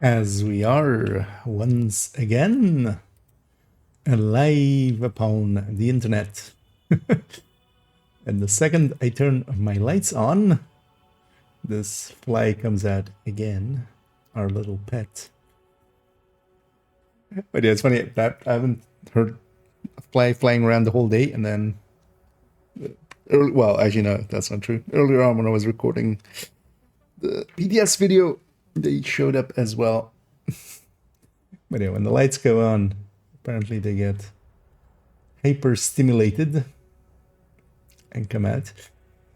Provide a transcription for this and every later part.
As we are once again live upon the internet. And the second I turn my lights on, this fly comes out again, our little pet. But yeah, it's funny that I haven't heard a fly flying around the whole day, and then, well, as you know, that's not true. Earlier on when I was recording the PDS video, they showed up as well. But yeah, when the lights go on, apparently they get hyper stimulated and come out.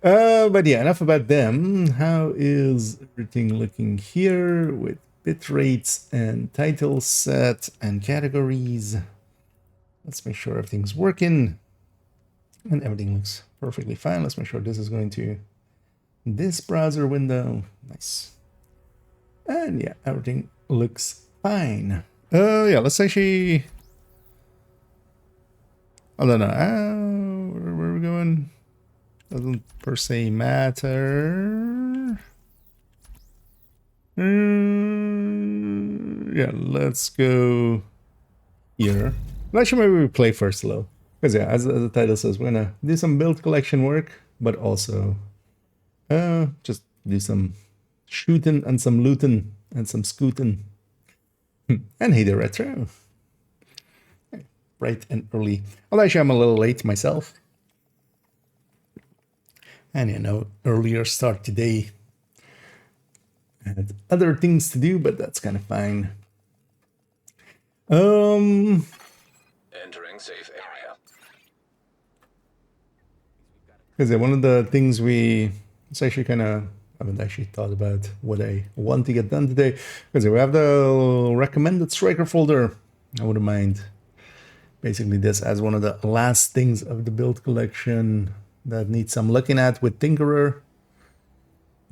But yeah, enough about them. How is everything looking here with bit rates and title set and categories? Let's make sure everything's working and everything looks perfectly fine. Let's make sure this is going to this browser window. Nice. And yeah, everything looks fine. Yeah, let's actually... I don't know. Where are we going? Doesn't per se matter. Yeah, let's go here. Well, actually, maybe we play first though. Because yeah, as the title says, we're gonna do some build collection work, but also just do some shooting and some looting and some scooting. And hey there, retro. Bright and early. Well, actually, I'm a little late myself. And you know, earlier start today. I had other things to do, but that's kind of fine. Entering safe area. Because yeah, one of the things it's actually kind of, I haven't actually thought about what I want to get done today. Because we have the recommended striker folder. I wouldn't mind basically this as one of the last things of the build collection that needs some looking at with Tinkerer.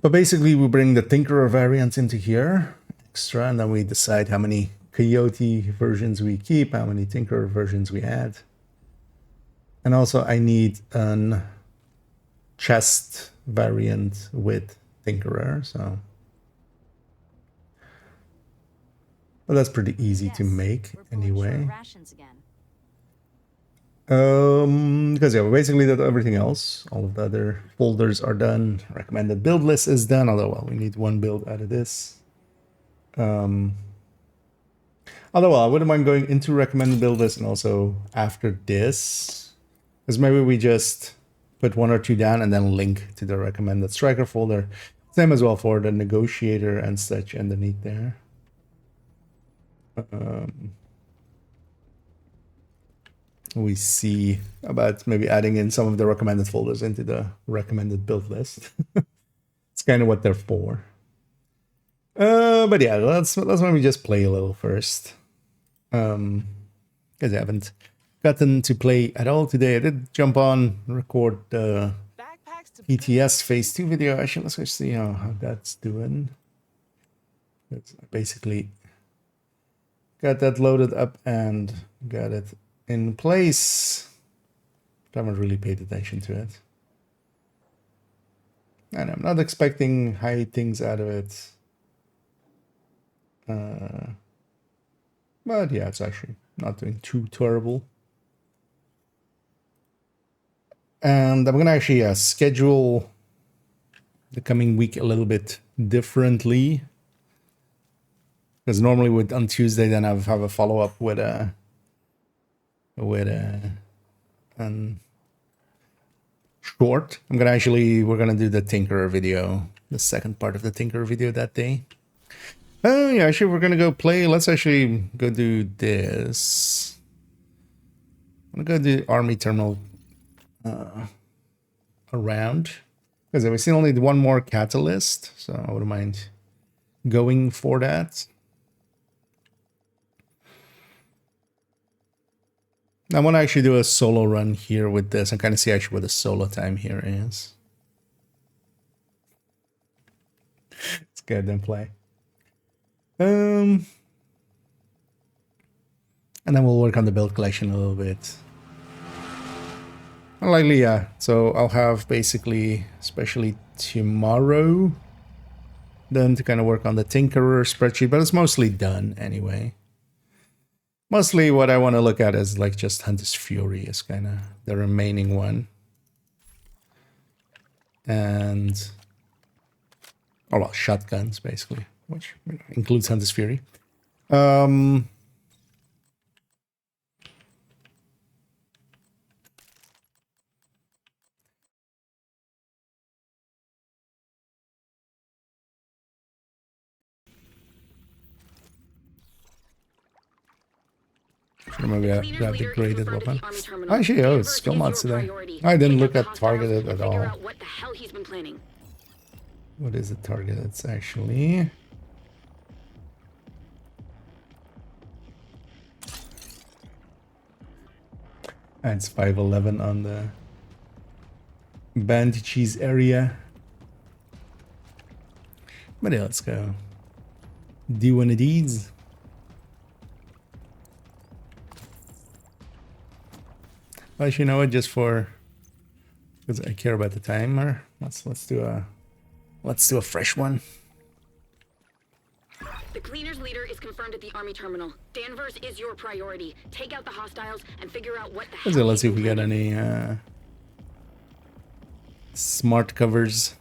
But basically we bring the Tinkerer variants into here, extra, and then we decide how many Coyote versions we keep, how many Tinkerer versions we add. And also I need an chest variant with Tinkerer, so... But that's pretty easy to make anyway. Because yeah, basically that everything else, all of the other folders are done. Recommended build list is done, although well, we need one build out of this. Although well, I wouldn't mind going into recommended build list and also after this, because maybe we just put one or two down and then link to the recommended striker folder. Same as well for the negotiator and such underneath there. We see about maybe adding in some of the recommended folders into the recommended build list. It's kind of what they're for. But yeah, let's maybe just play a little first. Because I haven't gotten to play at all today. I did jump on, record the PTS Phase 2 video. Actually, let's just see how that's doing. It's basically got that loaded up and got it in place. I haven't really paid attention to it. And I'm not expecting high things out of it. But yeah, it's actually not doing too terrible. And I'm gonna actually schedule the coming week a little bit differently. Because normally on Tuesday then I have a follow-up with short. We're gonna do the Tinkerer video, the second part of the Tinkerer video that day. Oh yeah, actually we're gonna go play. Let's actually go do this. I'm gonna go do army terminal around, because we see only one more catalyst, so I wouldn't mind going for that. I want to actually do a solo run here with this and kind of see actually what the solo time here is. Let's go ahead and play. And then we'll work on the build collection a little bit. Likely, yeah. So I'll have basically, especially tomorrow, Then to kind of work on the Tinkerer spreadsheet, but it's mostly done anyway. Mostly what I want to look at is like just Hunter's Fury is kind of the remaining one. And, oh well, shotguns basically, which includes Hunter's Fury. Maybe I grab the graded weapon. Actually, oh, it's skill mods today. I didn't look at targeted at all. What the hell he's been planning. What is it targeted? It's actually... It's 511 on the bandages area. But yeah, let's go do one of these. Well, you know what? Just for because I care about the timer, let's do a fresh one. The cleaners leader is confirmed at the army terminal. Danvers is your priority. Take out the hostiles and figure out what the hell. So let's see if we got any smart covers.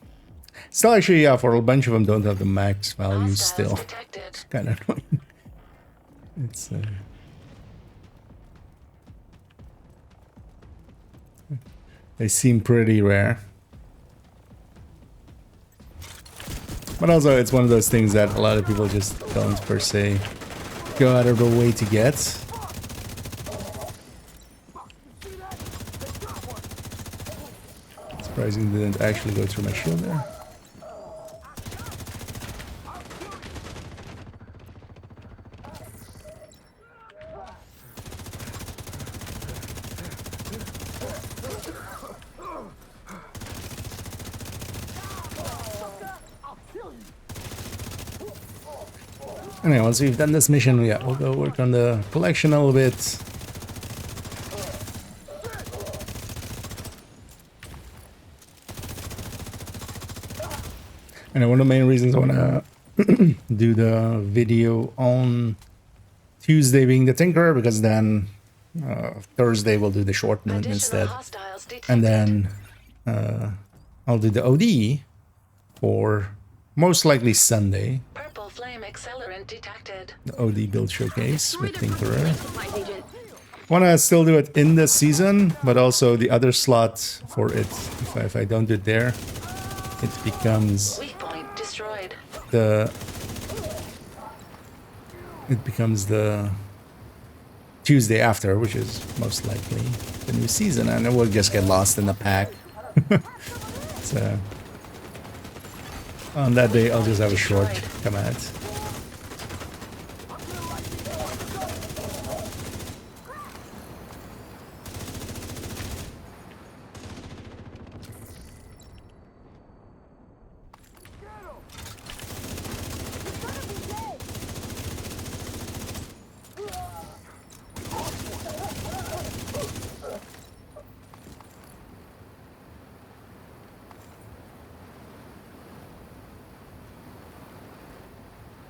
Still, actually, yeah, for a bunch of them don't have the max value still. It's kind of annoying. It's they seem pretty rare. But also, it's one of those things that a lot of people just don't per se go out of their way to get. Surprising they didn't actually go through my shield there. Anyway, once we've done this mission, yeah, we'll go work on the collection a little bit. And one of the main reasons I want to do the video on Tuesday being the Tinkerer, because then Thursday we'll do the short note instead. And then I'll do the OD for most likely Sunday. Purple flame accelerant detected. The OD build showcase with Tinkerer. Want to still do it in this season, but also the other slot for it, if I don't do it there, it becomes Destroyed. It becomes the Tuesday after, which is most likely the new season, and it will just get lost in the pack. So on that day, I'll just have a short command.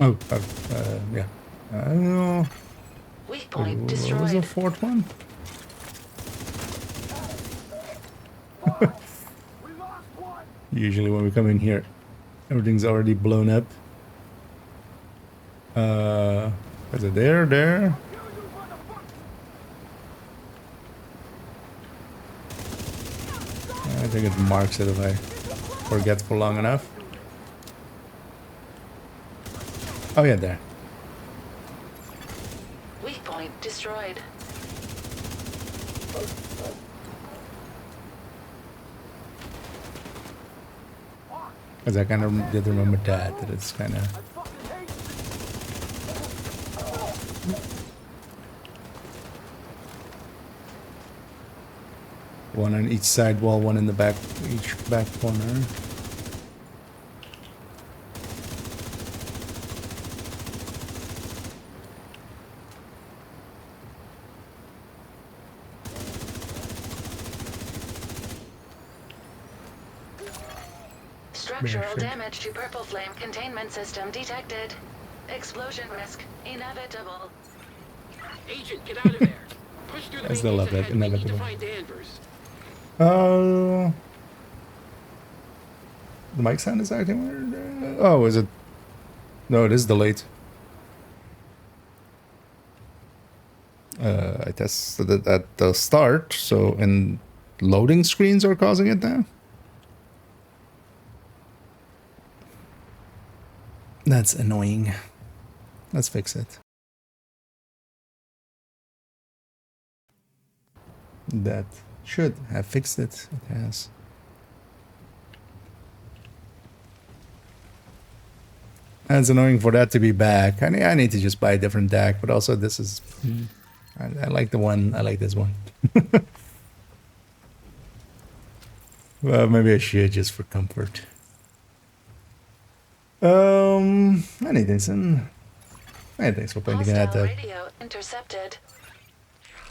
Oh, yeah. I don't know. Weak point What was destroyed. the fourth one? Usually when we come in here, everything's already blown up. Is it there? There? I think it marks it if I forget for long enough. Oh yeah, there. Weak point destroyed. Because I kind of did remember that it's kind of... One on each side wall, one in the back, each back corner. Structural damage to purple flame containment system detected. Explosion risk inevitable. Agent, get out of there. Push through the I still main love gates that. ahead. We need to Inevitable. find Danvers. The mic sound is acting weird. Oh, is it? No, it is delayed. I tested it at the start, so in loading screens are causing it now. That's annoying. Let's fix it. That should have fixed it. It has. And it's annoying for that to be back. I need to just buy a different deck, but also this is... I like the one. I like this one. Well, maybe I should just for comfort. Anything, son? Hey, thanks for pointing at Hostile that. radio intercepted.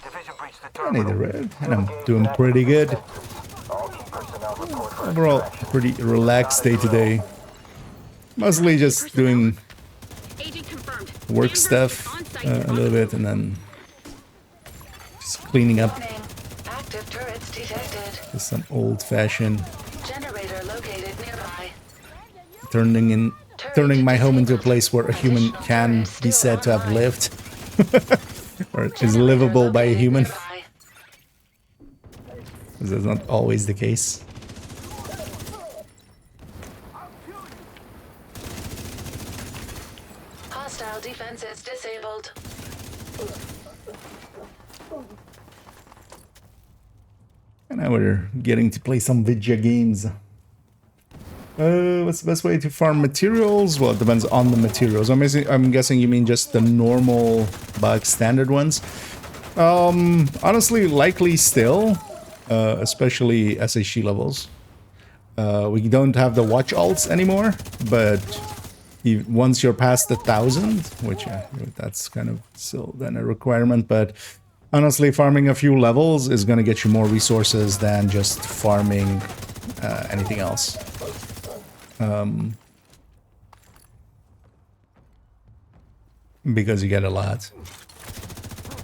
Division breached the I need terminal. the red, and I'm doing pretty good. All key personnel report for Overall, pretty relaxed day today. Mostly just doing Agent confirmed. work Danvers stuff is on site a little bit, and then just cleaning up. Warning. Active turrets detected. Just some old-fashioned Generator located nearby. turning my home into a place where a human can be said to have lived, or is livable by a human. Nearby. Because that's not always the case. Hostile defenses disabled. And now we're getting to play some video games. What's the best way to farm materials? Well, it depends on the materials. I'm guessing you mean just the normal bug standard ones. Honestly, likely still, especially SHG levels. We don't have the watch alts anymore, but once you're past 1,000, which that's kind of still then a requirement, but honestly, farming a few levels is going to get you more resources than just farming anything else. Because you get a lot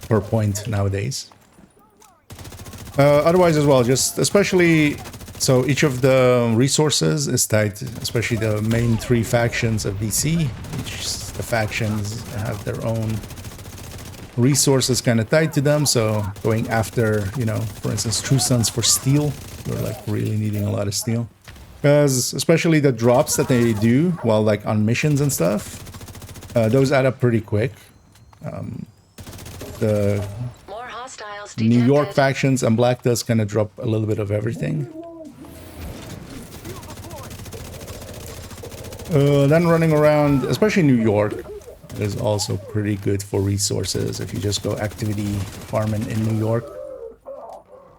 per point nowadays. Otherwise as well, just especially, so each of the resources is tied, especially the main 3 factions of DC. The factions have their own resources kind of tied to them, so going after, you know, for instance, True Sons for steel, you're like really needing a lot of steel. Because especially the drops that they do while like on missions and stuff, those add up pretty quick. The More hostiles New detected. York factions and Black does kind of drop a little bit of everything. Then running around, especially New York, is also pretty good for resources if you just go activity farming in New York.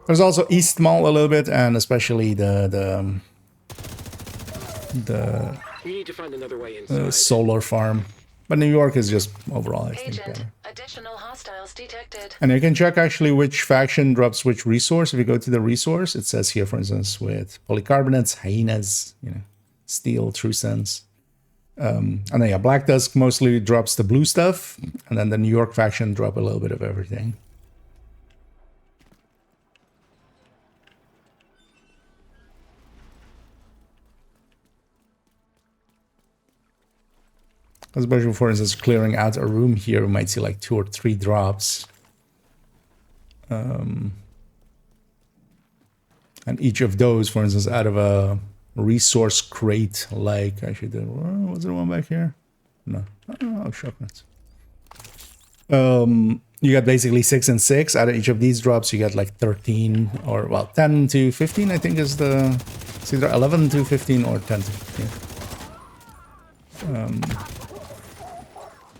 There's also East Mall a little bit, and especially the We need to find another way inside. solar farm. But New York is just overall, I think, Agent, better. additional hostiles detected. And you can check actually which faction drops which resource. If you go to the resource, it says here, for instance, with polycarbonates, hyenas, you know, steel, True Sons. And then, yeah, Black Dusk mostly drops the blue stuff, and then the New York faction drop a little bit of everything. Especially, for instance, clearing out a room here, we might see like 2 or 3 drops. And each of those, for instance, out of a resource crate, like I should do. Was there one back here? No. Oh, shotguns. You got basically 6 and 6. Out of each of these drops, you get like 13 or, well, 10 to 15, I think is the... It's either 11 to 15 or 10 to 15.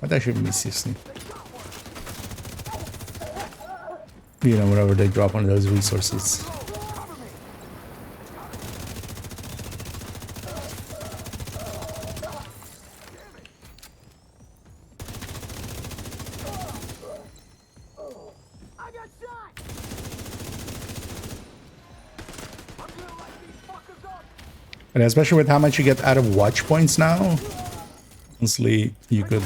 But that shouldn't be 16. You know, whenever they drop one of those resources. And especially with how much you get out of watch points now, honestly, you could...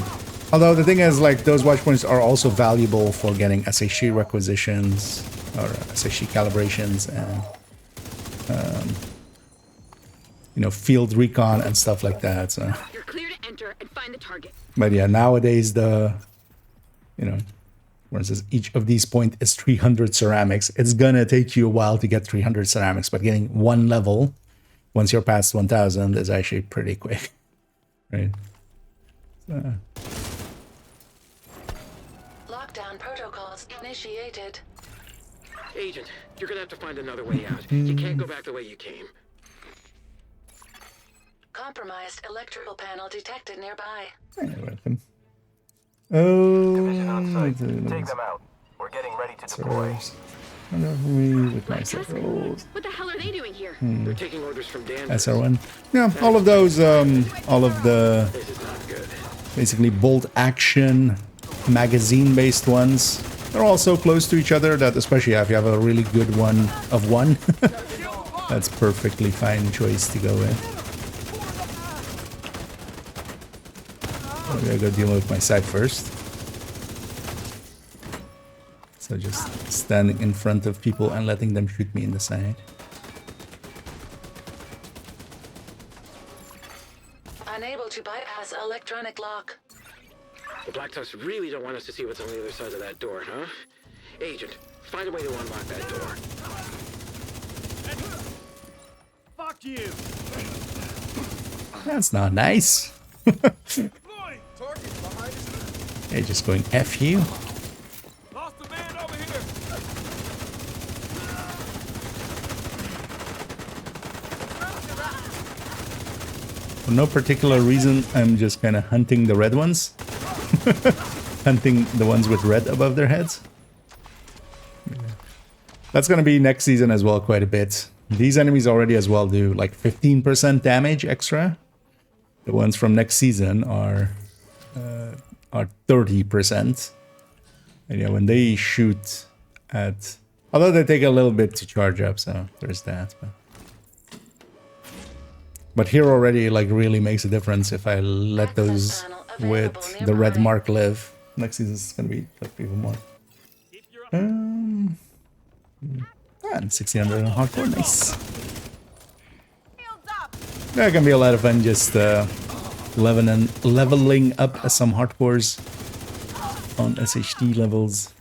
Although the thing is, like, those watch points are also valuable for getting SHC requisitions or SHC calibrations and, you know, field recon and stuff like that. So, You're clear to enter and find the target. but yeah, nowadays the, you know, for instance, each of these points is 300 ceramics. It's gonna take you a while to get 300 ceramics, but getting one level once you're past 1000 is actually pretty quick, right? So. Lockdown protocols initiated. Agent, you're gonna have to find another way out. You can't go back the way you came. Compromised electrical panel detected nearby. You're welcome. Oh, Division on site. Take them out. We're getting ready to deploy. with my Trust me. rolls. What the hell are they doing here? They're taking orders from Danvers. SR1. Yeah, all of those, all of the This is not good. basically bolt action magazine-based ones. They're all so close to each other that, especially if you have a really good one of one, that's perfectly fine choice to go with. I'm gonna go deal with my side first. So just standing in front of people and letting them shoot me in the side. Unable to bypass electronic lock. The Black Tusk really don't want us to see what's on the other side of that door, huh? Agent, find a way to unlock that door. Fuck you! That's not nice. You're just going F you. Lost a man over here! For no particular reason, I'm just kind of hunting the red ones. Hunting the ones with red above their heads. That's going to be next season as well quite a bit. These enemies already as well do like 15% damage extra. The ones from next season are 30%. And yeah, when they shoot at... Although they take a little bit to charge up, so there's that. But here already like really makes a difference if I let those with the red mark live. Next season is going to be like even more. And 1600 on hardcore, nice. That can be a lot of fun just leveling up some hardcores on SHD levels.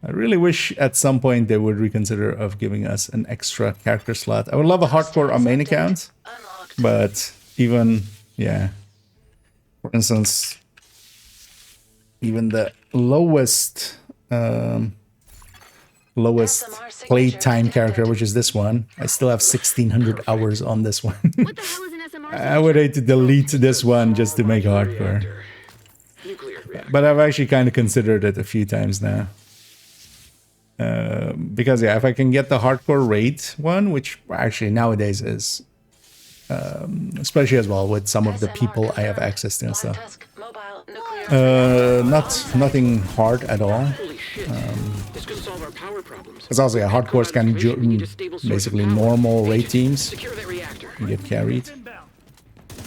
I really wish at some point they would reconsider of giving us an extra character slot. I would love a hardcore on main account, but even, yeah, for instance, even the lowest playtime character, which is this one, I still have 1600 hours on this one. What the hell is an SMR? I would hate to delete this one just to make hardcore. Nuclear reactor. But I've actually kind of considered it a few times now. Because yeah, if I can get the hardcore rate one, which actually nowadays is, especially as well with some of the people I have access to and stuff. Nothing hard at all. Holy shit. This could solve our power problems. Because also, yeah, hardcores can join basically normal raid teams. Secure that reactor. You get carried.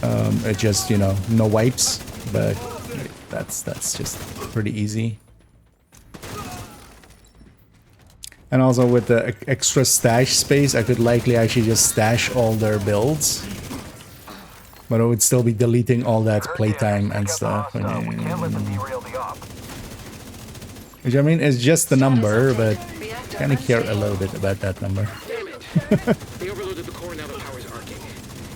It just, you know, no wipes, but that's just pretty easy. And also with the extra stash space, I could likely actually just stash all their builds. But I would still be deleting all that playtime and stuff. Can't let them derail the op. Which I mean is just the number, but I kind of care a little bit about that number. Damn it. They overloaded the core, now the power's arcing.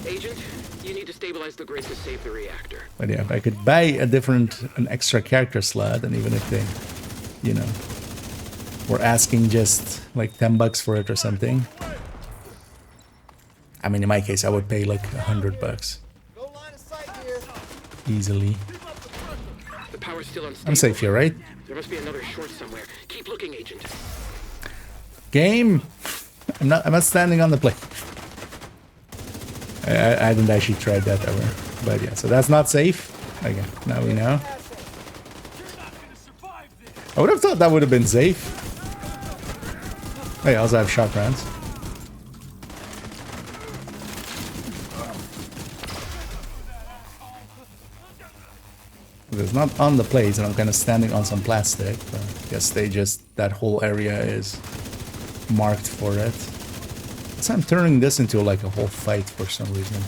Agent, you need to stabilize the grid to save the reactor. But yeah, if I could buy an extra character slot, and even if they, you know, were asking just like $10 for it or something. I mean, in my case, I would pay like $100. Easily. The power's still unstable. I'm safe here, right? There must be another short somewhere. Keep looking, Agent. Game. I'm not standing on the plate. I hadn't actually tried that ever, but yeah. So that's not safe. Okay, now we know. I would have thought that would have been safe. Hey, I also have shot rounds. It's not on the plates, and I'm kind of standing on some plastic. But I guess that whole area is marked for it. So I'm turning this into like a whole fight for some reason.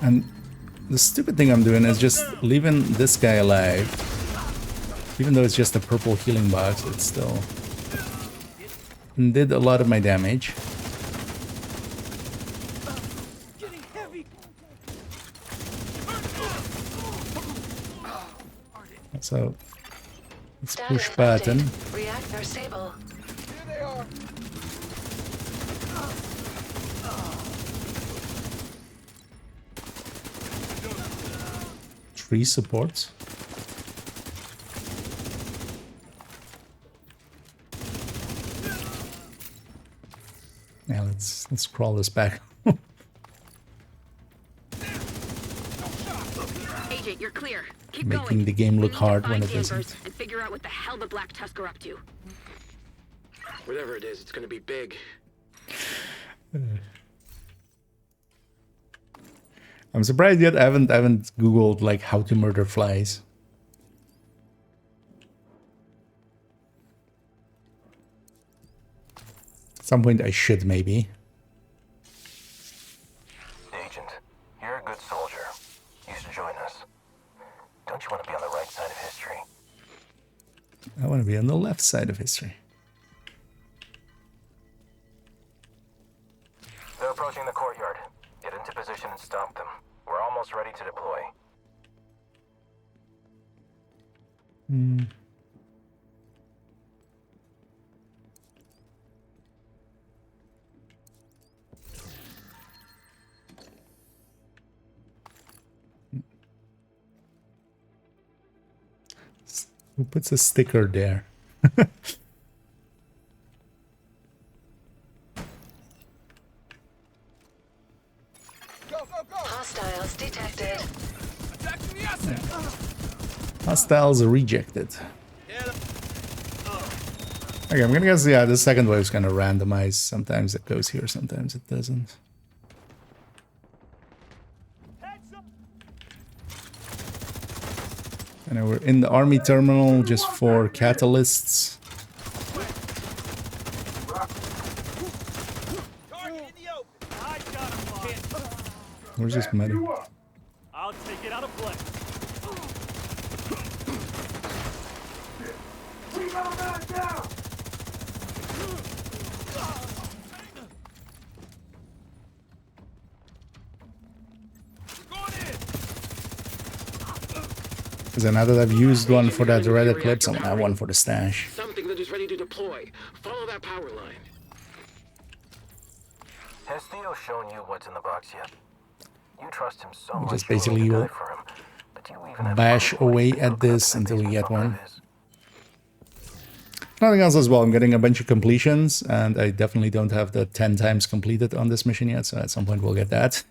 And the stupid thing I'm doing is just leaving this guy alive. Even though it's just a purple healing box, it still did a lot of my damage. So let's push button. Reactor stable. Tree supports. Yeah, let's crawl this back. Agent, you're clear. Keep Making going. the game look We need to hard find when it Danvers doesn't. and figure out what the hell the Black Tusk are up to. Whatever it is, it's gonna be big. I'm surprised yet I haven't googled like how to murder flies. At some point I should maybe. Agent, you're a good soldier. You should join us. Don't you want to be on the right side of history? I want to be on the left side of history. They're approaching the courtyard. Get into position and stop them. We're almost ready to deploy. Who puts a sticker there? Hostiles detected. Hostiles are rejected. Okay, I'm gonna guess, yeah, the second wave's gonna randomize. Sometimes it goes here, sometimes it doesn't. And we're in the army terminal just for catalysts. Where's this medic? I'll take it out of play. Because now that I've used one for that red eclipse, I'm gonna have one for the stash. Something that is ready to deploy. Follow that power line. Has Theo shown you what's in the box yet? You trust him so much. Just you're willing basically to die you'll for him. But you even have bash proof away that at you this got until you get basement one. bunker is. Nothing else as well. I'm getting a bunch of completions, and I definitely don't have the 10 times completed on this mission yet, so at some point we'll get that.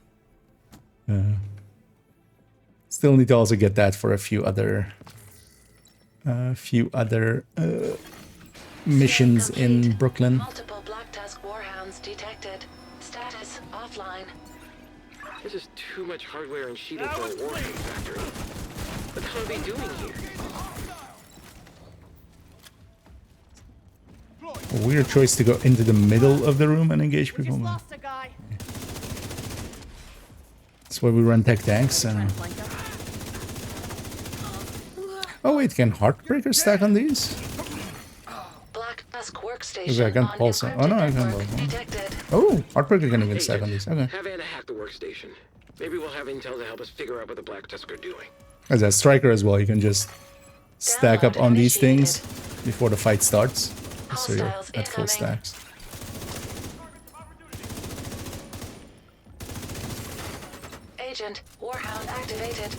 Still need to also get that for a few other missions in Brooklyn. Multiple Black Tusk warhounds detected. Status offline. This is too much hardware and sheeting for a warhead factory. What the hell are they doing here? A weird choice to go into the middle of the room and engage people. Lost a guy. That's why we run tech tanks. Oh wait, can Heartbreaker stack on these? Black Tusk Okay, I workstation can on pulse it. Oh encrypted no, I can network pulse it. detected. Oh, Heartbreaker can even stack on these. Okay. Have Anna hack the workstation. Maybe we'll have intel to help us figure out what the Black Tusk are doing. As a striker as well, you can just stack up Download on these things initiated. before the fight starts. So you're Hostiles at full incoming. stacks. Agent, warhound activated.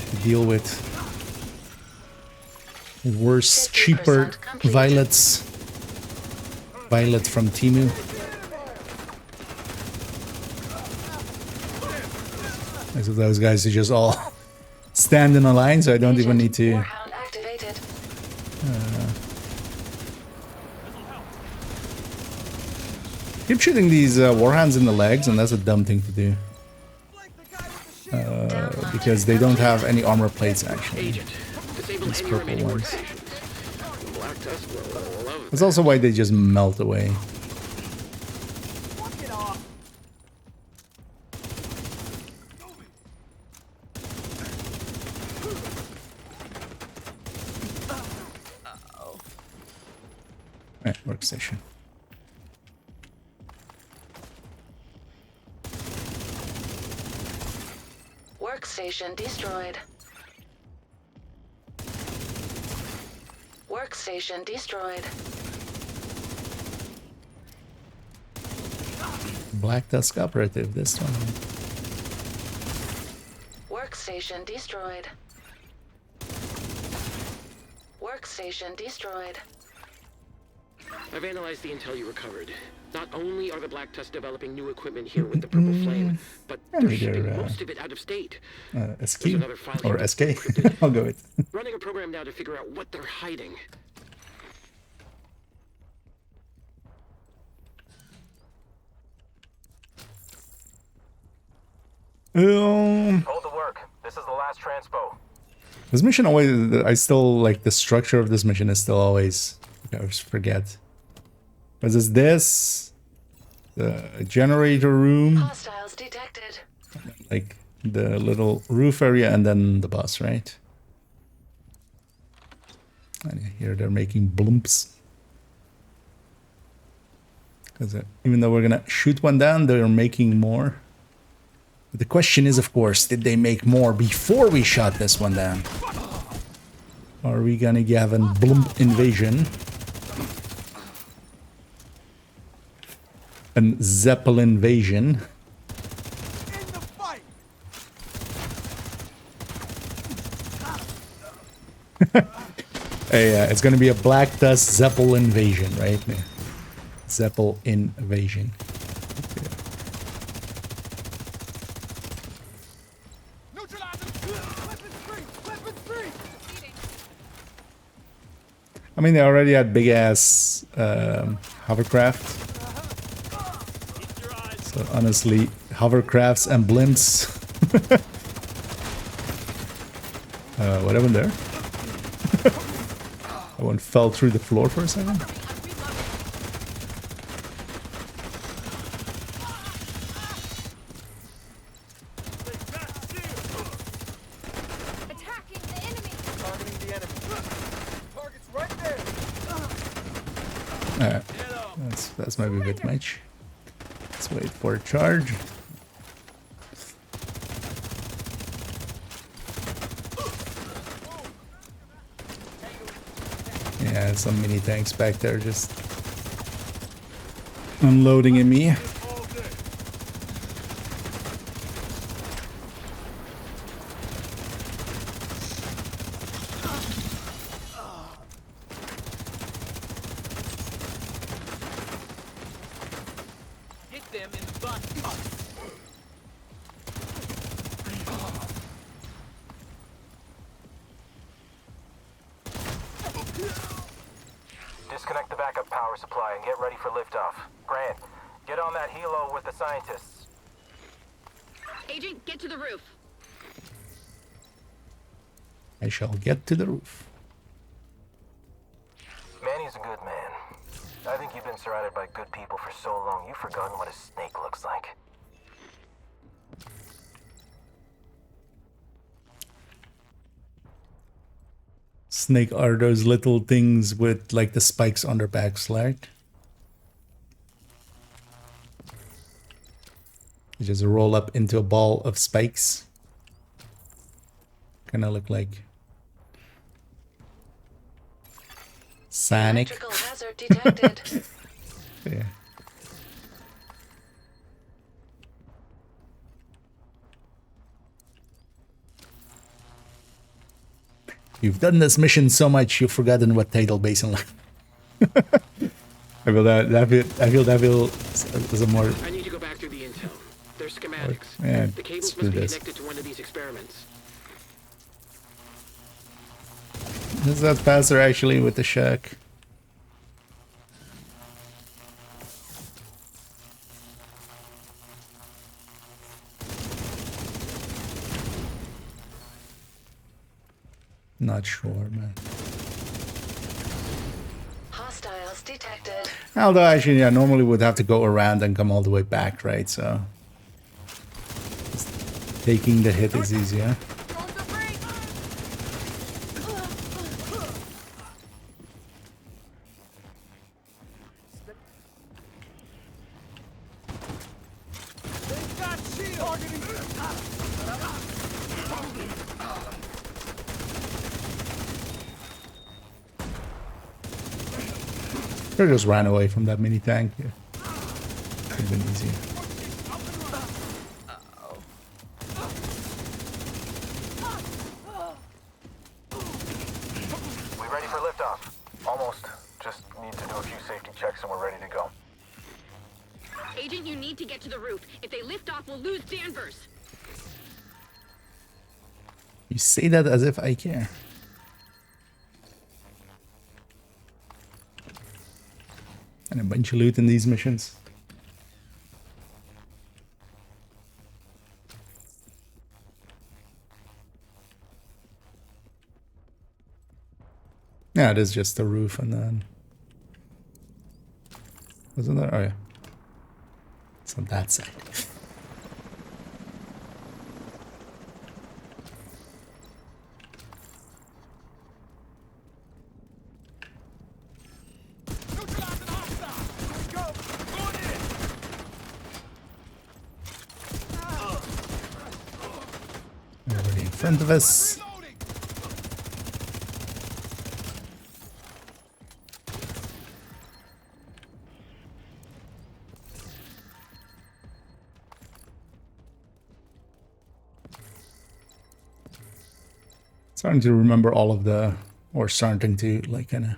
To deal with worse, 50% cheaper complete. violets. Violet from Timu. So those guys are just all stand in a line, so I don't even need to. Warhound activated. Keep shooting these warhounds in the legs, and that's a dumb thing to do. Because they don't have any armor plates, actually. Agent, disable These any purple remaining ones. workstations. Black dust will love That's also why they just melt away. Walk it off. Right, workstation. Workstation destroyed. Workstation destroyed. Black Tusk operative, this one. Workstation destroyed. Workstation destroyed. I've analyzed the intel you recovered. Not only are the Black Tusk developing new equipment here with the Purple Flame, but they're maybe shipping they're, most of it out of state. SQ There's another file or here SK. encrypted. I'll go with. Running a program now to figure out what they're hiding. Hold the work. This is the last transpo. This mission always, I still like the structure of this mission is still always, I always forget. Because it's this, the generator room, Hostiles detected. like the little roof area, and then the boss, right? And here they're making blumps. Because even though we're gonna shoot one down, they're making more. But the question is, of course, did they make more before we shot this one down? Are we gonna have a blump invasion? An Zeppelin invasion? In the fight. It's gonna be a Black Dust Zeppelin invasion, right? Yeah. Zeppel invasion. I mean, they already had big ass hovercraft. Keep your eyes. So honestly, hovercrafts and blimps. What happened there? That one fell through the floor for a second. Attacking the enemy. Targeting the enemy. Target's right there. That's maybe a bit much. Let's wait for a charge. Yeah, some mini tanks back there just unloading at me. All day. Hit them in the butt. Disconnect the backup power supply and get ready for liftoff. Grant, get on that helo with the scientists. Agent, get to the roof. I shall get to the roof. Manny's a good man. I think you've been surrounded by good people for so long, you've forgotten what a snake looks like. Snake are those little things with like the spikes on their backs, right? They just roll up into a ball of spikes. Kind of look like Sonic. Electrical hazard detected. Yeah. You've done this mission so much, you've forgotten what tidal basin like. I feel that is a more. I need to go back through the intel. There's schematics. Yeah, The cables let's do must be this. connected to one of these experiments. Is that faster actually with the shack? Not sure, man. Hostiles detected. Although actually, yeah, normally would have to go around and come all the way back, right? So just taking the hit is easier. They've got shield. Targeting. Or just ran away from that mini tank. Yeah. Could have been easier. We ready for liftoff? Almost. Just need to do a few safety checks and we're ready to go. Agent, you need to get to the roof. If they lift off, we'll lose Danvers. You say that as if I care. And a bunch of loot in these missions. Yeah, it is just the roof and then... Wasn't there? Oh yeah. It's on that side. Neutralizing hostile. Here we go. Going in. Everybody in front of us. Reloading. Starting to remember all of the... Or starting to, like, kind of...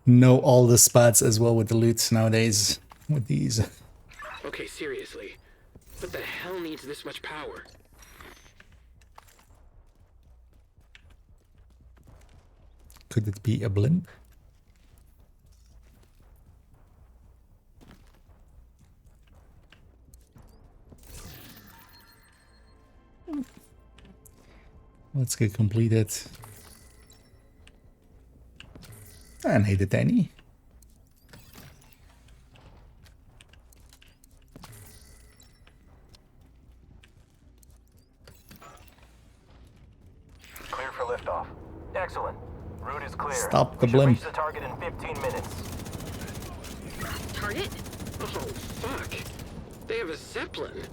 know all the spots as well with the loots nowadays. With these. Okay, seriously. What the hell needs this much power? Could it be a blimp? Let's get completed. And hit it any. Clear for liftoff. Excellent. Route is clear. Stop the We should blimp. reach the target in 15 minutes. Target? Oh, fuck. They have a Zeppelin.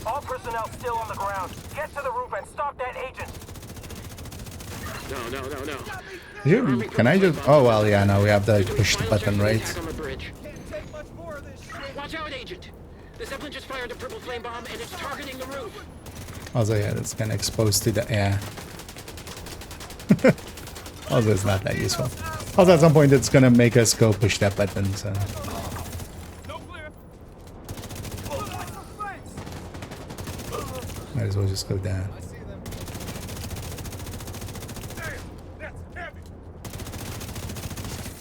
All personnel still on the ground. Get to the roof and stop that agent. No. Can I just... Oh, well, yeah, no, we have to push the button, right? On the bridge. Can't take much more of this shit. Watch out, Agent. The Zeppelin just fired a purple flame bomb and it's targeting the roof. Also, yeah, it's kind of exposed to the... Yeah. Also, it's not that useful. Also, at some point, it's gonna make us go push that button, so... No clear. Look like some flanks. Might as well just go down. I see them. Damn, that's heavy.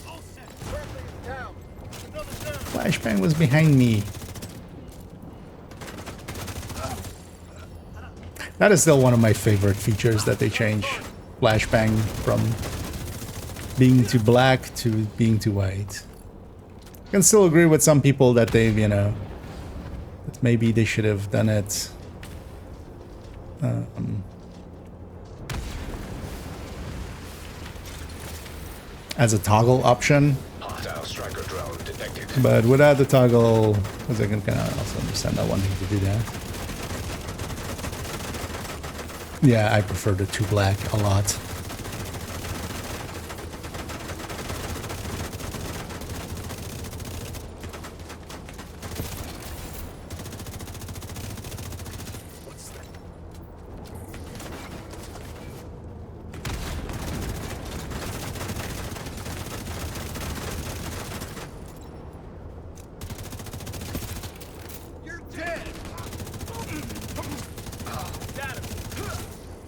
All set. Bradley is down. Another down. Flashbang was behind me. That is still one of my favorite features that they change. Flashbang from being too black to being too white. I can still agree with some people that they've, you know, that maybe they should have done it as a toggle option. Hostile striker drone detected. But without the toggle, because I can kind of also understand not wanting to do that. Yeah, I prefer the two black a lot.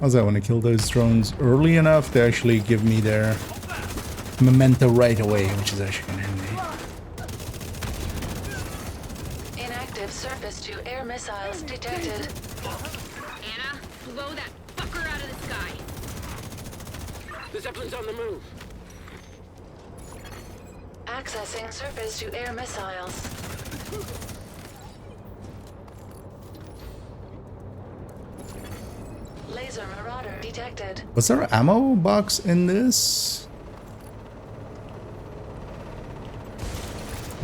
Also, I want to kill those drones early enough to actually give me their memento right away, which is actually kind of handy. Inactive surface-to-air missiles detected. Anna, blow that fucker out of the sky. The Zeppelin's on the move. Accessing surface-to-air missiles. Laser marauder detected. Was there an ammo box in this?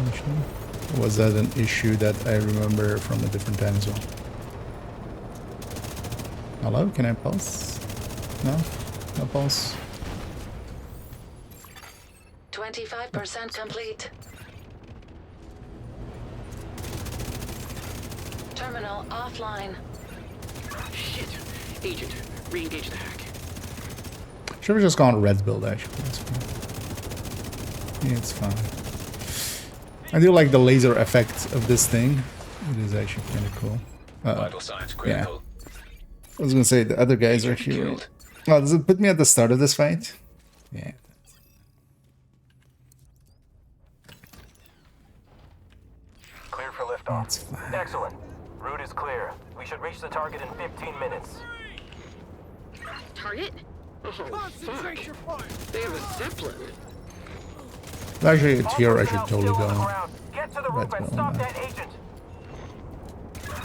Actually, or was that an issue that I remember from a different time as well? Hello, can I pulse? No? No pulse? 25% complete. Terminal offline. Shit. Agent, re-engage the hack. Should have just gone red build actually. That's fine. Yeah, it's fine. I do like the laser effect of this thing. It is actually kind of cool. Vital signs critical. I was gonna say the other guys are Agent here. killed. Oh, does it put me at the start of this fight? Yeah. Clear for liftoff. That's fine. Excellent. Route is clear. We should reach the target in 15 minutes. Target? Oh, fuck. Concentrate your fire. They have a Zeppelin. Actually, it's here. I should Personnel totally still on the go. ground. Get to the roof Red and build, stop no. that agent.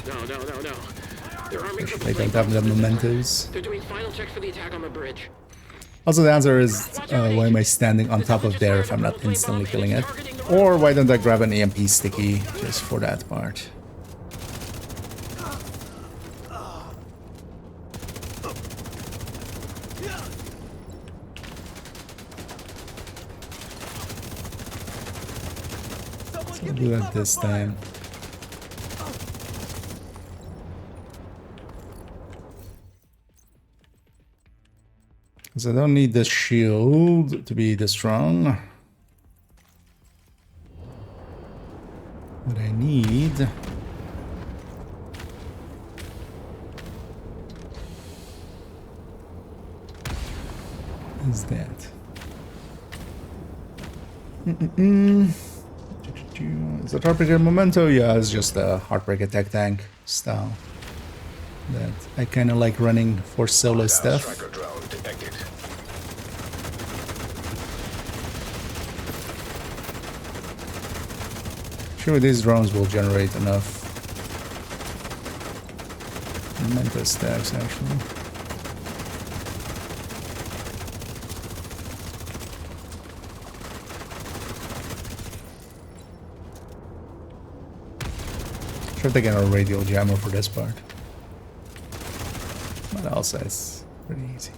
No. They're arming If purple they flame don't have the boxes. mementos. They're doing final checks for the attack on the bridge. Also, the answer is why am I standing on top of there if I'm not instantly killing it? Or why don't I grab an EMP sticky just for that part? So I'll do that this time. Because I don't need the shield to be this strong. What I need is that. Is that Heartbreaker Memento? Yeah, it's just a Heartbreaker Tech Tank style that I kind of like running for solo Hostile stuff. striker drone detected. Sure, these drones will generate enough memento stacks actually. Sure, they get a radial jammer for this part. But also, it's pretty easy.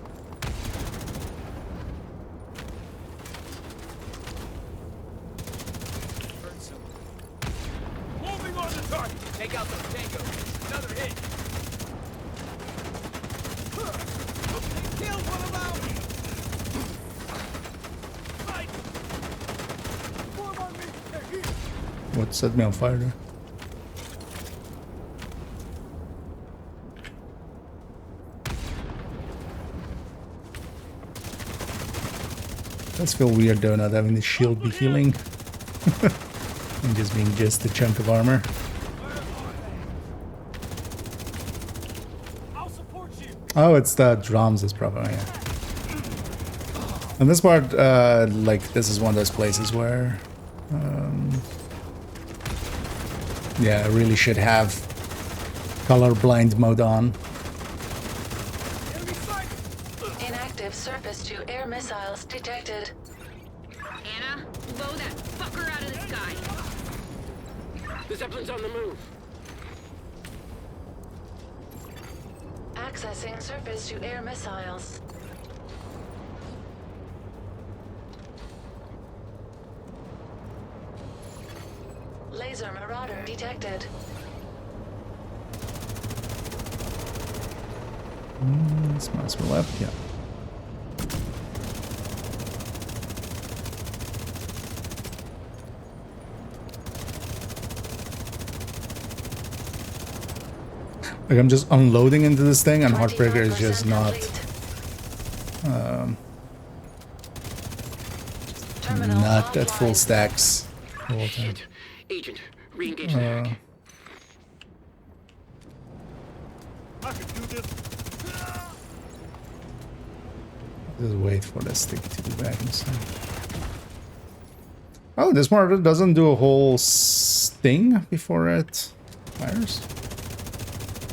Moving on the target. Take out those tangos. Another hit. They killed one of ours. Fight. Form on me. They're here. What set me on fire there? Does feel weird though, not having the shield be healing. And just being just a chunk of armor. I'll support you. Oh, it's the drums is probably, yeah. And this part, like, this is one of those places where, yeah, I really should have colorblind mode on. Enemy sighted. Inactive surface-to-air missiles detected. Anna, blow that fucker out of the sky. The Zeppelin's on the move. Accessing surface-to-air missiles. Laser marauder detected. Smells me left, yeah. Like I'm just unloading into this thing, and Heartbreaker is just 24% not Terminal not at full offline. stacks the whole time. Shit. Agent, re-engage the hack. I can do this. Just wait for the stick to be back inside. Oh, this mortar doesn't do a whole sting before it fires.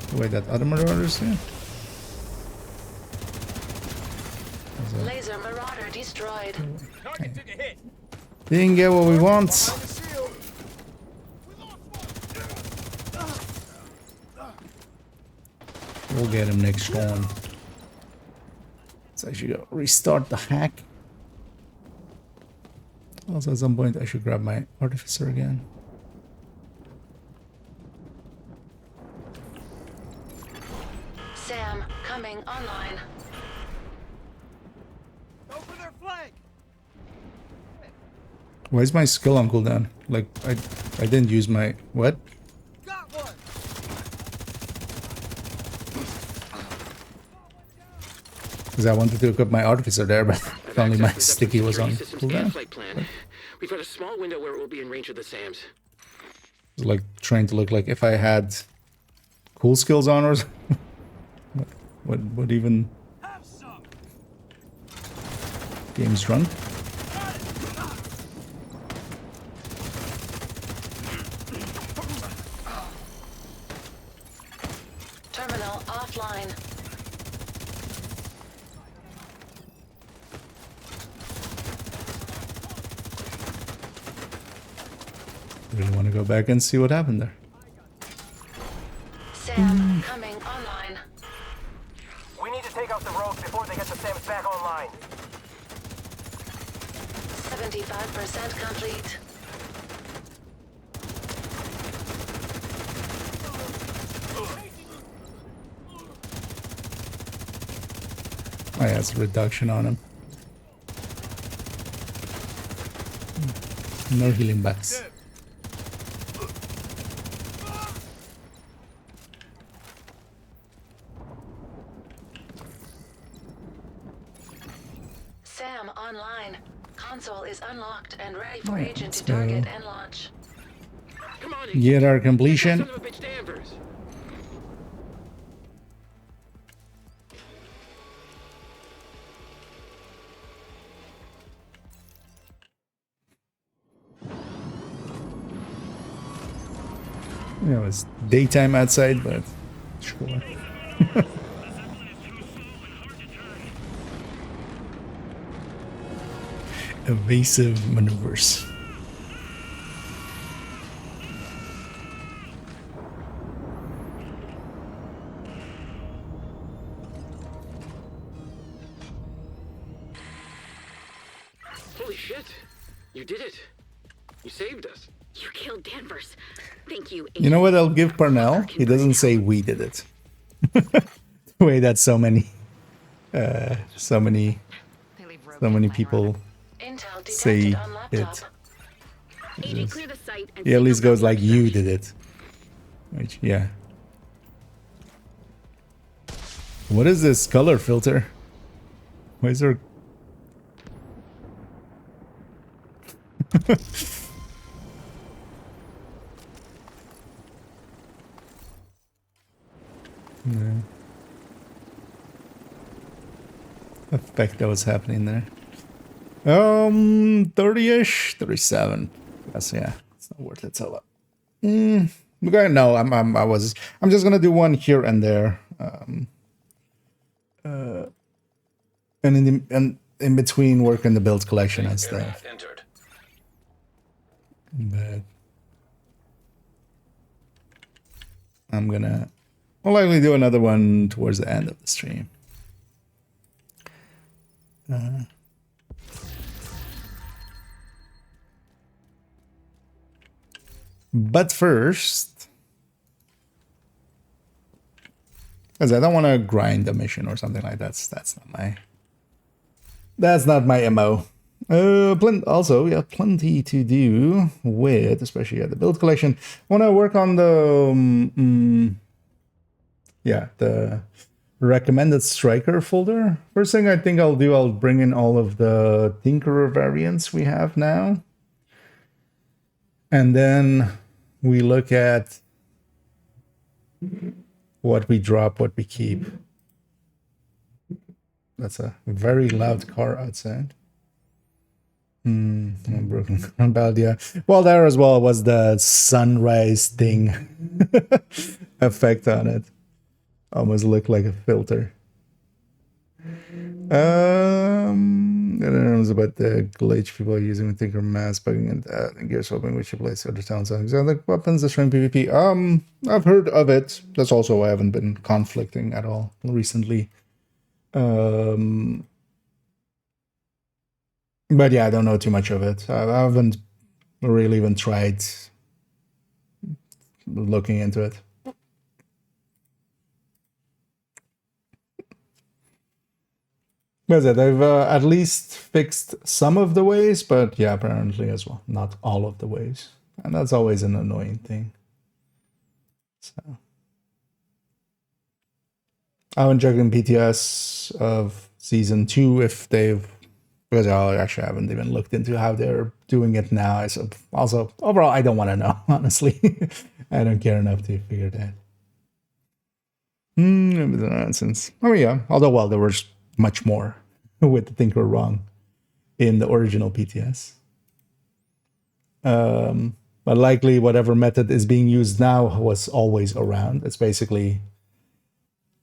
The way that other marauders do. Laser Marauder destroyed. Target took a hit. Didn't get what we want. Behind the shield. We'll get him next one. So I should go restart the hack. Also, at some point, I should grab my artificer again. Sam, coming online. Go for their flank. Why is my skill on cooldown? Like, I didn't use my... What? Got one. Because I wanted to equip my artificer there, but I've only my accessed the sticky was on security system's cooldown. flight plan. We've got a small window where it will be in range of the SAMs. It's like trying to look like if I had cool skills on or something. What even Have some. games run? Terminal offline. Really want to go back and see what happened there. Sam, coming online. We need to take out the rogues before they get the SAMs back online. 75% complete. Oh yeah, it's a reduction on him. No healing backs. Sam online. Console is unlocked and ready for Right, agent let's to go. target and launch. Come on, Agent. Get our Son completion. of a bitch, Danvers. Yeah, it was daytime outside, but sure. Evasive maneuvers. Holy shit. You did it. You saved us. You killed Danvers. Thank you, You know what I'll give Parnell? He doesn't say we did it. The way that so many people Intel say detected on laptop. it. Agent, clear the site and He at least signal goes like, from you search. did it. Which, yeah. What is this color filter? Why is there... No. Effect that was happening there. 30-ish, 37. Yes, yeah, it's not worth it. So, okay, no, I'm just gonna do one here and there. And in between work in the build collection and Area stuff. entered. But I'm gonna I'll likely do another one towards the end of the stream. But first, because I don't want to grind a mission or something like that. That's not my MO. Also, yeah, plenty to do with, especially at the build collection. Want to work on the yeah, the recommended striker folder. First thing I think I'll do, I'll bring in all of the Tinkerer variants we have now. And then we look at what we drop, what we keep. That's a very loud car outside. Broken bad, yeah. Well, there as well was the sunrise thing effect on it. Almost looked like a filter. I don't know about the glitch people are using with Tinker Mass bugging and that, and Gears hoping we should place other towns on the weapons, the shrine PvP. I've heard of it. That's also why I haven't been conflicting at all recently. But yeah, I don't know too much of it. I haven't really even tried looking into it. They've at least fixed some of the ways, but yeah, apparently as well, not all of the ways. And that's always an annoying thing. So I haven't checked in PTS of season 2 if they've, because I actually haven't even looked into how they're doing it now. So also, overall, I don't want to know, honestly. I don't care enough to figure that. Nonsense. Oh yeah, although, well, there was much more with the Tinker Wrong in the original PTS. But likely whatever method is being used now was always around. It's basically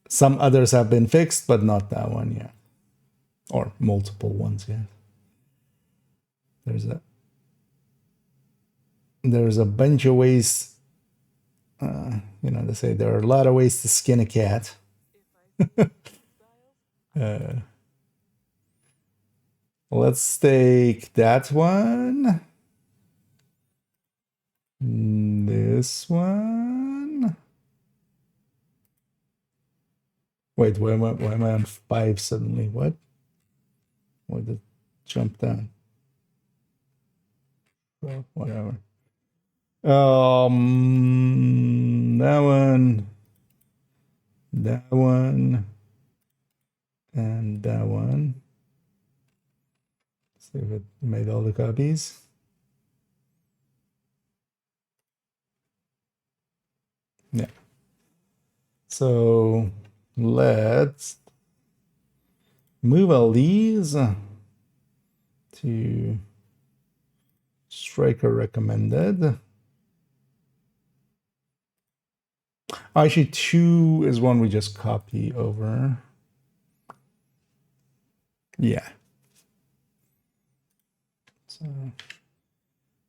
some others have been fixed, but not that one yet. Or multiple ones yet. There's a bunch of ways, they say there are a lot of ways to skin a cat. Let's take that one. This one. Wait, why am I on 5 suddenly? What? Why did it jump down? Well, whatever. That one, and that one. See if it made all the copies. Yeah. So let's move all these to Striker recommended. Actually, 2 is one we just copy over. Yeah. So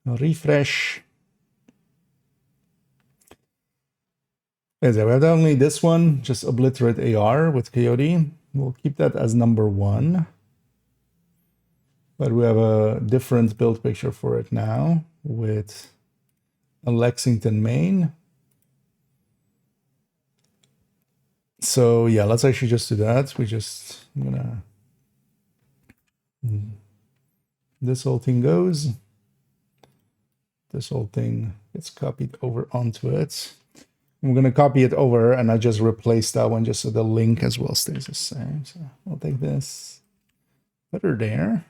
refresh. As we have only this one, just obliterate AR with Coyote. We'll keep that as number 1. But we have a different build picture for it now with a Lexington main. So yeah, let's actually just do that. I'm gonna, this whole thing goes. This whole thing gets copied over onto it. I'm gonna copy it over and I just replace that one just so the link as well stays the same. So I'll take this, put her there.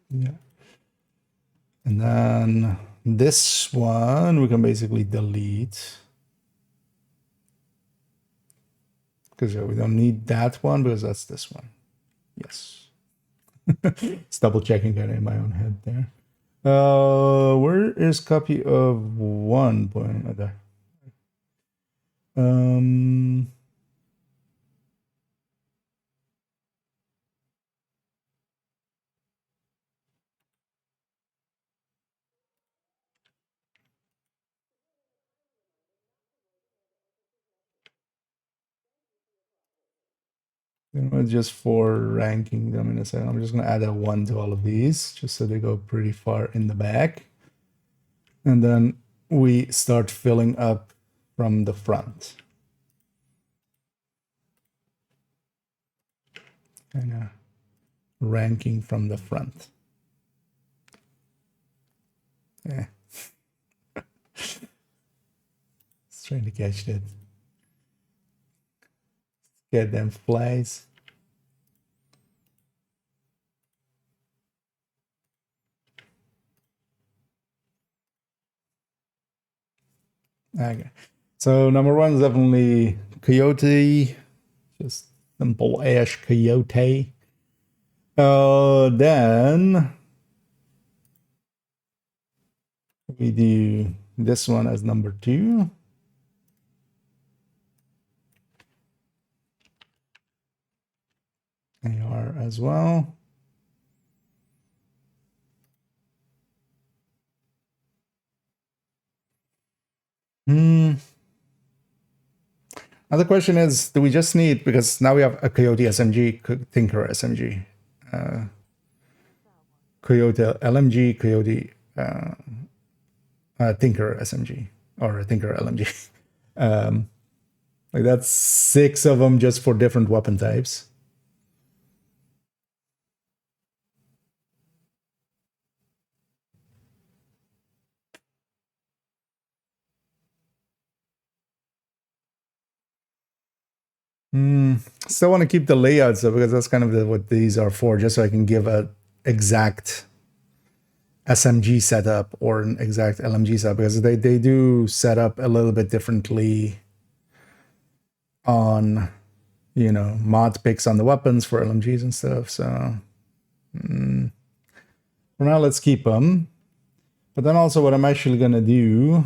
Yeah. And then this one we can basically delete. Because we don't need that one because that's this one. Yes. It's double checking that in my own head there. Where is copy of 1 point? There. Just for ranking them in a second. I'm just going to add a 1 to all of these just so they go pretty far in the back. And then we start filling up from the front. And ranking from the front. Yeah. It's trying to catch that. Get them flies. Okay. So number one is definitely Coyote. Just simple Ash Coyote. Then we do this one as number 2. AR as well. Now the question is, do we just need, because now we have a Coyote SMG, Tinker SMG, Coyote LMG, Coyote Tinker SMG, or Tinker LMG. Like that's 6 of them just for different weapon types. Still want to keep the layouts though, because that's kind of what these are for, just so I can give a exact SMG setup or an exact LMG setup, because they do set up a little bit differently on, you know, mod picks on the weapons for LMGs and stuff. So for now, let's keep them. But then also what I'm actually going to do,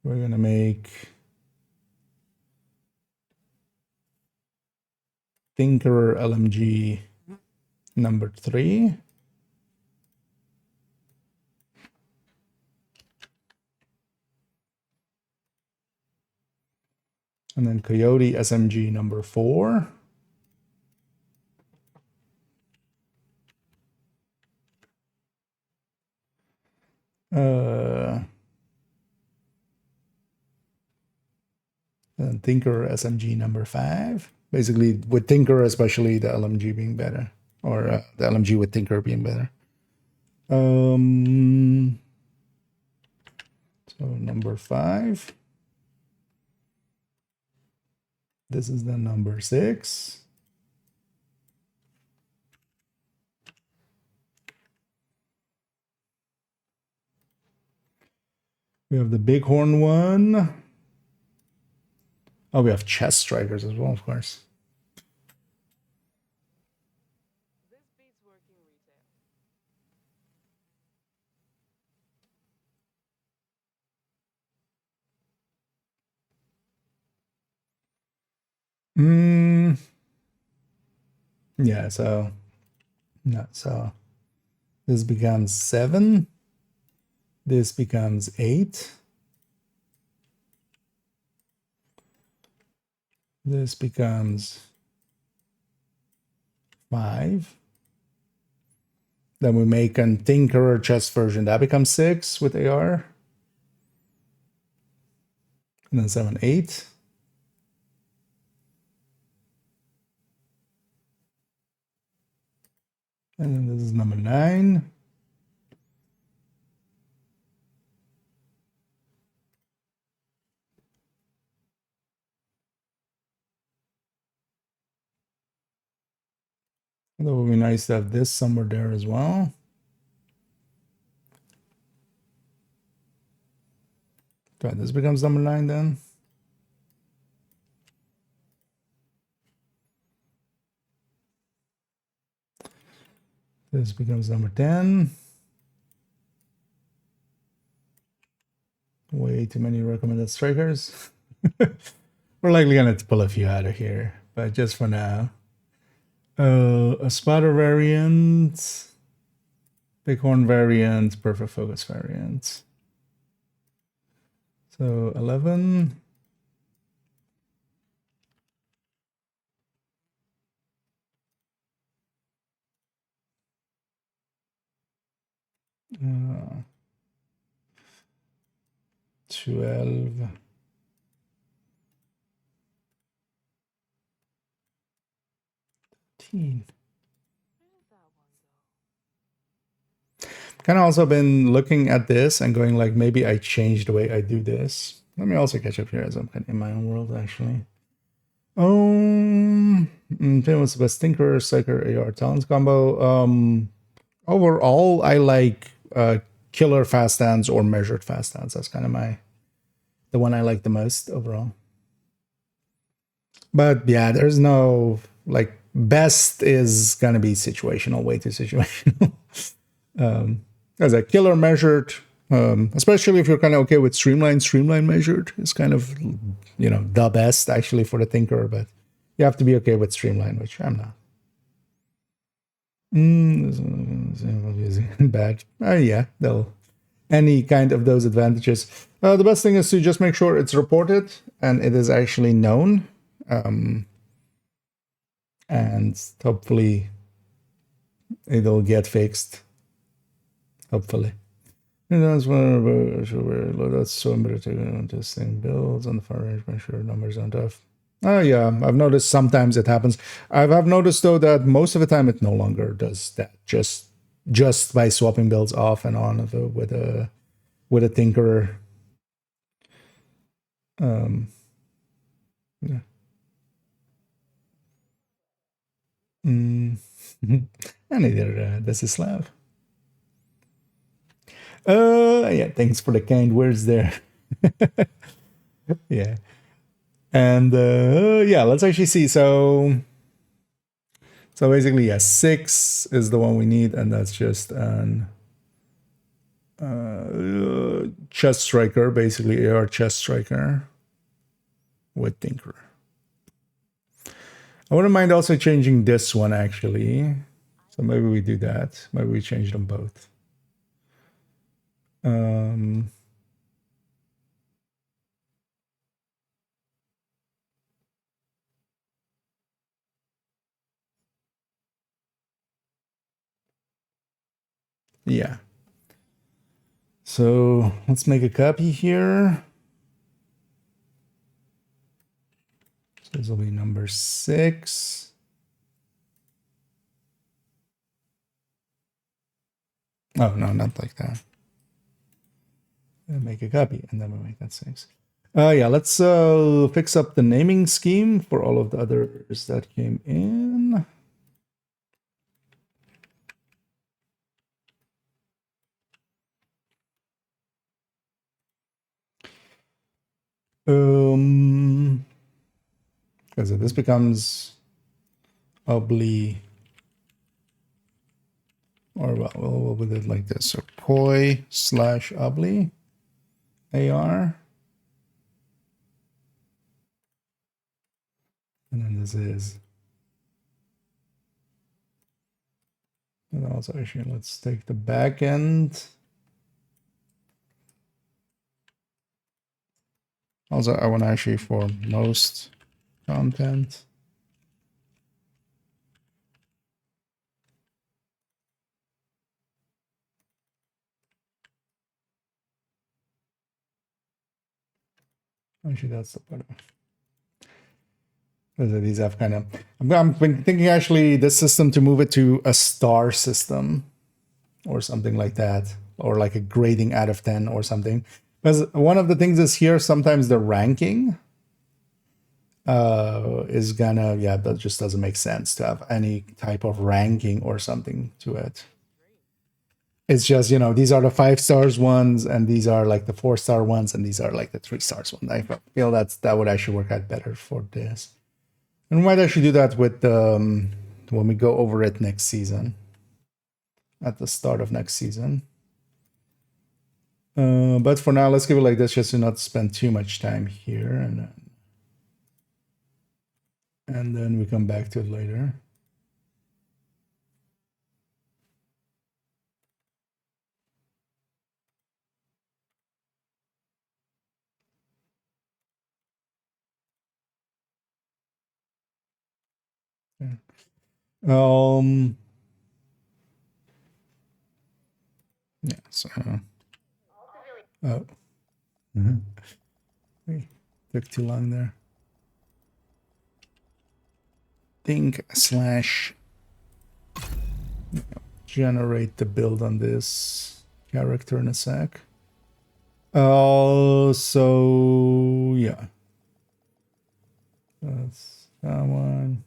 we're going to make Tinkerer LMG number 3. And then Coyote SMG number 4. And Tinker SMG number 5. Basically, with Tinker, especially the LMG being better, or the LMG with Tinker being better. So number 5. This is the number 6. We have the Bighorn one. Oh, we have chest strikers as well, of course. Yeah, so this becomes 7. This becomes 8. This becomes 5. Then we make a Tinkerer chest version. That becomes 6 with AR. And then 7, 8. And then this is number 9. That would be nice to have this somewhere there as well. Okay, this becomes number 9 then. This becomes number 10. Way too many recommended strikers. We're likely going to pull a few out of here, but just for now. A spotter variant, Bighorn variant, perfect focus variant. So 11. Uh, 12. 19. Kind of also been looking at this and going like, maybe I changed the way I do this. Let me also catch up here as I'm kind of in my own world, actually. What's the best Tinker, Psyker, AR Talents combo? Overall, I like killer fast stance or measured fast stance. That's kind of the one I like the most overall. But yeah, there's no like best is gonna be situational, way too situational. As a killer measured, especially if you're kind of okay with streamline measured is kind of, you know, the best actually for the Tinker, but you have to be okay with streamline, which I'm not. Bad. Yeah, they'll any kind of those advantages. The best thing is to just make sure it's reported and it is actually known. And hopefully it'll get fixed. Hopefully. And that's that's so better to testing builds on the far range, make sure numbers aren't off. Oh yeah, I've noticed sometimes it happens. I've noticed though that most of the time it no longer does that. Just by swapping builds off and on with a Tinkerer. Yeah. And either this is Slav. Yeah, thanks for the kind words there. Yeah. And yeah, let's actually see. So basically, yeah, 6 is the one we need, and that's just an chest striker, basically AR chest striker with Tinker. I wouldn't mind also changing this one actually. So maybe we do that. Maybe we change them both. Yeah. So let's make a copy here. So this will be number 6. Oh, no, not like that. Make a copy, and then we'll make that 6. Yeah, let's fix up the naming scheme for all of the others that came in. Because this becomes obli, or well, we'll put it like this. So poi / obli AR. And then this is. And also, actually, let's take the back end. Also, I want to actually for most content. Actually, that's the part of these have kind of. I'm thinking actually this system to move it to a star system, or something like that, or like a grading out of 10 or something. Because one of the things is here sometimes the ranking is gonna that just doesn't make sense to have any type of ranking or something to it. It's just, you know, these are the 5 stars ones, and these are like the 4-star ones, and these are like the 3 stars ones. I feel that would actually work out better for this. And we might actually do that with when we go over it next season, at the start of next season. But for now, let's give it like this, just to not spend too much time here, and then we come back to it later. Yeah. Yeah, so oh. Wait, took too long there. Think / generate the build on this character in a sec. So yeah. That's that one.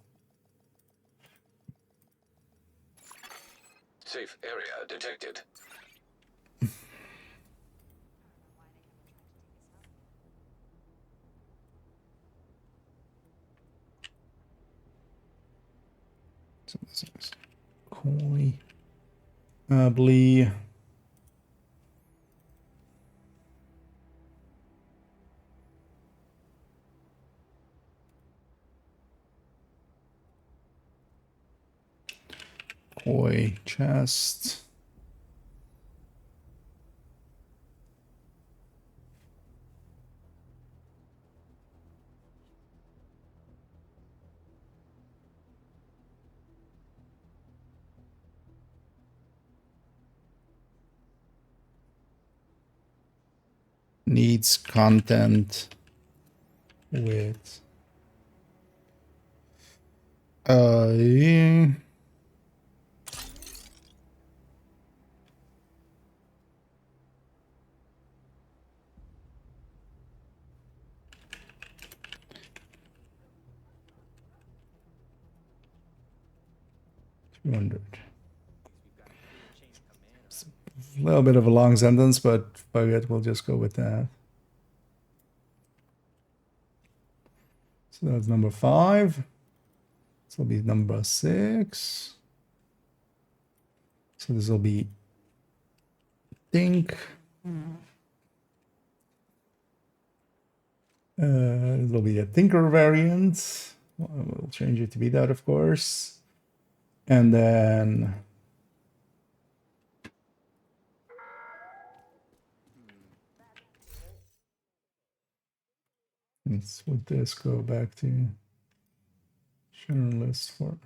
Safe area detected. So this is Koi. Blee. Koi chest. Needs content with yeah. 200. A little bit of a long sentence, but fuck it, we'll just go with that. So that's number 5. This will be number 6. So this will be think. This will be a thinker variant. We'll change it to be that, of course. And then let's with this go back to journalist for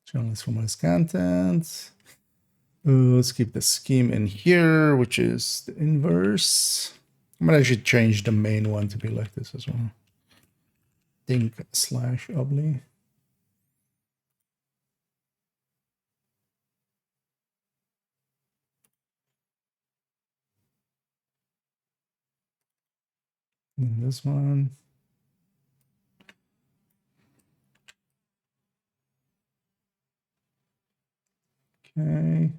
journalist for my content. Let's keep the scheme in here, which is the inverse. I might actually change the main one to be like this as well. Think/obli. And this one. Okay.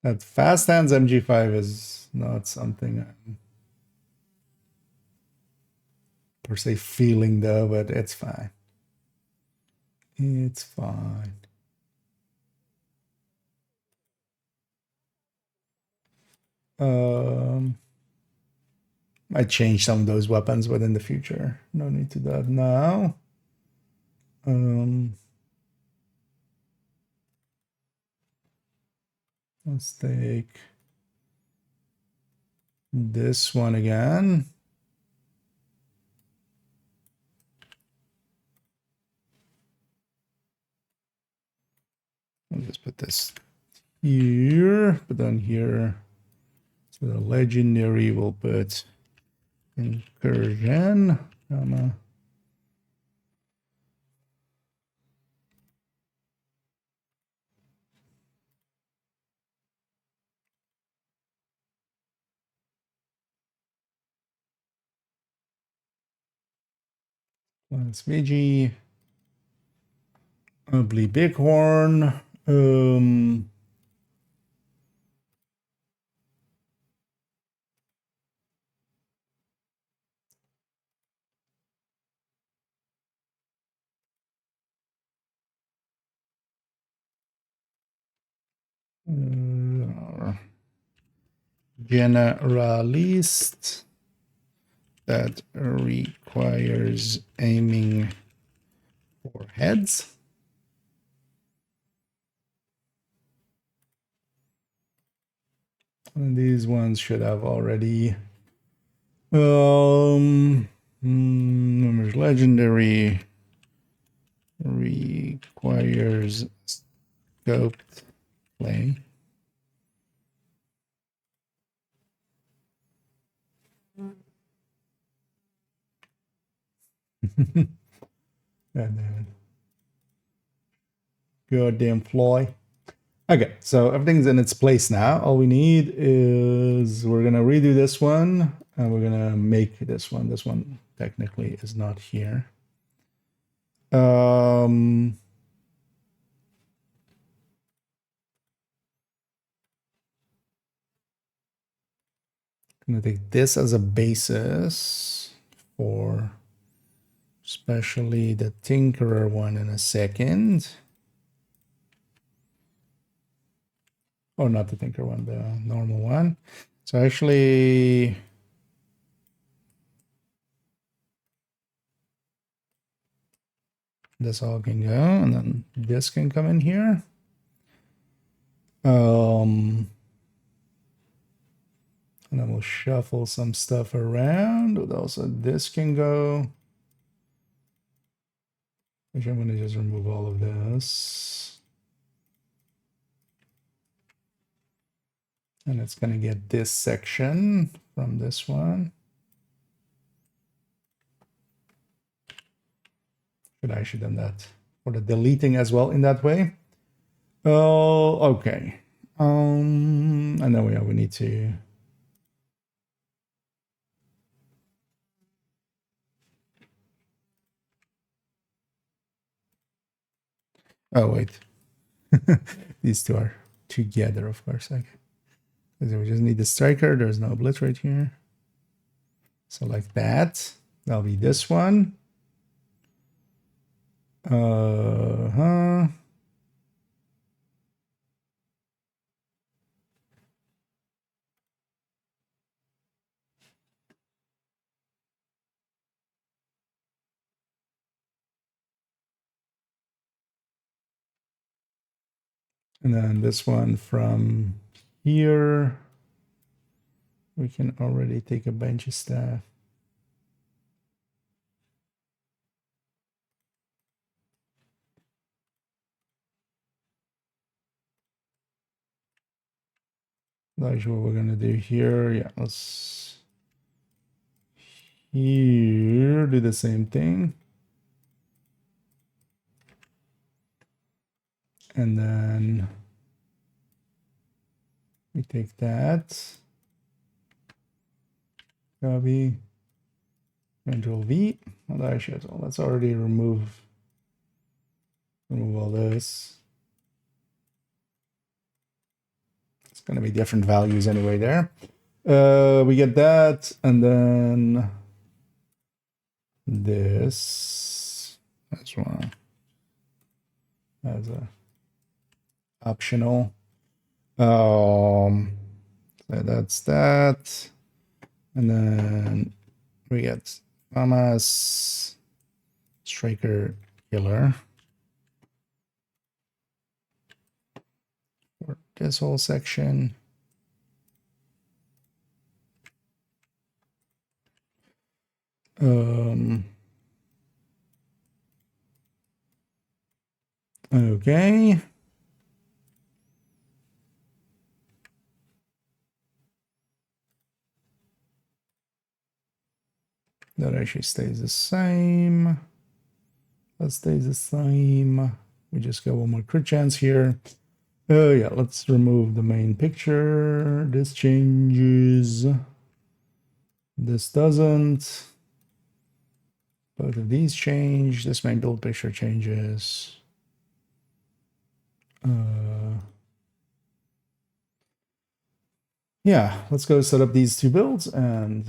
That fast hands MG5 is not something I'm per se feeling though, but it's fine. It's fine. I change some of those weapons, but in the future. No need to do that now. Let's take this one again. I'll just put this here, but then here, so the legendary will put incursion, comma. Plus VG, Ugly Bighorn. Generalist that requires aiming for heads. And these ones should have already numbers legendary requires scoped play. And goddamn fly. Okay, so everything's in its place now. All we need is we're gonna redo this one and we're gonna make this one. This one technically is not here. I'm gonna take this as a basis for especially the Tinkerer one in a second. Oh, not the Tinker one, the normal one. So actually, this all can go, and then this can come in here. And then we'll shuffle some stuff around. Also, this can go. Actually, I'm going to just remove all of this. And it's going to get this section from this one. I should have done that for the deleting as well in that way. Oh, okay. And then we need to. Oh, wait. These two are together, of course. Okay. We just need the striker. There's no obliterate here. So like that. That'll be this one. And then this one from here, we can already take a bunch of stuff. That's what we're gonna do here. Yeah, let's here do the same thing. And then we take that, copy, Control V. Well, actually, let's already remove all this. It's going to be different values anyway there. We get that, and then this as well as a optional. So that's that, and then we get Mama's Striker Killer for this whole section. Okay. That actually stays the same. That stays the same. We just got one more crit chance here. Oh yeah, let's remove the main picture. This changes. This doesn't. Both of these change. This main build picture changes. Yeah, let's go set up these two builds and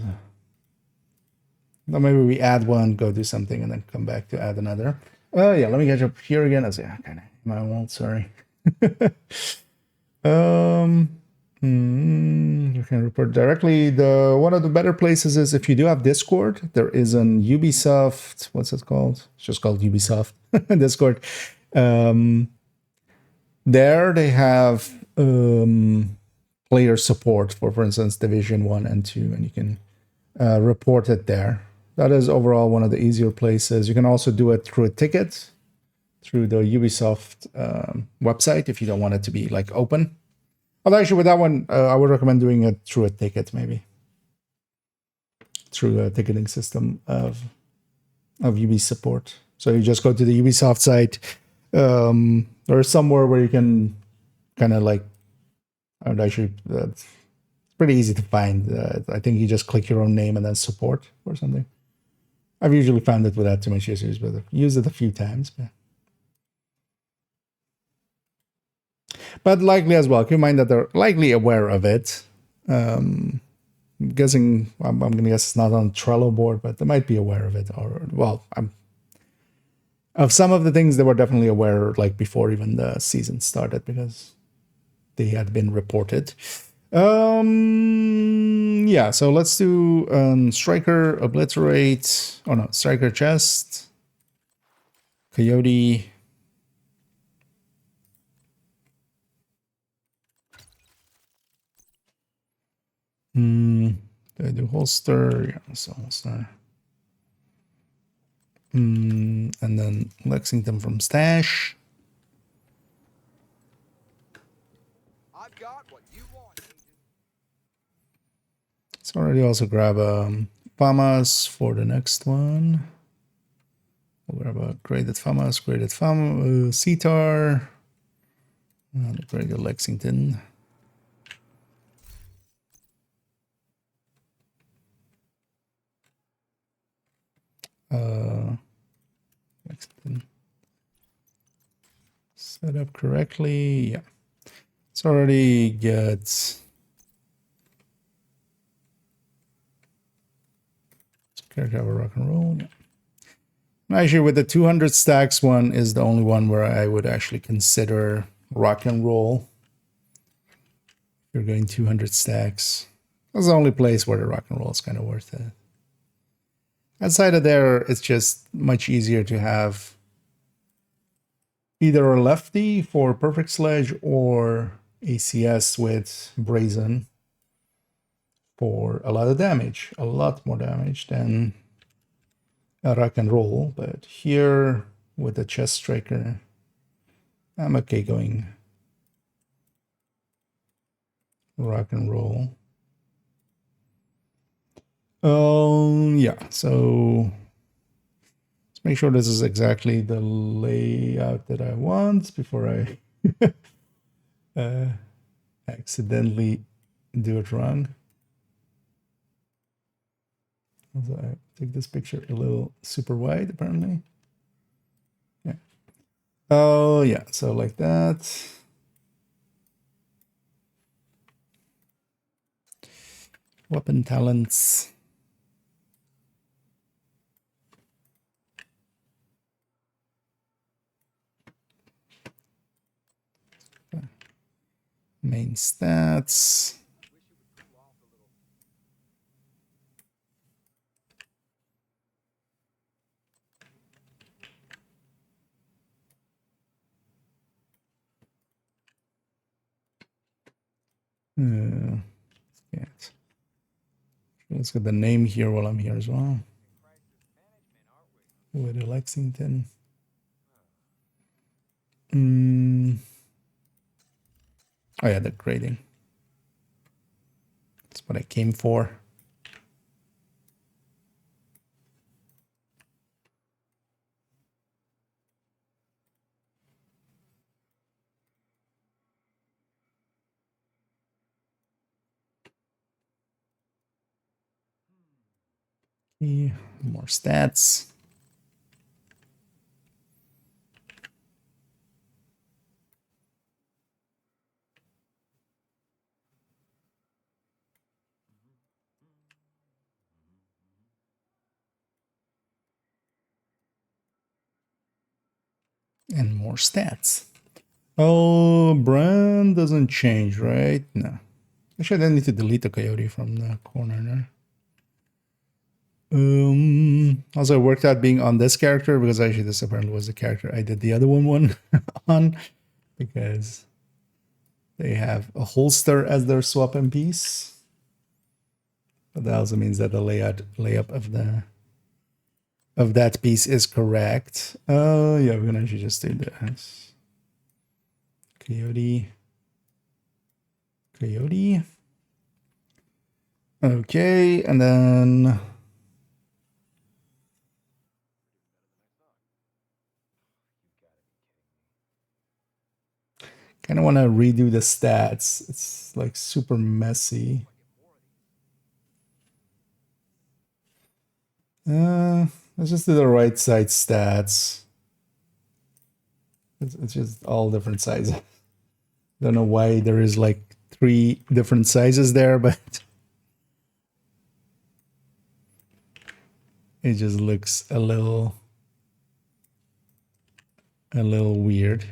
maybe we add one, go do something, and then come back to add another. Yeah, let me catch up here again. I say, kind of my world, sorry. You can report directly. One of the better places is if you do have Discord, there is an Ubisoft, what's it called? It's just called Ubisoft Discord. There they have player support for instance, Division 1 and 2, and you can report it there. That is overall one of the easier places. You can also do it through a ticket. through the Ubisoft website if you don't want it to be like open. Although actually with that one, I would recommend doing it through a ticket, maybe through a ticketing system of Ubi support. So you just go to the Ubisoft site, or somewhere where you can kind of like, I would actually, it's pretty easy to find. I think you just click your own name and then support or something. I've usually found it without too much issues, but I've used it a few times. But likely as well, keep in mind that they're likely aware of it. I'm guessing, I'm going to guess it's not on Trello board, but they might be aware of it. Or, well, of some of the things they were definitely aware, like before even the season started, because they had been reported. Yeah, so let's do Striker, Obliterate. Oh no, Striker Chest, Coyote. Do I do holster? Yeah, so holster. And then Lexington from stash. I've got what you want, Agent. Let's already also grab FAMAS for the next one. We'll grab a graded FAMAS, CTAR, and a graded Lexington. Lexington. Set up correctly. Yeah. It's already got character have a rock and roll. Yeah. Actually, with the 200 stacks one is the only one where I would actually consider rock and roll. If you're going 200 stacks, that's the only place where the rock and roll is kind of worth it. Outside of there, it's just much easier to have either a lefty for Perfect Sledge or ACS with Brazen for a lot of damage, a lot more damage than a rock and roll. But here with the Chest Striker, I'm okay going rock and roll. Yeah, so let's make sure this is exactly the layout that I want before I accidentally do it wrong. So I take this picture a little super wide, apparently. Yeah. Oh, yeah, so like that. Weapon talents. Main stats. Yeah. Let's get the name here while I'm here as well. With Lexington. Oh yeah, the grading. That's what I came for. Okay, more stats. And more stats. Oh, brand doesn't change, right? No. Actually, I don't need to delete the coyote from the corner there. Also, it worked out being on this character because actually this apparently was the character I did the other one on, because they have a holster as their swap-in piece. But that also means that the layup of of that piece is correct. Yeah, we're gonna actually just do this. Coyote. Okay, and then kind of want to redo the stats. It's like super messy. Let's just do the right side stats. It's just all different sizes. Don't know why there is like 3 different sizes there, but it just looks a little weird.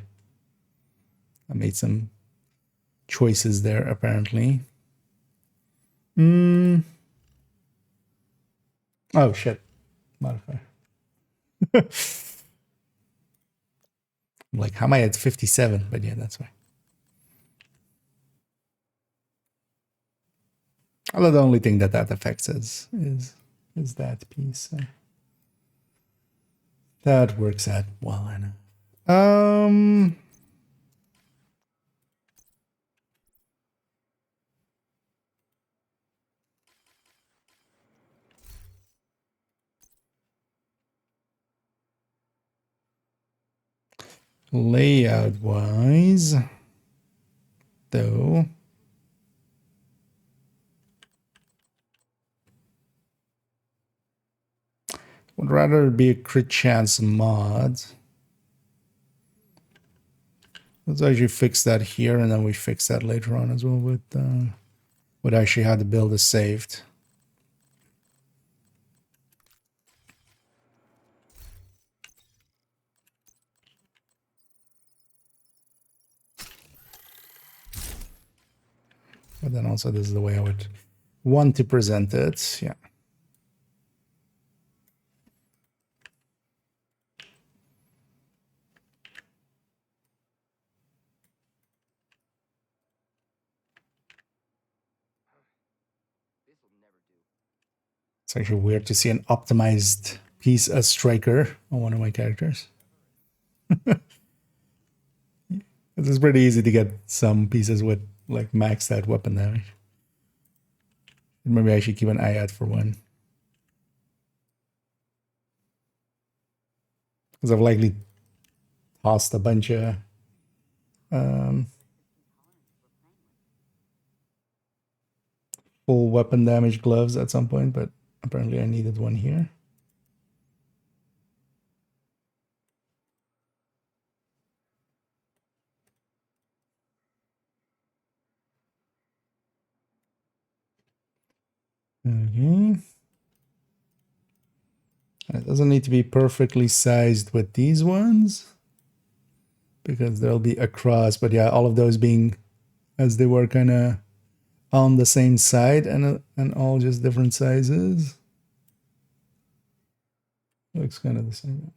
I made some choices there apparently. Oh shit. Modifier. Like, how am I at 57? But yeah, that's why. Although the only thing that affects is that piece. So that works out well enough. Layout wise, though, would rather be a crit chance mod. Let's actually fix that here, and then we fix that later on as well with actually how the build is saved. But then also this is the way I would want to present it. Yeah. It's actually weird to see an optimized piece as Striker on one of my characters. It's pretty easy to get some pieces with like maxed out weapon damage. Maybe I should keep an eye out for one. Because I've likely tossed a bunch of full weapon damage gloves at some point, but apparently I needed one here. Okay. It doesn't need to be perfectly sized with these ones because there'll be across, but yeah, all of those being as they were kind of on the same side and all just different sizes. Looks kind of the same.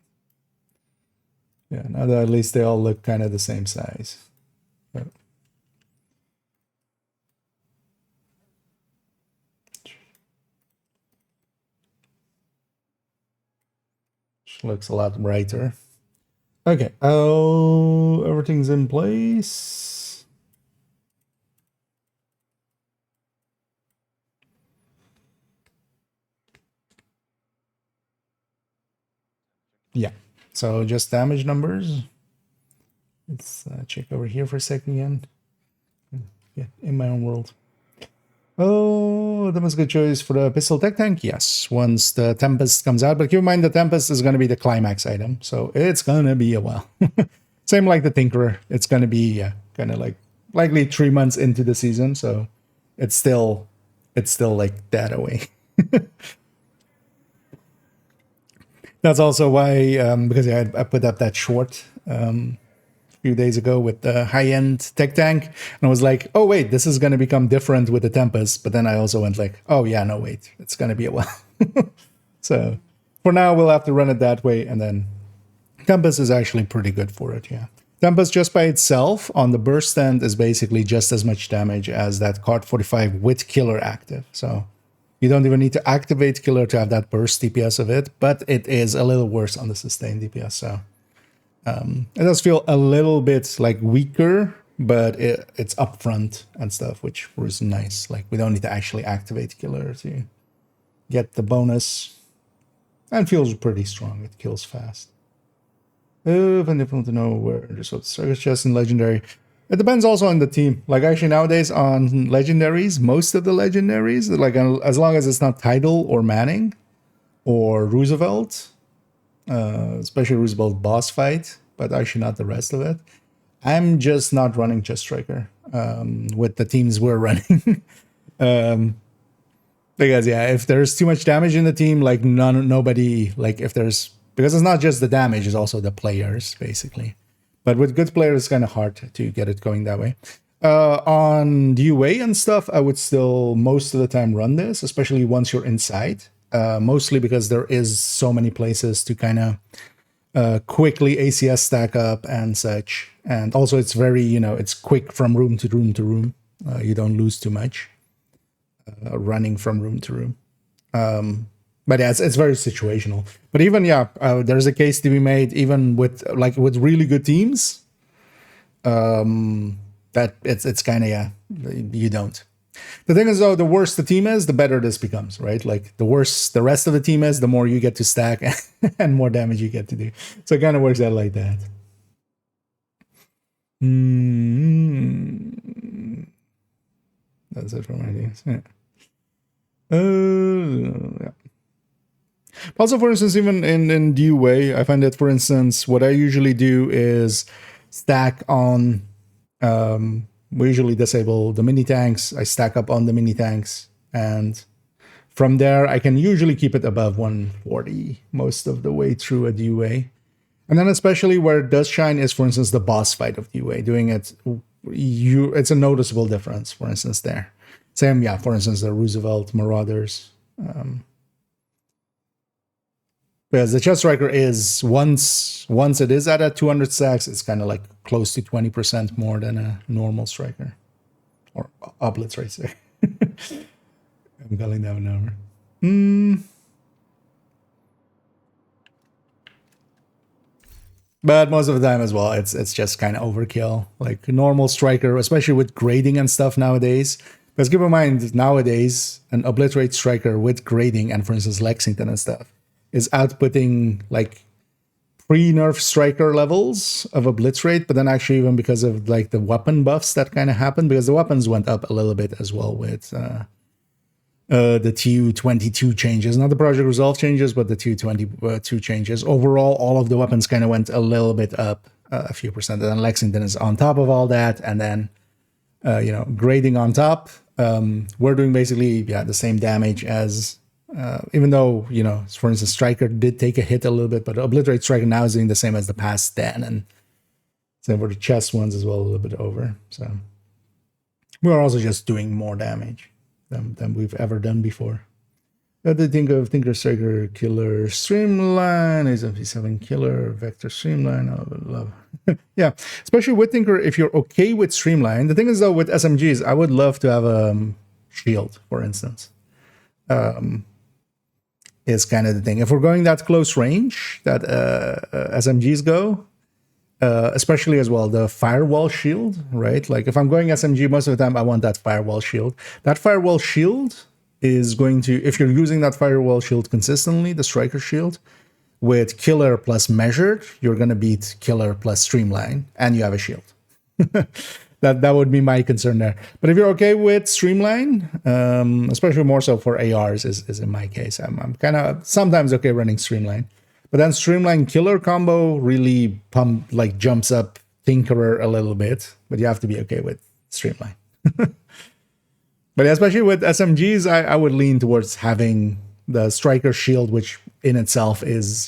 Yeah, now that at least they all look kind of the same size. But looks a lot brighter. Okay, oh, everything's in place. Yeah, so just damage numbers. Let's check over here for a second again. Yeah, in my own world. Oh, that was a good choice for the pistol tech tank. Yes, once the Tempest comes out. But keep in mind, the Tempest is going to be the climax item. So it's going to be a while. Same like the Tinkerer. It's going to be kind of like likely 3 months into the season. So it's still like that away. That's also why, because I put up that short few days ago with the high-end tech tank, and I was like, oh wait, this is going to become different with the Tempest. But then I also went like, oh yeah, no wait, it's going to be a while. So for now we'll have to run it that way, and then Tempest is actually pretty good for it. Yeah, Tempest just by itself on the burst stand is basically just as much damage as that Card 45 with Killer active. So You don't even need to activate killer to have that burst DPS of it, but it is a little worse on the sustained DPS. So it does feel a little bit like weaker, but it's upfront and stuff, which was nice. Like we don't need to actually activate killer to get the bonus, and feels pretty strong. It kills fast. If I'm difficult to know where there's a circus chest in legendary. It depends also on the team. Like actually nowadays on legendaries, most of the legendaries, like as long as it's not Tidal or Manning or Roosevelt, especially Roosevelt boss fight, but actually not the rest of it. I'm just not running Chest Striker with the teams we're running. Because yeah, if there's too much damage in the team, like nobody, like if there's, because it's not just the damage, it's also the players basically. But with good players, it's kind of hard to get it going that way. On UA and stuff, I would still most of the time run this, especially once you're inside. Mostly because there is so many places to kind of quickly ACS stack up and such. And also it's very, it's quick from room to room to room. You don't lose too much running from room to room. But yeah, it's very situational. But even, there's a case to be made, even with really good teams, that it's kind of, you don't. The thing is, though, the worse the team is, the better this becomes, right? Like, the worse the rest of the team is, the more you get to stack and more damage you get to do. So it kind of works out like that. That's it for my ideas. Yeah. Yeah. Also, for instance, even in DUA, I find that, for instance, what I usually do is stack on... we usually disable the mini tanks. I stack up on the mini tanks, and from there I can usually keep it above 140 most of the way through a DUA. And then especially where it does shine is, for instance, the boss fight of DUA. Doing it, it's a noticeable difference, for instance, there. Same, for instance, the Roosevelt Marauders. Because the Chest Striker is, once it is at 200 stacks, it's kind of like close to 20% more than a normal striker. Or Oblitz right there. I'm calling that one over. But most of the time as well, it's just kind of overkill. Like normal striker, especially with grading and stuff nowadays. Because keep in mind, nowadays, an Obliterate striker with grading and, for instance, Lexington and stuff, is outputting like pre-nerf striker levels of Obliterate, but then actually even because of like the weapon buffs that kind of happened, because the weapons went up a little bit as well with the TU-22 changes, not the Project Resolve changes, but the TU-22 changes. Overall, all of the weapons kind of went a little bit up a few percent, and then Lexington is on top of all that, and then grading on top. We're doing basically the same damage as. Even though, for instance, Striker did take a hit a little bit, but Obliterate Striker now is doing the same as the past 10, and same for the chest ones as well, a little bit over. So we're also just doing more damage than we've ever done before. What do you think of Tinker Striker Killer Streamline? Is MP7 Killer Vector Streamline? I would love. Yeah, especially with Tinker, if you're okay with Streamline. The thing is, though, with SMGs, I would love to have a shield, for instance. Is kind of the thing. If we're going that close range that SMGs go, especially as well, the firewall shield, right? Like if I'm going SMG, most of the time I want that firewall shield. That firewall shield is going to, if you're using that firewall shield consistently, the Striker shield, with Killer plus Measured, you're going to beat Killer plus Streamline, and you have a shield. That would be my concern there. But if you're okay with Streamline, especially more so for ARs, is in my case. I'm kind of sometimes okay running Streamline. But then Streamline Killer combo really jumps up Tinkerer a little bit. But you have to be okay with Streamline. But especially with SMGs, I would lean towards having the Striker shield, which in itself is,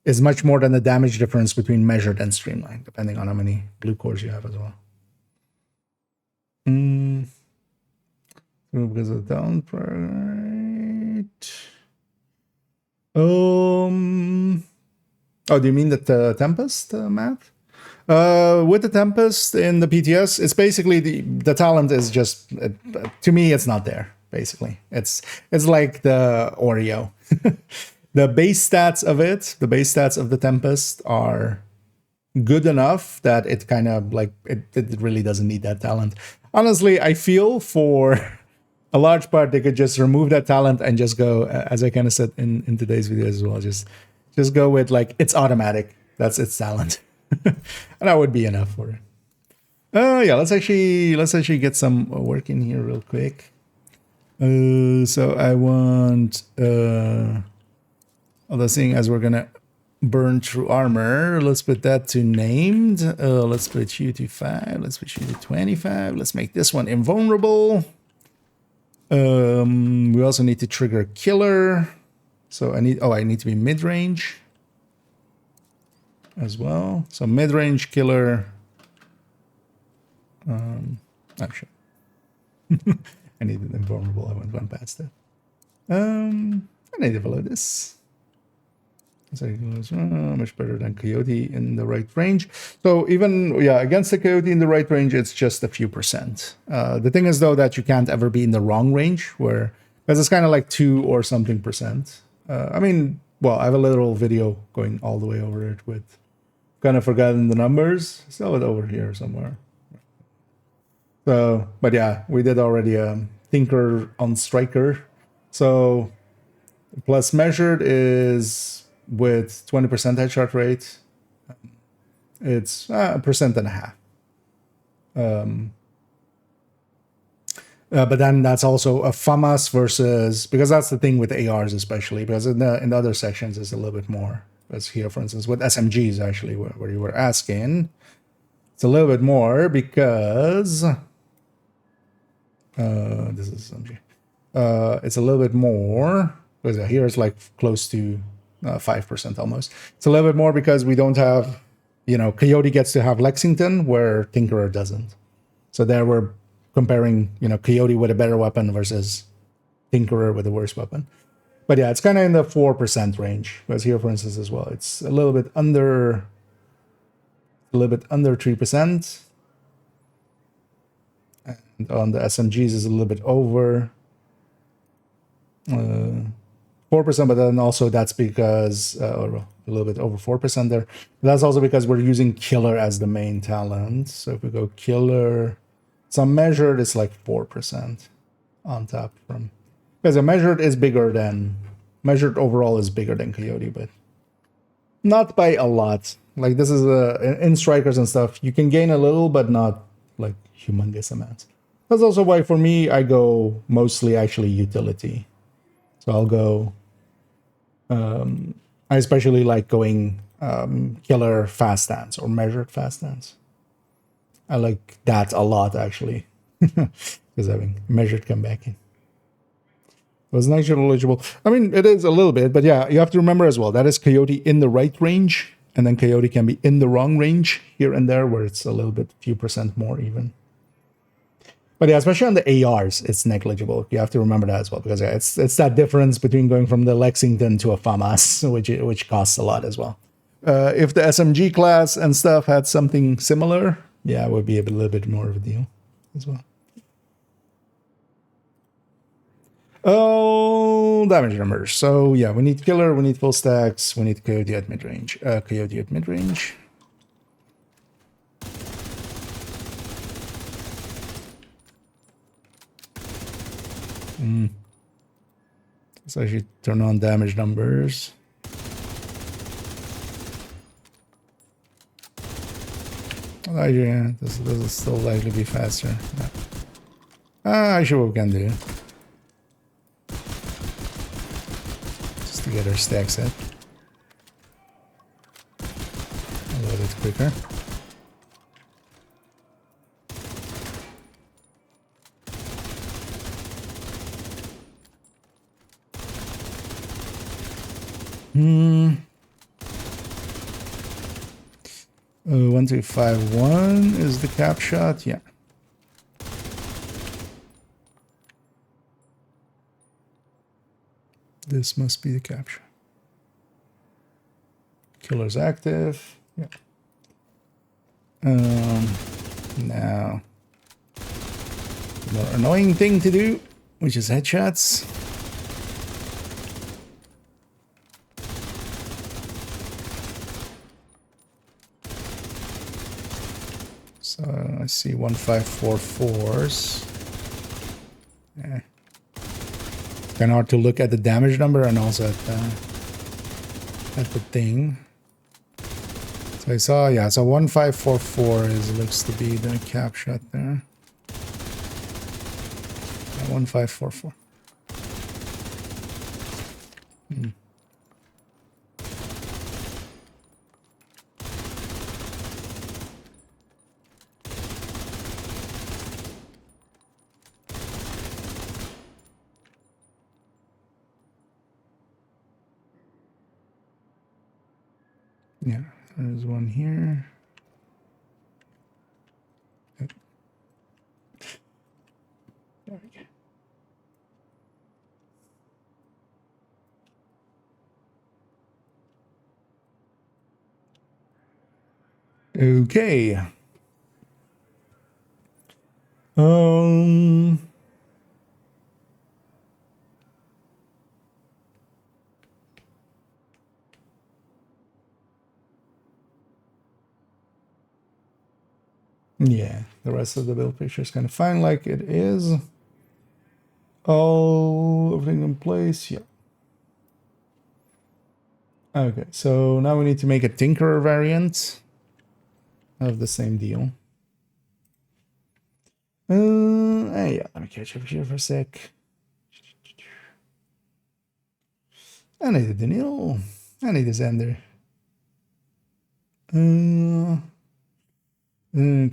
is much more than the damage difference between Measured and Streamline, depending on how many blue cores you have as well. Because of the downright. Oh, do you mean the Tempest map? With the Tempest in the PTS, it's basically the talent is just, to me, it's not there. basically. It's like the Oreo. The base stats of it, the base stats of the Tempest are good enough that it kind of like it really doesn't need that talent. Honestly, I feel for a large part they could just remove that talent and just go, as I kind of said in today's video as well, just go with like it's automatic. That's its talent. And that would be enough for it. Yeah, let's actually get some work in here real quick. So I want although seeing as we're gonna burn through armor, let's put that to named. Let's put you to 5. Let's put you to 25. Let's make this one invulnerable. We also need to trigger killer. So I need to be mid-range as well. So mid-range killer. Actually, I needed invulnerable. I went one past that. I need to follow this. So much better than Coyote in the right range. So even, yeah, against the Coyote in the right range, it's just a few percent. The thing is, though, that you can't ever be in the wrong range, because it's kind of like 2 or something percent. I mean, well, I have a little video going all the way over it with kind of forgotten the numbers. Still it over here somewhere. So, but yeah, we did already Tinker on Striker. So plus measured is with 20% headshot rate. It's 1.5%. But then that's also a FAMAS versus, because that's the thing with ARs especially, because in the other sections it's a little bit more. As here, for instance, with SMGs actually, where you were asking, it's a little bit more because this is SMG. It's a little bit more because here it's like close to 5% almost. It's a little bit more because we don't have, Coyote gets to have Lexington where Tinkerer doesn't. So there we're comparing, Coyote with a better weapon versus Tinkerer with a worse weapon. But yeah, it's kind of in the 4% range. Because here, for instance, as well, it's a little bit under 3%. And on the SMGs is a little bit over 4%, but then also that's because a little bit over 4% there. But that's also because we're using Killer as the main talent. So if we go Killer, some measured, it's like 4% on top from. Because a measured overall is bigger than Coyote, but not by a lot. Like this is in strikers and stuff, you can gain a little, but not like humongous amounts. That's also why for me, I go mostly actually utility. So I'll go, I especially like going killer fast stance or measured fast stance. I like that a lot actually, because having measured come back in. Was not eligible. I mean, it is a little bit, but yeah, you have to remember as well, that is Coyote in the right range, and then Coyote can be in the wrong range here and there, where it's a little bit, few percent more even. But yeah, especially on the ARs, it's negligible. You have to remember that as well, because yeah, it's that difference between going from the Lexington to a FAMAS, which costs a lot as well. If the SMG class and stuff had something similar, yeah, it would be a little bit more of a deal as well. Oh, damage numbers. So yeah, we need Killer, we need full stacks, we need Coyote at mid-range. Coyote at mid-range. Let's actually turn on damage numbers. Oh, yeah, this will still likely be faster. Yeah. Actually, what we can do. To get our stack set a little bit quicker. Hmm. 1251 is the cap shot, yeah. This must be the capture. Killer's active. Yeah. Now, the more annoying thing to do which is headshots. So I see 1544s. Yeah. It's kind of hard to look at the damage number and also at the thing. So I saw, yeah, so 1544 looks to be the cap shot there. Yeah, 1544. Yeah, there's one here. Yep. There we go. Okay. Yeah, the rest of the build picture is kind of fine like it is. All everything in place, yeah. Okay, so now we need to make a Tinkerer variant of the same deal. Yeah, let me catch up here for a sec. I need a Daniel. I need a Xander.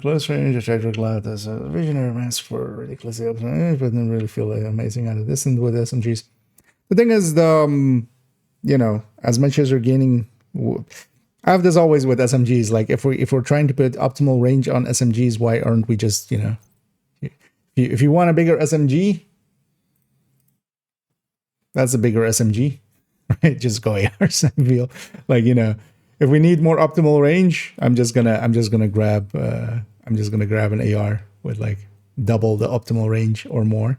Close range, attractor cloud as a visionary mask for ridiculously up, but didn't really feel amazing out of this and with SMGs. The thing is, you know, as much as you're gaining, I have this always with SMGs. Like if we're trying to put optimal range on SMGs, why aren't we just, you know, if you want a bigger SMG, that's a bigger SMG, right? Just go ARs. I feel like, you know, if we need more optimal range, I'm just gonna grab an AR with like double the optimal range or more.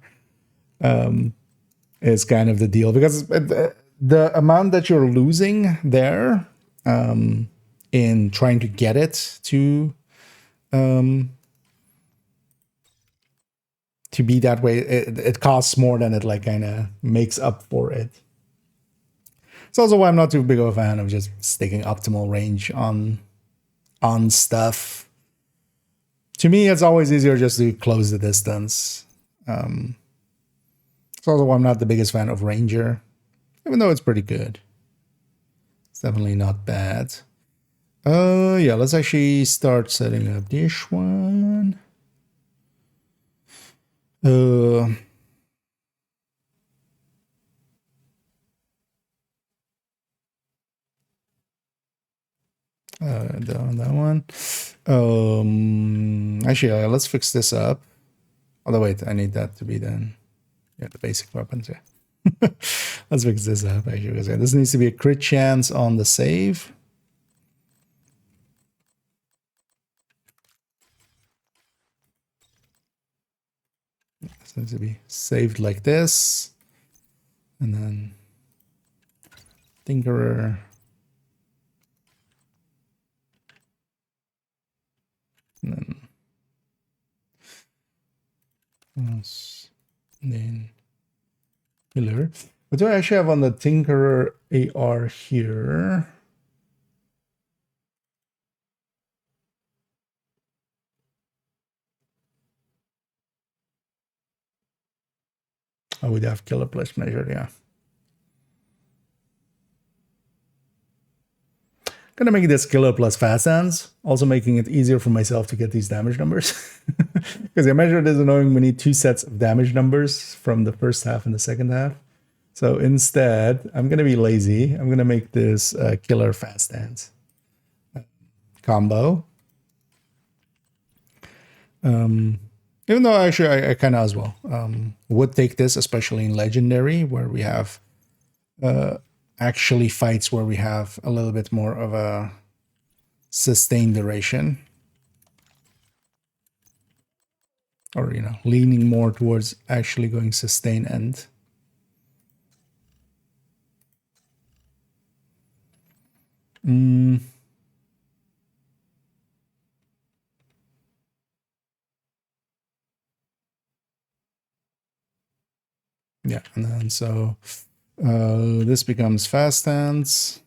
Is kind of the deal, because the amount that you're losing there in trying to get it to be that way, it costs more than it like kind of makes up for it. It's also why I'm not too big of a fan of just sticking optimal range on stuff. To me, it's always easier just to close the distance. It's also why I'm not the biggest fan of Ranger, even though it's pretty good. It's definitely not bad. Yeah, let's actually start setting up this one. That one. Actually, let's fix this up. Although wait, I need that to be done. Yeah, the basic weapons. Yeah. Let's fix this up actually, because this needs to be a crit chance on the save. This needs to be saved like this, and then Tinkerer. And then Miller. What do I actually have on the Tinkerer AR here? I would have Killer Plus measure, yeah. Gonna make this Killer Plus fast hands, also making it easier for myself to get these damage numbers. Because I measured is annoying, we need 2 sets of damage numbers from the first half and the second half. So instead, I'm gonna be lazy. I'm gonna make this Killer fast hands combo. Even though actually I kind of as well would take this, especially in Legendary, where we have actually fights where we have a little bit more of a sustained duration. or leaning more towards actually going sustain end. Yeah, and then so this becomes fast hands,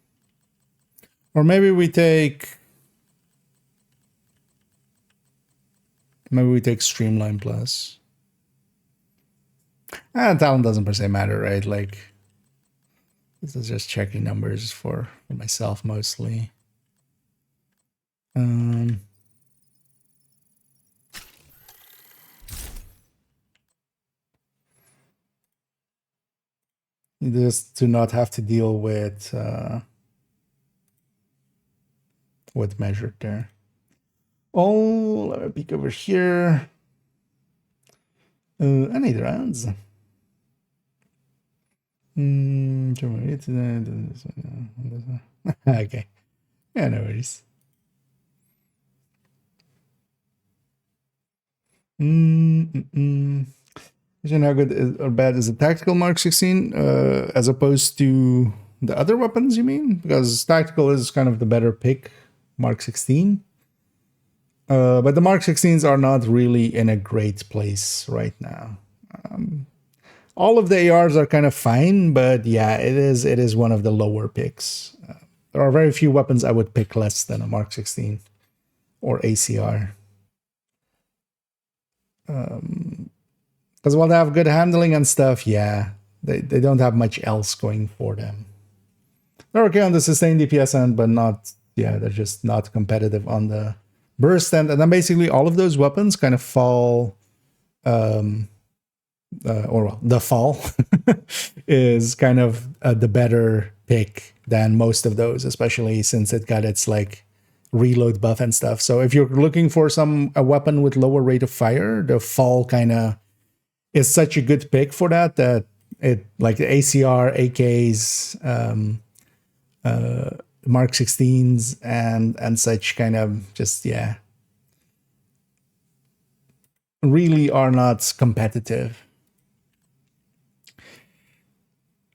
or maybe we take streamline plus. Talent doesn't per se matter, right? Like, this is just checking numbers for myself mostly. Just to not have to deal with measured there. Oh, let me peek over here. Any rounds? Okay. Yeah, no worries. How good or bad is a tactical Mark 16 as opposed to the other weapons, you mean? Because tactical is kind of the better pick, Mark 16. But the Mark 16s are not really in a great place right now. All of the ARs are kind of fine, but yeah, it is one of the lower picks. There are very few weapons I would pick less than a Mark 16 or ACR. Because while they have good handling and stuff, yeah, they don't have much else going for them. They're okay on the sustained DPS end, but not, yeah, they're just not competitive on the burst end. And then basically all of those weapons kind of fall, the fall is kind of the better pick than most of those, especially since it got its like reload buff and stuff. So if you're looking for a weapon with lower rate of fire, the fall kind of is such a good pick for that it, like the ACR, AKs, Mark 16s and such kind of just, yeah, really are not competitive.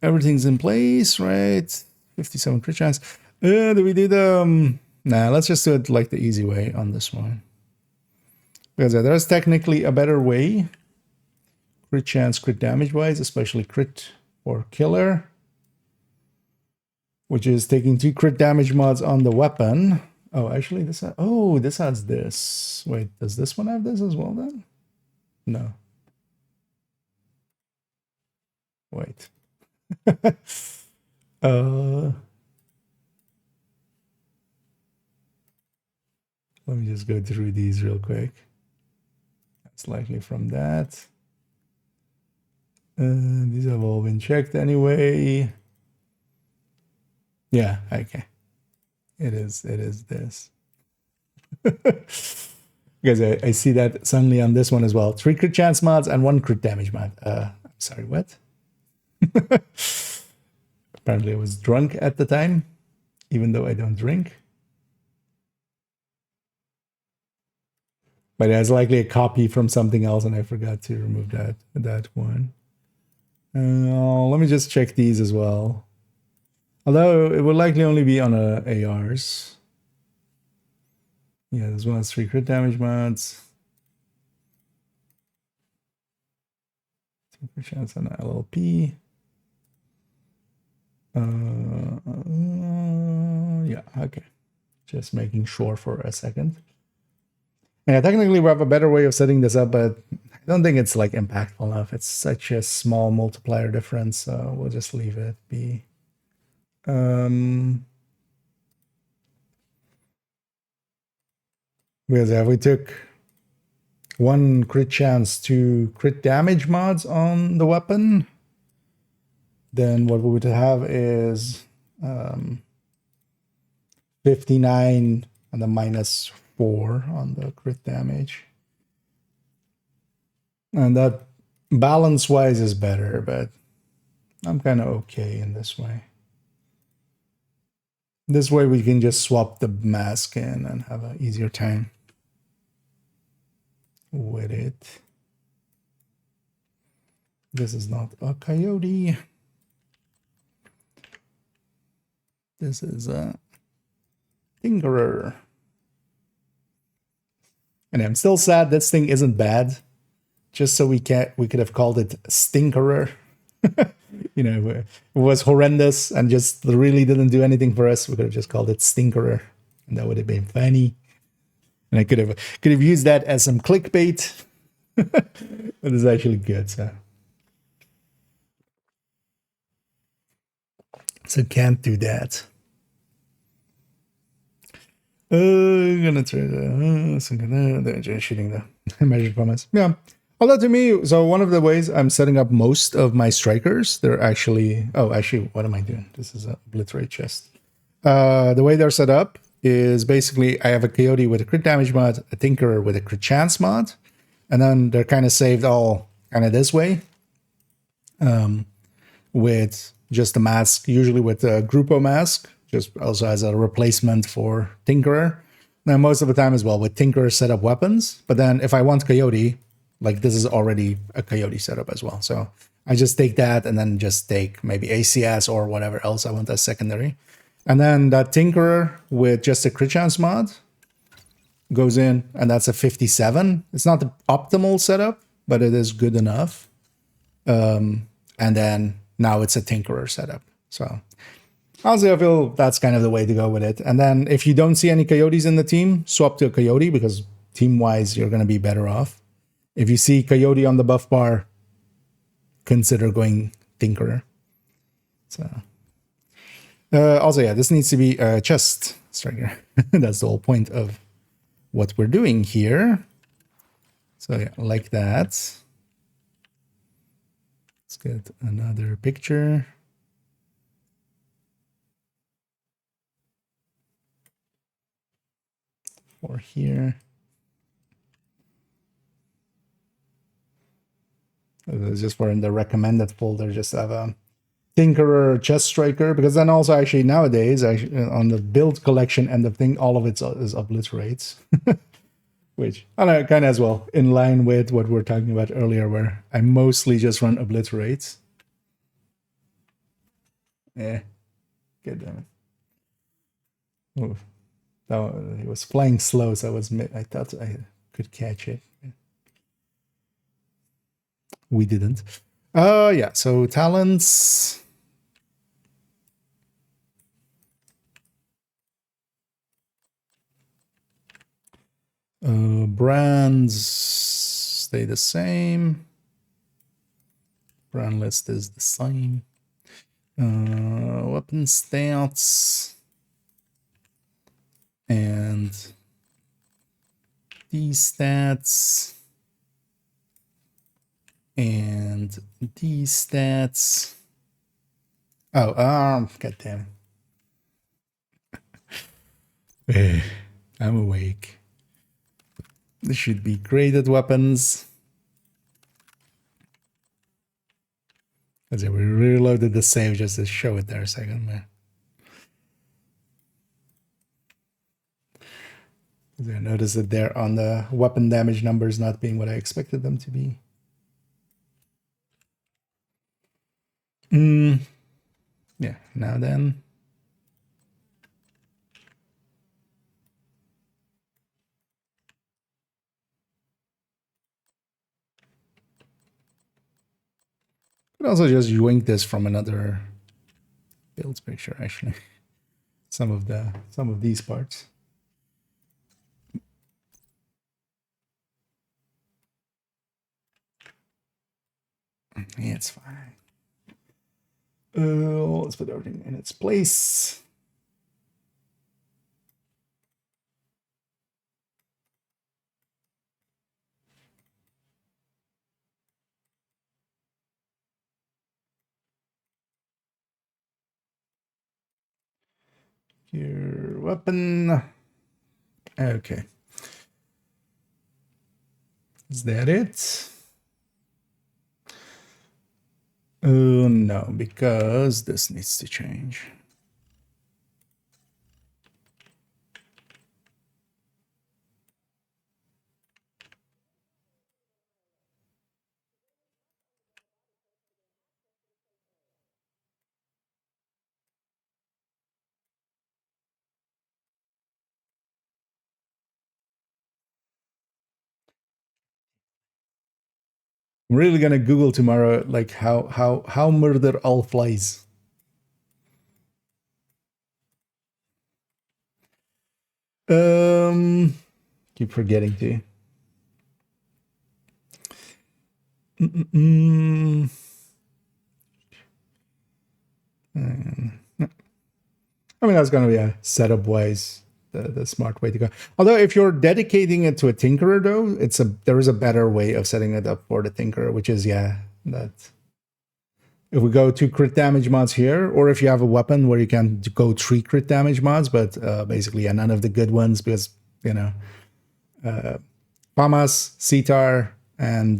Everything's in place, right? 57 crit chance. Do we do the nah, let's just do it like the easy way on this one, because there's technically a better way. Crit chance, crit damage wise, especially crit or killer, which is taking 2 crit damage mods on the weapon. Oh, actually, this has this. Wait, does this one have this as well then? No. Wait. Let me just go through these real quick. That's likely from that. These have all been checked anyway. Yeah, okay. It is this. Because I see that suddenly on this one as well. 3 crit chance mods and 1 crit damage mod. I'm sorry, what? Apparently I was drunk at the time, even though I don't drink. But it has likely a copy from something else, and I forgot to remove that one. Let me just check these as well. Although it will likely only be on ARs. Yeah, this one has 3 crit damage mods. 2 crit chance on LLP. Yeah, okay. Just making sure for a second. Yeah, technically we have a better way of setting this up, but I don't think it's like impactful enough. It's such a small multiplier difference, so we'll just leave it be. Because if we took 1 crit chance to crit damage mods on the weapon, then what we would have is 59 and a -4 on the crit damage. And that balance-wise is better, but I'm kind of okay in this way. This way we can just swap the mask in and have an easier time with it. This is not a coyote. This is a tinkerer. And I'm still sad this thing isn't bad. Just so we could have called it Stinkerer. You know, it was horrendous and just really didn't do anything for us. We could have just called it Stinkerer, and that would have been funny. And I could have used that as some clickbait. But it's actually good, so can't do that. I'm gonna try they're shooting the measured comments. Yeah. Although to me, so one of the ways I'm setting up most of my strikers, they're actually, what am I doing? This is a obliterate chest. The way they're set up is basically I have a coyote with a crit damage mod, a tinkerer with a crit chance mod, and then they're kind of saved all kind of this way, with just a mask, usually with a Grupo mask, just also as a replacement for tinkerer. Now most of the time as well with tinkerer set up weapons, but then if I want coyote, like this is already a coyote setup as well. So I just take that and then just take maybe ACS or whatever else I want as secondary. And then that tinkerer with just a crit chance mod goes in, and that's a 57. It's not the optimal setup, but it is good enough. And then now it's a tinkerer setup. So honestly, I feel that's kind of the way to go with it. And then if you don't see any coyotes in the team, swap to a coyote, because team-wise, you're going to be better off. If you see coyote on the buff bar, consider going tinkerer. So also, yeah, this needs to be a chest striker. That's the whole point of what we're doing here. So yeah, like that. Let's get another picture. For here. It's just for in the recommended folder, just have a tinkerer chest striker, because then also actually nowadays on the build collection end of thing, all of it is obliterates. Which I know kind of as well in line with what we were talking about earlier, where I mostly just run obliterates. Yeah, good damn it. Ooh. It was flying slow, so I thought I could catch it. We didn't. Yeah, so talents. Brands stay the same. Brand list is the same. Weapon stats. And these stats. And these stats. Oh, god damn it. I'm awake. This should be graded weapons. As we reloaded the save just to show it there a second. I noticed that they're on the weapon damage numbers not being what I expected them to be. Yeah, now then. Could also just yoink this from another build picture, actually. Some of these parts. Yeah, it's fine. Let's put everything in its place. Your weapon. Okay. Is that it? No, because this needs to change. I'm really gonna Google tomorrow, like how murder all flies. Keep forgetting to. I mean, that's going to be a setup wise the smart way to go. Although if you're dedicating it to a tinkerer, though, there is a better way of setting it up for the tinkerer, which is that if we go to crit damage mods here, or if you have a weapon where you can go 3 crit damage mods, but basically none of the good ones because Famas, Sitar, and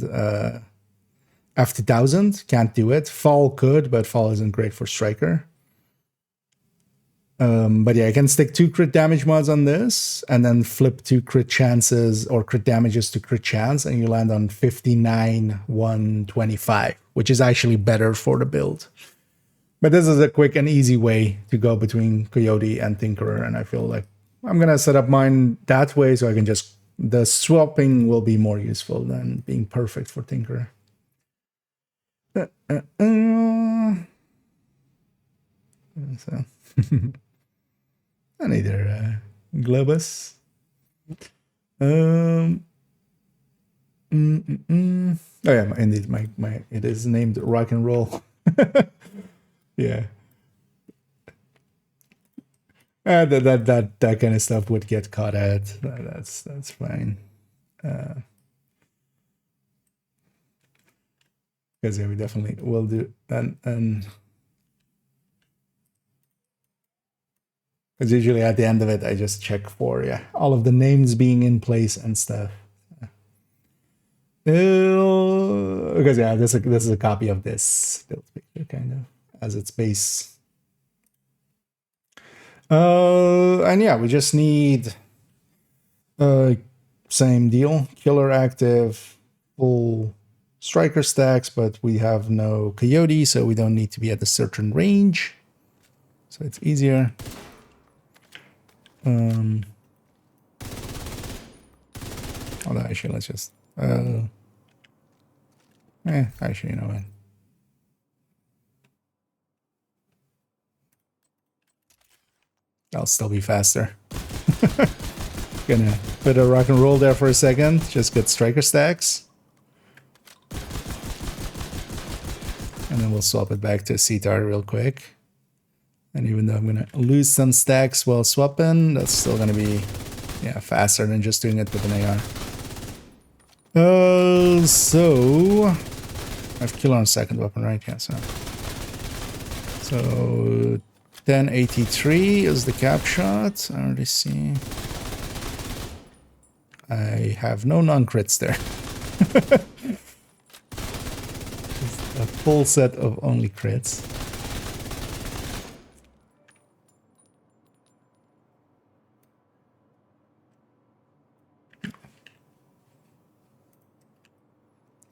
F2000 can't do it. Fall could, but Fall isn't great for Striker. But yeah, I can stick 2 crit damage mods on this and then flip 2 crit chances or crit damages to crit chance, and you land on 59, 125, which is actually better for the build. But this is a quick and easy way to go between Coyote and Tinkerer, and I feel like I'm going to set up mine that way so I can just... The swapping will be more useful than being perfect for Tinkerer. So... and either Globus. Oh yeah, indeed, my it is named Rock and Roll. Yeah. That kind of stuff would get caught out. That's fine. Because yeah, we definitely will do and because usually at the end of it, I just check for all of the names being in place and stuff. Because this is a copy of this build picture, kind of as its base. And yeah, we just need same deal, killer active, full striker stacks, but we have no coyote, so we don't need to be at a certain range, so it's easier. Although actually, let's just actually, you know what? I'll still be faster. Gonna put a rock and roll there for a second. Just get striker stacks. And then we'll swap it back to Sitar real quick. And even though I'm gonna lose some stacks while swapping, that's still gonna be faster than just doing it with an AR. So I have killer on second weapon, right? Yeah, so 1083 is the cap shot. I already see. I have no non-crits there. A full set of only crits.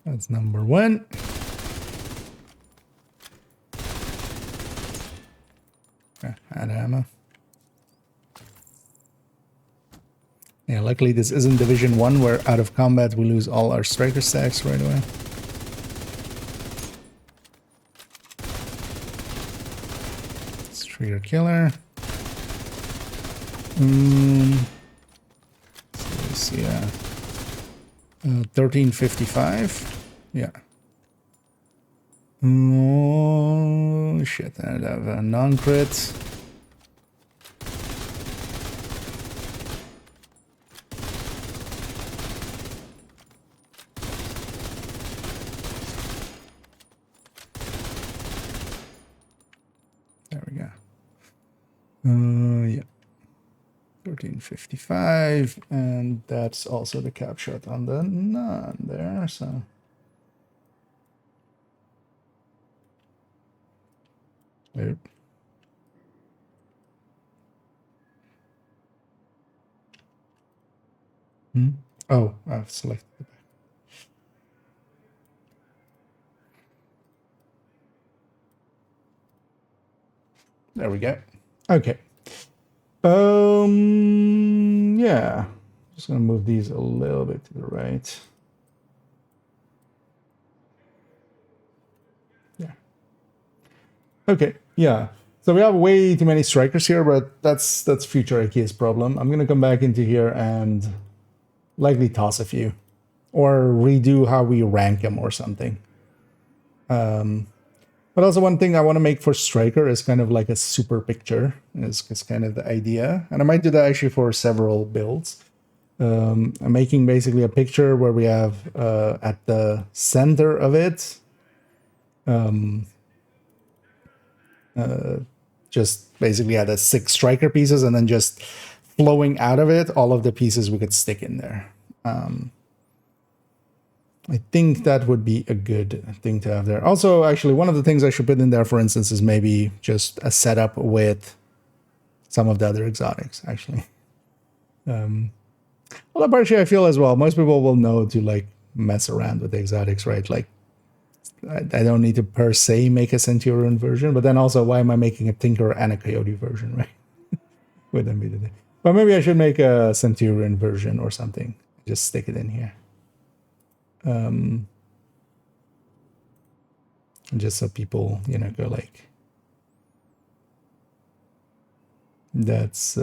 That's number 1. Add ammo. Yeah, luckily this isn't Division 1 where out of combat we lose all our striker stacks right away. Let's trigger killer. So we see 1355. Yeah. Oh shit, I have a non-crit. There we go. Yeah. 1355, and that's also the cap shot on the none there, so. Nope. Oh, I've selected it. There we go. Okay. Yeah. Just gonna move these a little bit to the right. Okay, yeah. So we have way too many strikers here, but that's future IKEA's problem. I'm gonna come back into here and likely toss a few, or redo how we rank them or something. But also one thing I want to make for striker is kind of like a super picture. Is kind of the idea, and I might do that actually for several builds. I'm making basically a picture where we have at the center of it. Just basically had the 6 striker pieces, and then just flowing out of it, all of the pieces we could stick in there. I think that would be a good thing to have there. Also, actually, one of the things I should put in there, for instance, is maybe just a setup with some of the other exotics, actually. Well, partially I feel as well, most people will know to like mess around with the exotics, right? Like, I don't need to per se make a Centurion version, but then also, why am I making a Tinker and a Coyote version, right? Wouldn't be the thing. But maybe I should make a Centurion version or something. Just stick it in here. Just so people, you know, go like, that's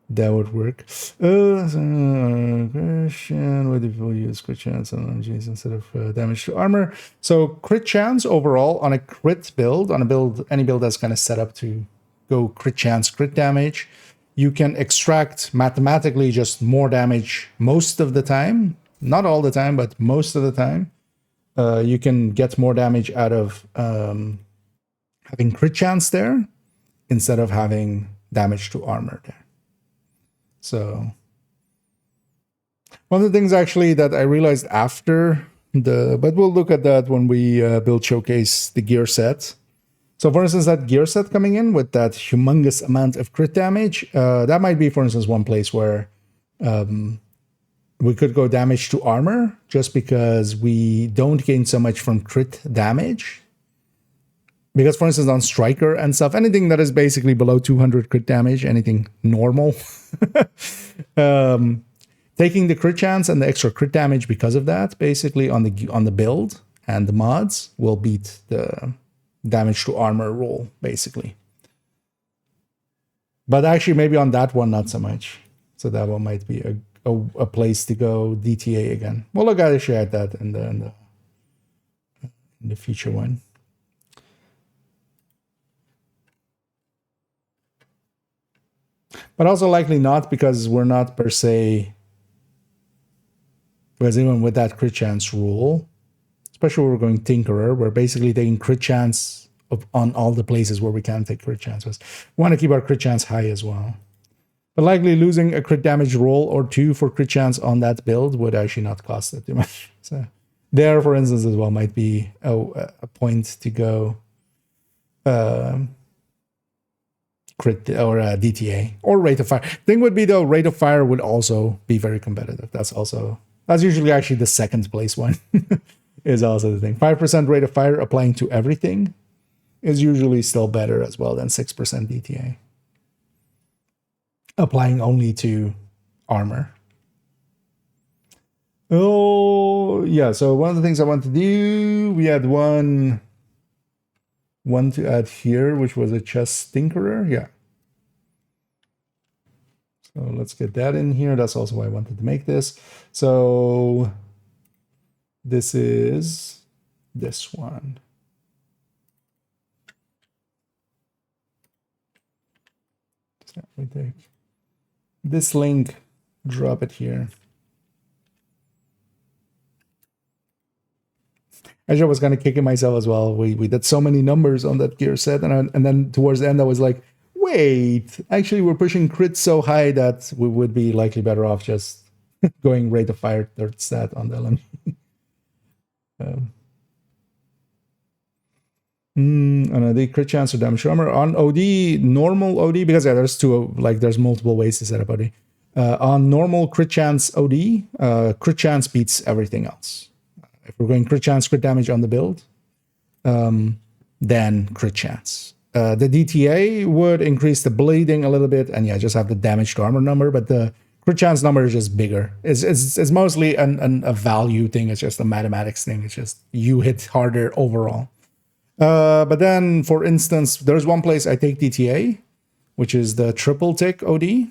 that would work. Question, what if people use crit chance on MGs instead of damage to armor? So crit chance overall on a crit build, on a build, any build that's kind of set up to go crit chance, crit damage, you can extract mathematically just more damage most of the time. Not all the time, but most of the time. You can get more damage out of having crit chance there instead of having damage to armor there. So one of the things actually that I realized after but we'll look at that when we build showcase the gear set. So for instance, that gear set coming in with that humongous amount of crit damage, that might be, for instance, one place where we could go damage to armor just because we don't gain so much from crit damage. Because, for instance, on striker and stuff, anything that is basically below 200 crit damage, anything normal, taking the crit chance and the extra crit damage because of that, basically on the build and the mods will beat the damage to armor roll, basically. But actually, maybe on that one, not so much. So that one might be a place to go DTA again. We'll look at it, share that in the future one. But also likely not, because we're not per se, because even with that crit chance rule, especially when we're going Tinkerer, we're basically taking crit chance on all the places where we can take crit chances. We want to keep our crit chance high as well. But likely losing a crit damage roll or 2 for crit chance on that build would actually not cost it too much. So there, for instance, as well, might be a point to go crit or DTA or rate of fire. Thing would be, though, rate of fire would also be very competitive. That's usually actually the second place one is also the thing. 5% rate of fire applying to everything is usually still better as well than 6% DTA. Applying only to armor. Oh, yeah. So one of the things I want to do, we had one to add here, which was a chest tinkerer. Yeah. So let's get that in here. That's also why I wanted to make this. So this is this one. So we take this link, drop it here. Actually, I was kind of kicking myself as well. We did so many numbers on that gear set, and then towards the end, I was like, wait, actually, we're pushing crit so high that we would be likely better off just going rate of fire third stat on the LMG. The crit chance or damage armor on OD, normal OD, because yeah, there's multiple ways to set up OD. On normal crit chance OD, crit chance beats everything else. If we're going crit chance, crit damage on the build, then crit chance. The DTA would increase the bleeding a little bit, and yeah, just have the damage to armor number, but the crit chance number is just bigger. It's mostly a value thing. It's just a mathematics thing. It's just you hit harder overall. But then, for instance, there's one place I take DTA, which is the triple tick OD,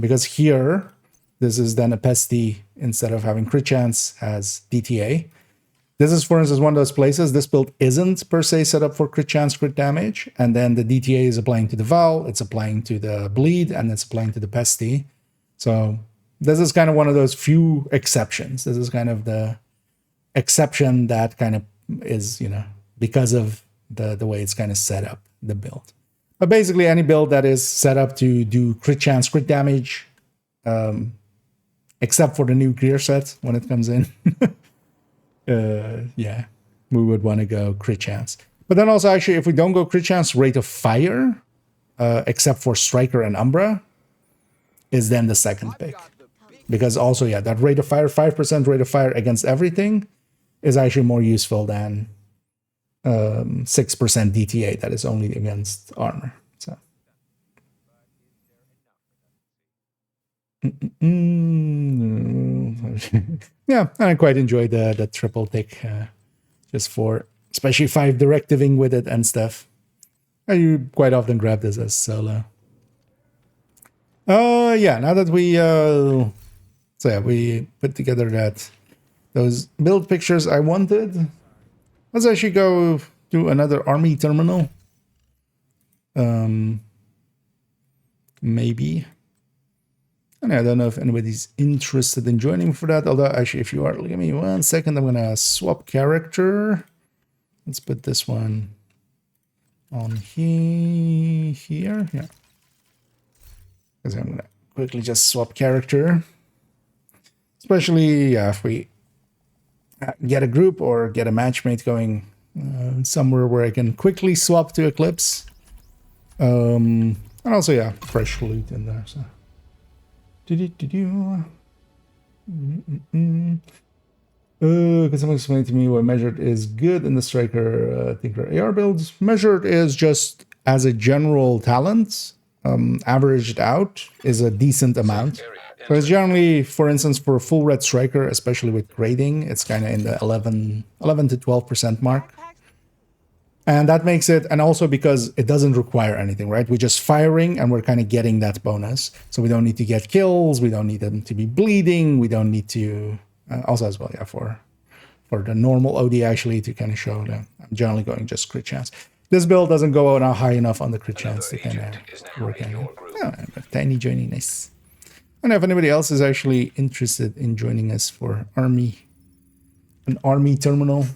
because here, this is then a pesty instead of having crit chance has DTA. This is, for instance, one of those places. This build isn't per se set up for crit chance, crit damage, and then the DTA is applying to the Val, it's applying to the bleed, and it's applying to the pesty. So this is kind of one of those few exceptions. This is kind of the exception that kind of is, you know, because of the way it's kind of set up, the build. But basically, any build that is set up to do crit chance, crit damage, except for the new gear set when it comes in. Yeah, we would want to go crit chance. But then also, actually, if we don't go crit chance, rate of fire, except for Striker and Umbra, is then the second pick. Because also, yeah, that rate of fire, 5% rate of fire against everything, is actually more useful than 6% DTA that is only against armor. So. Yeah, and I quite enjoy the triple tick, just for especially 5 directiving with it and stuff. You quite often grab this as solo. Yeah, now that we so yeah, we put together those build pictures I wanted. Let's actually go to another army terminal. Maybe. And I don't know if anybody's interested in joining for that. Although, actually, if you are, give me 1 second. I'm going to swap character. Let's put this one on here. Yeah. Because I'm going to quickly just swap character. Especially if we get a group or get a matchmate going somewhere where I can quickly swap to Eclipse. And also, yeah, fresh loot in there. So. Can someone explain to me why Measured is good in the Striker Tinker AR builds? Measured is just, as a general talent, averaged out is a decent amount. So it's generally, for instance, for a full red Striker, especially with grading, it's kind of in the 11 to 12% mark. And that makes it, and also because it doesn't require anything, right? We're just firing and we're kind of getting that bonus. So we don't need to get kills. We don't need them to be bleeding. We don't need to, also as well, yeah, for the normal OD actually to kind of show them. I'm generally going just crit chance. This build doesn't go out high enough on the crit chance to kind of work in. Oh, Tiny joining, nice. And if anybody else is actually interested in joining us for an army terminal,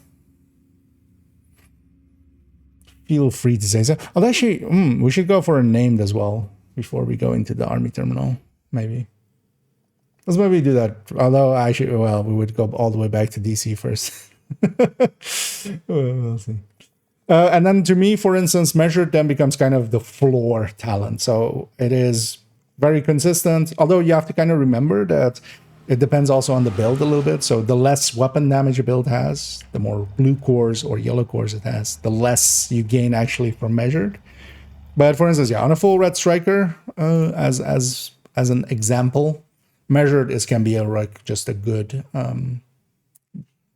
feel free to say so. Oh, actually, we should go for a named as well before we go into the army terminal. Maybe. Let's maybe do that. Although, actually, well, we would go all the way back to DC first. We'll see. And then to me, for instance, Measured then becomes kind of the floor talent. So it is very consistent. Although you have to kind of remember that it depends also on the build a little bit. So the less weapon damage a build has, the more blue cores or yellow cores it has, the less you gain actually from Measured. But for instance, yeah, on a full red Striker, as an example, Measured can be just a good,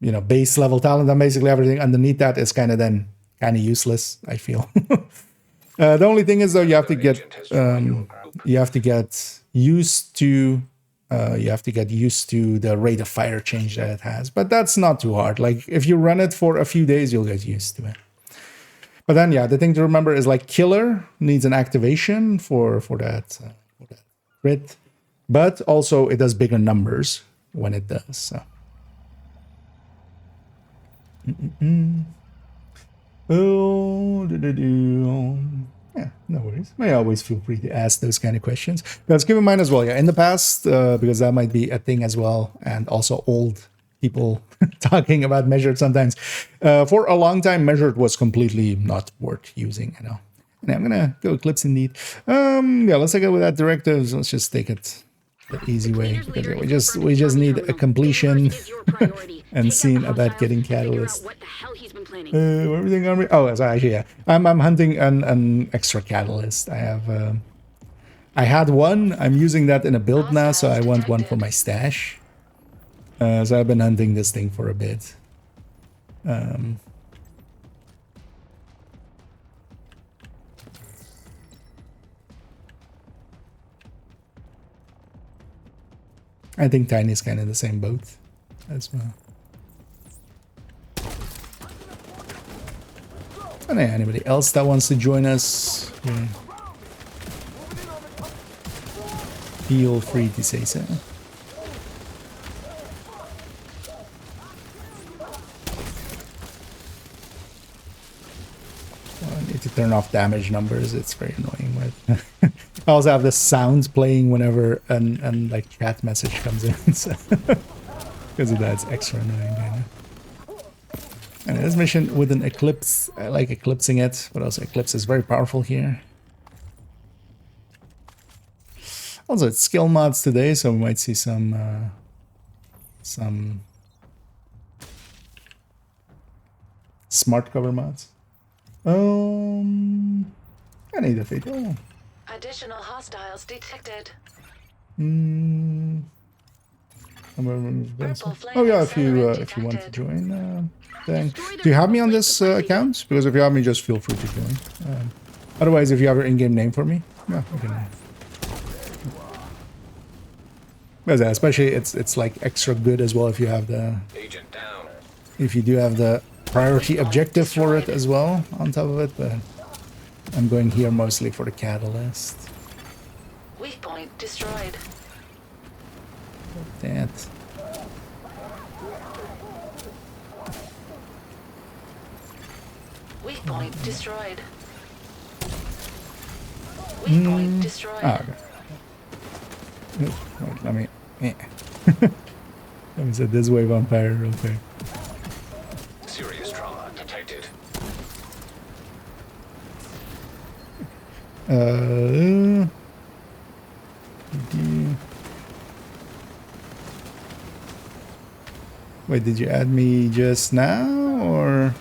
base level talent, and basically everything underneath that is kind of useless, I feel. The only thing is though, you have to get used to. You have to get used to the rate of fire change that it has, but that's not too hard. Like if you run it for a few days, you'll get used to it. But then, yeah, the thing to remember is like Killer needs an activation for that crit, but also it does bigger numbers when it does. So. Yeah, no worries. May always feel free to ask those kind of questions. Let's keep in mind as well, yeah, in the past, because that might be a thing as well, and also old people talking about Measured sometimes. For a long time, Measured was completely not worth using, And I'm gonna go Eclipse indeed. Yeah, let's take it with that directives. Let's just take it the easy way, because we just need a completion and scene about getting Catalyst. Everything army. Oh, so actually, yeah, I'm hunting an extra Catalyst. I had one. I'm using that in a build now, so I want one for my stash. So I've been hunting this thing for a bit. I think Tiny's kind of the same boat as well. And anybody else that wants to join us, yeah, feel free to say so. I need to turn off damage numbers. It's very annoying. But I also have the sounds playing whenever an like chat message comes in, so because of that, it's extra annoying. You know? And this mission with an eclipse, I like eclipsing it, but also eclipse is very powerful here. Also, it's skill mods today, so we might see some smart cover mods. I need a video. Additional hostiles detected. Oh yeah, if you want to join, then do you have me on this account? Because if you have me, just feel free to join. Otherwise, if you have your in-game name for me, yeah, okay. Because especially it's like extra good as well if you have the Agent down. if you do have the priority objective for it as well on top of it. But I'm going here mostly for the catalyst. Weak point destroyed. That. Weak point destroyed. Weak point destroyed. Ah, okay. Wait, let me. Let me set this wave on fire real quick. Serious trauma detected. Wait, did you add me just now, or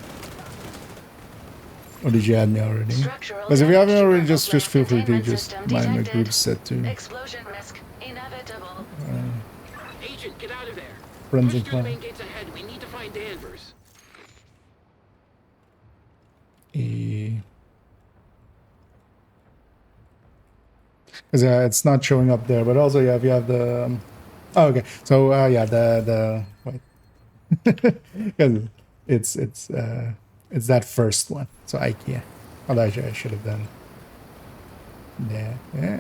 did you add me already? Because if you haven't already, just feel free to just mind my group set to Explosion risk inevitable. Agent, get out of there. Friends Push and through the clan. main gates ahead. We need to find Danvers. Because it's not showing up there, but also yeah, if you have the oh, okay, so yeah, the wait, because it's that first one, so IKEA. Although I should have done that. Yeah.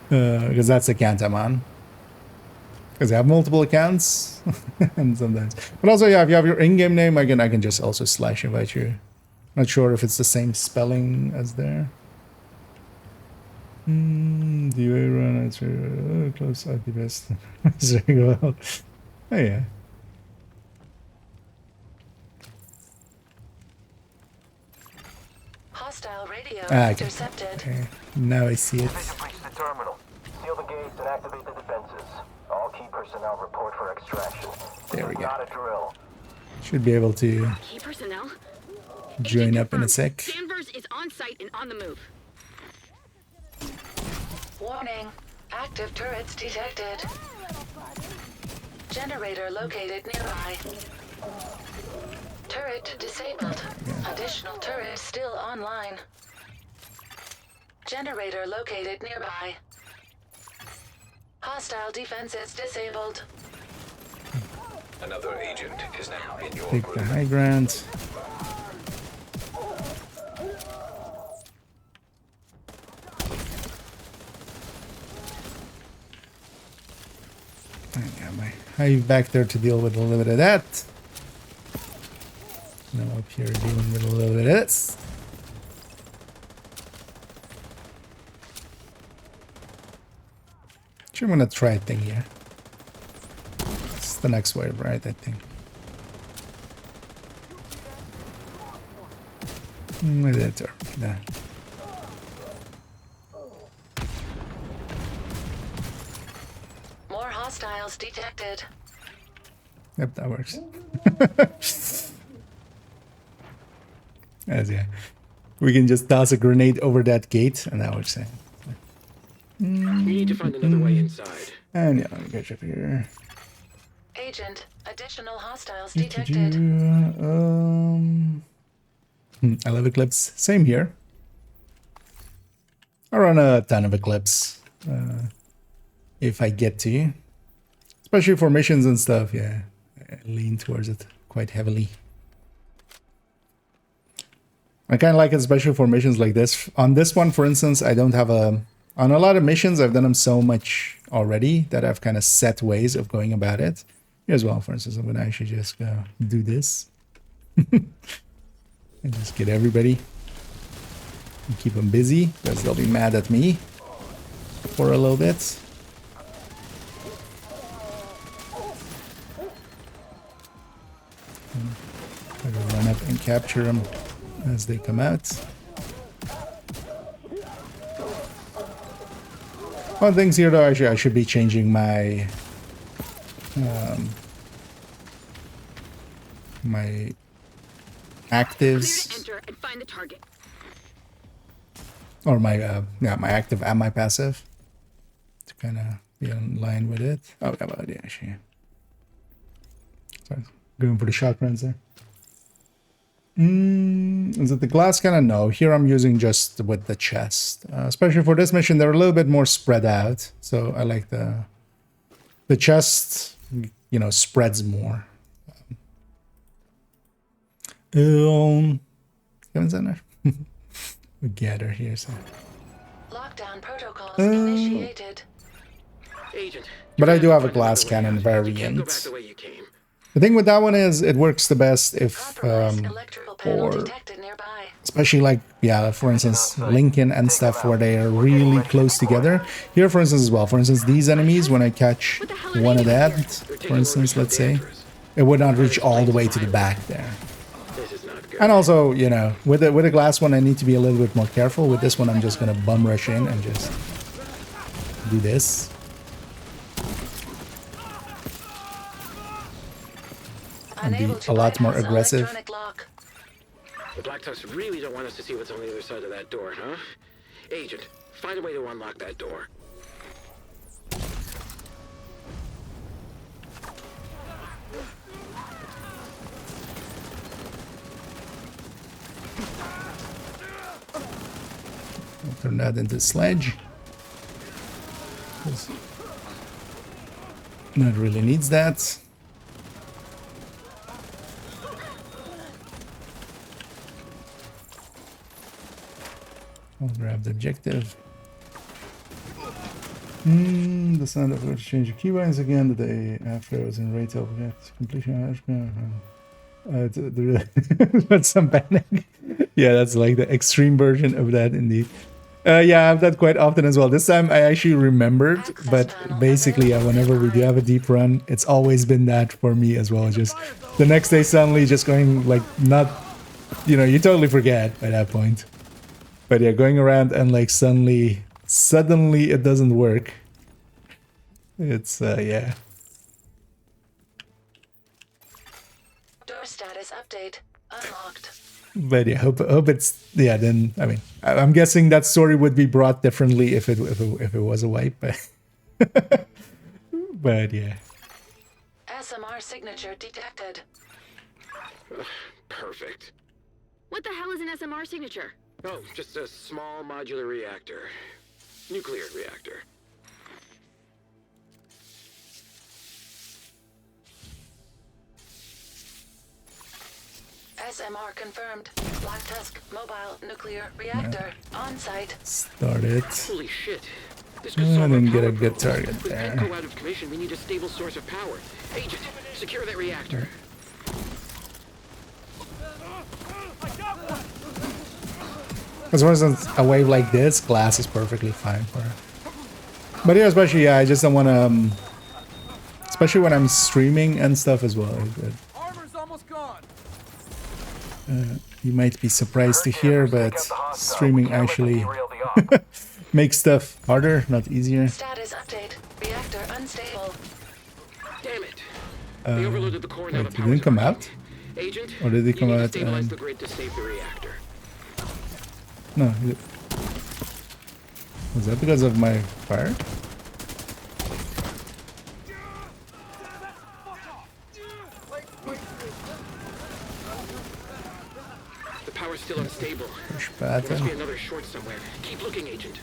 Because that's account I'm on. Because I have multiple accounts, and sometimes. But also, yeah, if you have your in-game name, I can just also slash invite you. Not sure if it's the same spelling as there. Do you run at your close at the best? Very well. Oh yeah. Hostile radio Okay. intercepted. Okay. Now I see it. Division breach the terminal. Seal the gates and activate the defenses. All key personnel report for extraction. There we go. Not a drill. Should be able to Key personnel? join up in a Confirmed. sec. Danvers is on site and on the move. Warning. Active turrets detected. Generator located nearby. Turret disabled. Additional turret still online. Generator located nearby. Hostile defenses disabled. Another agent is now in your Take group. the high ground. I got my hive back there to deal with a little bit of that. Now up here dealing with a little bit of this. Actually, I'm gonna try a thing here. It's the next wave, right? I think. That's nah. More hostiles detected. Yep, that works. As yeah, we can just toss a grenade over that gate, and that works. We need to find another way inside. And yeah, let me get you up here. Agent, additional hostiles I detected. love Eclipse. Same here. I run a ton of Eclipse if I get to, especially for missions and stuff. Yeah, I lean towards it quite heavily. I kind of like it, especially for missions like this. On this one, for instance, I don't have a... On a lot of missions, I've done them so much already that I've kind of set ways of going about it. Here as well, for instance, I'm going to actually just do this. And just get everybody. And keep them busy, because they'll be mad at me for a little bit. I'm going to run up and capture them as they come out. One things here though, actually I should be changing my my actives, Clear to enter and find the target. or my yeah, my active and my passive to kind of be in line with it. Oh, yeah, well, yeah, actually. Sorry, going for the shotguns there. Is it the glass cannon? No, here I'm using just with the chest. Especially for this mission, they're a little bit more spread out. So I like the chest, you know, spreads more. We gather here, so. Lockdown protocols initiated. Agent. But I do have a find another glass way cannon out. You can't go back variant. the way you came. The thing with that one is it works the best if Compromised electrical panel or detected nearby. especially like, yeah, for instance, Lincoln and stuff where they are really close together. Here, for instance, as well. For instance, these enemies, when I catch one of that, for instance, let's say, it would not reach all the way to the back there. This is not good. And also, you know, with a glass one, I need to be a little bit more careful. With this one, I'm just going to bum rush in and just do this. And be a lot more aggressive. The Black Tusk really don't want us to see what's on the other side of that door, huh? Agent, find a way to unlock that door. I'll turn that into sledge. Not really needs that. I'll grab the objective. The sound of which change the keybinds again. The day after I was in rate of completion. That's some panic. Yeah, that's like the extreme version of that indeed. Yeah, I have that quite often as well. This time I actually remembered, but basically whenever we do have a deep run, it's always been that for me as well. Just the next day suddenly just going like not, you know, you totally forget by that point. But yeah, going around and like suddenly it doesn't work. It's yeah. Door status update unlocked. But yeah, hope it's, yeah. Then I mean, I'm guessing that story would be brought differently if it was a wipe. But but yeah. SMR signature detected. Perfect. What the hell is an SMR signature? Oh, just a small modular reactor. Nuclear reactor. SMR confirmed. Black Tusk mobile nuclear reactor on site. Start it. Holy shit. This could I solve our didn't get power a good problem. target With there. Petco out of commission, we need a stable source of power. Agent, secure that reactor. As far as a wave like this, glass is perfectly fine for it. But yeah, especially, yeah, I just don't want to, especially when I'm streaming and stuff as well. Armor's almost gone. You might be surprised to hear, but streaming actually makes stuff harder, not easier. Status update. Reactor unstable. Damn it. They overloaded the core now. Wait, The did power's they come out? out? Agent, Or did they come you need to out, stabilize the grid to save the reactor. No. Was that because of my fire? The power's still unstable. Push There must be button. another short somewhere. Keep looking, Agent.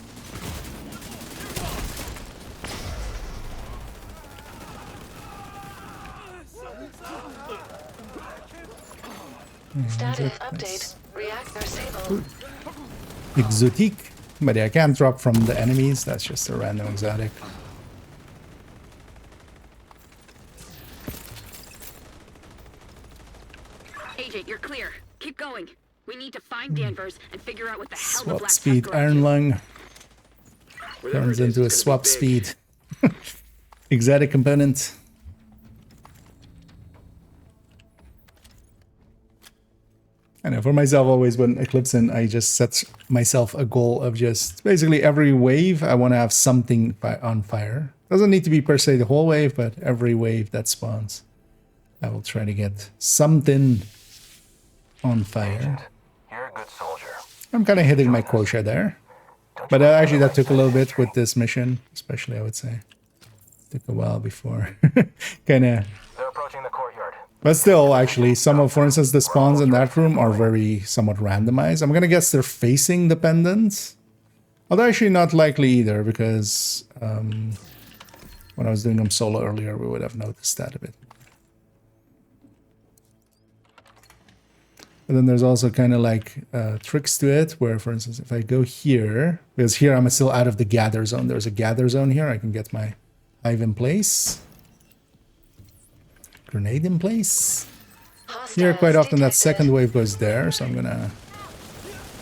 Status update. Reactor stable. Exotic. But yeah, I can't drop from the enemies. That's just a random exotic. Agent, you're clear. Keep going. We need to find Danvers and figure out what the hell the Swap Black speed. Tusk are up Iron to. Lung Whatever turns it is, into a it's gonna swap be big. speed. Exotic component. I know for myself, always when Eclipsing, I just set myself a goal of just basically every wave, I want to have something on fire. Doesn't need to be per se the whole wave, but every wave that spawns, I will try to get something on fire. You're a good soldier. I'm kind of hitting my quota there. But actually, that took a little bit with this mission, especially, I would say. Took a while before. kind of. They're approaching the courtyard. But still, actually, some of, for instance, the spawns in that room are very somewhat randomized. I'm gonna guess they're facing dependent. Although actually not likely either, because when I was doing them solo earlier, we would have noticed that a bit. And then there's also kind of like tricks to it, where, for instance, if I go here, because here I'm still out of the gather zone. There's a gather zone here. I can get my hive in place. Grenade in place. Here, quite often that second wave goes there, so I'm gonna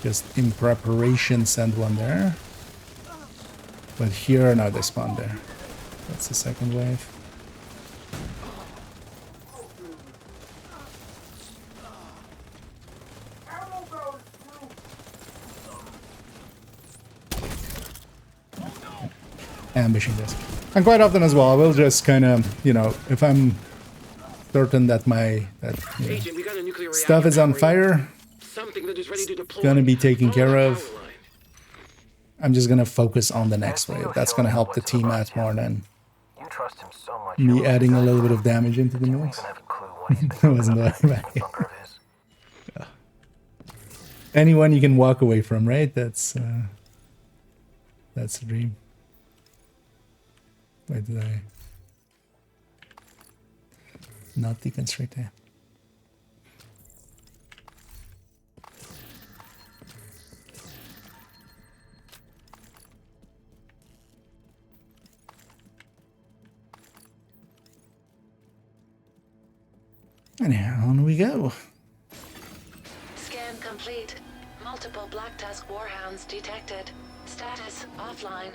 just in preparation send one there. But here, now they spawn there. That's the second wave. Ambushing this. And quite often as well, I will just kind of, you know, if I'm certain that my Agent, we got a nuclear stuff reactor is on powering fire, something that is ready to deploy. gonna be taken Follow care the of. power line. I'm just gonna focus on the next wave. That's gonna help the team out more than You trust him so much. me adding a little bit of damage into the You mix. even have a clue what he's That been wasn't cooking up the in right that bunker of his. Anyone you can walk away from, right? That's the dream. Why did I not deconstruct that? Anyhow, on we go. Scan complete. Multiple Black Tusk warhounds detected. Status offline.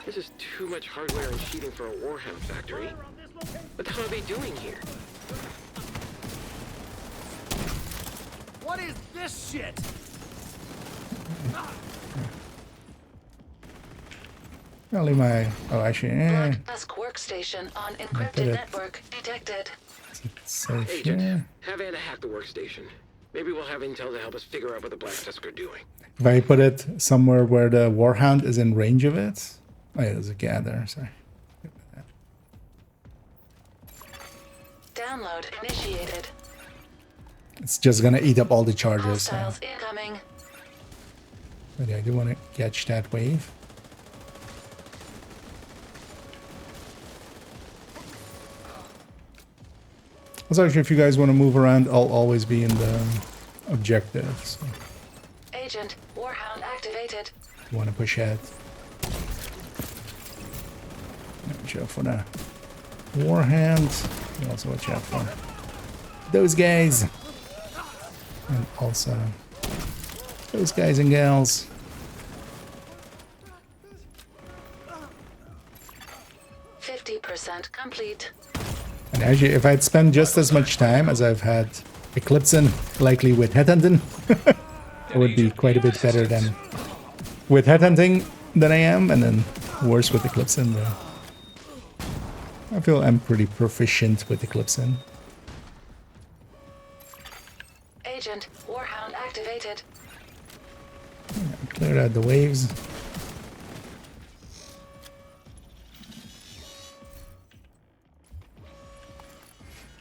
This is too much hardware and sheeting for a warhound factory. What the hell are they doing here? What is this shit? Probably my... Oh, actually, Black Tusk workstation on encrypted it. network detected. safe Agent, here. have Anna hack the workstation. Maybe we'll have intel to help us figure out what the Black Tusk are doing. If I put it somewhere where the warhound is in range of it... Oh yeah, there's a gather, sorry. Download initiated. It's just gonna eat up all the charges. So. Hostiles incoming. But yeah, I do want to catch that wave. Also, actually, if you guys want to move around, I'll always be in the objective. So Agent, warhound activated. if you want to push ahead. Watch out for the warhound. Also watch out for those guys. And also those guys and gals. %50 complete. And actually, if I'd spent just as much time as I've had Eclipsing, likely with headhunting, it would be quite a bit better than with headhunting than I am, and then worse with Eclipsing. I feel I'm pretty proficient with Eclipsing. Agent, warhound activated. Cleared out the waves.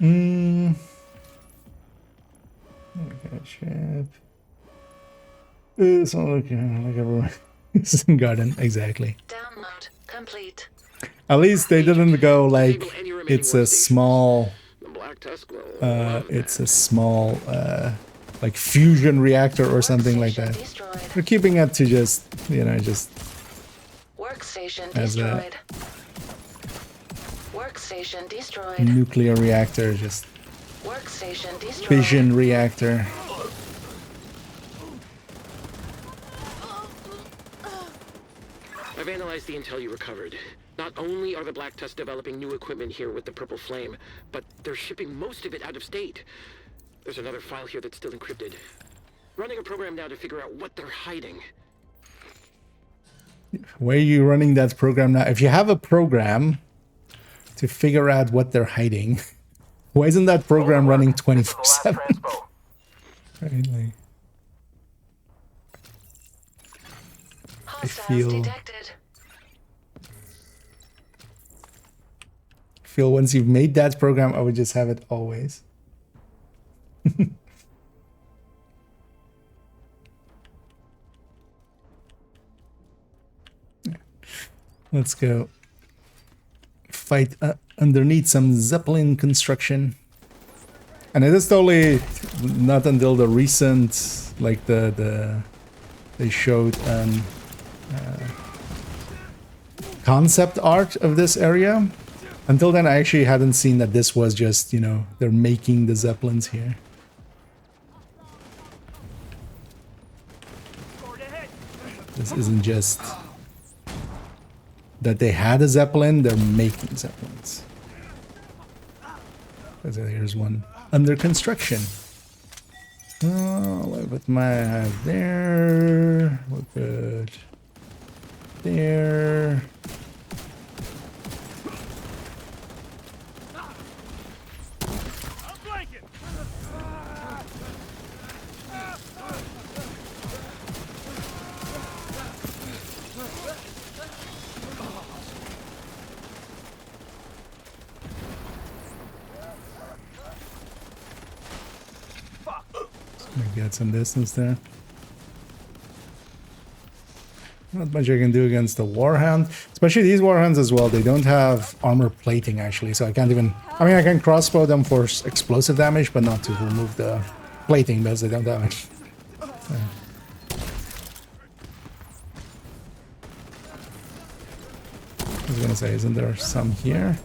Okay, ship. It's not looking like everyone is in garden, exactly. Download complete. At least they didn't go like Disable any remaining it's a workstations. small The Black Black Tusk will love It's that. a small, like fusion reactor or something like Workstation that. destroyed. We're keeping it to just, you know, just Workstation as a destroyed. Workstation destroyed. nuclear reactor, just Workstation destroyed. fission reactor. I've analyzed the intel you recovered. Not only are the Black Tusk developing new equipment here with the Purple Flame, but they're shipping most of it out of state. There's another file here that's still encrypted. Running a program now to figure out what they're hiding. Where are you running that program now? If you have a program to figure out what they're hiding, why isn't that program running This is the last 24/7? transpo. Right, like, Hostiles feel- detected. feel once you've made that program, I would just have it always. Let's go fight underneath some Zeppelin construction. And it is totally not until the recent, like they showed concept art of this area. Until then, I actually hadn't seen that this was just, you know, they're making the Zeppelins here. This isn't just that they had a Zeppelin, they're making Zeppelins. Here's one under construction. Oh, what might I have there? We're good. There. I'm blanking. Maybe get some distance there. Not much I can do against the Warhound. Especially these Warhounds as well. They don't have armor plating actually, so I can't even... I mean, I can crossbow them for explosive damage, but not to remove the plating because they don't damage. I was gonna say, isn't there some here?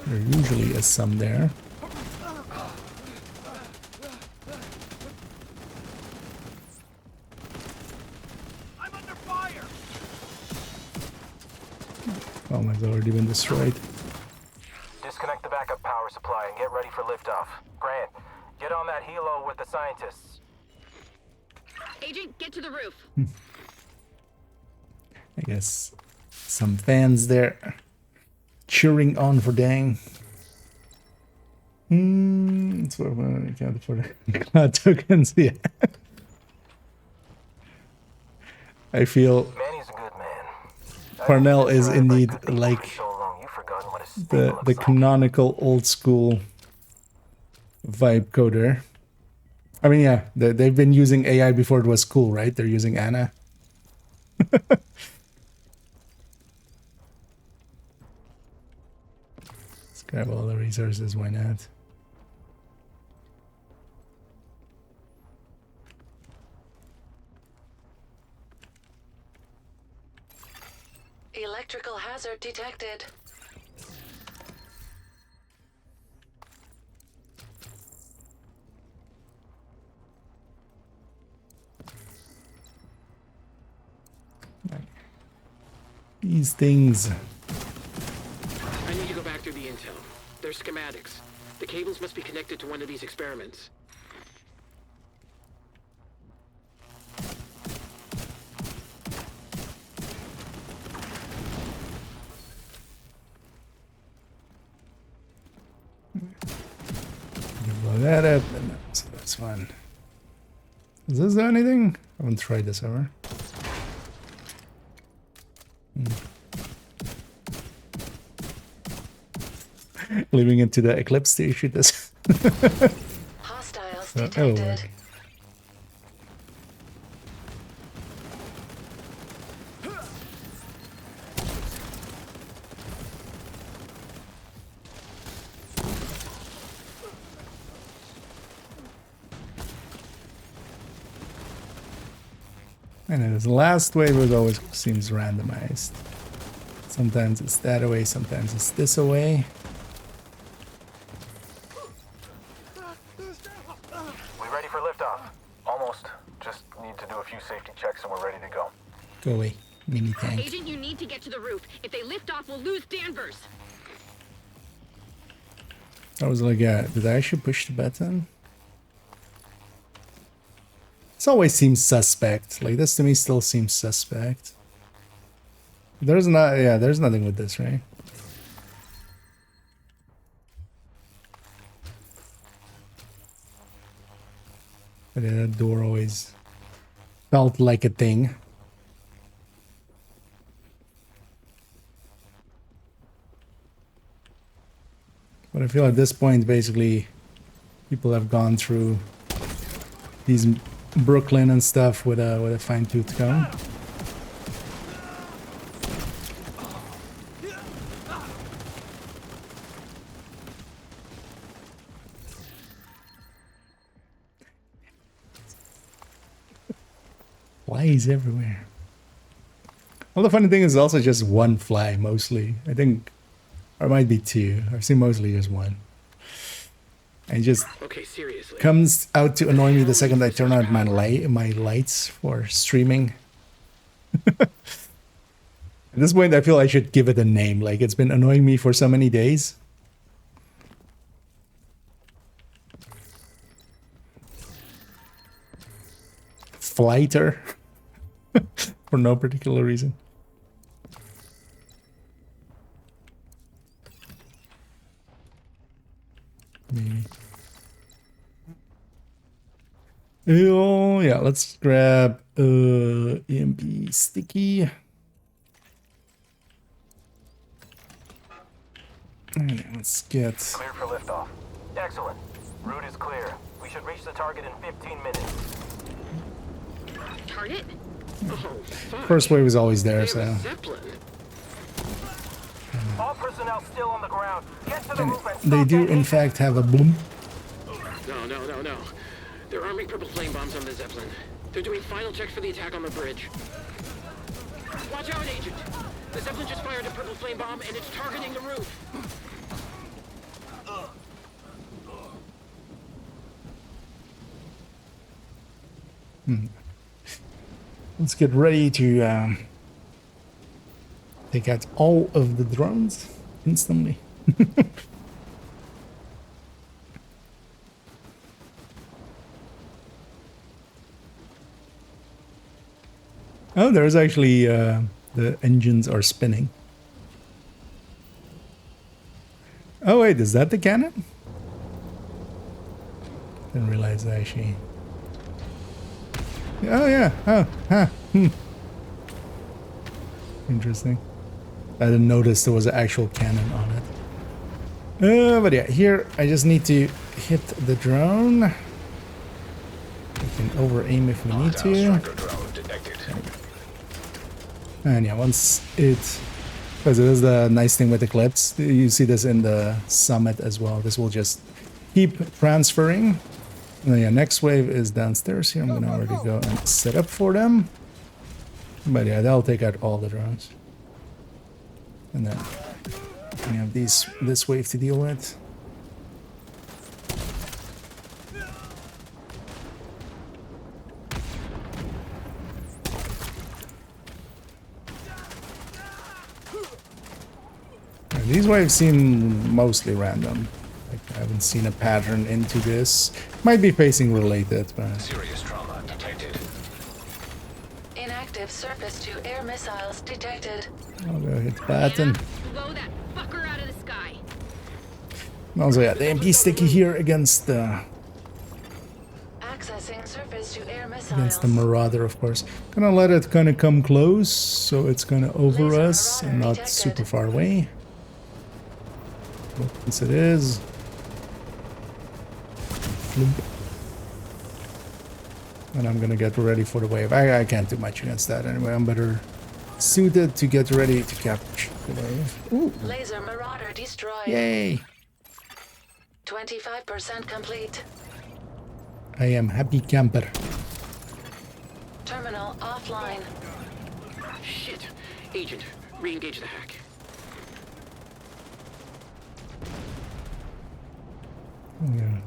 There usually is some there. I'm under fire. Oh, mine's already been destroyed. Disconnect the backup power supply and get ready for liftoff. Grant, get on that helo with the scientists. Agent, get to the roof. I guess some fans there cheering on for Dang. It's what I can't afford tokens. Yeah. I feel Manny's a good man. Parnell is indeed like So long, you've forgotten what a the stable looks like. canonical old school vibe coder. I mean, yeah, they've been using AI before it was cool, right? They're using Anna. Let's grab all the resources, why not? Electrical hazard detected. These things. I need to go back through the intel. There's schematics. The cables must be connected to one of these experiments. Blow that up, and so that's fine. Does this do anything? I haven't tried this ever. Leaving it to the Eclipse to shoot this. Hostiles That'll detected. work. And this last wave was always seems randomized. Sometimes it's that away, sometimes it's this away. We ready for liftoff? Almost. Just need to do a few safety checks and we're ready to go. Go away, mini tank. Agent, you need to get to the roof. If they lift off, we'll lose Danvers. I was like, yeah, did I actually push the button? This always seems suspect. Like, this to me still seems suspect. There's not, yeah, there's nothing with this, right? But yeah, that door always felt like a thing. But I feel at this point, basically, people have gone through these Brooklyn and stuff with a fine-tooth comb. Flies everywhere. Well, the funny thing is also just one fly, mostly. I think, or it might be two. I've seen mostly just one. And just Okay, seriously. comes out to annoy me the second I turn on my lights for streaming. At this point, I feel I should give it a name. Like, it's been annoying me for so many days. Flighter. For no particular reason. Maybe. Oh, yeah, let's grab EMP sticky. And let's get... Clear for liftoff. Excellent. Route is clear. We should reach the target in 15 minutes. Target? Oh, fuck. First wave is always there, They have so... a Zeppelin. All personnel still on the ground. Get to the And roof and they stop do, that in fact, have a boom. No. They're arming purple flame bombs on the Zeppelin. They're doing final checks for the attack on the bridge. Watch out, Agent! The Zeppelin just fired a purple flame bomb and it's targeting the roof. Let's get ready to take out all of the drones instantly. Oh, there's actually the engines are spinning. Oh wait, is that the cannon? Didn't realize that actually. Oh yeah. Oh, huh. Interesting. I didn't notice there was an actual cannon on it. But yeah, here I just need to hit the drone. We can over-aim if we need to. Striker drone detected. And yeah, once it... Because it is the nice thing with Eclipse. You see this in the Summit as well. This will just keep transferring. And then, yeah, next wave is downstairs here. I'm gonna already go and set up for them. But yeah, that'll take out all the drones. And then we have this wave to deal with. Yeah, these waves seem mostly random. Like, I haven't seen a pattern into this. Might be pacing related, but... Serious trauma detected. Inactive surface-to-air missiles detected. I'll go hit the button. Blow that fucker out of the sky. Also, yeah, the MP sticky here against the Accessing surface-to-air missiles. against the Marauder, of course. Gonna let it kind of come close, so it's kind of over Laser us and Marauder not detected. super far away. But once it is, flump. And I'm gonna get ready for the wave. I can't do much against that anyway. I'm better suited to get ready to capture the wave. Ooh, Laser Marauder destroyed. yay! 25% complete. I am happy camper. Terminal offline. Shit. Agent, re-engage the hack. Yeah.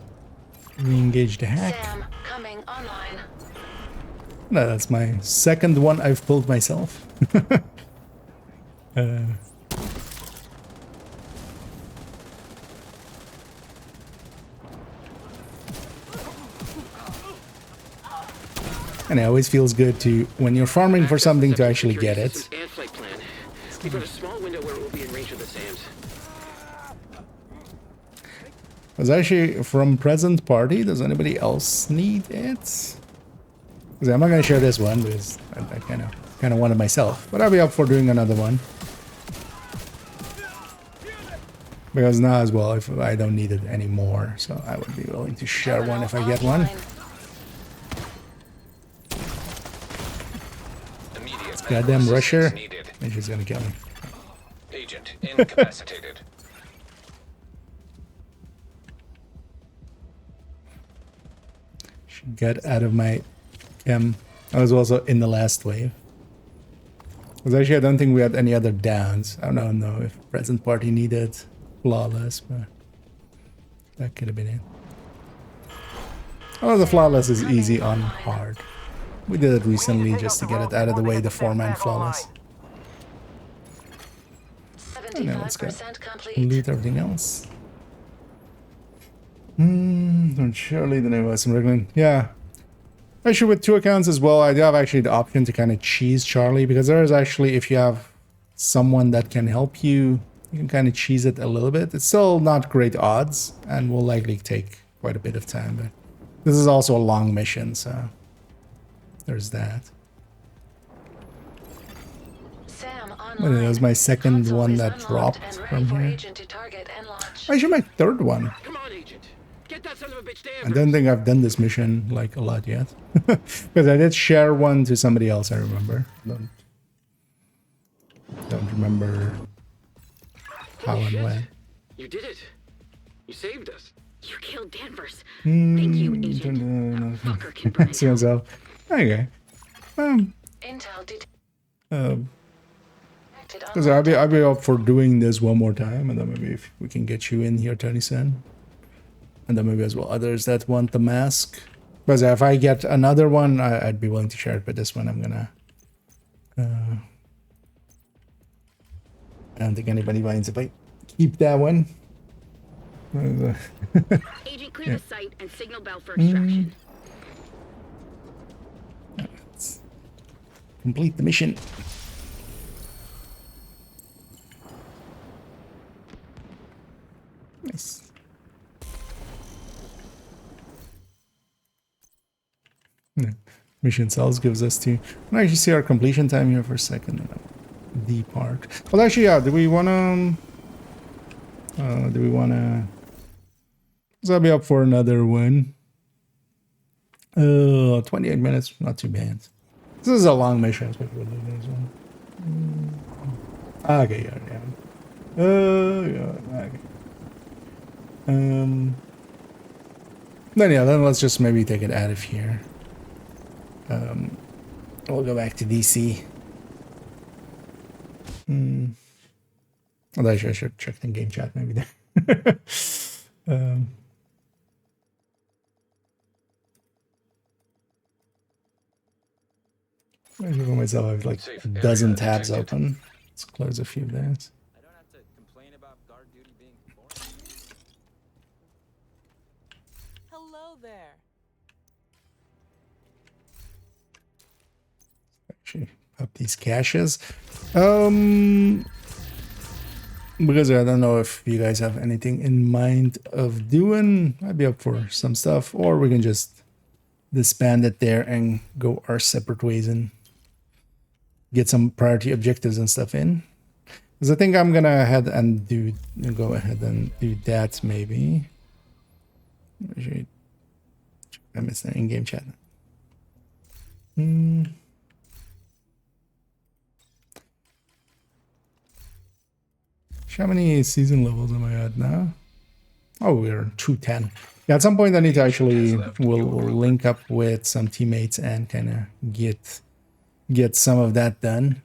Re-engage the hack. Sam, coming online. No, that's my second one I've pulled myself. And it always feels good to, when you're farming for something, to actually get it. And flight plan. We've got a small window where it will be in range of the SAMs. It was actually from present party. Does anybody else need it? Because I'm not going to share this one because I kind of want it myself. But I'll be up for doing another one. Because now as well, if I don't need it anymore, so I would be willing to share one if I get one. Goddamn rusher. And she's gonna kill me. Agent incapacitated. She got out of my chem. I was also in the last wave. Because actually I don't think we had any other downs. I don't know if present party needed flawless, but that could have been it. Oh, the flawless is easy on hard. We did it recently just to get it out of the way, the 4-man flawless. And now let's go loot everything else. And surely then I was some wriggling. Yeah. Actually with 2 accounts as well, I do have actually the option to kind of cheese Charlie, because there is actually, if you have someone that can help you, you can kind of cheese it a little bit. It's still not great odds and will likely take quite a bit of time, but this is also a long mission, so there's that. Sam That was my second one that dropped from here. Actually, my third one. Come on, Agent. Get that son of a bitch I down. don't think I've done this mission like a lot yet. Because I did share one to somebody else, I remember. Don't remember how and when. You did it. You saved us. You killed Danvers. Thank you, Agent. That fucker can burn in See hell. myself. Okay. Intel detected Because I'll be up for doing this one more time, and then maybe if we can get you in here, Tony-san. And then maybe as well others that want the mask. Because if I get another one, I'd be willing to share it, but this one I'm gonna... I don't think anybody minds if I keep that one. Agent, clear the site and signal bell for extraction. Let's complete the mission. Nice. Yeah. Mission cells gives us to... I'll actually see our completion time here for a second. The part. Well, actually, yeah. Do we wanna? So I'll be up for another one. 28 minutes, not too bad. This is a long mission. Okay, yeah. Yeah. Okay. Then let's just maybe take it out of here. We'll go back to DC. Although I should check the game chat maybe there. I look at myself, I have like a dozen tabs open. Let's close a few of those. I don't have to complain about guard duty being boring. Hello there. Actually, up these caches. Because I don't know if you guys have anything in mind of doing. I'd be up for some stuff, or we can just disband it there and go our separate ways and get some priority objectives and stuff in. Because I think I'm gonna go ahead and do that maybe. I missed an in-game chat. How many season levels am I at now? Oh, we're 210. Yeah, at some point I need to actually will link up with some teammates and kind of get some of that done.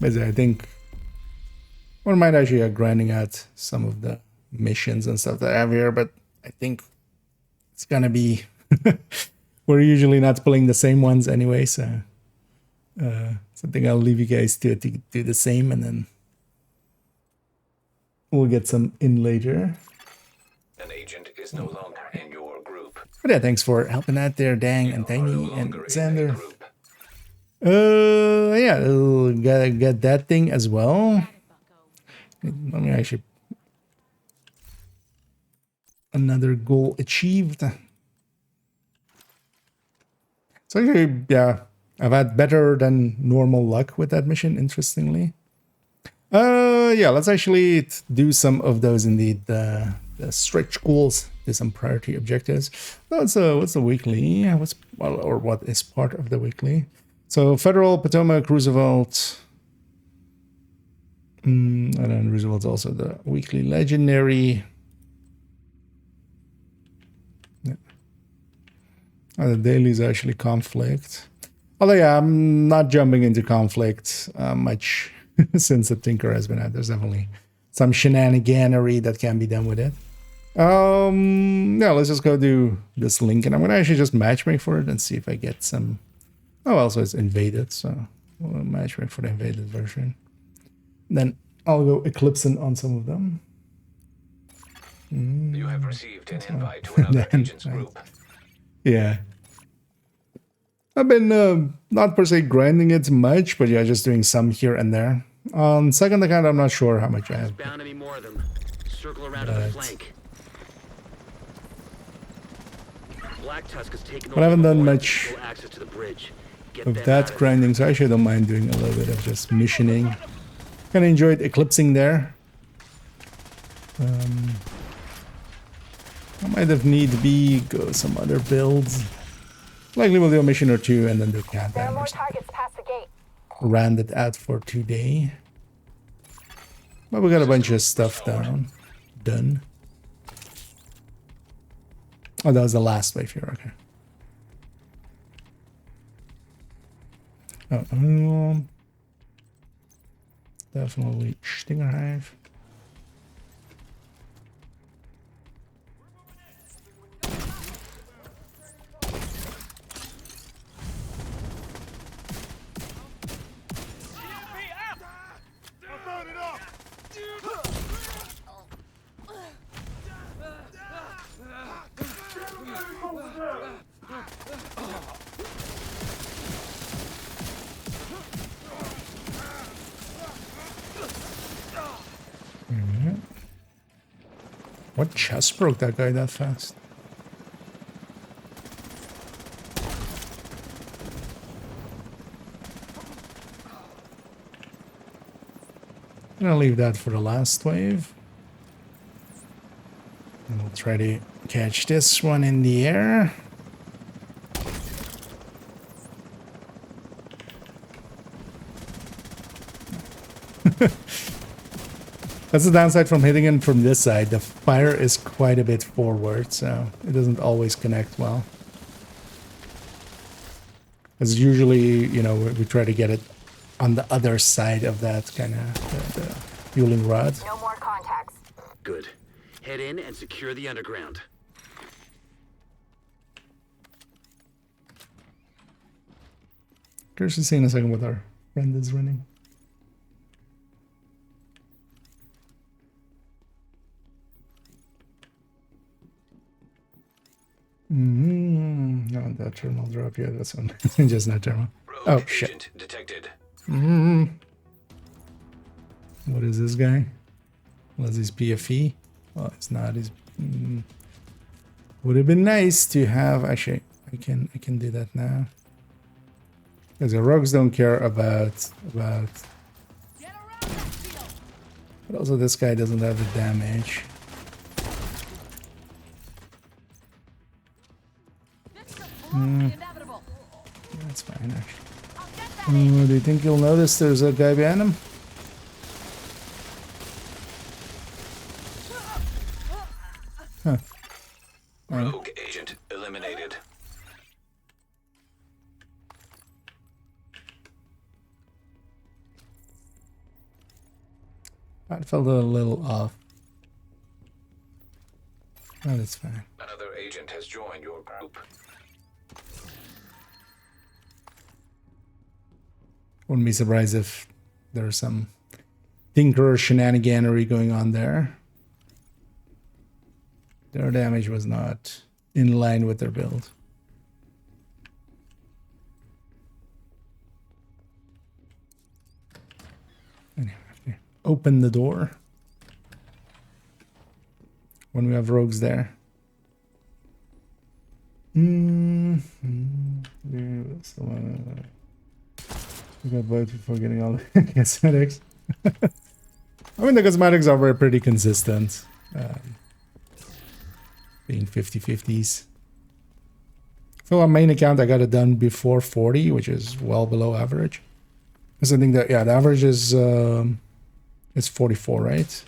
But I think we might actually grinding out some of the missions and stuff that I have here, but I think it's gonna be we're usually not pulling the same ones anyway, so I think I'll leave you guys to do the same, and then we'll get some in later. An agent is no longer in your group. But yeah, thanks for helping out there, Dang and Tiny and Xander. Group. Yeah, we'll get that thing as well. Let me actually another goal achieved. So actually, yeah, I've had better than normal luck with that mission, interestingly. Yeah, let's actually do some of those indeed. The stretch goals, do some priority objectives. What's the weekly? What is part of the weekly? So Federal, Potomac, Roosevelt. And then Roosevelt's also the weekly legendary. Yeah. The daily is actually conflict. Although yeah, I'm not jumping into conflict much since the Tinker has been out. There's definitely some shenaniganery that can be done with it. Yeah, let's just go do this link, and I'm gonna actually just matchmake for it and see if I get some. Oh, also it's invaded, so we'll matchmake for the invaded version. Then I'll go eclipsing on some of them. You have received an invite to another agent's group. Yeah. I've been not per se grinding it much, but yeah, just doing some here and there. On second account, I'm not sure how much I have. Bound any more of them. Circle around to the flank. Black Tusk has taken But I haven't done much full access to the bridge. Get of them that out of grinding, so I actually don't mind doing a little bit of just missioning. Kind of enjoyed eclipsing there. I might have need be go some other builds. Likely we'll do a mission or two and then do countdown. There are more targets past the gate. Round it out for today. But we got a bunch of stuff done. Oh, that was the last wave here. Okay. Definitely Stinger Hive. What chest broke that guy that fast? I'm gonna leave that for the last wave. And we'll try to catch this one in the air. That's the downside from hitting it from this side. The fire is quite a bit forward, so it doesn't always connect well. As usually, you know, we try to get it on the other side of that kind of the fueling rod. No more contacts. Good. Head in and secure the underground. Curious to see in a second what our friend is running. No, that terminal drop. Yeah, that's one. Just not terminal. Oh shit! Detected. What is this guy? Was his PFE? Well, it's not. His. Would have been nice to have. Actually, I can do that now. Because the rogues don't care about. But also, this guy doesn't have the damage. That's fine, actually. Do you think you'll notice there's a guy behind him? Rogue agent eliminated. I felt a little off. Oh, that's fine. Another agent has joined your group. Wouldn't be surprised if there's some tinker shenaniganery going on there. Their damage was not in line with their build. Anyway, open the door when we have rogues there. We got voted before getting all the cosmetics. I mean, the cosmetics are very pretty consistent, being 50-50s. For our main account, I got it done before 40, which is well below average. Because I think that, yeah, the average is 44, right?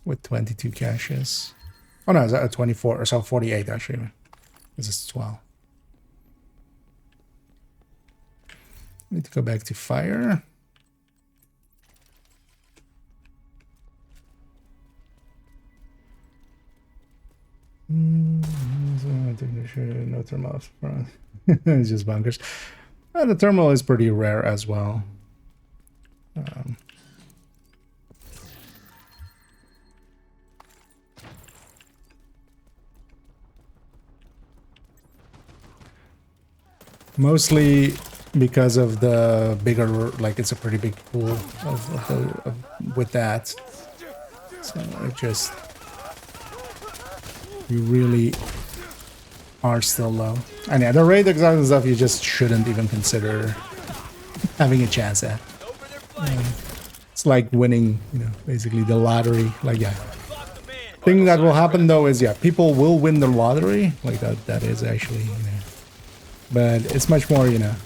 With 22 caches. Oh no, is that 24 or so 48 actually? This is 12. Need to go back to fire. I think there should no thermal up front. It's just bunkers. The thermal is pretty rare as well. Mostly because of the bigger, like it's a pretty big pool with that. So it just, you really are still low. And yeah, the raid exotic and stuff you just shouldn't even consider having a chance at. It's like winning, you know, basically the lottery. Like, yeah. Thing that will happen though is, yeah, people will win the lottery. Like that is actually, you know. But it's much more, you know,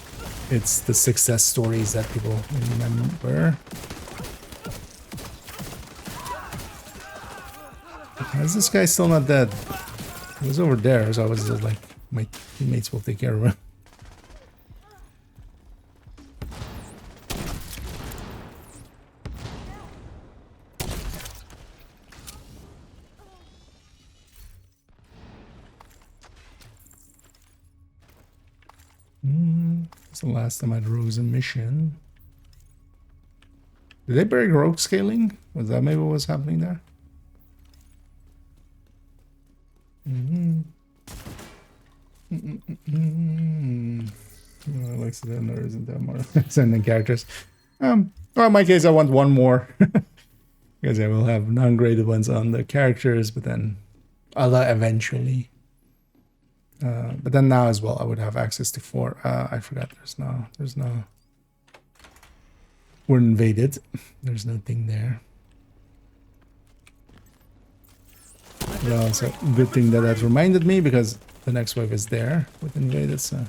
it's the success stories that people remember. Is this guy still not dead? He was over there, so I was like, my teammates will take care of him. That's the last time I had rogues in mission. Did they break rogue scaling? Was that maybe what was happening there? Alexa then there isn't that more sending characters. Well, in my case I want one more. Because I will have non-graded ones on the characters, but then I'll eventually. But then now as well I would have access to 4. I forgot there's no we're invaded. There's nothing there. Well, so good thing that reminded me, because the next wave is there with invaded, so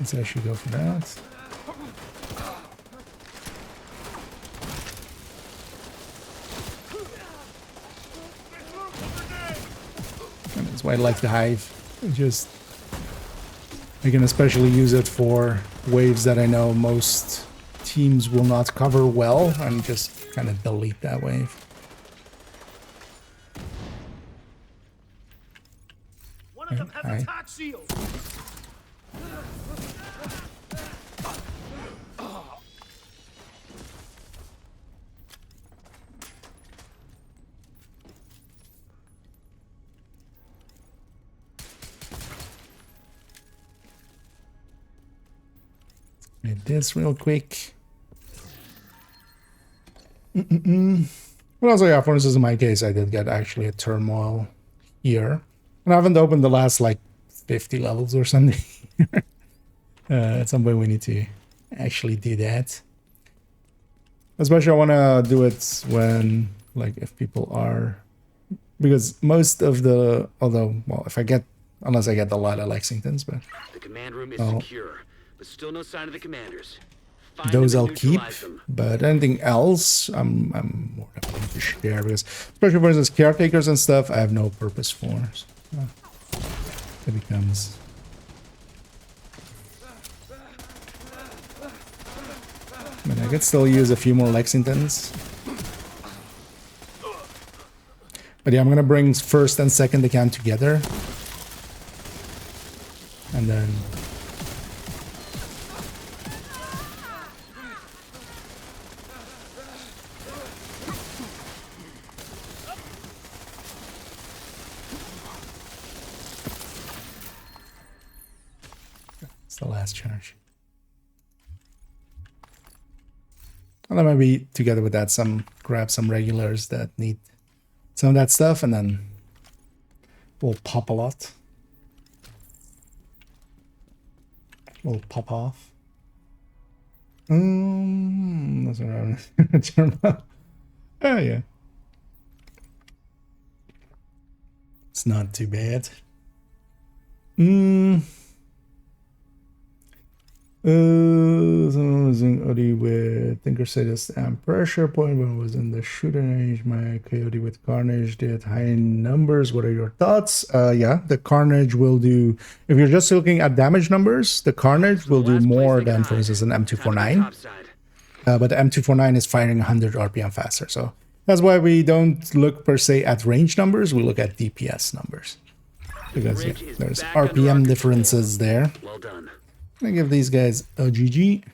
let's actually go for that. And that's why I like the hive. Just I can especially use it for waves that I know most teams will not cover well, and just kind of delete that wave. One of them has a tax shield. Did this real quick. But also, yeah, for instance, in my case, I did get actually a turmoil here. And I haven't opened the last, like, 50 levels or something. At some point we need to actually do that. Especially I want to do it when, like, if people are... Because most of the... Although, well, if I get... Unless I get a lot of Lexingtons, but... The command room is secure, but still no sign of the commanders. Find those them I'll and keep, neutralize them. but anything else, I'm more than willing to share, because especially for instance caretakers and stuff, I have no purpose for. So, it becomes. But I could still use a few more Lexingtons. But yeah, I'm gonna bring first and second account together, and then. It's the last charge. And then maybe together with that, grab some regulars that need some of that stuff, and then we'll pop a lot. We'll pop off. That's what I turn up. Oh yeah. It's not too bad. Someone was in Odie with Tinker Sadist and Pressure Point when it was in the shooting range. My Coyote with Carnage did high numbers. What are your thoughts? Yeah, the Carnage will do, if you're just looking at damage numbers, the Carnage will do more than, for instance, an M249. But the M249 is firing 100 RPM faster. So that's why we don't look per se at range numbers, we look at DPS numbers. Because yeah, there's RPM differences there. Well done. I'm gonna give these guys a GG.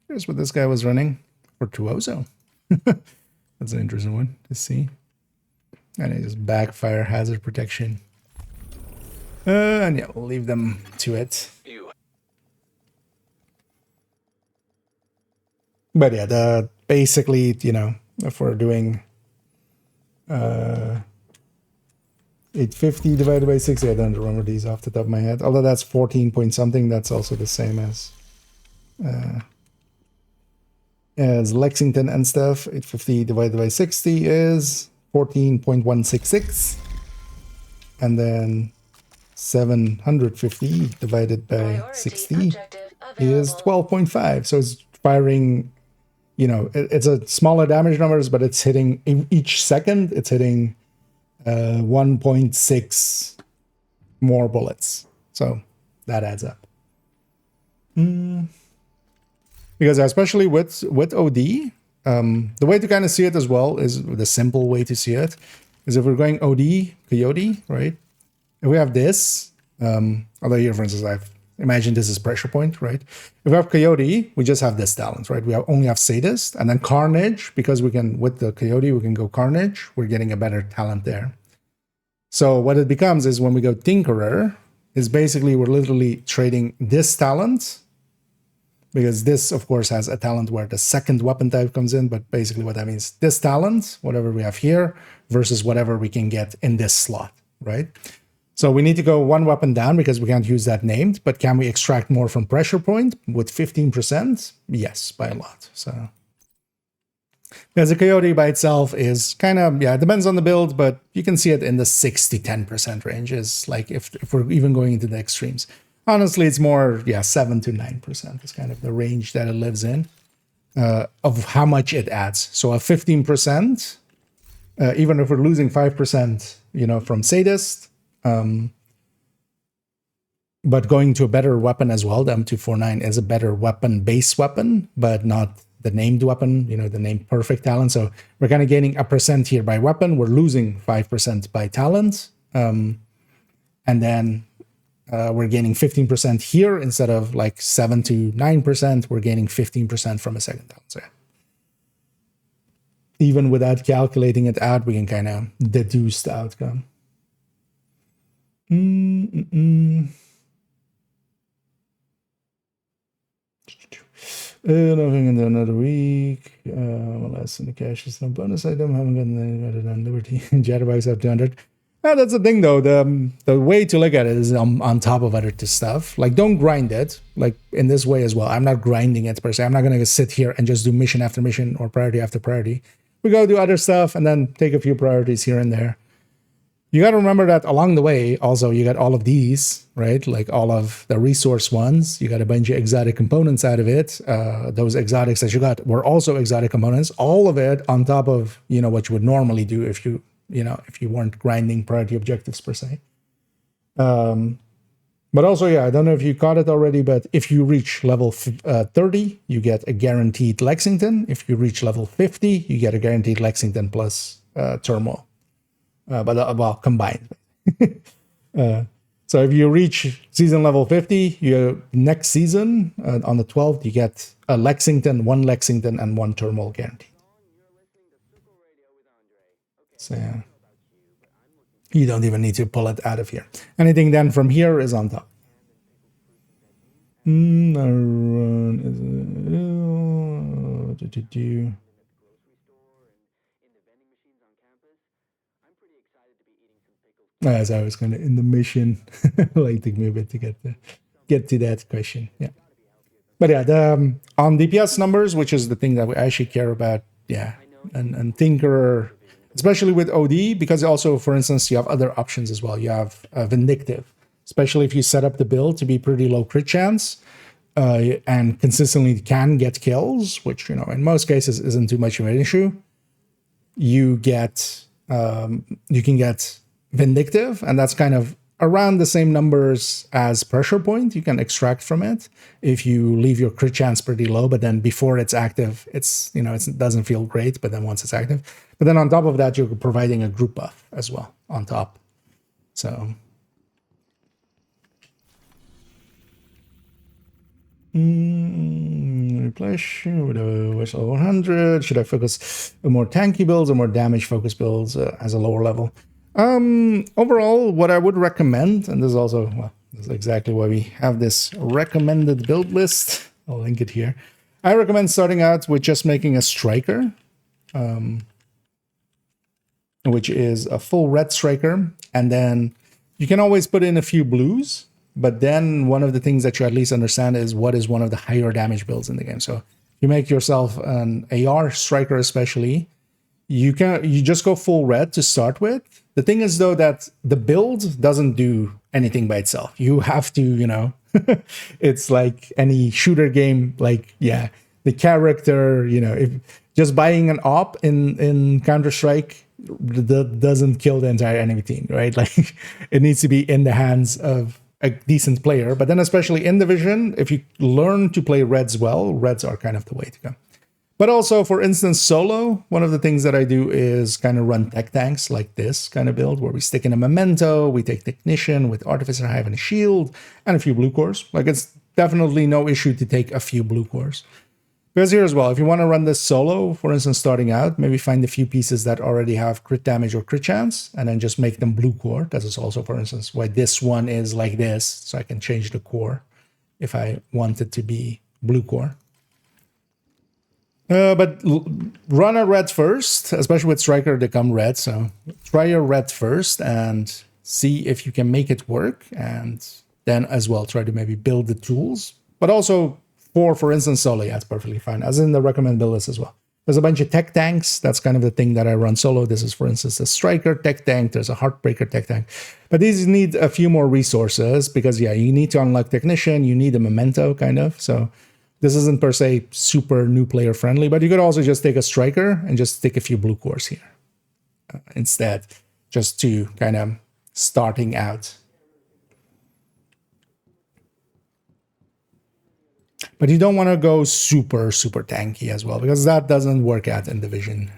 Here's what this guy was running for Tuozo. That's an interesting one to see. And it just backfire hazard protection. And yeah, we'll leave them to it. But yeah, basically, you know, if we're doing 850 divided by 60, I don't remember these off the top of my head. Although that's 14 point something, that's also the same as Lexington and stuff. 850 divided by 60 is 14.166. And then 750 divided by 60 is 12.5. So it's firing, you know, it's a smaller damage numbers, but it's hitting each second, it's hitting 1.6 more bullets. So that adds up. Because especially with OD, the way to kind of see it as well is the simple way to see it is if we're going OD, Coyote, right? If we have this, although here, for instance, I've imagined this is pressure point, right? If we have Coyote, we just have this talent, right? We only have Sadist, and then Carnage, because we can, with the Coyote, we can go Carnage. We're getting a better talent there. So what it becomes is when we go Tinkerer, is basically we're literally trading this talent, because this, of course, has a talent where the second weapon type comes in, but basically what that means, this talent, whatever we have here, versus whatever we can get in this slot, right? So we need to go one weapon down because we can't use that named, but can we extract more from pressure point with 15%? Yes, by a lot. So because the Coyote by itself is kind of, yeah, it depends on the build, but you can see it in the 6 to 10% ranges, like if we're even going into the extremes. Honestly, it's more, yeah, 7 to 9% is kind of the range that it lives in of how much it adds. So a 15%, even if we're losing 5%, you know, from Sadist, but going to a better weapon as well, the M249 is a better weapon, base weapon, but not the named weapon, you know, the named perfect talent. So we're kind of gaining a percent here by weapon. We're losing 5% by talent. And then we're gaining 15% here instead of like 7 to 9%. We're gaining 15% from a second talent. So yeah. Even without calculating it out, we can kind of deduce the outcome. Nothing in another week. Less in the cash is no bonus item. Haven't gotten any better than Liberty. Jitterbugs up 200. That's the thing though. The way to look at it is on top of other stuff. Like don't grind it. Like in this way as well. I'm not grinding it per se. I'm not gonna sit here and just do mission after mission or priority after priority. We go do other stuff and then take a few priorities here and there. You got to remember that along the way, also, you got all of these, right? Like all of the resource ones. You got a bunch of exotic components out of it. Those exotics that you got were also exotic components. All of it on top of, you know, what you would normally do if you weren't grinding priority objectives per se. But also, yeah, I don't know if you caught it already, but if you reach level 30, you get a guaranteed Lexington. If you reach level 50, you get a guaranteed Lexington plus turmoil. Well, combined. So if you reach season level 50, you next season on the 12th, you get a Lexington, one Lexington, and one turmoil guaranteed. So yeah. You don't even need to pull it out of here. Anything then from here is on top. As I was kind of in the mission, like took me a bit to get to that question. Yeah, but yeah, the on DPS numbers, which is the thing that we actually care about. Yeah, and Tinker, especially with OD, because also, for instance, you have other options as well. You have Vindictive, especially if you set up the build to be pretty low crit chance and consistently can get kills, which, you know, in most cases isn't too much of an issue. You can get Vindictive, and that's kind of around the same numbers as Pressure Point. You can extract from it if you leave your crit chance pretty low, but then before it's active, it's, you know, it doesn't feel great, but then once it's active. But then on top of that, you're providing a group buff as well on top. So replace with a Whistle 100. Should I focus on more tanky builds or more damage focused builds as a lower level? Overall, what I would recommend, and this is also, well, this is exactly why we have this recommended build list. I'll link it here. I recommend starting out with just making a striker, which is a full red striker, and then you can always put in a few blues. But then one of the things that you at least understand is what is one of the higher damage builds in the game. So if you make yourself an AR striker, especially, you just go full red to start with. The thing is, though, that the build doesn't do anything by itself. You have to, you know, it's like any shooter game. Like, yeah, the character, you know, if just buying an op in Counter-Strike doesn't kill the entire enemy team, right? Like, it needs to be in the hands of a decent player. But then especially in Division, if you learn to play reds well, reds are kind of the way to go. But also, for instance, solo, one of the things that I do is kind of run tech tanks like this kind of build, where we stick in a Memento, we take Technician with Artificer Hive and a Shield, and a few blue cores. Like, it's definitely no issue to take a few blue cores. Because here as well, if you want to run this solo, for instance, starting out, maybe find a few pieces that already have crit damage or crit chance, and then just make them blue core. That is also, for instance, why this one is like this, so I can change the core if I want it to be blue core. But run a red first, especially with Striker, they come red. So try your red first and see if you can make it work. And then as well, try to maybe build the tools. But also for instance, solo, yeah, it's perfectly fine. As in the recommend build list as well. There's a bunch of tech tanks. That's kind of the thing that I run solo. This is, for instance, a Striker tech tank. There's a Heartbreaker tech tank. But these need a few more resources because, yeah, you need to unlock Technician. You need a Memento, kind of. So this isn't per se super new player friendly, but you could also just take a Striker and just stick a few blue cores here instead, just to kind of starting out. But you don't want to go super, super tanky as well, because that doesn't work out in Division.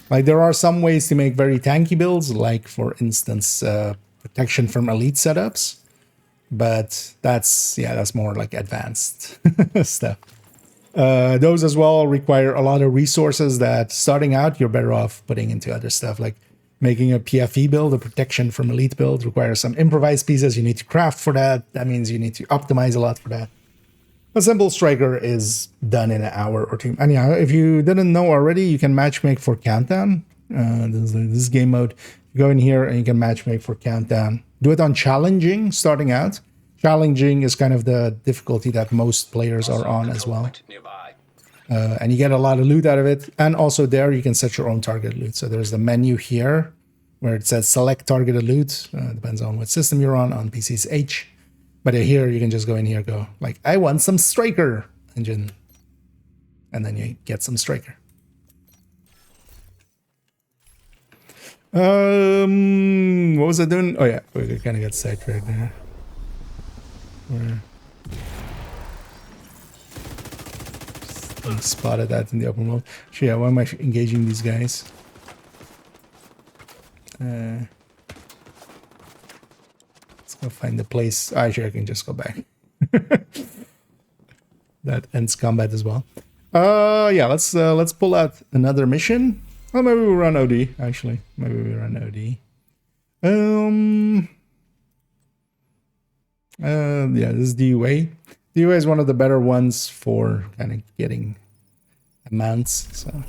Like, there are some ways to make very tanky builds, like, for instance, protection from elite setups. But that's more like advanced stuff. Those as well require a lot of resources that starting out, you're better off putting into other stuff. Like making a PFE build, a protection from elite build, requires some improvised pieces. You need to craft for that. That means you need to optimize a lot for that. A simple Striker is done in an hour or two. And yeah, if you didn't know already, you can matchmake for Countdown. This game mode. You go in here and you can matchmake for Countdown. Do it on challenging starting out. Challenging is kind of the difficulty that most players are on as well. And you get a lot of loot out of it. And also there you can set your own target loot. So there's the menu here where it says select targeted loot. Depends on what system you're on PC's H. But here you can just go in here, go like, I want some striker engine. And then you get some striker. What was I doing? Oh yeah, we kind of got sidetracked there. Spotted that in the open world. So yeah, why am I engaging these guys? Let's go find the place. Actually, I can just go back. That ends combat as well. Yeah, let's pull out another mission. Well, maybe we'll run OD. Actually, maybe we run OD. Yeah, this is DUA. DUA is one of the better ones for kind of getting amounts. So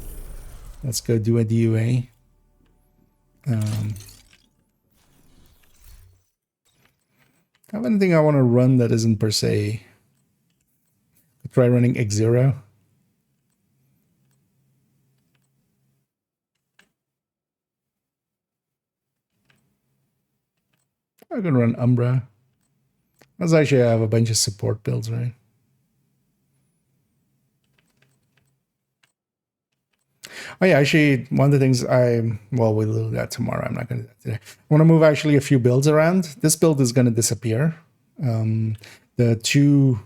let's go do a DUA. I have anything I want to run that isn't per se. Try running X0. I can run Umbra. Let's actually have a bunch of support builds, right? Oh yeah, actually, one of the things we'll do that tomorrow. I'm not going to do that today. I want to move actually a few builds around. This build is going to disappear. The 2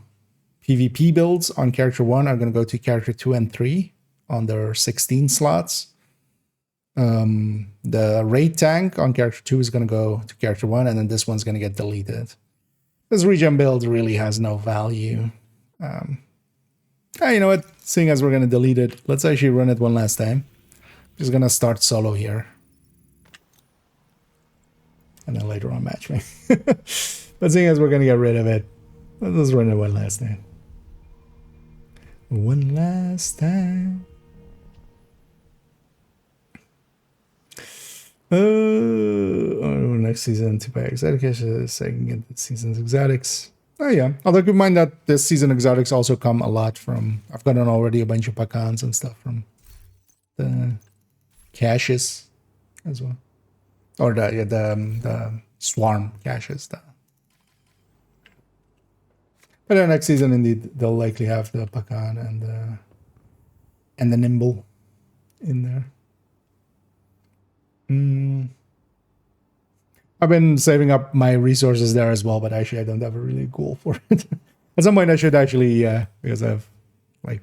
PvP builds on character 1 are going to go to character 2 and 3 on their 16 slots. The raid tank on character 2 is going to go to character 1, and then this one's going to get deleted. This regen build really has no value. You know what? Seeing as we're going to delete it, let's actually run it one last time. Just going to start solo here. And then later on match me. But seeing as we're going to get rid of it, let's run it one last time. One last time. Next season to buy exotic caches so I can get this season's exotics. Oh yeah, although keep in mind that this season exotics also come a lot from, I've gotten already a bunch of pacans and stuff from the caches as well, or the swarm caches. But then next season indeed they'll likely have the pacan and the nimble in there. I've been saving up my resources there as well, but actually I don't have a really goal for it. At some point I should actually, because I have like,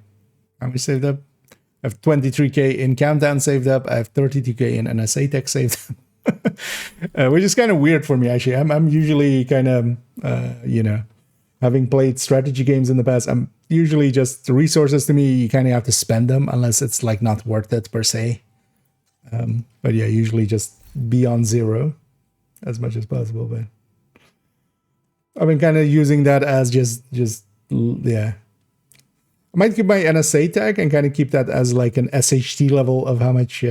how much saved up? I have 23k in Countdown saved up. I have 32k in NSA Tech saved up. Which is kind of weird for me actually. I'm usually kind of, having played strategy games in the past, I'm usually just the resources to me, you kind of have to spend them unless it's like not worth it per se. But yeah, usually just be on 0 as much as possible. But I've been kind of using that as just yeah. I might keep my NSA tag and kind of keep that as like an SHT level of how much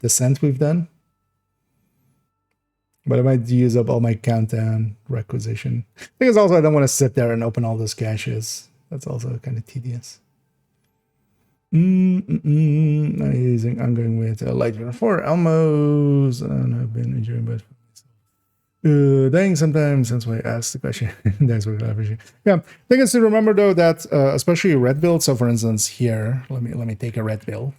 descent we've done. But I might use up all my countdown requisition. Thing is also I don't want to sit there and open all those caches. That's also kind of tedious. I'm going with Light 4 Elmos, and I've been enjoying both. Dying sometimes since I asked the question. Thanks for clarification. Yeah, thing is to remember though that especially red build. So for instance here, let me take a red build.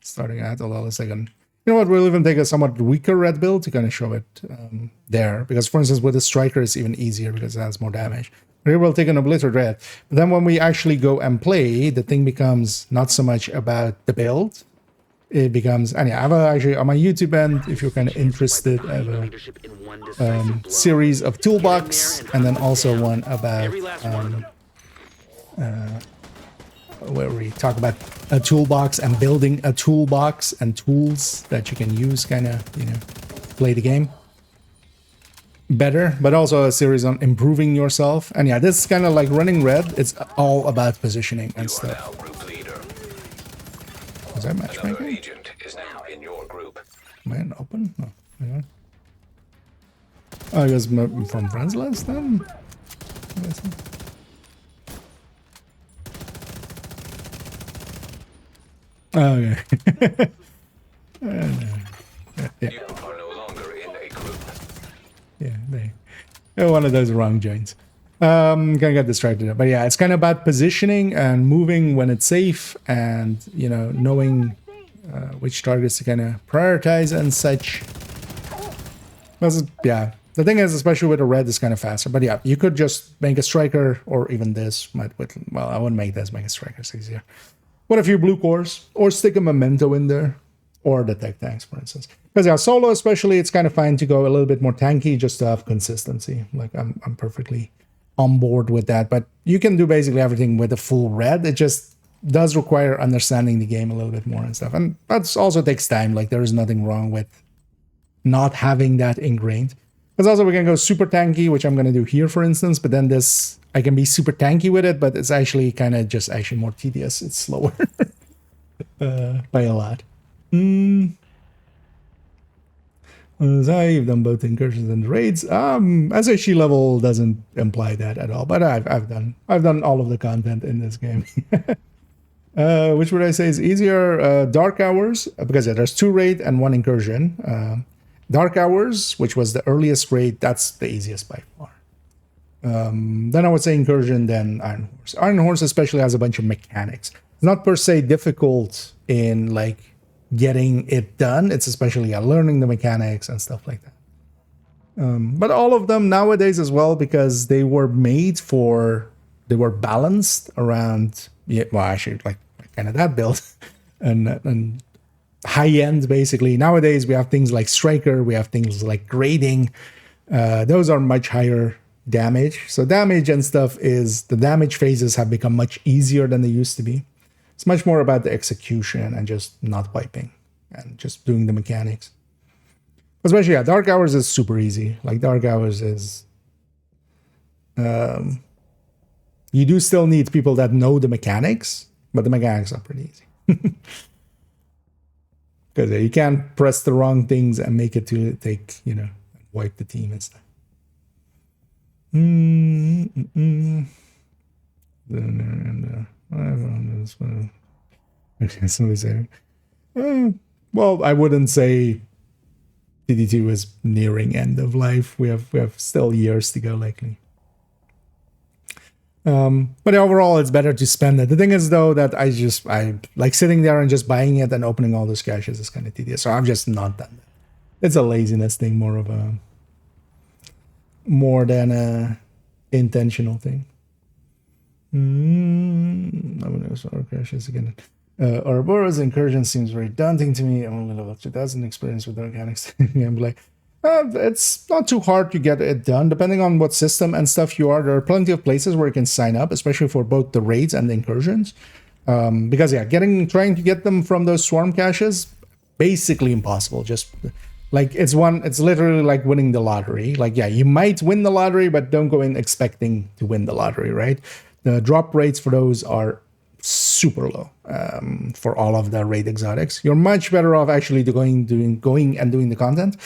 Starting at hold on a second. You know what? We'll even take a somewhat weaker red build to kind of show it there, because for instance with the striker it's even easier because it has more damage. Here we'll take an obliterate red. But then when we actually go and play, the thing becomes not so much about the build. It becomes, and yeah, I have actually on my YouTube end, if you're kind of interested, I have a series of toolbox, and then also one about where we talk about a toolbox and building a toolbox and tools that you can use, kind of, play the game better, but also a series on improving yourself. And yeah, this is kind of like running red. It's all about positioning and stuff. Is that matchmaking? Another agent is now in your group. Am I in open? No. Yeah. Oh, I guess from friends last time? Oh, okay. You are no One of those wrong joints. Gonna get distracted. But yeah, it's kind of about positioning and moving when it's safe, and you know, knowing which targets to kind of prioritize and such. Yeah, the thing is, especially with a red, it's kind of faster. But yeah, you could just make a striker, or even this. Well, I wouldn't make this. Make a striker, it's easier. With a few blue cores, or stick a memento in there, or the tech tanks, for instance. Because yeah, solo especially, it's kind of fine to go a little bit more tanky just to have consistency. Like I'm perfectly on board with that. But you can do basically everything with a full red. It just does require understanding the game a little bit more and stuff. And that also takes time. Like there is nothing wrong with not having that ingrained. Because also we can go super tanky, which I'm going to do here, for instance. But then this, I can be super tanky with it, but it's actually kind of just actually more tedious. It's slower by a lot. I've done both incursions and raids. SHE level doesn't imply that at all, but I've done all of the content in this game. Which would I say is easier? Dark Hours, because yeah, there's 2 raid and 1 incursion. Dark Hours, which was the earliest raid, that's the easiest by far. Then I would say incursion, then Iron Horse. Iron Horse especially has a bunch of mechanics. It's not per se difficult in like getting it done. It's especially learning the mechanics and stuff like that. But all of them nowadays as well, because they were balanced around, yeah, well, actually like kind of that build and high end basically. Nowadays we have things like striker, we have things like grading. Those are much higher damage. So damage and stuff is, the damage phases have become much easier than they used to be. It's much more about the execution and just not wiping and just doing the mechanics. Especially, yeah, Dark Hours is super easy. Like Dark Hours is, you do still need people that know the mechanics, but the mechanics are pretty easy. Because you can't press the wrong things and make it to take, you know, wipe the team and stuff. Somebody say, well, I wouldn't say DD2 is nearing end of life. We have still years to go, likely. But overall, it's better to spend it. The thing is, though, that I like sitting there and just buying it and opening all those caches is kind of tedious. So I've just not done that. It's a laziness thing, more than a intentional thing. I'm gonna start caches again. Ouroboros incursion seems very daunting to me. I'm only level 2000 experience with organics. I'm like, it's not too hard to get it done, depending on what system and stuff you are. There are plenty of places where you can sign up, especially for both the raids and the incursions. Because yeah, trying to get them from those swarm caches, basically impossible. Just like it's literally like winning the lottery. Like, yeah, you might win the lottery, but don't go in expecting to win the lottery, right? The drop rates for those are super low for all of the raid exotics. You're much better off actually going and doing the content.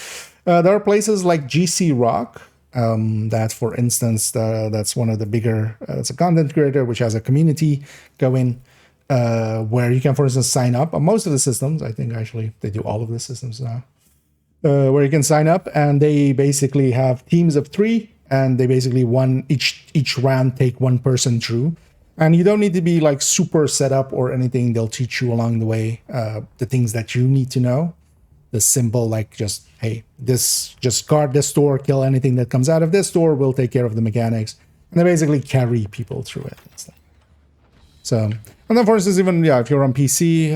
There are places like GC Rock, that, for instance, that's one of the bigger, it's a content creator which has a community going, where you can, for instance, sign up on most of the systems. I think actually they do all of the systems now, where you can sign up, and they basically have teams of 3, and they basically each round take 1 person through. And you don't need to be like super set up or anything. They'll teach you along the way the things that you need to know. The simple, like, just, hey, just guard this door, kill anything that comes out of this door, we'll take care of the mechanics. And they basically carry people through it and stuff. So, and then for instance, even, yeah, if you're on PC,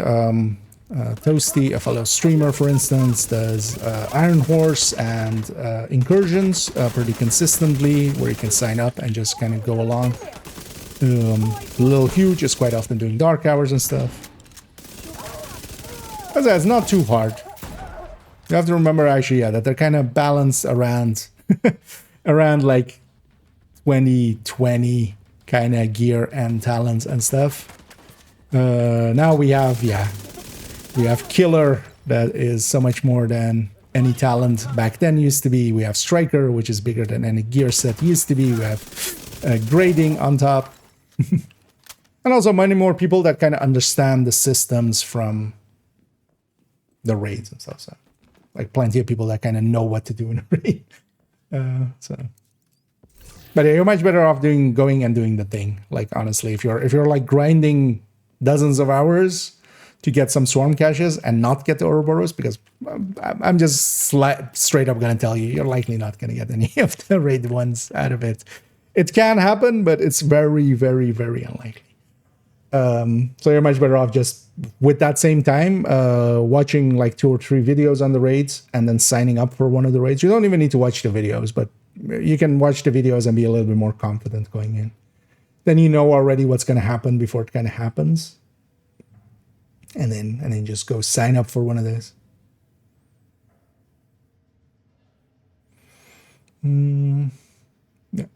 Toasty, a fellow streamer, for instance, does Iron Horse and incursions pretty consistently, where you can sign up and just kind of go along. Little Huge is quite often doing Dark Hours and stuff. But it's not too hard. You have to remember, actually, yeah, that they're kind of balanced around around like 2020 kind of gear and talents and stuff. Now we have Killer, that is so much more than any talent back then used to be. We have Striker, which is bigger than any gear set used to be. We have grading on top. And also many more people that kind of understand the systems from the raids and stuff. So, like, plenty of people that kind of know what to do in a raid. So, But you're much better off going and doing the thing. Like honestly, if you're like grinding dozens of hours to get some swarm caches and not get the Ouroboros, because I'm just straight up gonna tell you, you're likely not gonna get any of the raid ones out of it. It can happen, but it's very, very, very unlikely. So you're much better off just with that same time watching like 2 or 3 videos on the raids and then signing up for one of the raids. You don't even need to watch the videos, but you can watch the videos and be a little bit more confident going in. Then you know already what's going to happen before it kind of happens, and then just go sign up for one of those. Yeah.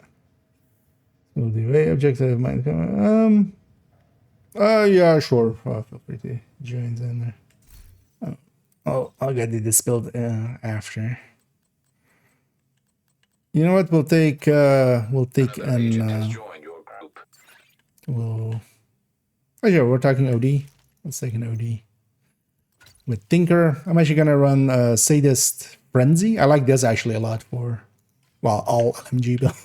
We'll do a objective mind. Yeah, sure. Feel free to join in there. I'll get this build after. You know what? We'll take an. We'll. Oh yeah, we're talking OD. Let's take an OD with Tinker. I'm actually gonna run Sadist Frenzy. I like this actually a lot for, well, all LMG build.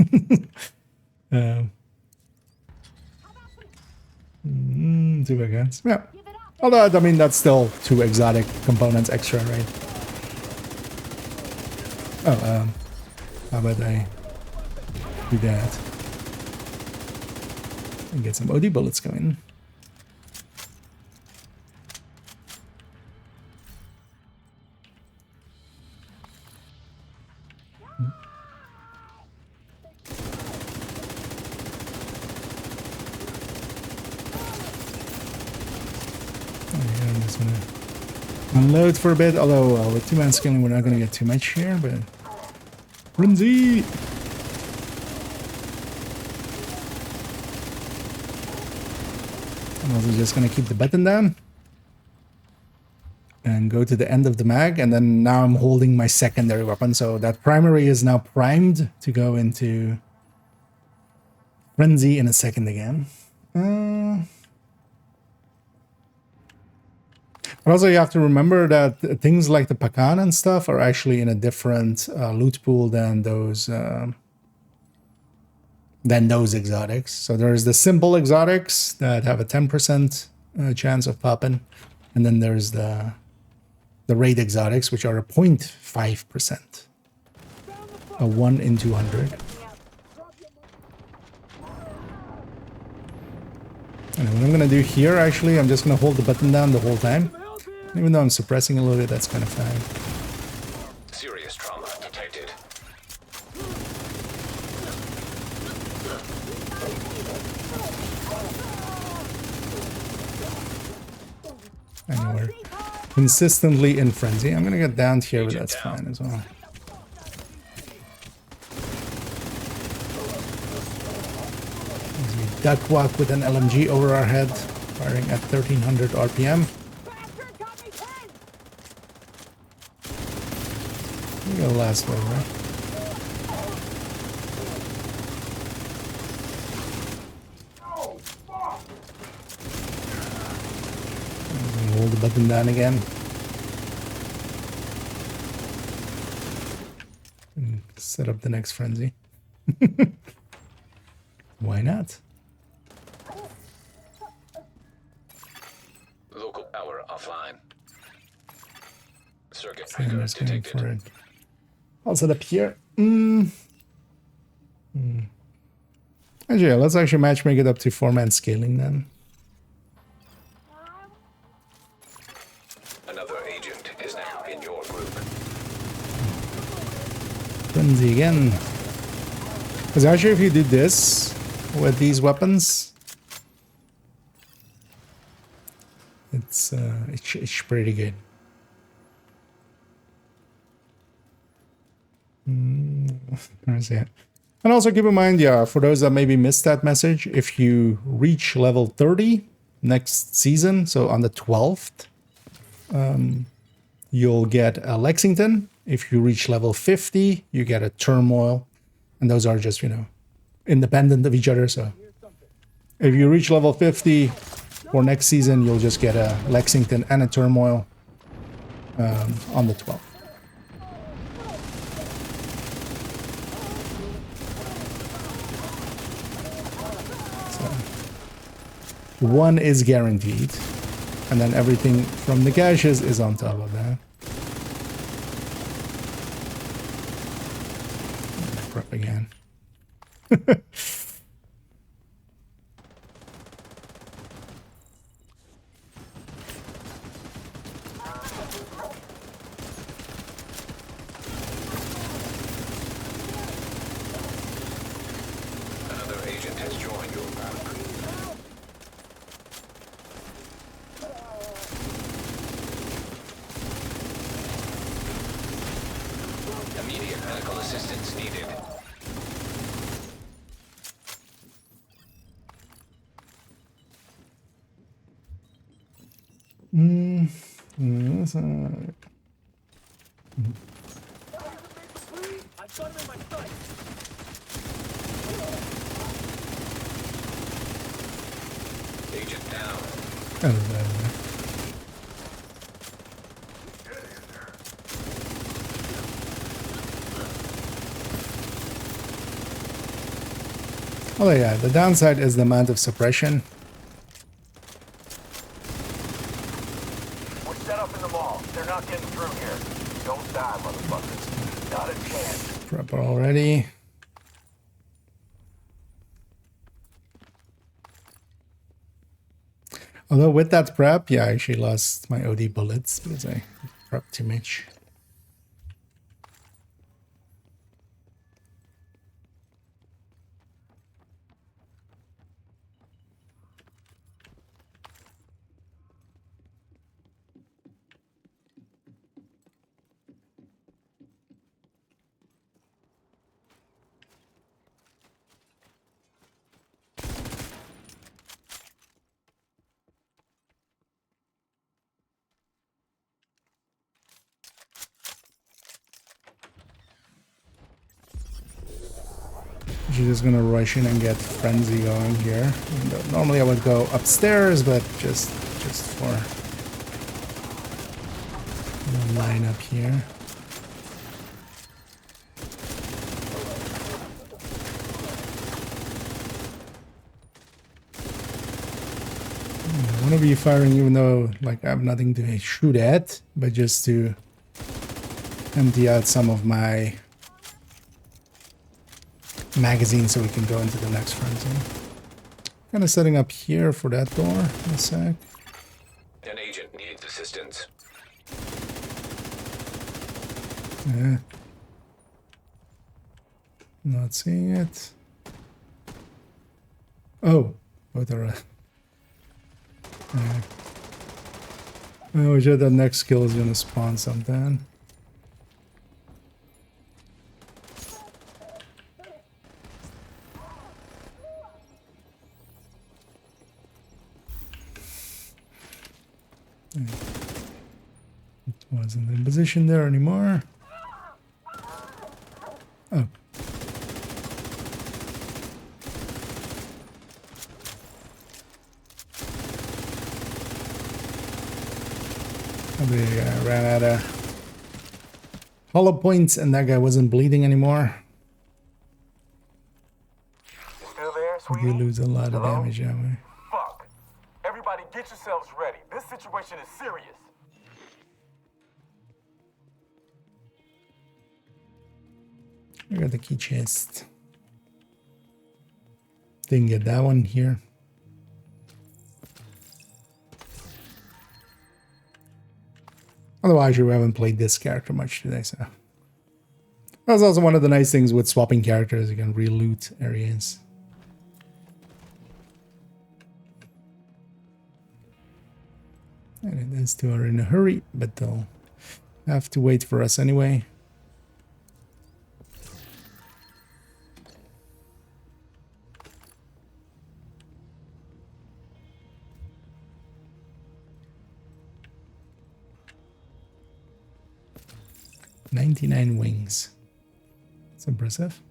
2 against, yeah. Although I mean that's still 2 exotic components extra, right? Oh, how about I do that and get some OD bullets going? I'm just gonna unload for a bit, although with 2-man scaling we're not gonna get too much here, but Frenzy! I'm also just gonna keep the button down and go to the end of the mag, and then now I'm holding my secondary weapon, so that primary is now primed to go into Frenzy in a second again. But also you have to remember that things like the Pakan and stuff are actually in a different loot pool than those exotics. So there's the simple exotics that have a 10% chance of popping, and then there's the raid exotics, which are a 0.5%, a 1 in 200. And what I'm gonna do here, actually, I'm just gonna hold the button down the whole time. Even though I'm suppressing a little bit, that's kind of fine. Serious trauma detected. And we're consistently in Frenzy. I'm gonna get down here, but that's fine as well. As we duck walk with an LMG over our head, firing at 1300 RPM. We got the last one, right? Hold the button down again. And set up the next Frenzy. Why not? Local power offline. Circuit So I'm breaker just going detected. for it. I'll set up here. Actually, yeah, let's actually matchmake it up to 4-man scaling then. Another agent is now in your group. Frenzy again. Because actually, if you do this with these weapons, it's pretty good. Where's that? And also keep in mind, yeah, for those that maybe missed that message, if you reach level 30 next season, so on the 12th, you'll get a Lexington. If you reach level 50, you get a Turmoil. And those are just, you know, independent of each other. So if you reach level 50 for next season, you'll just get a Lexington and a Turmoil on the 12th. one is guaranteed, and then everything from the caches is on top of that. Prep again. Another agent has joined your group. Immediate medical assistance needed. I've got him in my sight. Agent down. Oh yeah, the downside is the amount of suppression. We're set up in the mall. They're not getting through here. Don't die, motherfuckers. Not a chance. Prep already. Although with that prep, yeah, I actually lost my OD bullets because I prepped too much. She's just gonna rush in and get frenzy going here. And normally I would go upstairs, but just for the line up here. I want to be firing even though like I have nothing to shoot at, but just to empty out some of my magazine so we can go into the next frenzy. Kind of setting up here for that door in a sec. An agent needs assistance. Yeah. Not seeing it. Oh, both are. Oh, sure that next skill is gonna spawn something. It wasn't in position there anymore. Oh. Probably ran out of hollow points and that guy wasn't bleeding anymore. You still there, We sweetie? lose a lot of Hello? damage that way. Fuck. Everybody get yourselves ready. This situation is serious. I got the key chest. Didn't get that one here. Otherwise, we haven't played this character much today, so. That's also one of the nice things with swapping characters. You can re-loot areas. And these two are in a hurry, but they'll have to wait for us anyway. "99 wings." It's impressive.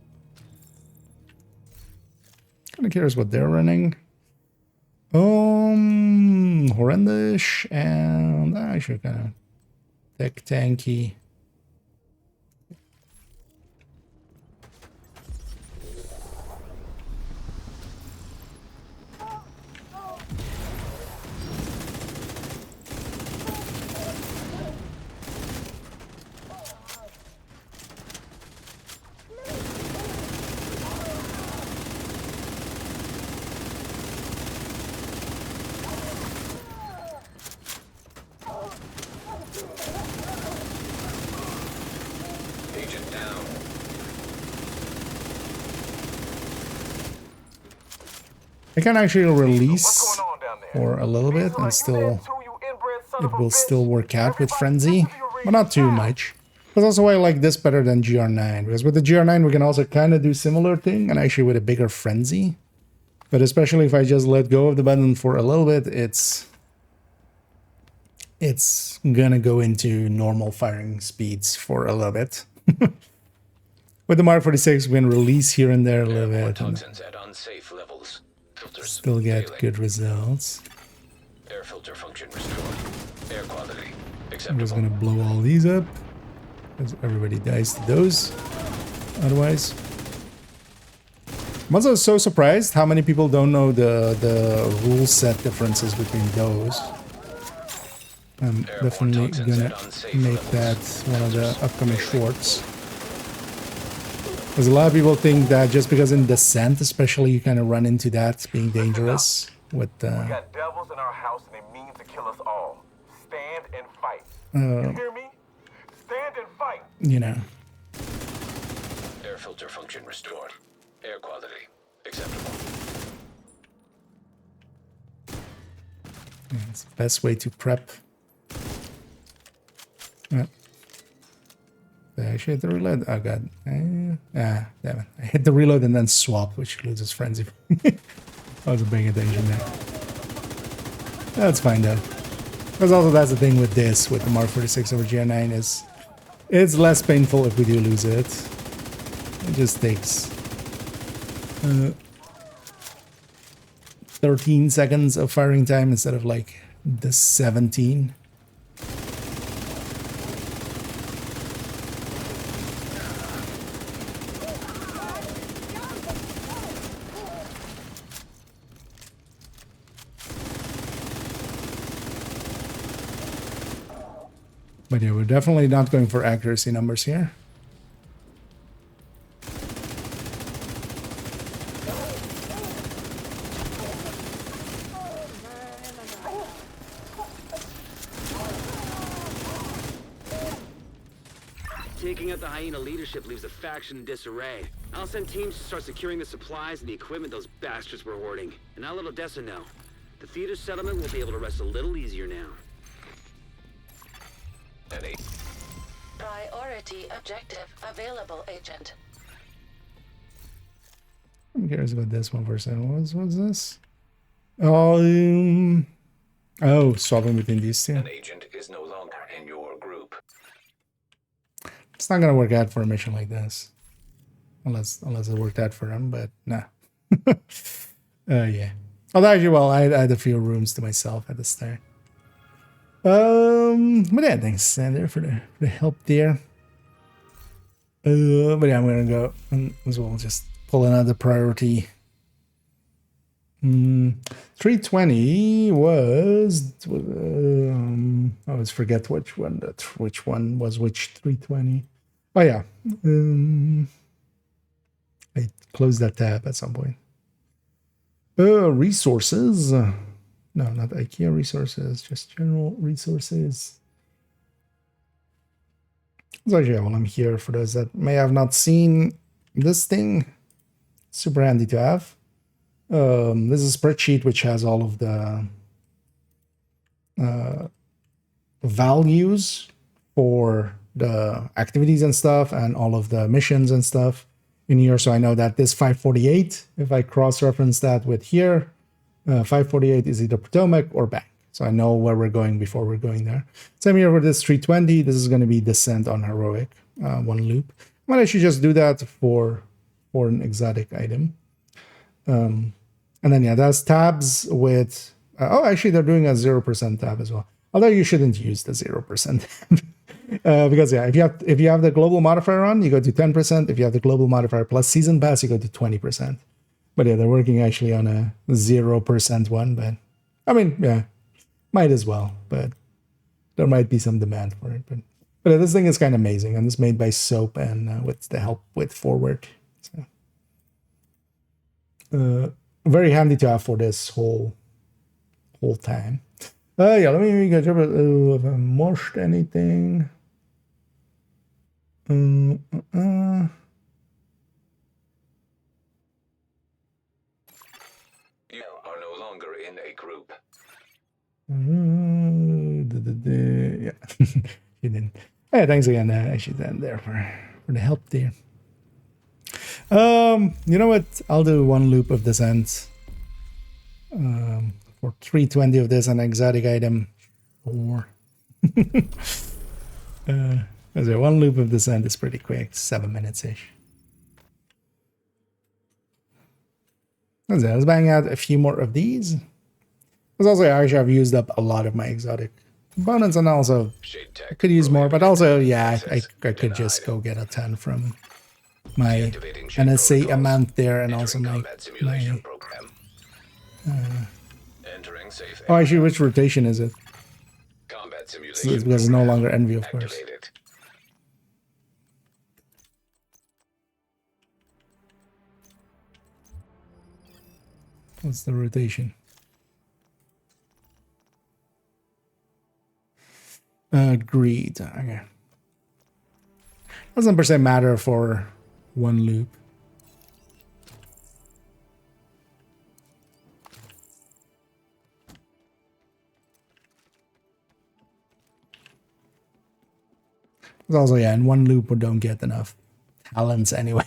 Kind of curious what they're running. Horrendous and actually kind of tech tanky. I can actually What's release going on down there? for a little bit and You still, dead too, you inbred son it of a will bitch. still work out with Everybody Frenzy, listen to your but not too reading. much. That's also why I like this better than GR9, because with the GR9 we can also kind of do similar thing, and actually with a bigger Frenzy. But especially if I just let go of the button for a little bit, it's gonna go into normal firing speeds for a little bit. With the Mark 46, we can release here and there a little Airborne bit and toxins at unsafe levels. Filters still get failing. good results. Air filter function restored. Air quality I'm just acceptable. gonna blow all these up, because everybody dies to those otherwise. I'm also so surprised how many people don't know the rule set differences between those. I'm definitely gonna make that one of the upcoming shorts. Because a lot of people think that just because in Descent, especially, you kind of run into that being dangerous with We got devils in our house and they mean to kill us all. Stand and fight. You hear me? Stand and fight. you know, Air filter function restored. Air quality acceptable. it's the best way to prep. I actually hit the reload. Oh god. Damn it. I hit the reload and then swap, which loses frenzy. I wasn't paying attention there. That's fine though. Because also that's the thing with this, with the Mark 46 over GR9 is it's less painful if we do lose it. It just takes 13 seconds of firing time instead of like the 17. But yeah, we're definitely not going for accuracy numbers here. Taking out the hyena leadership leaves the faction in disarray. I'll send teams to start securing the supplies and the equipment those bastards were hoarding. And I'll let Odessa know. The theater settlement will be able to rest a little easier now. Priority objective available, Agent. I'm curious about this one for a second. What's this? Oh, swapping between these two. An agent is no longer in your group. It's not gonna work out for a mission like this, unless it worked out for him. But nah. Yeah. Although actually, well, I had a few rooms to myself at the start. But yeah, thanks, Sander, for the help there. But yeah, I'm gonna go and as well just pull another priority. 320 was I always forget which one was which 320. Oh yeah. I closed that tab at some point. Resources. No, not IKEA resources, just general resources. So yeah, while I'm here, for those that may have not seen this thing, super handy to have. This is a spreadsheet which has all of the values for the activities and stuff and all of the missions and stuff in here. So I know that this 548, if I cross-reference that with here, 548 is either Potomac or Bank. So I know where we're going before we're going there. Same here for this 320. This is going to be Descent on Heroic, one loop. Well, I should just do that for an exotic item. And then, yeah, that's tabs with... actually, they're doing a 0% tab as well. Although you shouldn't use the 0% tab. Because, yeah, if you have the global modifier on, you go to 10%. If you have the global modifier plus Season Pass, you go to 20%. But, yeah, they're working actually on a 0% one. But, I mean, yeah, might as well. But there might be some demand for it. But yeah, this thing is kind of amazing. And it's made by Soap and with the help with Forward. So... very handy to have for this whole time. Yeah, let me get if I mushed anything. longer in a group. Yeah, she didn't. Hey, thanks again, Ashidan, there for the help there. You know what? I'll do one loop of descent. For 320 of this, an exotic item. Or one loop of descent is pretty quick, 7 minutes ish. Let's bang out a few more of these. Because also, actually, I've used up a lot of my exotic components, and also I could use more, but also, yeah, I could just go get a ton from my NSA amount there, and also my oh, actually, which rotation is it? Combat So simulation it's because it's no longer envy, of course. activated. What's the rotation? Greed. Okay. Doesn't per se matter for one loop. It's also, yeah, in one loop we don't get enough talents anyway.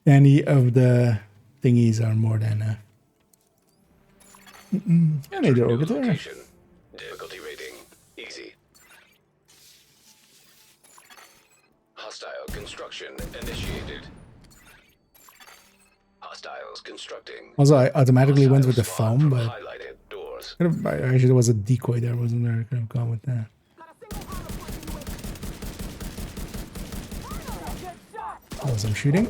Any of the thingies are more than I need to New orbiter. location. Difficulty rating easy. Hostile construction initiated. Hostiles constructing. Also, I automatically went with the Hostile foam, spawn but from highlighted doors. actually there was a decoy there, wasn't there? I could have gone with that. Oh, some shooting.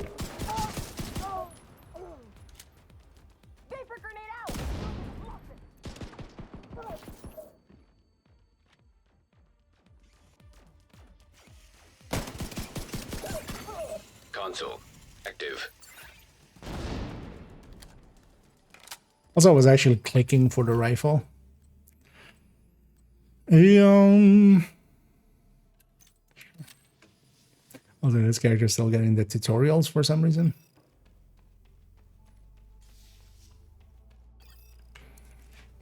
Vapor grenade out! Console active. Also, I was actually clicking for the rifle. Also, this character's still getting the tutorials for some reason.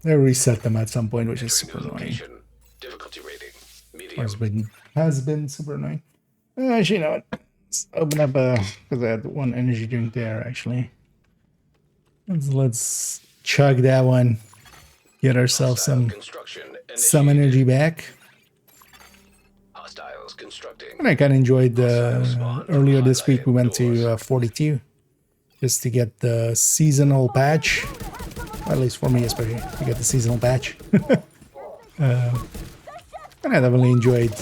They reset them at some point, which is super New annoying. location. Difficulty rating medium. Has been super annoying. Actually, you know what? Let's open up because I had one energy drink there actually. Let's chug that one. Get ourselves Hostile construction some initiated. energy back. Hostiles constructing. And I kind of enjoyed earlier this week we went to Doors. 42 just to get the seasonal patch. At least for me, especially to get the seasonal patch. And I definitely enjoyed.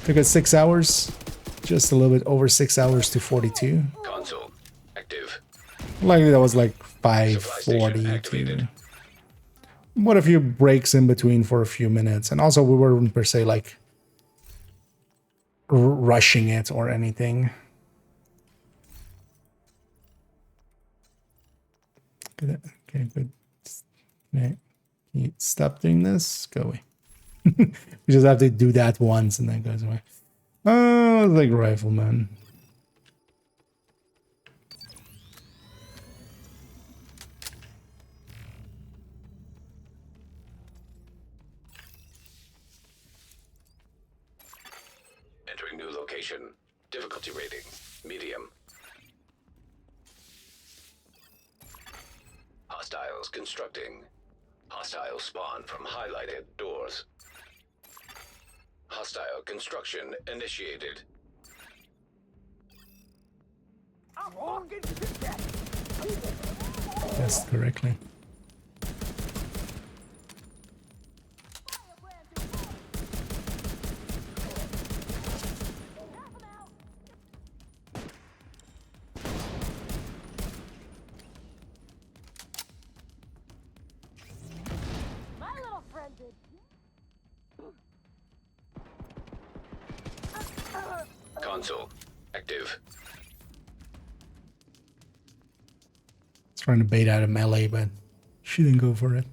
Took us 6 hours, just a little bit over 6 hours to 42. Console active. Likely that was like Supply station 540 activated. to what a few breaks in between for a few minutes, and also we weren't per se like rushing it or anything. Good. Okay, good. Okay. Can you stop doing this? Go away. We just have to do that once and then it goes away. Oh, like rifleman. Entering new location. Difficulty rating medium. Hostiles constructing. Hostile spawn from highlighted doors. Hostile construction initiated. Guessed correctly. My little friend did. Console active. Trying to bait out of melee, but she didn't go for it.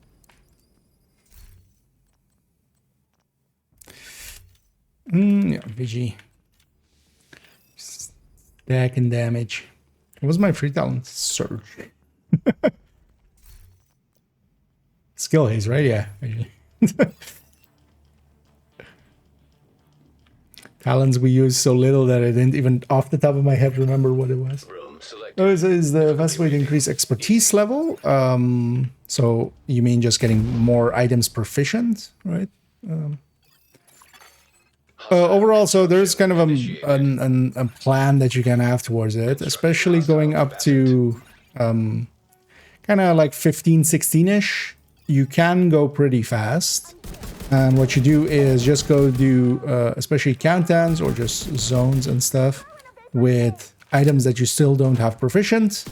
Yeah, VG. Stack and damage. What was my free talent? Surge. Skill haze, right? Yeah. Talents we use so little that I didn't even off the top of my head remember what it was. Room selected. Oh, is the best way to increase expertise level? So you mean just getting more items proficient, right? Overall, so there's kind of a plan that you can have towards it, especially going up to kind of like 15, 16-ish. You can go pretty fast. And what you do is just go do, especially countdowns or just zones and stuff with items that you still don't have proficient.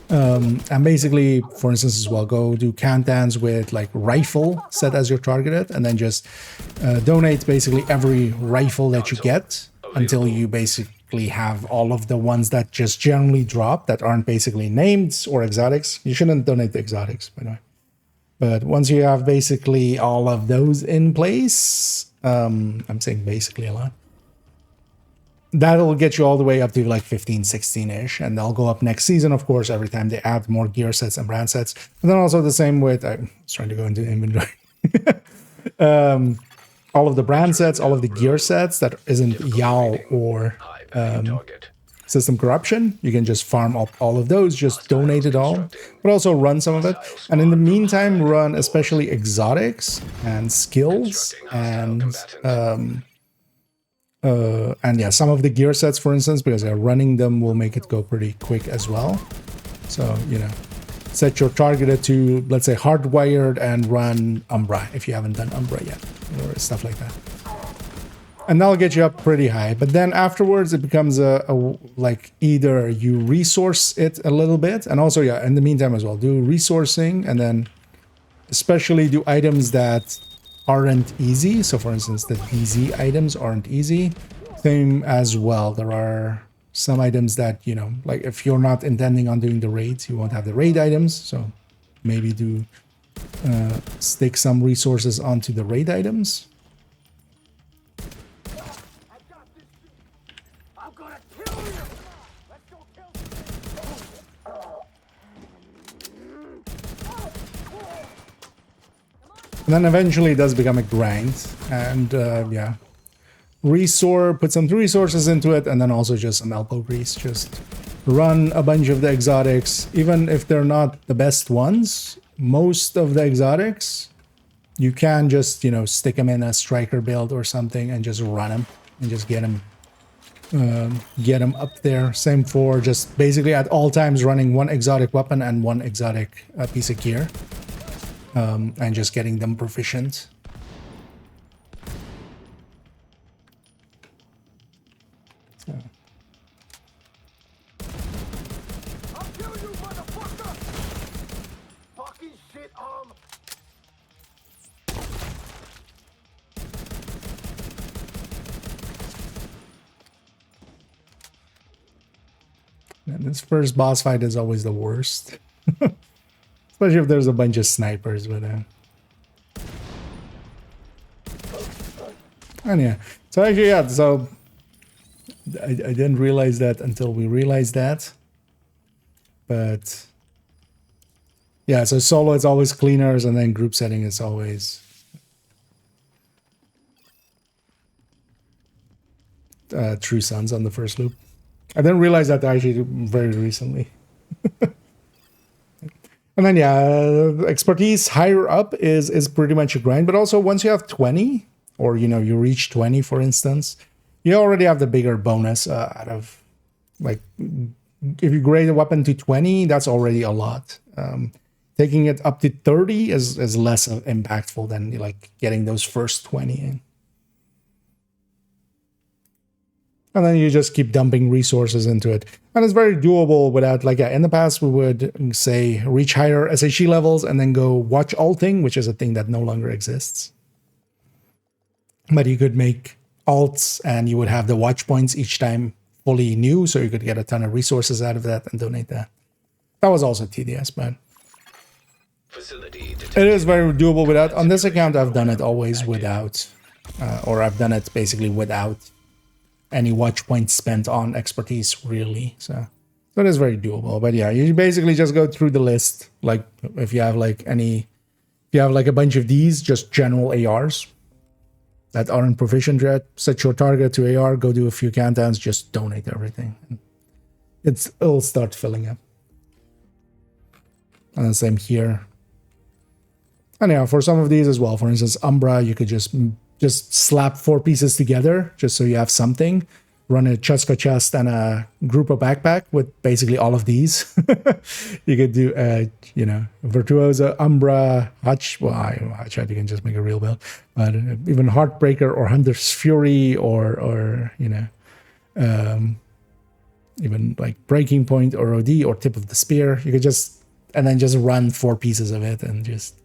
And basically, for instance, as well, go do countdowns with like rifle set as your targeted, and then just donate basically every rifle that you get until you basically have all of the ones that just generally drop that aren't basically named or exotics. You shouldn't donate the exotics, by the way. But once you have basically all of those in place, I'm saying basically a lot, that'll get you all the way up to like 15, 16-ish, and they'll go up next season, of course, every time they add more gear sets and brand sets. And then also the same with, I was trying to go into inventory, all of the brand sets, all of the gear sets that isn't YAL or system corruption. You can just farm up all of those, just donate it all, but also run some of it. And in the meantime, run especially exotics and skills and yeah, some of the gear sets, for instance, because running them will make it go pretty quick as well. So, you know, set your targeted to, let's say, hardwired and run Umbra if you haven't done Umbra yet, or stuff like that. And that'll get you up pretty high. But then afterwards, it becomes like either you resource it a little bit, and also, yeah, in the meantime as well, do resourcing, and then especially do items that aren't easy. So for instance, the DZ items aren't easy. Same as well, there are some items that, you know, like if you're not intending on doing the raids, you won't have the raid items. So maybe do stick some resources onto the raid items. And then eventually it does become a grind, and yeah, put some resources into it, and then also just some elbow grease. Just run a bunch of the exotics, even if they're not the best ones. Most of the exotics, you can just, you know, stick them in a striker build or something and just run them and just get them up there. Same for just basically at all times running one exotic weapon and one exotic piece of gear. And just getting them proficient. So. I'll kill you, motherfucker! Fucking shit, And this first boss fight is always the worst. Especially if there's a bunch of snipers with him. And yeah, so actually, yeah, so I didn't realize that until we realized that. But yeah, so solo it's always cleaners, and then group setting is always True Sons on the first loop. I didn't realize that actually very recently. And then, yeah, expertise higher up is pretty much a grind. But also, once you have 20, or, you know, you reach 20, for instance, you already have the bigger bonus out of, like, if you grade a weapon to 20, that's already a lot. Taking it up to 30 is less impactful than, like, getting those first 20 in. And then you just keep dumping resources into it. And it's very doable without, like, in the past, we would say reach higher SHE levels and then go watch alting, which is a thing that no longer exists. But you could make alts and you would have the watch points each time fully new, so you could get a ton of resources out of that and donate that. That was also tedious, but it is very doable without. On this account, I've done it always without, or I've done it basically without any watch points spent on expertise, really. So So it is very doable. But yeah, you basically just go through the list. Like if you have like a bunch of these, just general ARs that aren't proficient yet, set your target to AR, go do a few countdowns, just donate everything. It'll start filling up. And the same here. And yeah, for some of these as well, for instance, Umbra, you could just slap 4 pieces together, just so you have something. Run a Cheska chest and a group of backpack with basically all of these. You could do, you know, Virtuosa, Umbra, Hutch. Well, Hutch, you can just make a real build. But even Heartbreaker or Hunter's Fury or you know, even like Breaking Point or OD or Tip of the Spear. You could just, and then just run 4 pieces of it and just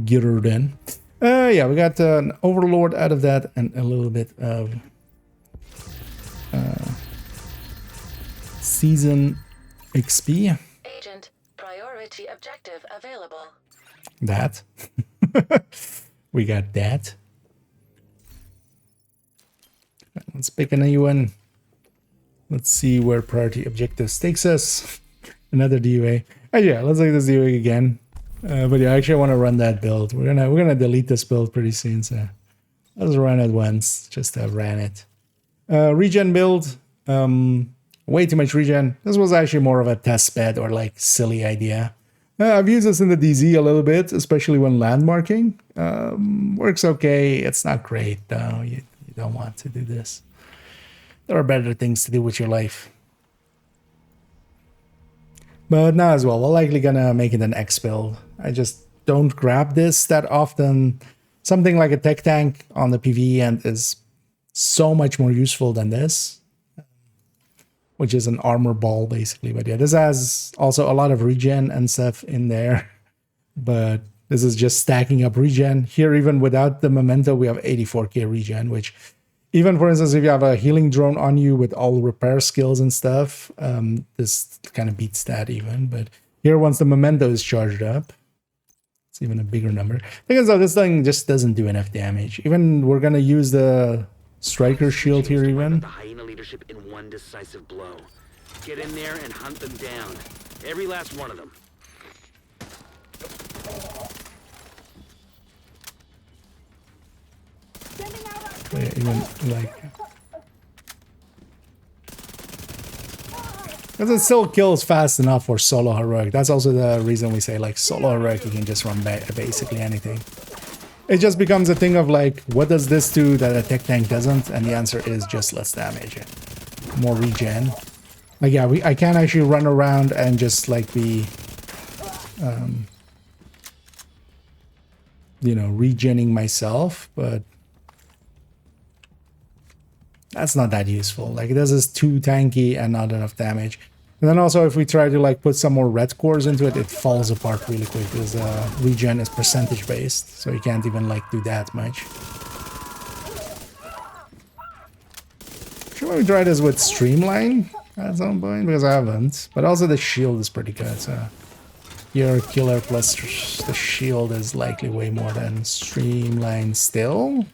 get her in. Yeah, we got an Overlord out of that and a little bit of Season XP. Agent, priority objective available. That. We got that. Let's pick a new one. Let's see where priority objectives takes us. Another DUA. Oh yeah, let's take this DUA again. But yeah, actually I want to run that build. We're gonna delete this build pretty soon, so let's run it once, just to have ran it. Regen build. Way too much regen. This was actually more of a test bed or like silly idea. I've used this in the DZ a little bit, especially when landmarking. Works okay. It's not great though. You don't want to do this. There are better things to do with your life. But now as well, we're likely gonna make it an X build. I just don't grab this that often. Something like a tech tank on the PvE end is so much more useful than this, which is an armor ball basically. But yeah, this has also a lot of regen and stuff in there, but this is just stacking up regen. Here, even without the memento, we have 84k regen, which even, for instance, if you have a healing drone on you with all repair skills and stuff, this kind of beats that even. But here, once the memento is charged up, it's even a bigger number. Thing is though, this thing just doesn't do enough damage. Even we're gonna use the Striker shield here even. The hyena leadership in one decisive blow. Get in there and hunt them down. Every last one of them. Yeah, even like, because it still kills fast enough for solo heroic. That's also the reason we say like solo heroic, you can just run basically anything. It just becomes a thing of like, what does this do that a tech tank doesn't? And the answer is just less damage, more regen. Like yeah, I can actually run around and just like be, you know, regenning myself, but that's not that useful. Like this is too tanky and not enough damage. And then also if we try to like put some more red cores into it, it falls apart really quick because regen is percentage based, so you can't even like do that much. Should we try this with Streamline at some point? Because I haven't. But also the shield is pretty good, so your killer plus the shield is likely way more than Streamline still.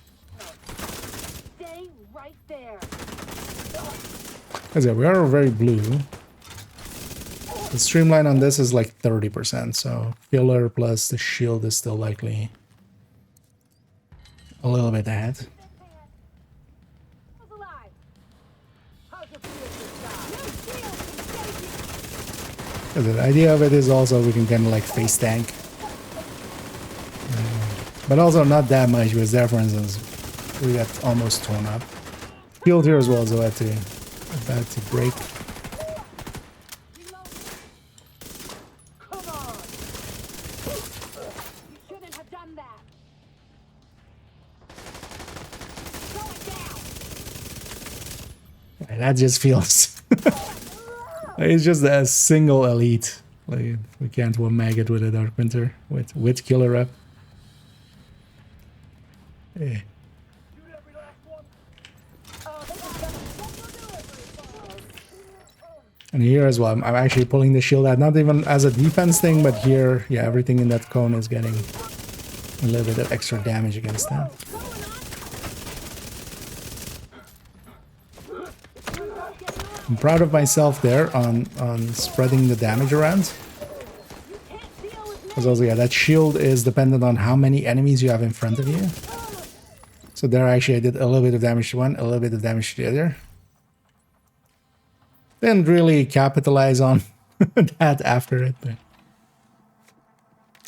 Stay right there. Because yeah, we are very blue. The Streamline on this is like 30%, so killer plus the shield is still likely a little bit ahead. Who's alive? How's it feel to die? The idea of it is also we can kind of like face tank. But also not that much, because there, for instance, we got almost torn up. Shield here as well, so about to break. Come on! You shouldn't have done that. Slow it down. That just feels... It's just a single elite. Like, we can't one mag it with a Dark Winter, with killer up. Yeah. And here as well, I'm actually pulling the shield out, not even as a defense thing, but here, yeah, everything in that cone is getting a little bit of extra damage against that. I'm proud of myself there on spreading the damage around. Because also, yeah, that shield is dependent on how many enemies you have in front of you. So there actually I did a little bit of damage to one, a little bit of damage to the other. Didn't really capitalize on that after it, but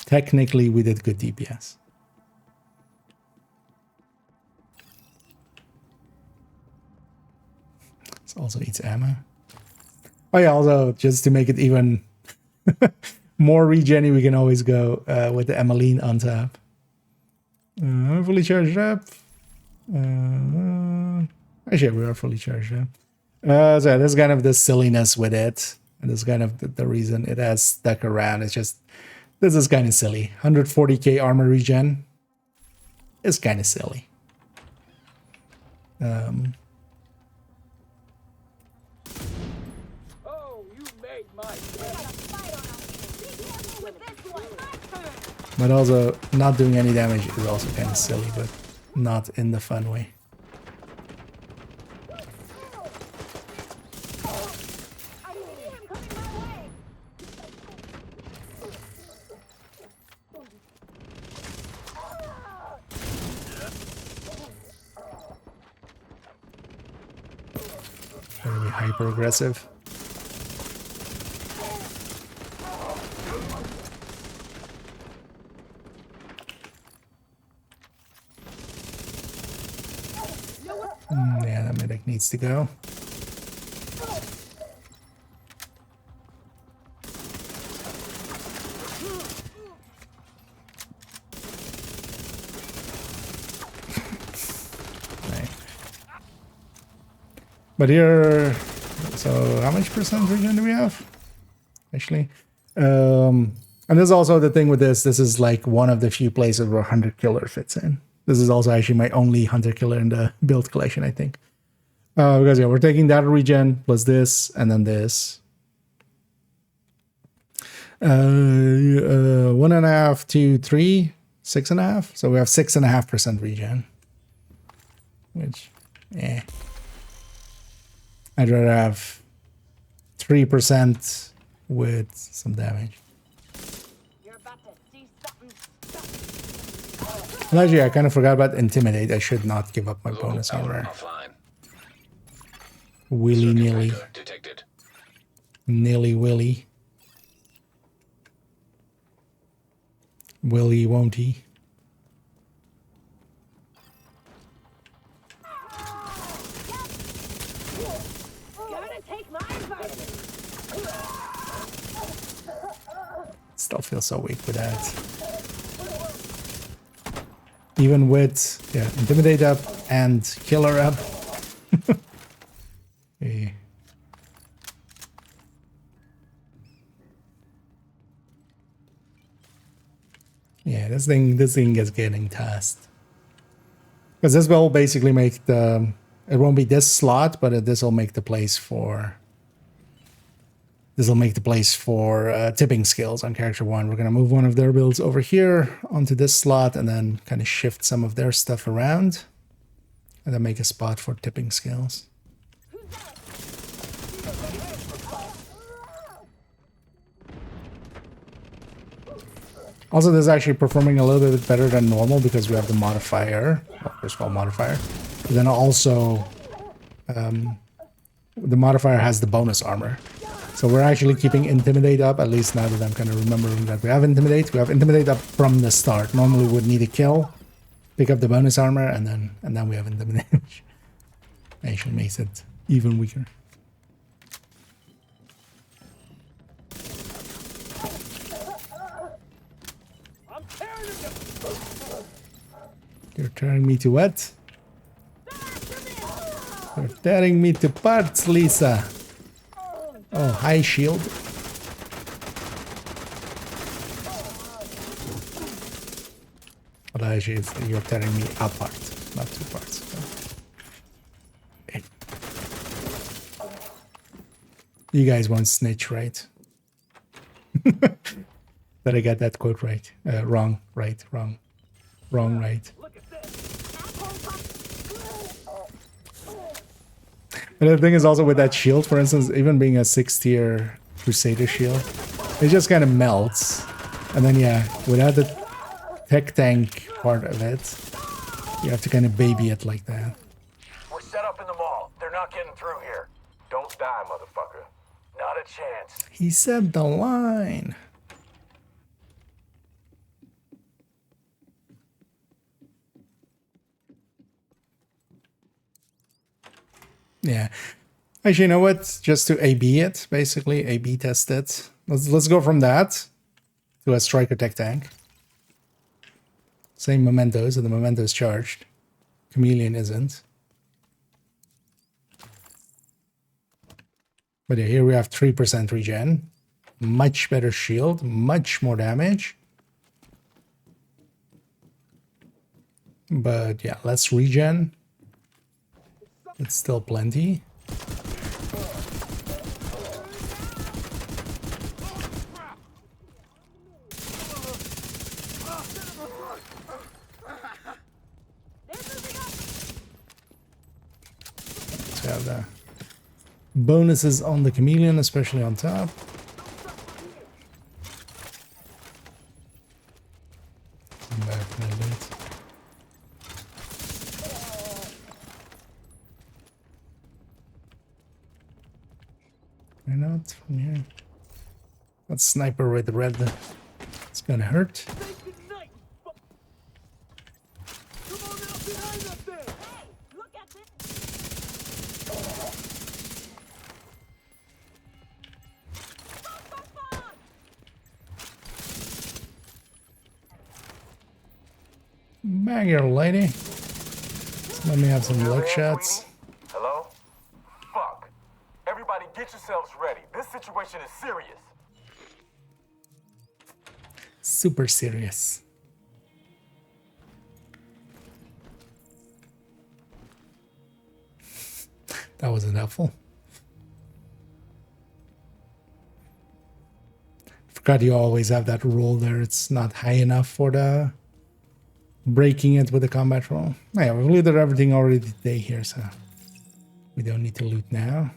technically we did good DPS. This also eats ammo. Oh yeah, also just to make it even more regen, we can always go with the Emmeline on top. Fully charged up. Actually, we are fully charged up. So yeah, there's kind of the silliness with it. And this is kind of the reason it has stuck around. It's just, this is kind of silly. 140k armor regen is kind of silly. Oh, you made my But also, not doing any damage is also kind of silly, but not in the fun way. Very hyper aggressive. Yeah, that medic needs to go. Right. But here, so how much percent regen do we have? Actually, and there's also the thing with this. This is like one of the few places where Hunter Killer fits in. This is also actually my only Hunter Killer in the build collection, I think. Because yeah, we're taking that regen plus this and then this. 1.5 to 3, 6.5. So we have 6.5% regen. Which, eh. I'd rather have 3% with some damage. And actually, I kind of forgot about Intimidate. I should not give up my bonus armor. Willy-nilly. Nilly-willy. Willy won't he? Still feel so weak with that. Even with, yeah, Intimidate up and Killer up. Yeah. Yeah, this thing is getting tasked. Because this will basically make the, it won't be this slot, but this will make the place for, tipping skills on character 1. We're going to move one of their builds over here onto this slot and then kind of shift some of their stuff around. And then make a spot for tipping skills. Also, this is actually performing a little bit better than normal because we have the modifier. Well, first of all, modifier. But then also, the modifier has the bonus armor. So we're actually keeping Intimidate up, at least now that I'm kind of remembering that we have Intimidate. We have Intimidate up from the start. Normally we would need a kill, pick up the bonus armor, and then we have Intimidate. Actually makes it even weaker. You're tearing me to what? You're tearing me to parts, Lisa. Oh, hi, shield. But actually, you're tearing me apart, not two parts. So. Okay. You guys won't snitch, right? Did I get that quote right? Wrong, right, wrong. Wrong, right. And the thing is also with that shield, for instance, even being a 6-tier Crusader shield, it just kind of melts. And then, yeah, without the tech tank part of it, you have to kind of baby it like that. We're set up in the mall. They're not getting through here. Don't die, motherfucker. Not a chance. He said the line. Yeah. Actually, you know what? Just to A/B it, basically, A/B test it. Let's go from that to a striker tech tank. Same mementos, and the memento is charged. Chameleon isn't. But yeah, here we have 3% regen. Much better shield, much more damage. But yeah, less regen. It's still plenty. So have the bonuses on the chameleon, especially on top. Come back a little bit. Why not from here? That sniper with the red. It's gonna hurt. Bang your lady. Let me have some luck shots. Hello? Fuck. Everybody get yourselves ready. This situation is serious. Super serious. That wasn't helpful. Forgot you always have that roll there. It's not high enough for the breaking it with the combat roll. Yeah, we've looted everything already today here, so we don't need to loot now.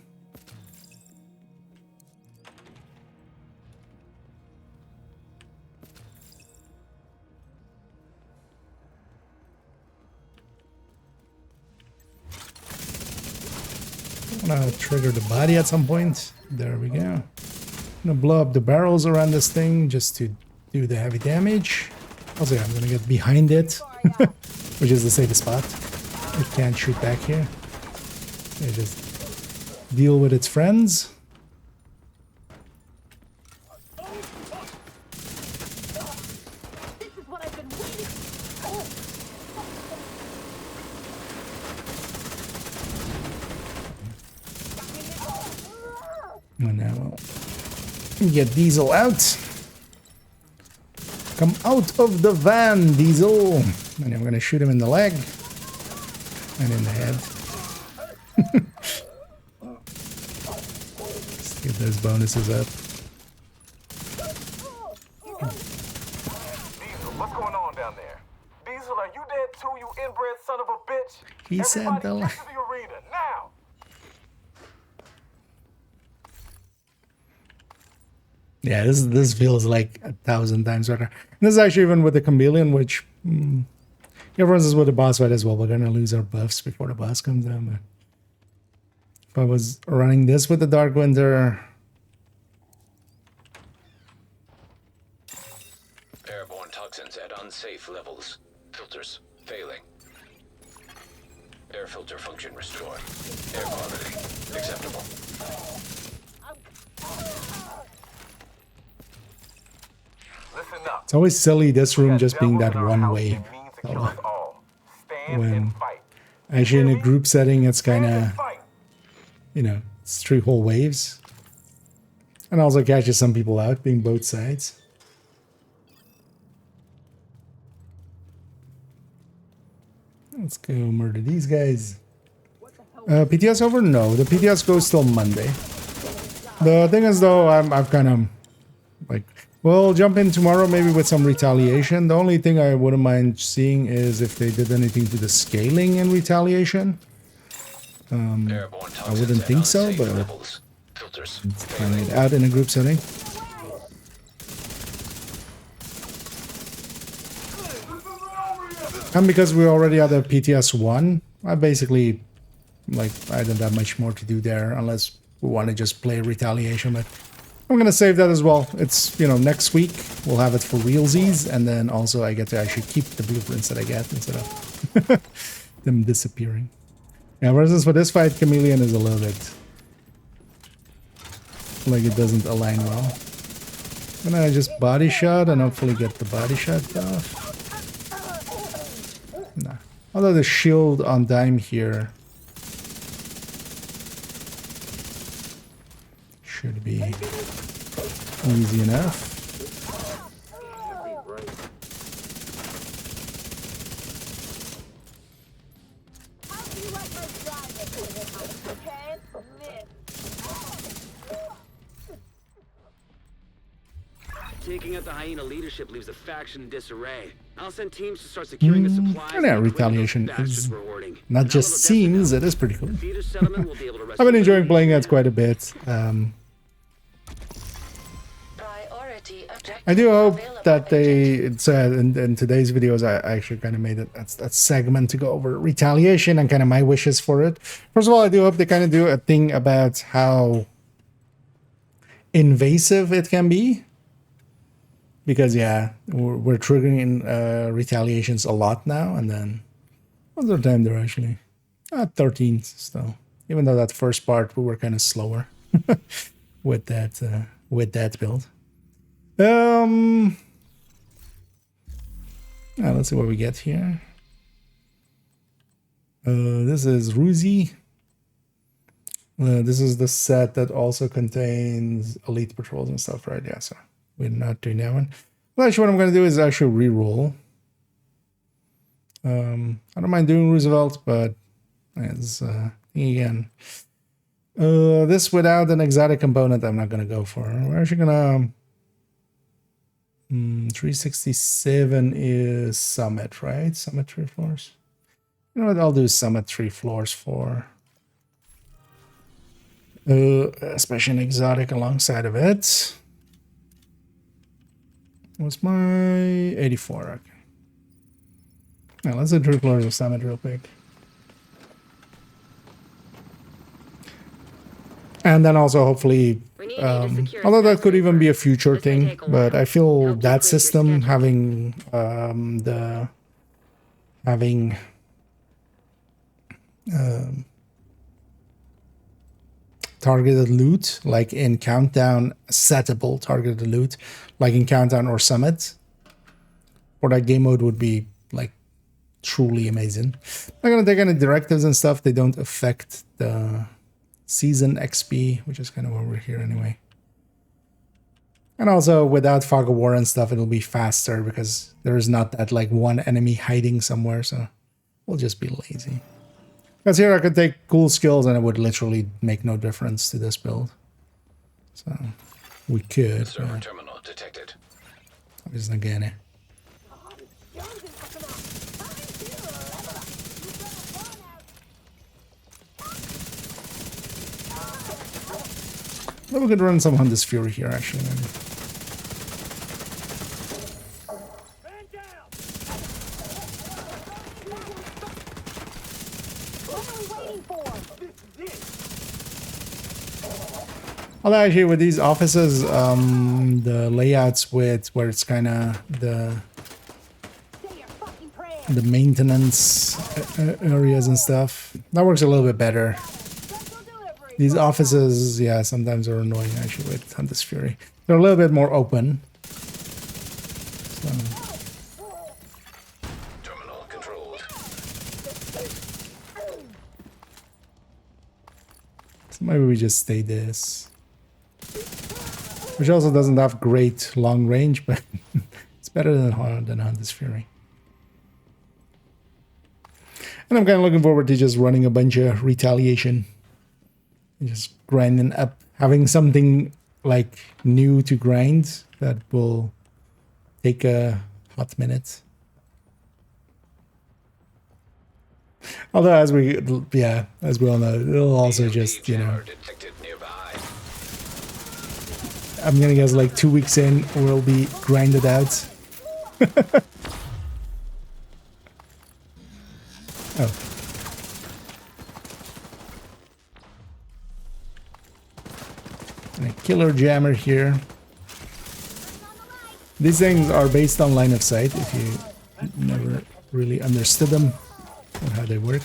I'm gonna trigger the body at some point. There we go. I'm gonna blow up the barrels around this thing just to do the heavy damage. Also, yeah, I'm gonna get behind it, which is the safest spot. It can't shoot back here. They just deal with its friends. This is what I've been waiting for. And now we'll get Diesel out. Come out of the van, Diesel. And I'm gonna shoot him in the leg and in the head. Let's get those bonuses up. Diesel, what's going on down there? Diesel, are you dead too, you inbred son of a bitch? He said the Everybody get to the arena, now! Yeah, this feels like 1,000 times better. And this is actually even with the chameleon, which yeah, for instance with the boss fight as well. We're gonna lose our buffs before the boss comes down. But if I was running this with the Dark Winter, Airborne toxins at unsafe levels. Filters failing. Air filter function restored. Air quality acceptable. Listen up. it's always silly this room Got just being devils that in our one house way. that means to kill us all. Stand When- and fight. Actually, in a group setting, it's kind Stand and of, fight. you know, it's 3 whole waves. And also catches some people out, being both sides. Let's go murder these guys. PTS over? No, the PTS goes till Monday. The thing is, though, I'm kind of like, we'll jump in tomorrow maybe with some retaliation. The only thing I wouldn't mind seeing is if they did anything to the scaling in retaliation. Airborne I wouldn't toxins think at so, unsafe but levels. Filters trying failing. it out in a group setting. And because we already had a PTS-1, I basically, like, I don't have much more to do there unless we want to just play Retaliation, but I'm going to save that as well. It's, you know, next week we'll have it for realsies, and then also I get to actually keep the blueprints that I get instead of them disappearing. Yeah, versus for this fight, Chameleon is a little bit like it doesn't align well. I'm gonna just body shot and hopefully get the body shot off. Nah. Although the shield on dime here should be easy enough. Taking out the hyena leadership leaves the faction in disarray. I'll send teams to start securing the supplies. And yeah, Retaliation is not just seems, it is pretty cool. I've been enjoying playing it quite a bit. I do hope that they said in today's videos, I actually kind of made it that segment to go over Retaliation and kind of my wishes for it. First of all, I do hope they kind of do a thing about how invasive it can be. Because, yeah, we're triggering retaliations a lot now, and then other time they're actually at 13 still. Even though that first part we were kind of slower with that build. Let's see what we get here. This is Ruzi. This is the set that also contains elite patrols and stuff, right? Yeah, so we're not doing that one. Well, actually, what I'm going to do is actually re-roll. I don't mind doing Roosevelt, but as again, this without an exotic component, I'm not going to go for. We're actually going to 367 is Summit, right? Summit 3 floors. You know what? I'll do Summit 3 floors for especially an exotic alongside of it. What's my 84? Okay. Now let's do 3 floors of Summit real quick. And then also hopefully, although that could even be a future thing, but I feel that system having targeted loot, like in Countdown, settable targeted loot, like in Countdown or Summit, or that game mode would be like truly amazing. I'm not gonna take any directives and stuff. They don't affect the season XP, which is kind of why we're here anyway. And also without Fog of War and stuff, it'll be faster because there is not that like one enemy hiding somewhere. So we'll just be lazy. Because here I could take cool skills and it would literally make no difference to this build. So we could. Server terminal detected. Obviously again. Well, we could run some Hunter's Fury here actually. Although actually with these offices, the layouts with where it's kind of the maintenance areas and stuff, that works a little bit better. These offices, yeah, sometimes are annoying actually with Hunter's Fury. They're a little bit more open. So. Terminal controlled. So maybe we just stay this. Which also doesn't have great long range, but it's better than Hunter's Fury. And I'm kind of looking forward to just running a bunch of Retaliation. Just grinding up, having something like new to grind that will take a hot minute. Although as we all know, it'll also just, you know, detected nearby. I'm gonna guess like 2 weeks in, we'll be grinded out. Oh. And a killer jammer here. These things are based on line of sight, if you never really understood them or how they work.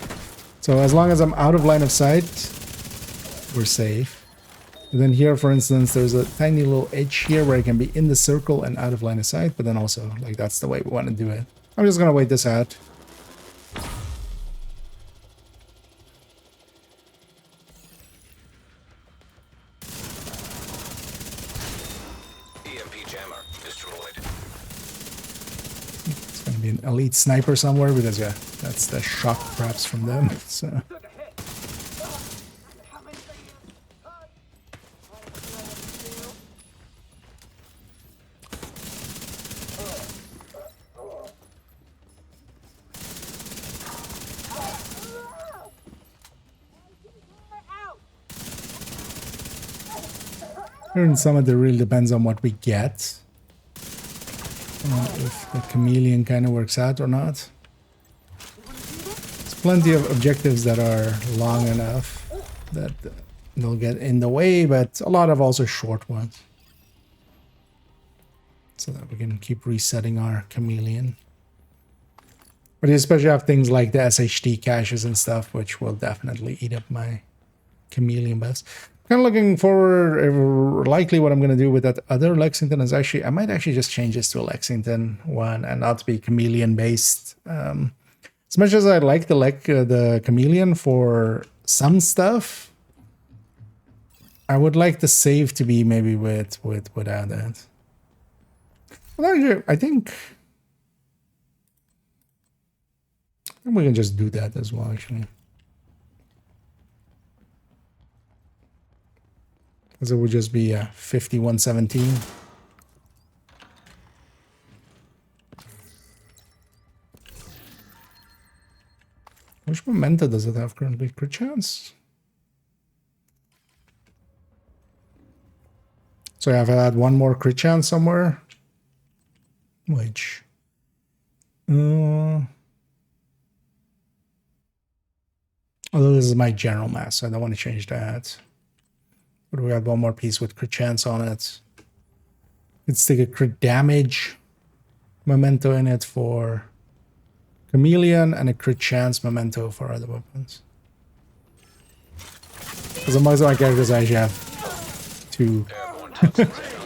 So as long as I'm out of line of sight, we're safe. And then here, for instance, there's a tiny little edge here where I can be in the circle and out of line of sight, but then also, like, that's the way we want to do it. I'm just gonna wait this out. Be an elite sniper somewhere because yeah, that's the shock perhaps from them. So here in Summit, it really depends on what we get. If the chameleon kind of works out or not. There's plenty of objectives that are long enough that they'll get in the way, but a lot of also short ones. So that we can keep resetting our chameleon. But you especially have things like the SHD caches and stuff, which will definitely eat up my chameleon buffs. Kind of looking forward, likely what I'm going to do with that other Lexington is actually, I might actually just change this to a Lexington one and not be chameleon based. As much as I like the chameleon for some stuff, I would like the save to be maybe without that. Well, actually, I think we can just do that as well, actually. It would just be 5117. Which memento does it have currently? Crit chance? So I have had one more crit chance somewhere. Which... although this is my general mass, so I don't want to change that. But we have one more piece with crit chance on it. Let's take a crit damage memento in it for chameleon and a crit chance memento for other weapons. Because most of my characters actually have 2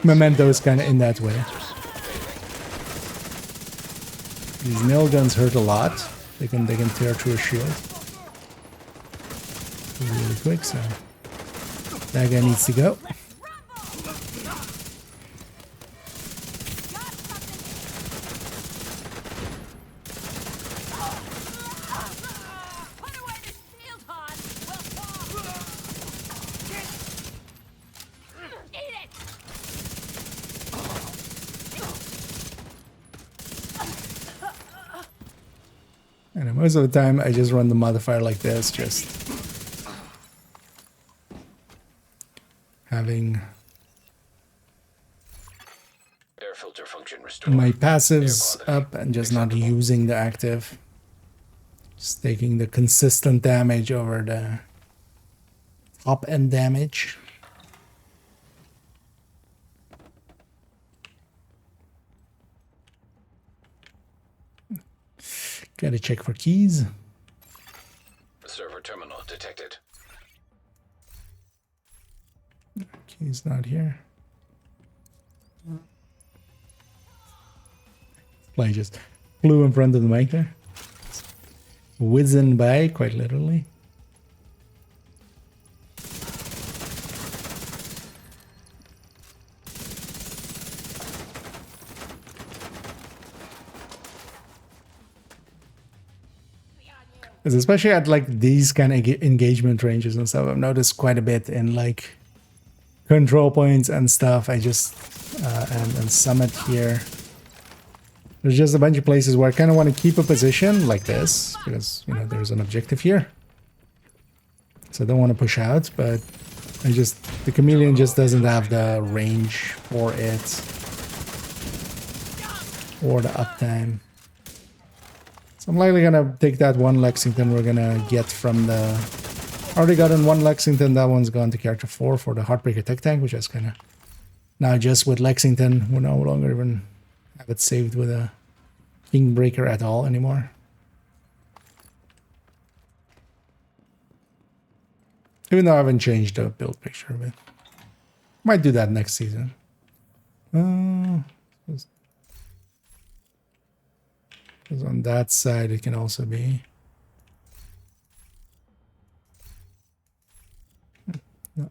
mementos kind of in that way. These nail guns hurt a lot. They can tear through a shield really quick, so that guy needs to go. And most of the time I just run the modifier like this, just having air filter function restored. My passives up and just not using the active. Just taking the consistent damage over the top end damage. Gotta check for keys. Server terminal detected. Key's not here. Play just flew in front of the mic there. Whizzing by, quite literally. Especially at like these kind of engagement ranges and stuff, I've noticed quite a bit in like control points and stuff. I just and Summit here. There's just a bunch of places where I kind of want to keep a position like this because, you know, there's an objective here. So I don't want to push out, but the chameleon just doesn't have the range for it or the uptime. So I'm likely gonna take that one Lexington we're gonna get from the... Already gotten one Lexington, that one's gone to character 4 for the Heartbreaker Tech Tank, which is kind of... Now just with Lexington, we're no longer even have it saved with a Kingbreaker at all anymore. Even though I haven't changed the build picture a bit. Might do that next season. Because on that side it can also be... No,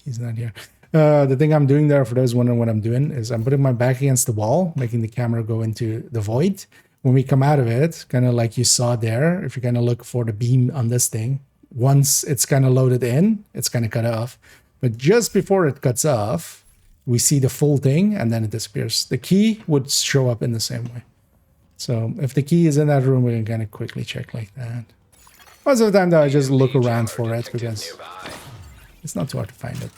he's not here. The thing I'm doing there, for those wondering what I'm doing, is I'm putting my back against the wall, making the camera go into the void. When we come out of it, kind of like you saw there, if you kind of look for the beam on this thing, once it's kind of loaded in, it's kind of cut off. But just before it cuts off, we see the full thing and then it disappears. The key would show up in the same way. So if the key is in that room, we can kind of quickly check like that. Most of the time though, I just look around for it because it's not too hard to find it.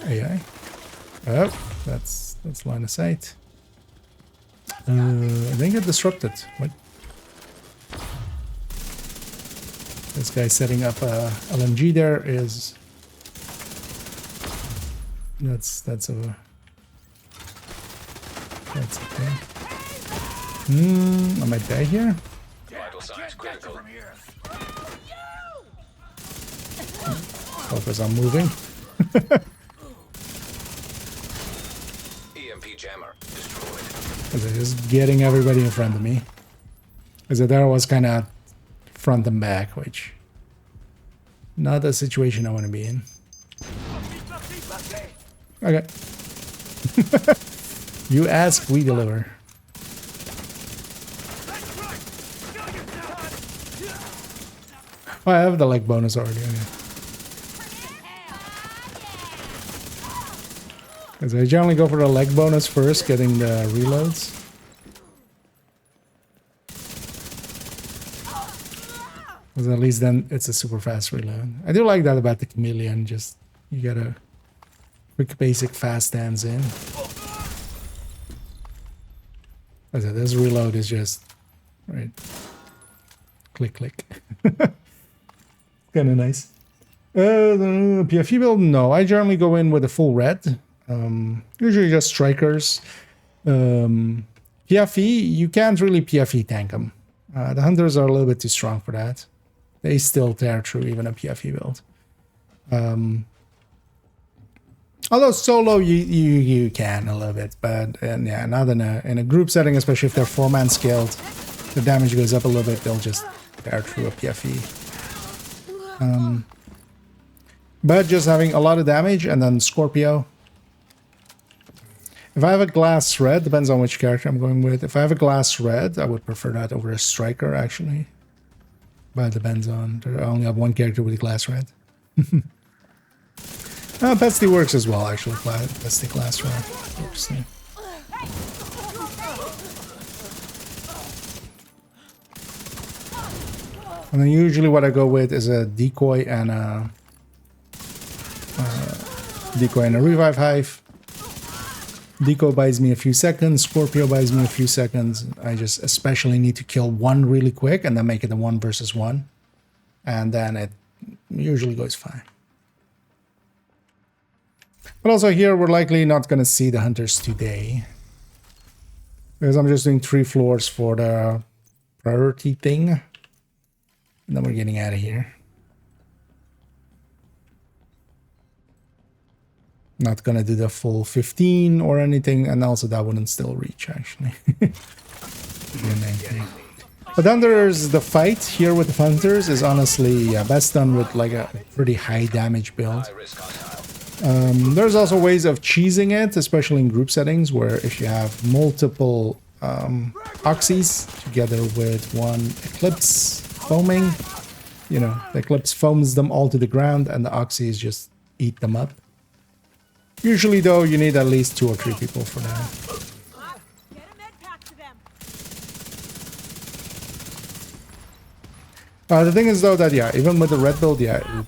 AI. Oh, that's line of sight. I think it disrupted. What? This guy setting up a LMG there is... That's okay. I might die here. Vital signs critical. Focus on moving. EMP jammer destroyed. They're just getting everybody in front of me. Because there was kind of front and back, which not a situation I want to be in. Okay. You ask, we deliver. Oh, I have the leg bonus already. Okay. Because I generally go for the leg bonus first, getting the reloads. Because at least then it's a super fast reload. I do like that about the chameleon, just you get a quick basic fast hands in. As I said, this reload is just right. Click click. Kinda nice. The PFE build, no. I generally go in with a full red. Usually just strikers. PFE, you can't really PFE tank them. The hunters are a little bit too strong for that. They still tear through even a PFE build. Although solo you can a little bit, but yeah, not in a group setting, especially if they're 4-man scaled, the damage goes up a little bit. They'll just tear through a PFE. But just having a lot of damage and then Scorpio. If I have a glass red, depends on which character I'm going with. If I have a glass red, I would prefer that over a striker, actually. But it depends on... I only have one character with a glass red. Pesty works as well, actually. Pesty glass red works, yeah. And then usually what I go with is a decoy and a... revive hive. Deco buys me a few seconds, Scorpio buys me a few seconds. I just especially need to kill one really quick and then make it a 1 versus 1. And then it usually goes fine. But also here we're likely not going to see the hunters today. Because I'm just doing 3 floors for the priority thing. And then we're getting out of here. Not gonna do the full 15 or anything, and also that wouldn't still reach, actually. But then there's the fight here with the hunters is honestly best done with like a pretty high damage build. There's also ways of cheesing it, especially in group settings, where if you have multiple oxys together with one eclipse foaming, you know, the eclipse foams them all to the ground and the oxys just eat them up. Usually, though, you need at least 2 or 3 people for that. Get a med pack to them. The thing is, though, that, yeah, even with the red build, yeah,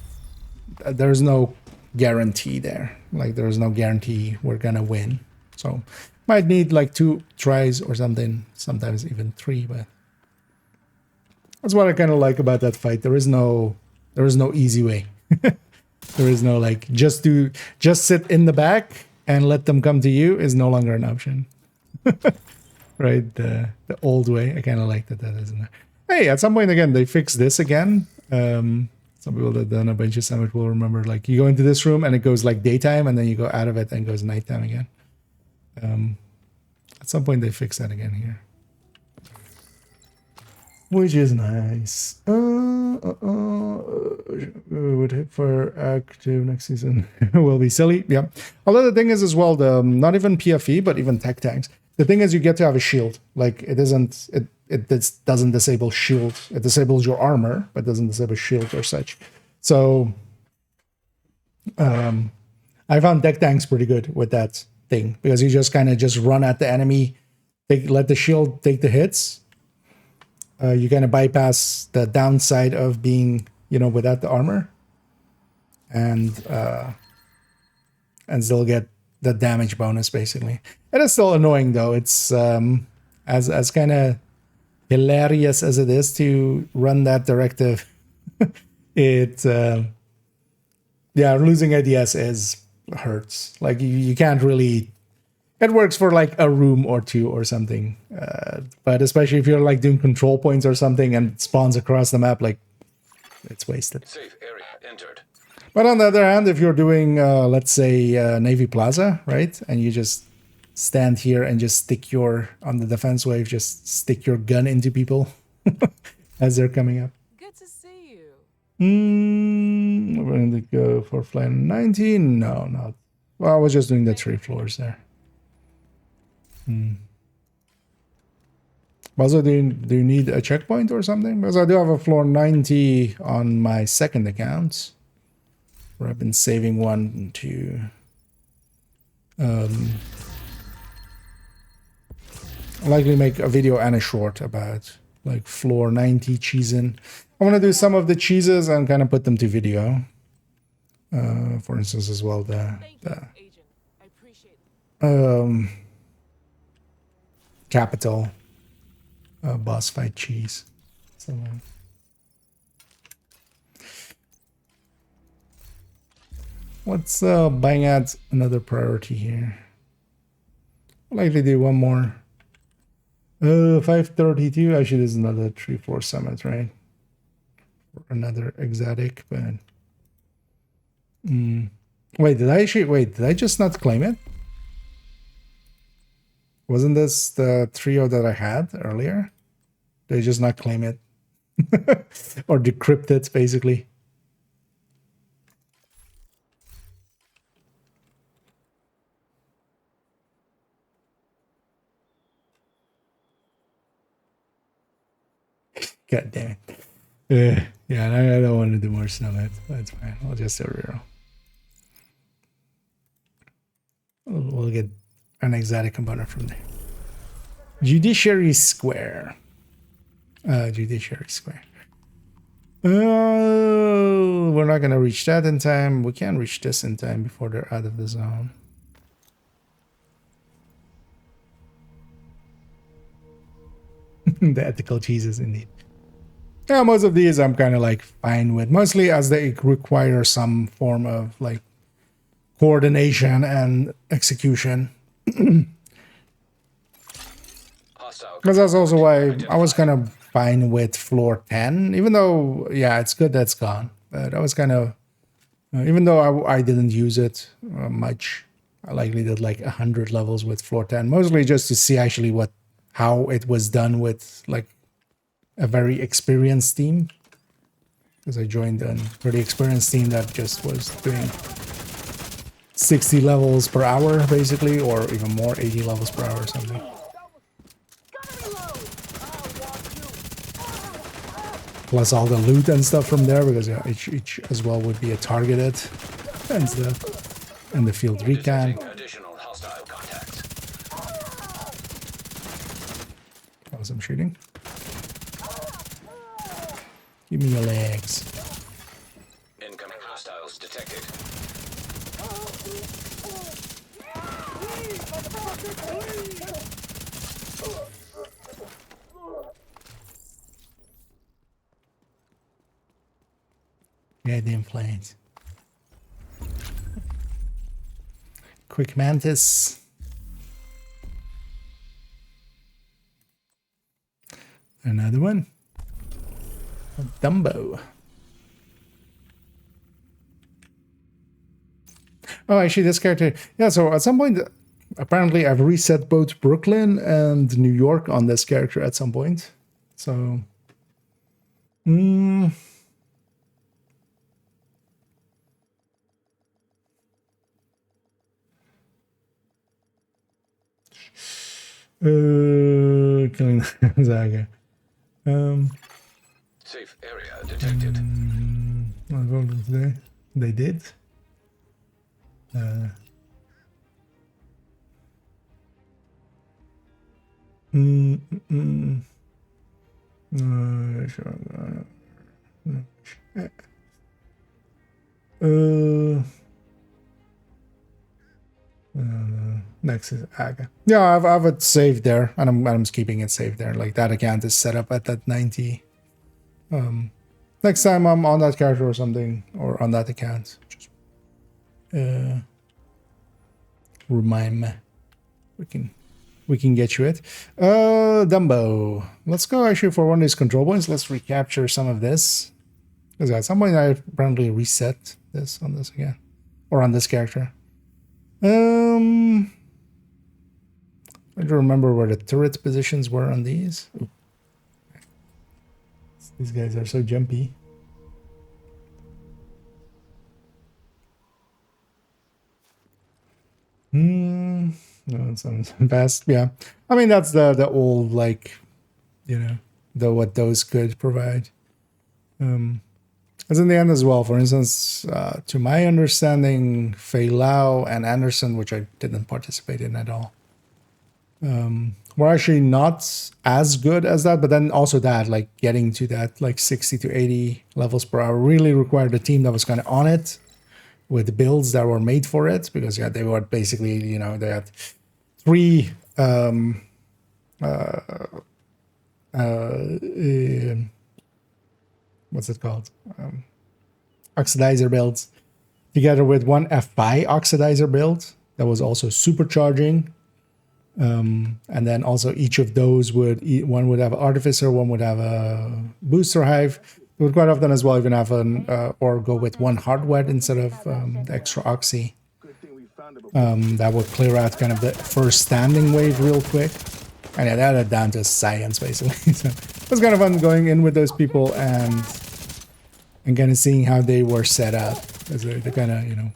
there's no guarantee there. Like, there's no guarantee we're gonna win. So, might need, like, 2 tries or something. Sometimes even 3, but... That's what I kind of like about that fight. There is no easy way. There is no, like, just sit in the back and let them come to you is no longer an option. Right? The old way. I kind of like that isn't there. Hey, at some point, again, they fixed this again. Some people that done a bunch of Summit will remember, like, you go into this room and it goes, like, daytime, and then you go out of it and it goes nighttime again. At some point, they fix that again here. Which is nice. Would hit for active next season will be silly. Yeah. Although the thing is as well, the not even PFE, but even tech tanks. The thing is, you get to have a shield. Like it doesn't disable shield. It disables your armor, but doesn't disable shield or such. So, I found tech tanks pretty good with that thing because you just kind of just run at the enemy, let the shield take the hits. You kind of bypass the downside of being, without the armor, and still get the damage bonus basically. It is still annoying though. It's as kind of hilarious as it is to run that directive. Losing ADS hurts. Like you can't really. It works for like a room or 2 or something, but especially if you're like doing control points or something and it spawns across the map, like it's wasted. Safe area entered. But on the other hand, if you're doing, let's say, Navy Plaza, right, and you just stand here and just stick on the defense wave, just stick your gun into people as they're coming up. Good to see you. We're going to go for Flame 19. No, not. Well, I was just doing the 3 floors there. Also, do you need a checkpoint or something? Because I do have a floor 90 on my second account, where I've been saving one to likely make a video and a short about like floor 90 cheesing. I want to do some of the cheeses and kind of put them to video. For instance, as well Capital boss fight cheese. So, let's bang out another priority here. I'll likely do one more. 532. Actually, this is another 3-4 summit, right? Or another exotic, but did I just not claim it? Wasn't this the trio that I had earlier? They just not claim it. Or decrypt it, basically. God damn it. Yeah, I don't want to do more summit. That's fine. I'll just do reroll. We'll get an exotic component from there. Judiciary Square. Judiciary Square. Oh, we're not going to reach that in time. We can't reach this in time before they're out of the zone. The ethical cheeses, indeed. Yeah, most of these I'm kind of like fine with. Mostly as they require some form of like coordination and execution. Because that's also why I was kind of fine with floor 10, even though, yeah, it's good that's gone. But I was kind of, even though I didn't use it much, I likely did like 100 levels with floor 10, mostly just to see actually how it was done with like a very experienced team. Because I joined a pretty experienced team that just was doing 60 levels per hour, basically, or even more, 80 levels per hour or something. Plus all the loot and stuff from there, because yeah, each as well would be a targeted and stuff. and the field recon. Detecting additional hostile contacts. That was some shooting. Give me your legs. Incoming hostiles detected. Goddamn planes. Quick mantis. Another one. A Dumbo. Oh, actually, this character. Yeah, so at some point, apparently, I've reset both Brooklyn and New York on this character at some point. So. Killing Zaga. Safe area detected. They did. Next is Aga. Yeah, I've it saved there, and I'm just keeping it saved there. Like that account is set up at that 90. Next time I'm on that character or something, or on that account, just remind me. We can get you it. Dumbo. Let's go actually for one of these control points. Let's recapture some of this. Because at some point I apparently reset this on this again. Or on this character. I don't remember where the turret positions were on these. Ooh. These guys are so jumpy. No, it's fast. Yeah, I mean that's the old, like, you know, what those could provide. As in the end as well. For instance, to my understanding, Fei Lao and Anderson, which I didn't participate in at all, were actually not as good as that. But then also that, like, getting to that like 60 to 80 levels per hour really required a team that was kind of on it, with builds that were made for it, because yeah, they were basically, you know, they had 3 what's it called? Oxidizer builds, together with one FI oxidizer build that was also supercharging. And then also each of those one would have an artificer, one would have a booster hive. It would quite often as well even have or go with one hard wet instead of the extra oxy. That would clear out kind of the first standing wave real quick. And yeah, that had down to science basically. So it was kind of fun going in with those people and kind of seeing how they were set up. Because they kind of, you know,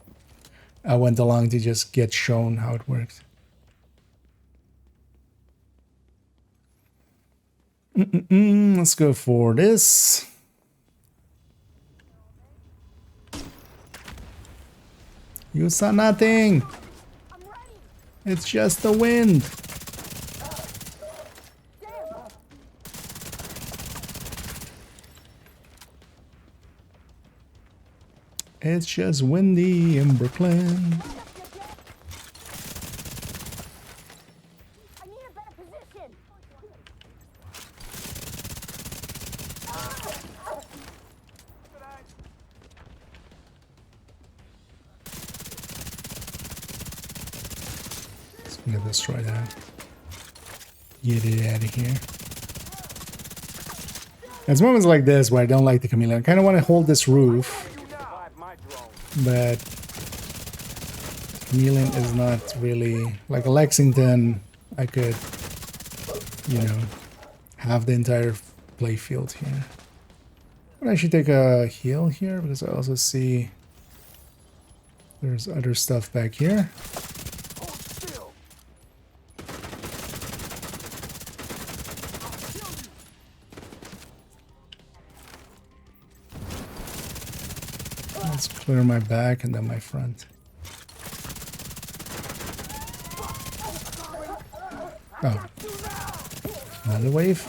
I went along to just get shown how it worked. Let's go for this. You saw nothing. It's just the wind. It's just windy in Brooklyn. I need a better position. Let's get this right out. Get it out of here. There's moments like this where I don't like the chameleon. I kind of want to hold this roof, but chameleon is not really like a Lexington. I could, you know, have the entire play field here. But I should take a heal here because I also see there's other stuff back here. Let's clear my back and then my front. Oh. Another wave.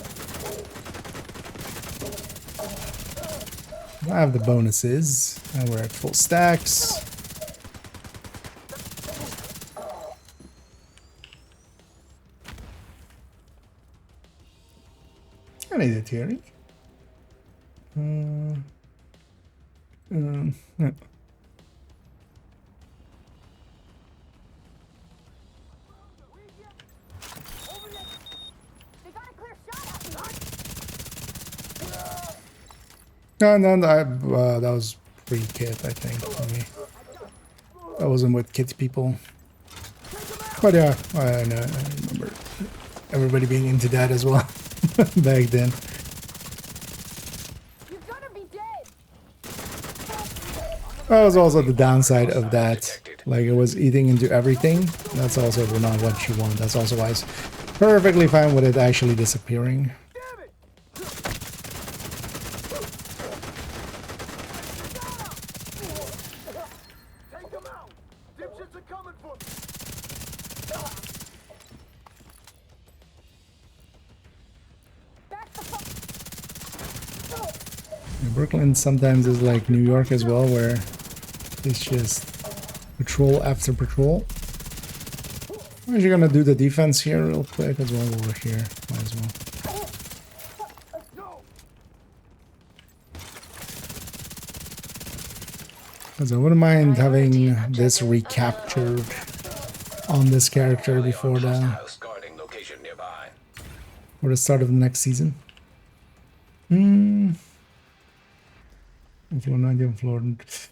I have the bonuses. And we're at full stacks. I need a theory. Yeah. No, that was pre-kit, I think, for me. That wasn't with kit people. But yeah, I remember everybody being into that as well back then. That was also the downside of that. Like, it was eating into everything. That's also not what you want. That's also why it's perfectly fine with it actually disappearing. Brooklyn sometimes is like New York as well, where it's just patrol after patrol. I'm actually gonna do the defense here real quick as well over here. Might as well. Because I wouldn't mind having this recaptured on this character before the start of the next season. Floor 90 and floor...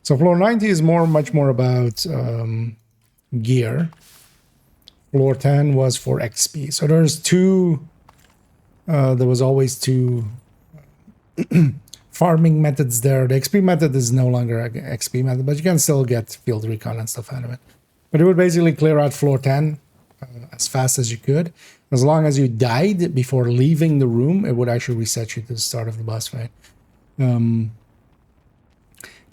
So floor 90 is much more about gear. Floor 10 was for XP. So there's two... there was always two farming methods there. The XP method is no longer an XP method, but you can still get field recon and stuff out of it. But it would basically clear out floor 10 as fast as you could. As long as you died before leaving the room, it would actually reset you to the start of the boss fight.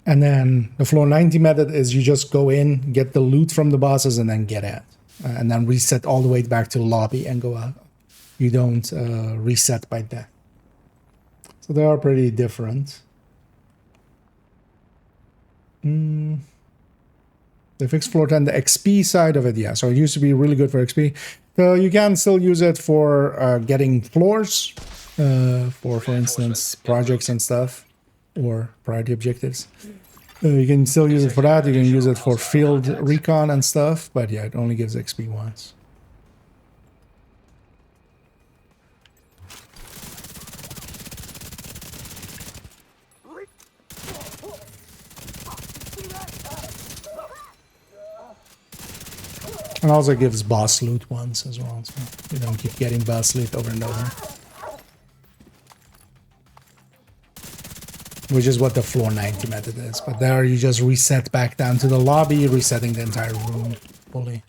And then the floor 90 method is you just go in, get the loot from the bosses, and then get out. And then reset all the way back to the lobby and go out. You don't reset by death. So they are pretty different. They fixed floor 10, the XP side of it, yeah. So it used to be really good for XP. You can still use it for getting floors, for instance, projects and stuff, or priority objectives. You can still use it for that. You can use it for field recon and stuff, but yeah, it only gives XP once. And also gives boss loot once as well, so you don't keep getting boss loot over and over. Which is what the floor 90 method is. But there you just reset back down to the lobby, resetting the entire room fully.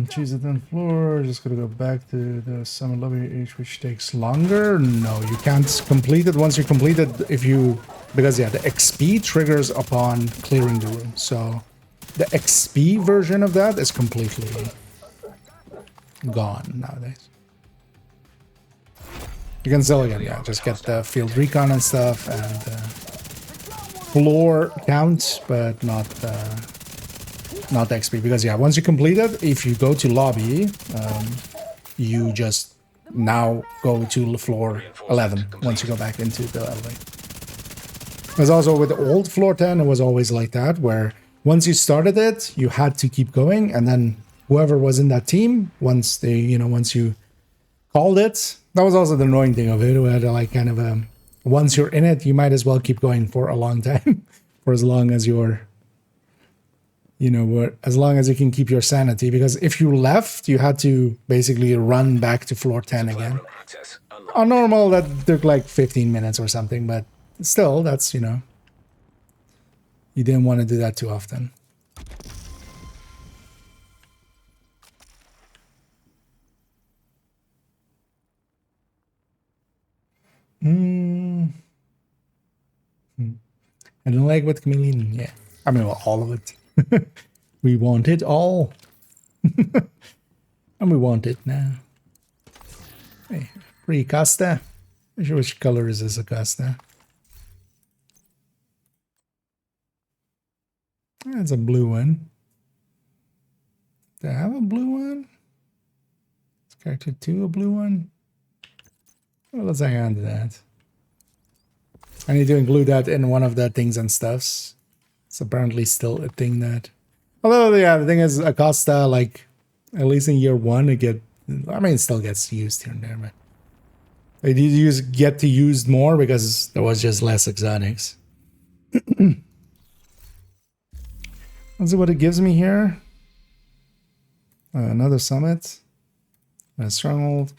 Choose the 10th floor. Just gonna go back to the summit lobby, which takes longer. No, you can't complete it once you complete it. Because yeah, the XP triggers upon clearing the room. So the XP version of that is completely gone nowadays. You can still again, yeah, just get the field recon and stuff and floor count, but not the XP. Because yeah, once you complete it, if you go to lobby, you just now go to floor 11 once you go back into the elevator. Because also with the old floor 10, it was always like that, where once you started it, you had to keep going, and then whoever was in that team, once you called it, that was also the annoying thing of it. We had like kind of a, once you're in it, you might as well keep going for a long time, for as long as you're, as long as you can keep your sanity. Because if you left, you had to basically run back to floor 10 again. On normal, that took like 15 minutes or something, but still, that's, you didn't want to do that too often. I don't like what chameleon, yeah. I mean, well, all of it. We want it all. And we want it now. Hey, free Costa. Not sure which color is this Acosta. That's a blue one. Do I have a blue one? Is character 2 a blue one? Well, let's hang on to that. I need to include that in one of the things and stuffs. It's apparently still a thing that... Although, yeah, the thing is, Acosta, like, at least in year 1, it still gets used here and there, but... They did get to use more because there was just less exotics. Let's see what it gives me here. Another summit. A stronghold.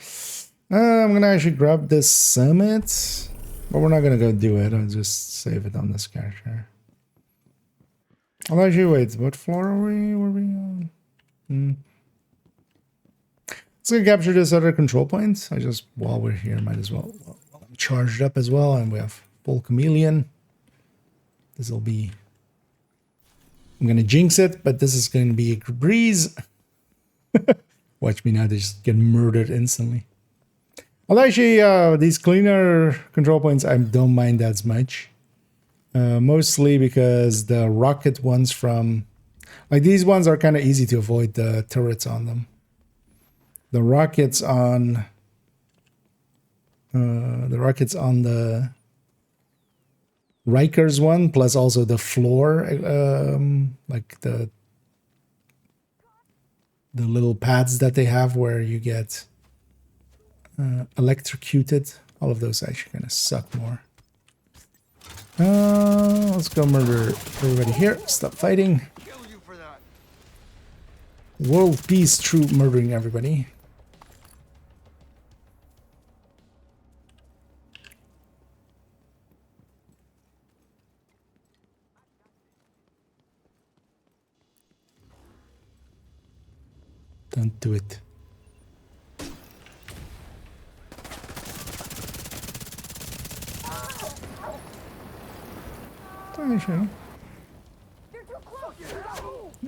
I'm gonna actually grab this summit, but we're not gonna go do it. I'll just save it on this character. I'll actually wait. What floor are we? Were we on? Let's go capture this other control point. While we're here, might as well. I'm charged up as well, and we have full chameleon. This will be. I'm gonna jinx it, but this is gonna be a breeze. Watch me now, they just get murdered instantly. Although actually, these cleaner control points, I don't mind as much. Mostly because the rocket ones from... Like, these ones are kind of easy to avoid the turrets on them. The rockets on... the Rikers one, plus also the floor, like the little pads that they have where you get electrocuted. All of those actually kind of suck more. Let's go murder everybody here. Stop fighting. World peace troop murdering everybody. Don't do it.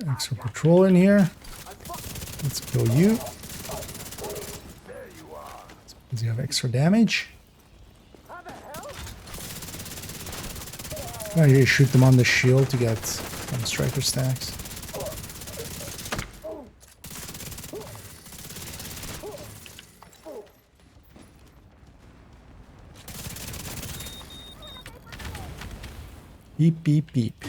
Extra patrol in here. Let's kill you. Does he have extra damage? Oh, you shoot them on the shield to get some striker stacks. Beep, beep, beep.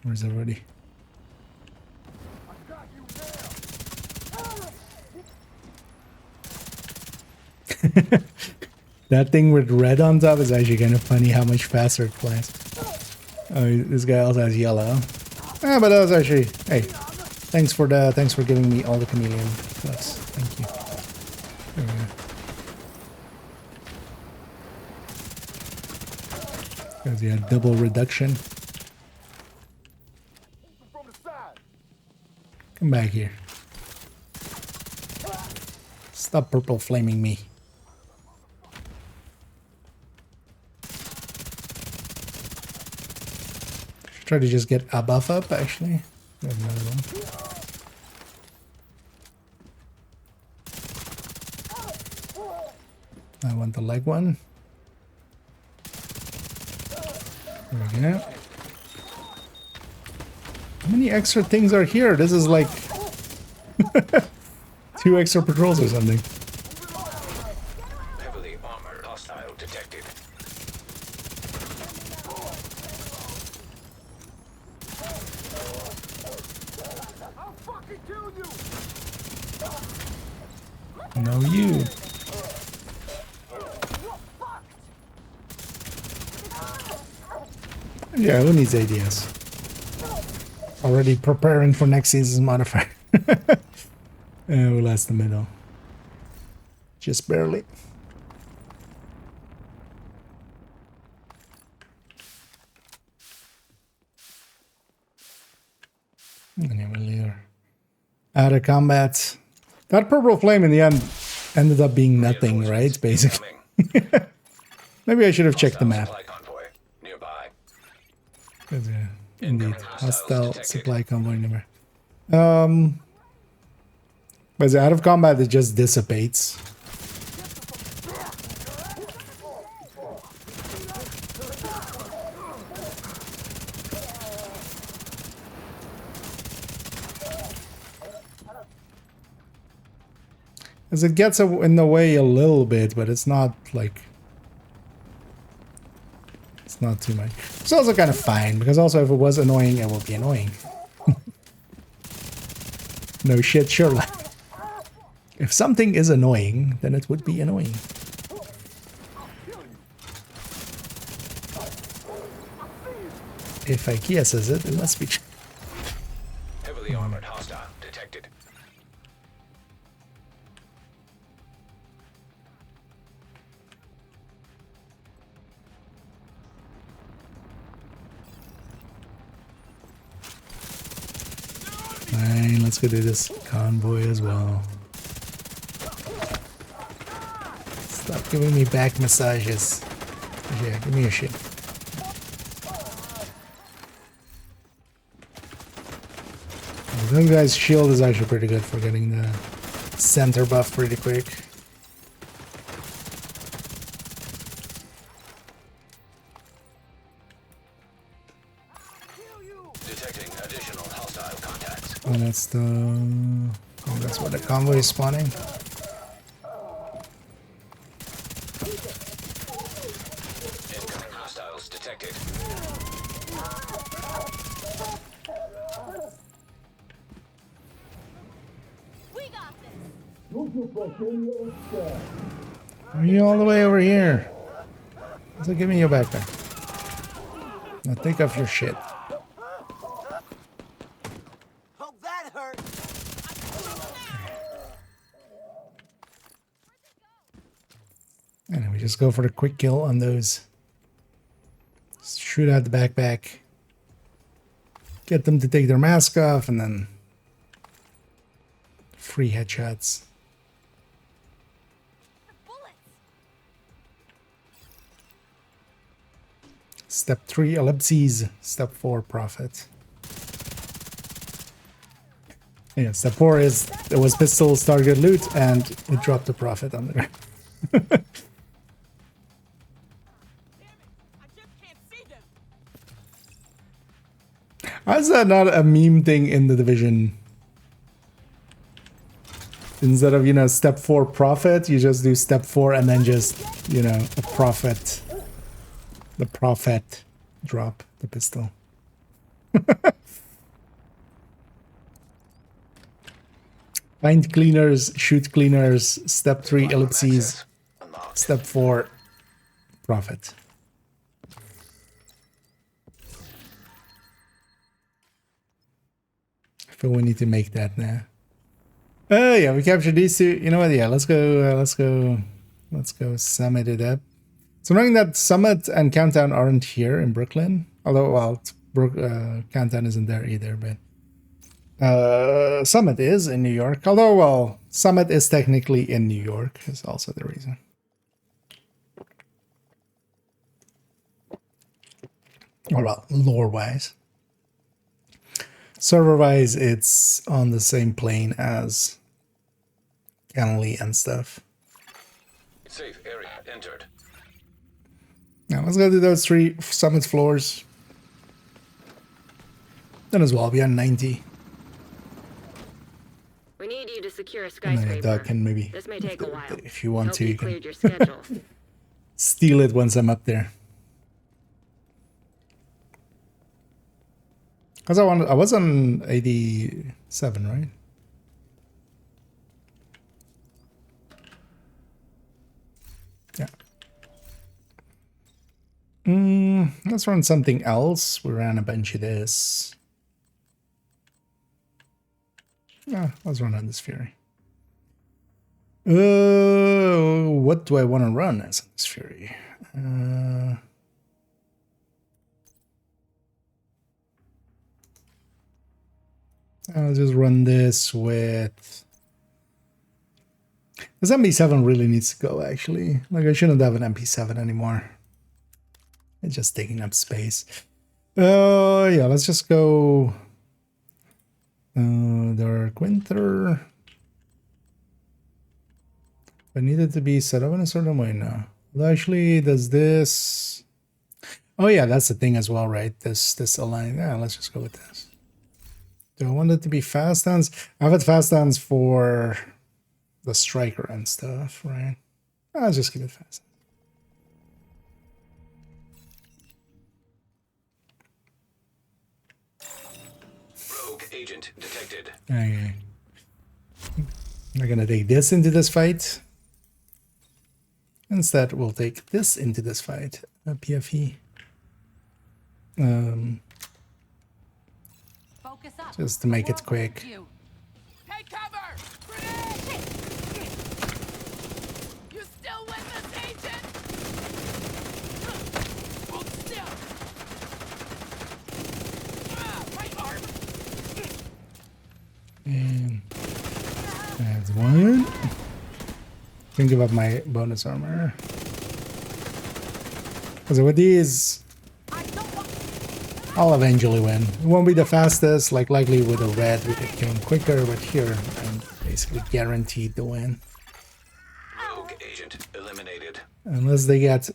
Where's everybody? That thing with red on top is actually kind of funny how much faster it flies. Oh, this guy also has yellow. Ah, but that was actually... Hey, thanks for giving me all the chameleon buffs. Thank you. There we go. Because he had double reduction. Come back here. Stop purple flaming me. Try to just get a buff up, actually. We have another one. I want the leg one. There we go. How many extra things are here? This is like 2 extra patrols or something. Heavily armored hostile detected. No, you. Yeah, who needs ADS? Already preparing for next season's modifier. We lost the middle. Just barely. Anyway, later. Out of combat. That purple flame in the end ended up being nothing, right? Basically. Maybe I should have checked the map. Supply convoy nearby. Indeed, hostile detected. supply convoy number. But out of combat, it just dissipates. As it gets in the way a little bit, but it's not like... It's not too much. It's also kind of fine, because also if it was annoying, it would be annoying. No shit, Sherlock. If something is annoying, then it would be annoying. If IKEA says it, it must be true. Heavily armored hostile detected. Fine, let's go do this convoy as well. Stop giving me back massages. Yeah, give me your shit. This guy's shield is actually pretty good for getting the center buff pretty quick. Detecting additional hostile contacts. Oh, that's the... Oh, that's where the convoy is spawning. Incoming hostiles detected. Are you all the way over here? So give me your backpack. Now take off your shit. Oh, that hurt. And then we just go for the quick kill on those. Just shoot out the backpack. Get them to take their mask off and then free headshots. Step 3 ellipses. Step 4 profit. Yeah, step 4 is it was pistols target loot and it dropped the profit on there. How is that not a meme thing in the Division? Instead of, you know, step 4 profit, you just do step 4 and then just, you know, a profit. The profit drop the pistol. Find cleaners, shoot cleaners, step 3 ellipses, step 4 profit. I feel we need to make that now. Oh yeah, we captured these two. You know what? Yeah, let's go summit it up. So knowing that Summit and Countdown aren't here in Brooklyn, although, well, Countdown isn't there either, but Summit is in New York. Although, well, Summit is technically in New York is also the reason. Or, well, lore-wise. Server-wise, it's on the same plane as Galilee and stuff. Safe area entered. Now let's go to those 3 Summit floors. Then as well, we are 90. We need you to secure a And skyscraper. Doug can maybe, This may take a while. if you want Hope to, you you can cleared your schedule. steal it once I'm up there. Because I was on 87, right? Yeah. Let's run something else. We ran a bunch of this. Yeah, let's run on this Fury. What do I want to run as this Fury? I'll just run this with... This MP7 really needs to go, actually. Like, I shouldn't have an MP7 anymore. It's just taking up space. Yeah, let's just go... Dark Winter. I need it to be set up in a certain way now. Well, actually, does this... Oh yeah, that's the thing as well, right? This align. Yeah, let's just go with this. Do I want it to be fast hands? I've had fast hands for the striker and stuff, right? I'll just keep it fast. Rogue agent detected. Okay. We're gonna take this into this fight. Instead, we'll take this into this fight. PFE. Just to make it quick. Take cover! Grenade! You still with us, agent? Hold still! My arm! And that's one. Can give up my bonus armor. So with these, I'll eventually win. It won't be the fastest, like likely with a red we could kill him quicker, but here I'm basically guaranteed to win. Rogue agent eliminated. Unless they get,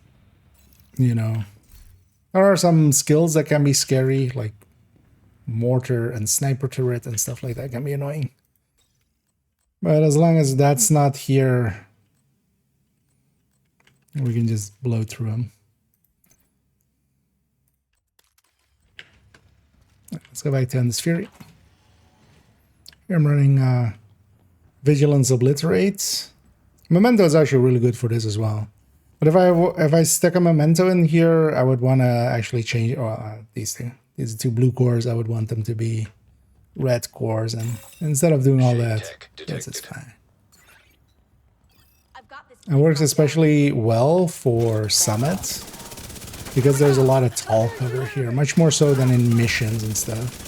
you know, there are some skills that can be scary, like mortar and sniper turret and stuff like that can be annoying. But as long as that's not here, we can just blow through them. Let's go back to Endless Fury. Here I'm running Vigilance Obliterate. Memento is actually really good for this as well. But if I stick a Memento in here, I would want to actually change these two blue cores. I would want them to be red cores, and instead of doing all that, yes, it's fine. It works especially well for Summit, because there's a lot of tall cover here, much more so than in missions and stuff.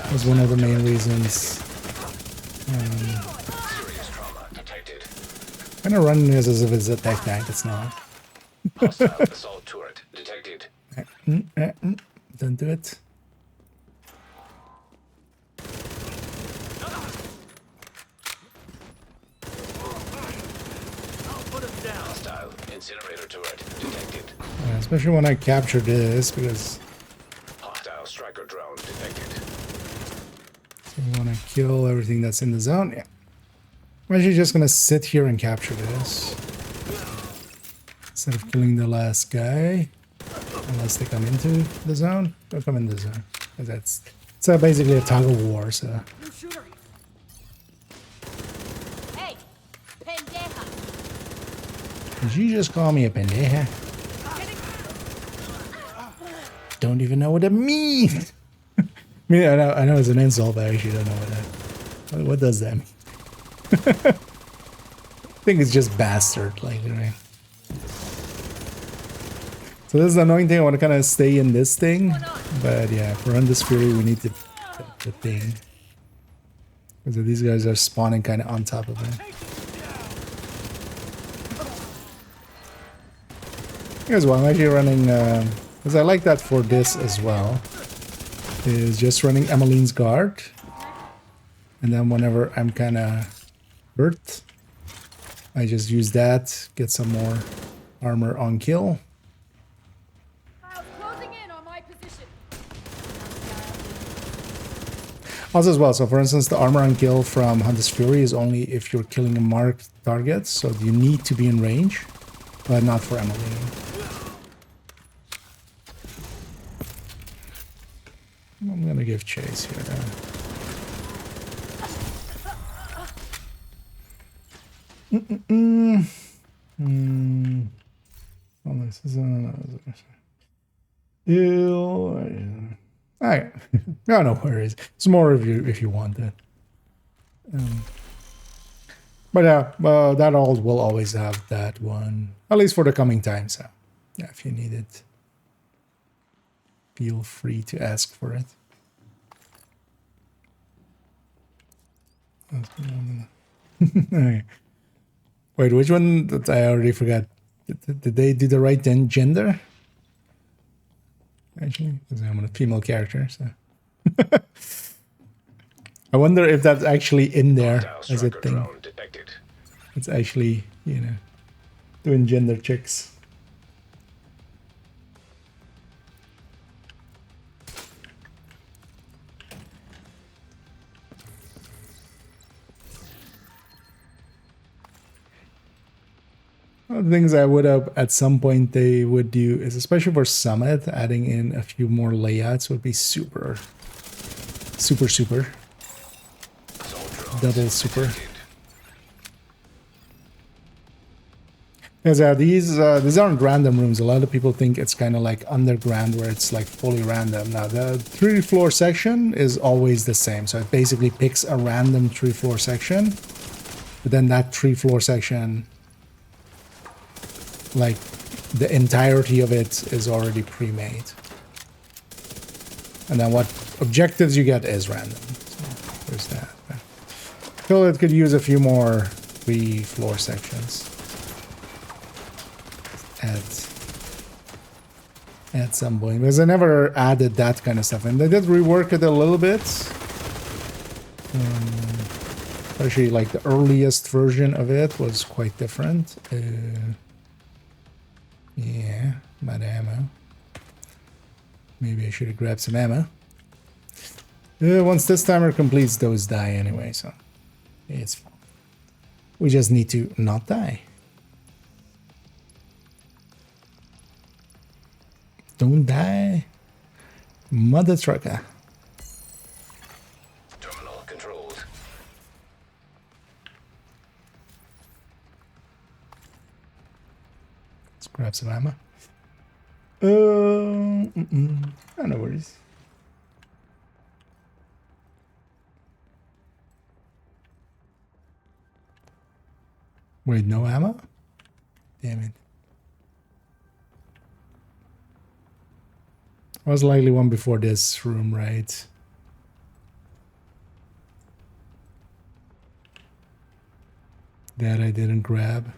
That's one of the main reasons. I'm gonna run this as if it's a tech tank, it's not. Assault turret detected. Don't do it. Hostile incinerator turret detected. Especially when I capture this, because Hostile striker drone detected. we want to kill everything that's in the zone. Yeah. I'm actually just gonna sit here and capture this instead of killing the last guy, unless they come into the zone. They'll come in the zone. It's basically a tug of war. So. Hey, pendeja! Did you just call me a pendeja? Don't even know what it means. I mean, I know it's an insult, but I actually don't know what does that mean. I think it's just bastard, like, right? So this is the annoying thing. I want to kind of stay in this thing, but yeah, for Endless Fury, we need the thing, because these guys are spawning kind of on top of it. Here's why I'm actually running, because I like that for this as well, is just running Emmeline's Guard, and then whenever I'm kind of hurt, I just use that, get some more armor on kill. Closing in on my position. Also as well, so for instance, the armor on kill from Endless Fury is only if you're killing a marked target, so you need to be in range, but not for Emmeline. I'm gonna give chase here then. Oh, this is alright. No, no worries. It's more if you want it. But yeah, that all will always have that one, at least for the coming time. So yeah, if you need it, feel free to ask for it. Okay. Wait, which one? I already forgot. Did they do the right gender? Actually, because I'm a female character, so. I wonder if that's actually in there as a thing. It's actually, you know, doing gender checks. One of the things I would have at some point they would do is, especially for Summit, adding in a few more layouts would be super. Double super. Because these aren't random rooms. A lot of people think it's kind of like underground where it's like fully random. Now the 3-floor section is always the same. So it basically picks a random 3-floor section. But then that 3-floor section, like the entirety of it is already pre-made. And then what objectives you get is random. So there's that. I feel it could use a few more 3-floor sections at some point, because I never added that kind of stuff, and they did rework it a little bit. Especially like the earliest version of it was quite different. Yeah, about ammo. Maybe I should have grabbed some ammo. Once this timer completes, those die anyway, so it's fine. We just need to not die. Don't die, mother trucker. Terminal controlled. Let's grab some ammo. No worries. Wait, no ammo? Damn it. Was likely one before this room, right? That I didn't grab.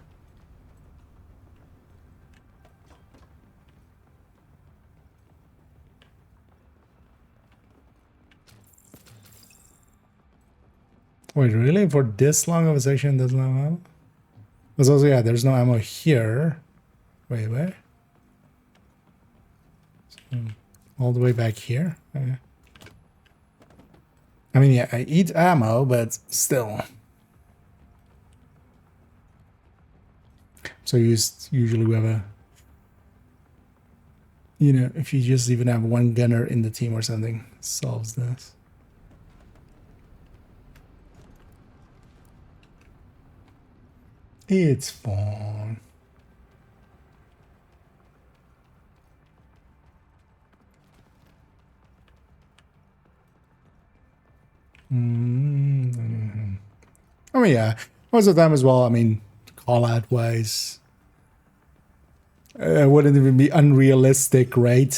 Wait, really? For this long of a section, there's no ammo? There's also, yeah, there's no ammo here. Wait, where? All the way back here? Okay. I mean, yeah, I eat ammo, but still. So usually we have a... You know, if you just even have one gunner in the team or something, it solves this. It's fun. I mean, yeah, most of the time as well. I mean, call out wise, it wouldn't even be unrealistic, right?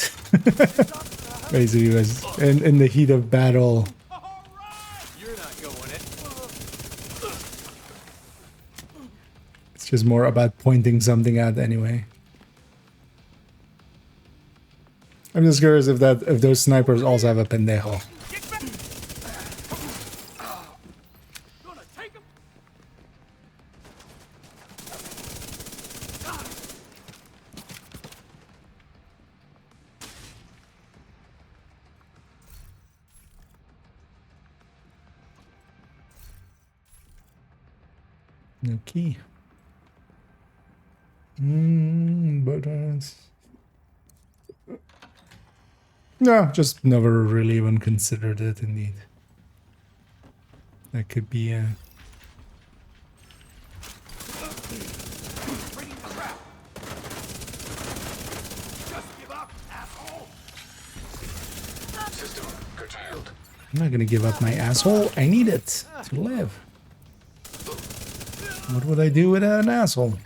Basically, was in the heat of battle. You're not going it. It's just more about pointing something out anyway. I'm just curious if those snipers also have a pendejo. No key. Buttons. No, just never really even considered it, indeed. That could be a... System curtailed. I'm not gonna give up my asshole. I need it to live. What would I do without an asshole?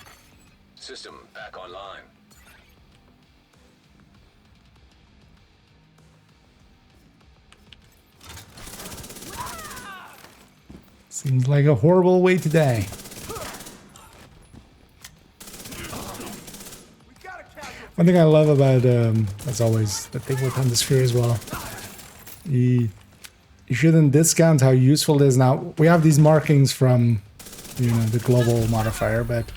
System back online. Seems like a horrible way to die. One thing I love about, as always, the thing with Hunter's Fury as well, you shouldn't discount how useful it is. Now, we have these markings from, you know, the global modifier, but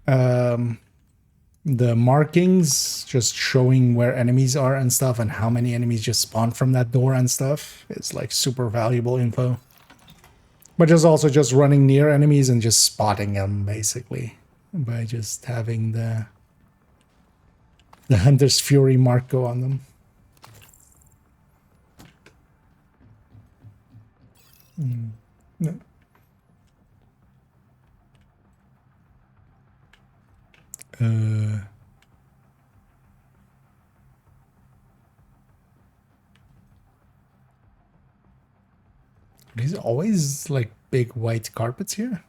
the markings just showing where enemies are and stuff and how many enemies just spawn from that door and stuff is like super valuable info. But just also just running near enemies and just spotting them basically by just having the Hunter's Fury mark go on them. No. There's always like big white carpets here.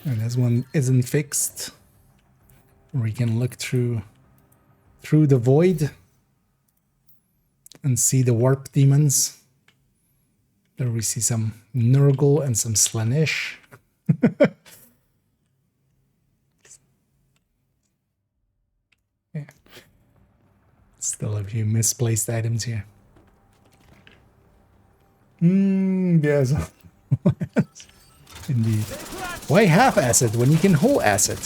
And this one isn't fixed. We can look through the void and see the warp demons. There we see some Nurgle and some Slaanesh. Yeah. Still a few misplaced items here. Yes. Indeed. Why half asset when you can whole asset?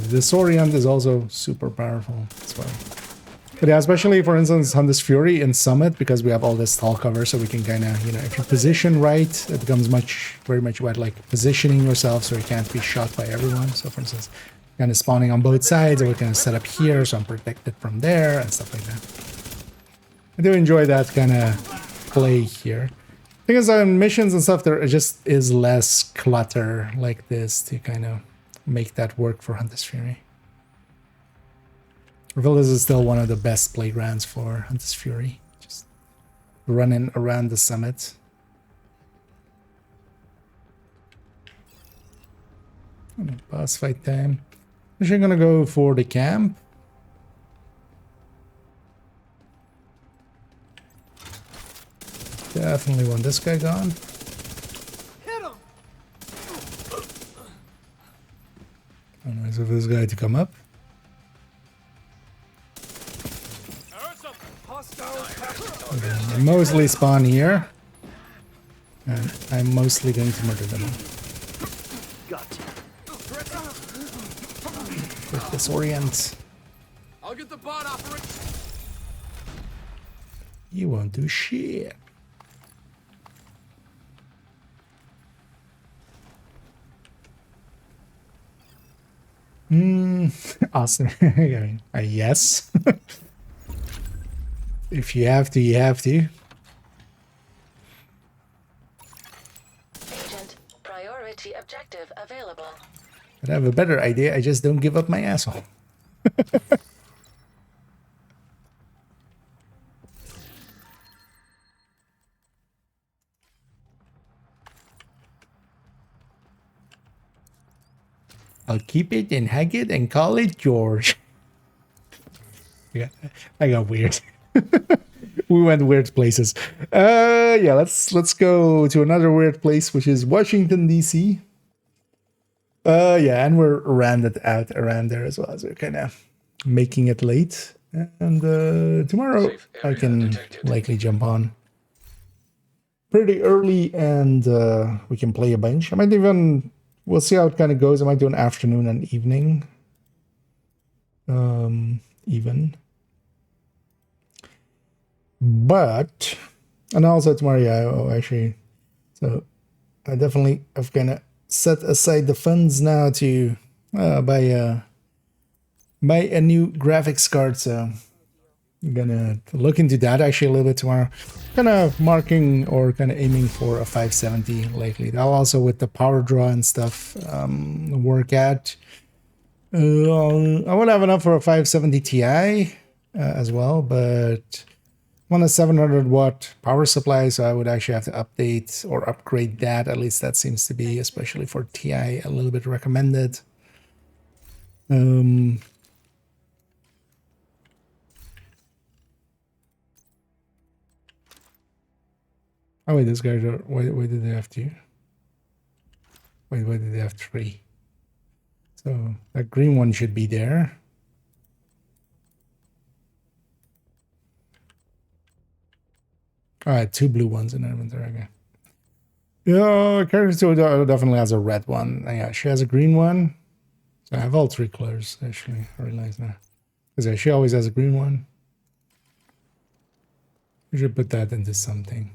This Orient is also super powerful as well. But yeah, especially for instance Hunter's Fury in Summit, because we have all this tall cover, so we can kind of, you know, if you position right, it becomes very much about like positioning yourself so you can't be shot by everyone. So for instance, kind of spawning on both sides, or we can set up here so I'm protected from there and stuff like that. I do enjoy that kind of play here. Because on missions and stuff, there just is less clutter like this to kind of make that work for Hunter's Fury. I feel this is still one of the best playgrounds for Hunter's Fury. Just running around the summit. Boss fight time. Actually, I'm gonna go for the camp. Definitely want this guy gone. Oh, nice of this guy to come up. Okay, they mostly spawn here. And I'm mostly going to murder them. Quick disorient. I'll get the bot operator. You won't do shit. Awesome. I mean, yes. If you have to, you have to. Agent, priority objective available. But I have a better idea. I just don't give up my asshole. I'll keep it and hug it and call it George. Yeah, I got weird. We went weird places. Yeah, let's go to another weird place, which is Washington, D.C. Yeah, and we're rounded out around there as well, so we're kind of making it late. And tomorrow I can likely jump on pretty early, and we can play a bunch. I might even, we'll see how it kind of goes. I might do an afternoon and evening. Even. But, and also tomorrow, yeah, actually, so I definitely have kind of set aside the funds now to buy a new graphics card, so I'm gonna look into that actually a little bit tomorrow. Kind of marking or kind of aiming for a 570 lately. I'll also, with the power draw and stuff, work at. I would have enough for a 570 Ti as well, but on a 700 watt power supply, so I would actually have to update or upgrade that. At least that seems to be, especially for TI, a little bit recommended. Oh wait, this guy, why did they have two? Wait, why did they have three? So that green one should be there. All right, two blue ones in inventory again. Yeah, character 2 definitely has a red one. Yeah, she has a green one. So I have all three colors, actually. I realize now. Because yeah, she always has a green one. We should put that into something.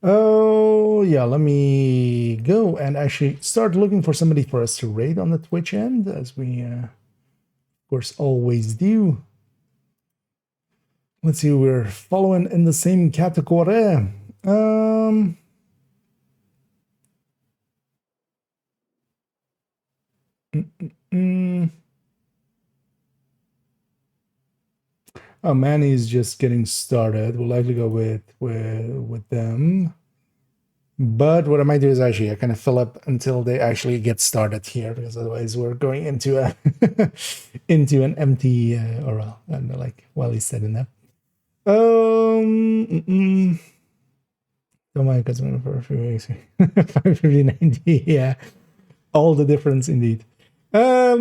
Oh, yeah, let me go and actually start looking for somebody for us to raid on the Twitch end, as we, of course, always do. Let's see, we're following in the same category. Oh, Manny's just getting started. We'll likely go with them. But what I might do is actually I kind of fill up until they actually get started here, because otherwise we're going into a into an empty or I don't know, like he's setting up. Oh my customer for a few weeks. 550.90, yeah. All the difference indeed. But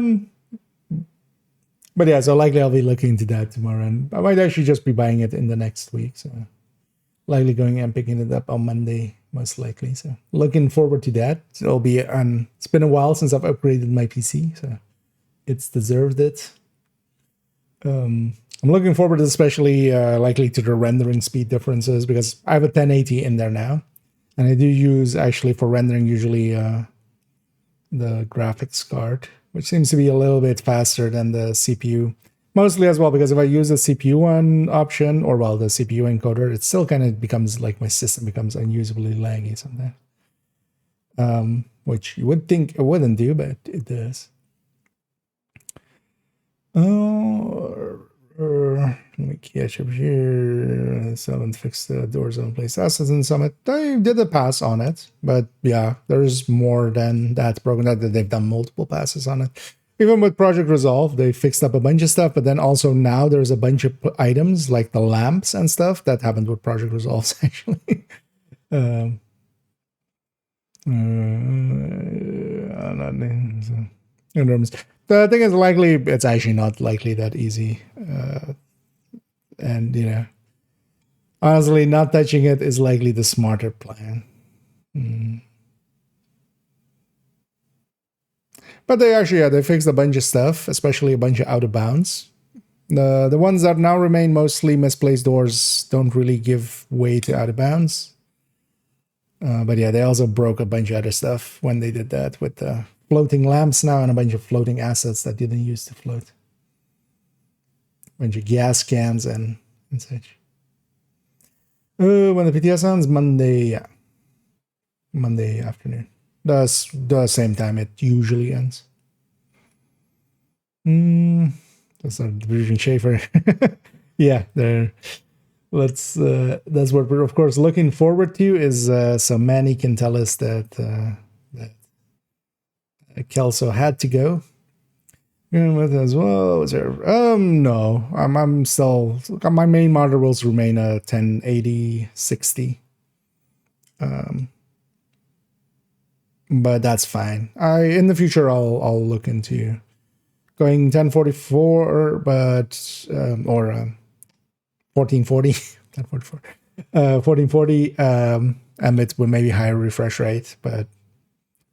yeah, so likely I'll be looking into that tomorrow, and I might actually just be buying it in the next week. So likely going and picking it up on Monday, most likely. So looking forward to that. So it'll be it's been a while since I've upgraded my PC, so it's deserved it. I'm looking forward, especially likely to the rendering speed differences, because I have a 1080 in there now, and I do use actually for rendering usually the graphics card, which seems to be a little bit faster than the CPU. Mostly as well, because if I use the CPU one option, or the CPU encoder, it still kind of becomes like my system becomes unusably laggy sometimes. Which you would think it wouldn't do, but it does. Let me catch up here. Someone fixed the doors on place assets in Summit. They did a pass on it, but yeah, there's more than that broken that they've done multiple passes on it. Even with Project Resolve, they fixed up a bunch of stuff, but then also now there's a bunch of items like the lamps and stuff that happened with Project Resolve, actually. The thing is, likely it's actually not likely that easy. And, honestly, not touching it is likely the smarter plan. But they actually, they fixed a bunch of stuff, especially a bunch of out of bounds. The ones that now remain, mostly misplaced doors, don't really give way to out of bounds. But yeah, they also broke a bunch of other stuff when they did that with the floating lamps now and a bunch of floating assets that didn't use to float. Bunch of gas cans and such. When the PTS ends, Monday, yeah. Monday afternoon. That's the same time it usually ends. That's not Division Schaefer. Yeah, there. That's what we're of course looking forward to, is so Manny can tell us that Kelso had to go. With as well, is there? No, I'm still, my main monitor will remain a 1080 60. But that's fine. In the future I'll look into going 1044, but or 1440, 1044, 1440, and it with maybe higher refresh rate, but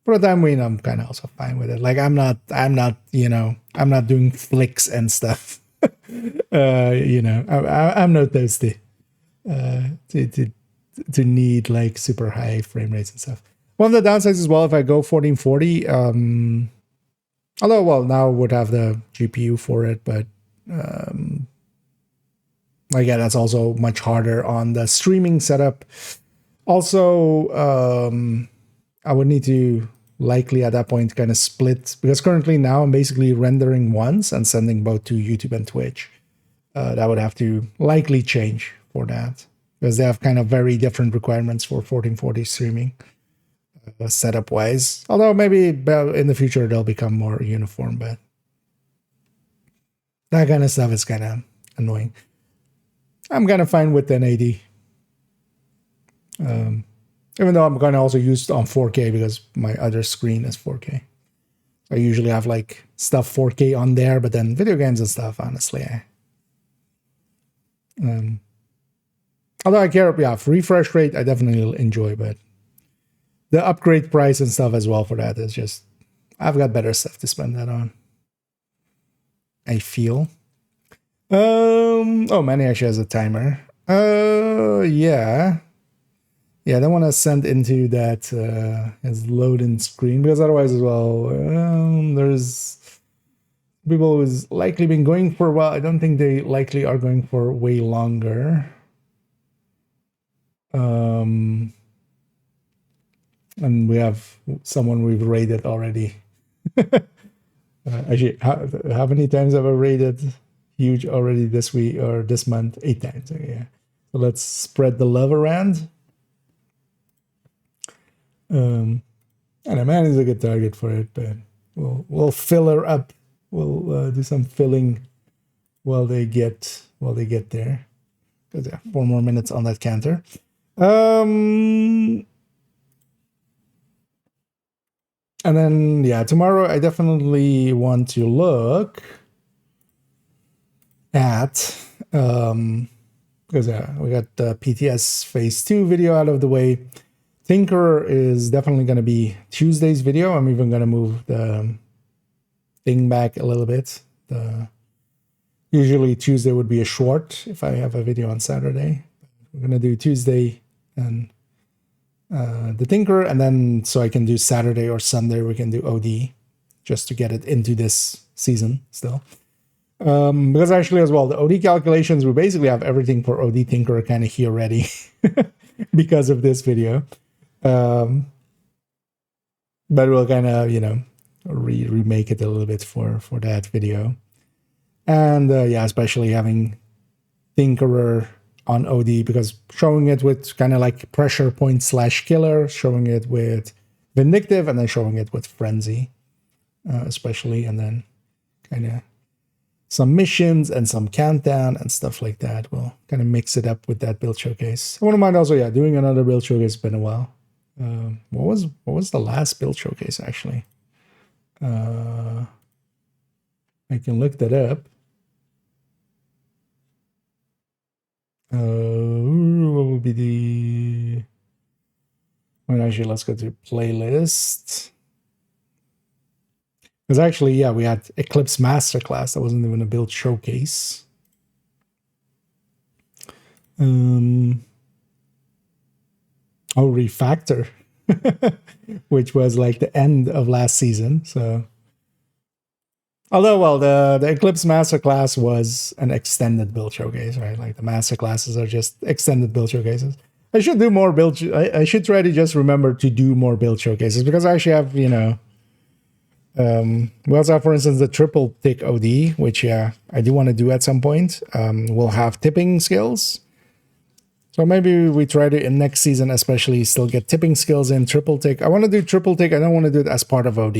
for the time being, I'm kind of also fine with it. Like I'm not doing flicks and stuff. I'm not thirsty to need like super high frame rates and stuff. One of the downsides as well, if I go 1440, although now I would have the GPU for it, but again, that's also much harder on the streaming setup. Also, I would need to likely at that point kind of split, because currently now I'm basically rendering once and sending both to YouTube and Twitch. that would have to likely change for that, because they have kind of very different requirements for 1440 streaming setup wise. Although maybe in the future they'll become more uniform, but that kind of stuff is kind of annoying. I'm kind of fine with 1080. Even though I'm going to also use it on 4K because my other screen is 4K. I usually have like stuff 4K on there, but then video games and stuff, honestly. Although I care, yeah, for refresh rate, I definitely enjoy, but the upgrade price and stuff as well for that is just, I've got better stuff to spend that on. I feel. Oh, Manny actually has a timer. Yeah. Yeah, I don't want to send into that as loading screen, because otherwise as well, there's people who's likely been going for a while. I don't think they likely are going for way longer. And we have someone we've raided already. Actually, how many times have I raided Huge already this week or this month? 8 times. Yeah. So let's spread the love around. And a man is a good target for it, but we'll fill her up. We'll do some filling while they get there. Because yeah, 4 more minutes on that counter. And then yeah, tomorrow I definitely want to look at because yeah, we got the PTS Phase 2 video out of the way. Tinkerer is definitely going to be Tuesday's video. I'm even going to move the thing back a little bit. Usually Tuesday would be a short if I have a video on Saturday. We're going to do Tuesday and the Tinkerer, and then so I can do Saturday or Sunday we can do OD just to get it into this season still. Because actually as well, the OD calculations, we basically have everything for OD Tinkerer kind of here ready because of this video. But we'll kind of, remake it a little bit for that video. And yeah, especially having Tinkerer on OD, because showing it with kind of like pressure point / killer, showing it with Vindictive, and then showing it with Frenzy, especially, and then kind of some missions and some countdown and stuff like that. We'll kind of mix it up with that build showcase. I wouldn't mind also, yeah, doing another build showcase. It's been a while. What was the last build showcase actually? I can look that up. What would be the... Well, actually, let's go to playlist. Because actually, yeah, we had Eclipse Masterclass. That wasn't even a build showcase. Refactor, which was like the end of last season. So, although, well, the Eclipse Masterclass was an extended build showcase, right? Like the Masterclasses are just extended build showcases. I should do more build. I should try to just remember to do more build showcases, because I actually have, we also have, for instance, the triple tick OD, which yeah, I do want to do at some point. We'll have tipping skills. So maybe we try to, in next season especially, still get tipping skills in triple tick. I want to do triple tick. I don't want to do it as part of OD.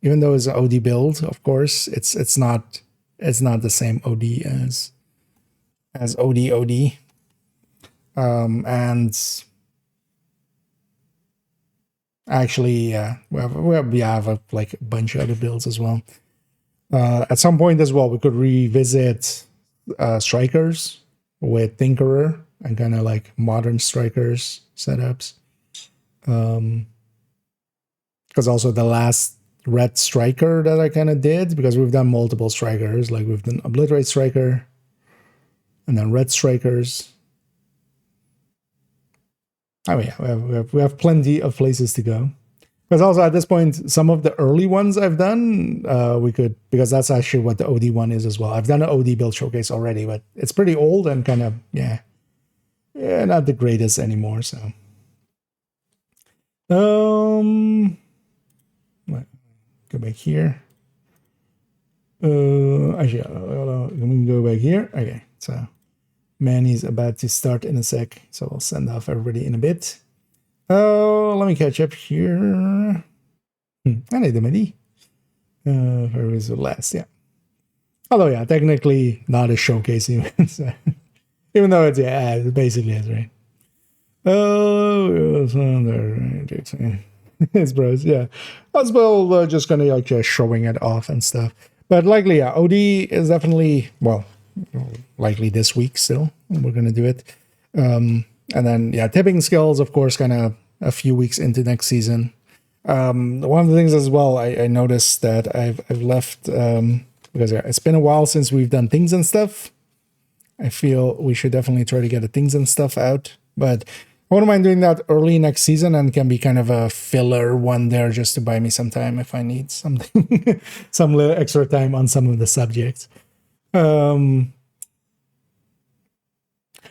Even though it's an OD build, of course, it's not the same OD as OD. And actually, yeah, we have like a bunch of other builds as well. At some point as well, we could revisit strikers with Tinkerer and kind of like modern strikers setups. Because also the last red striker that I kind of did, because we've done multiple strikers, like we've done Obliterate Striker and then red strikers. Oh yeah, we have plenty of places to go. Because also at this point, some of the early ones I've done, we could, because that's actually what the OD one is as well. I've done an OD build showcase already, but it's pretty old and kind of, yeah, not the greatest anymore, so. Go back here. Actually, I'll can go back here. Okay, so Manny's about to start in a sec, so I'll send off everybody in a bit. Oh, let me catch up here. I need the MIDI. Where was the last? Yeah. Although, yeah, technically not a showcase even. So, even though it's, yeah, it basically is, right? Oh, it's bros, yeah. As well, just kind of like just showing it off and stuff. But likely, yeah, OD is definitely, well, likely this week still. We're going to do it. And then, yeah, tipping skills, of course, kind of a few weeks into next season. One of the things as well, I noticed that I've left, because yeah, it's been a while since we've done things and stuff. I feel we should definitely try to get the things and stuff out. But I wouldn't mind doing that early next season and can be kind of a filler one there just to buy me some time if I need something, some little extra time on some of the subjects. But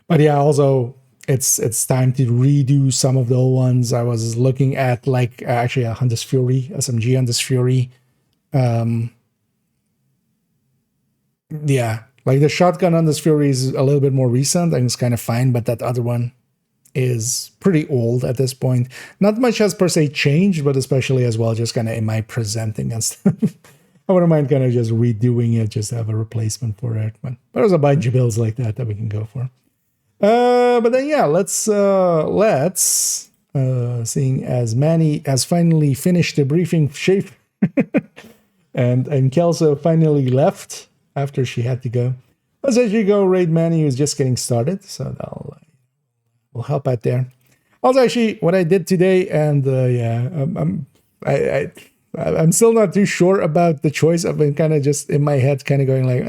yeah, also it's time to redo some of the old ones. I was looking at like actually a Hunter's Fury, SMG Hunter's Fury. Yeah, like the shotgun Hunter's Fury is a little bit more recent and it's kind of fine, but that other one is pretty old at this point. Not much has per se changed, but especially as well, just kind of in my presenting and stuff. I wouldn't mind kind of just redoing it, just to have a replacement for it. But there's a bunch of builds like that we can go for. But then yeah, let's seeing as Manny has finally finished the briefing shape and Kelso finally left after she had to go. Let's actually go raid Manny, who's just getting started, so that'll will help out there. Also, actually, what I did today, and yeah, I'm still not too sure about the choice. I've been kind of just in my head, kind of going like,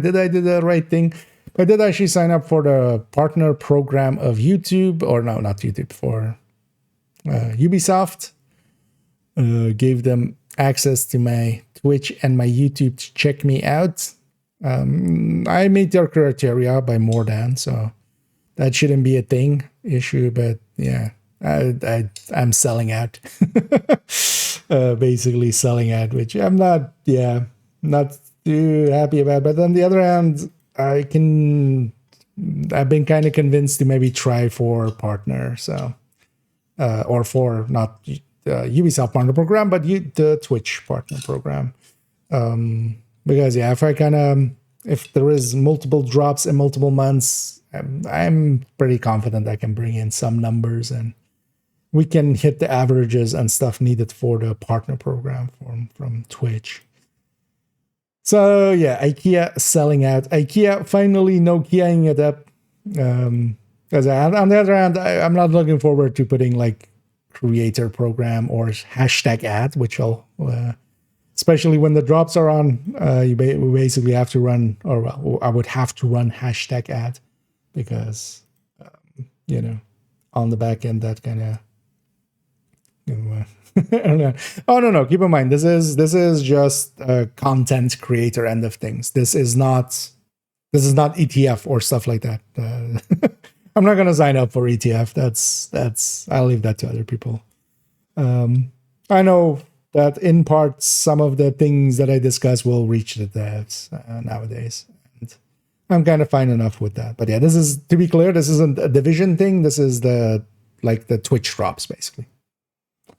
did I do the right thing? I did actually sign up for the partner program of YouTube, or no, not YouTube, for Ubisoft. Gave them access to my Twitch and my YouTube to check me out. I meet their criteria by more than, so that shouldn't be a issue, but yeah, I'm selling out. Basically selling out, which I'm not too happy about. But on the other hand, I've been kind of convinced to maybe try for partner, so or for not the Ubisoft partner program, but the Twitch partner program. Because yeah, if there is multiple drops in multiple months, I'm pretty confident I can bring in some numbers and we can hit the averages and stuff needed for the partner program from Twitch. So yeah, IKEA selling out. IKEA finally Nokiaing it up. Because on the other hand, I'm not looking forward to putting like creator program or hashtag ad, which I'll especially when the drops are on, we basically have to run, or well, I would have to run hashtag ad because, on the back end, that kind of, I don't know. Oh, no. Keep in mind, this is just a content creator end of things. This is not ETF or stuff like that. I'm not going to sign up for ETF. That's, I'll leave that to other people. I know that in part, some of the things that I discuss will reach the devs nowadays. And I'm kind of fine enough with that. But yeah, this is, to be clear, this isn't a division thing. This is the Twitch drops, basically.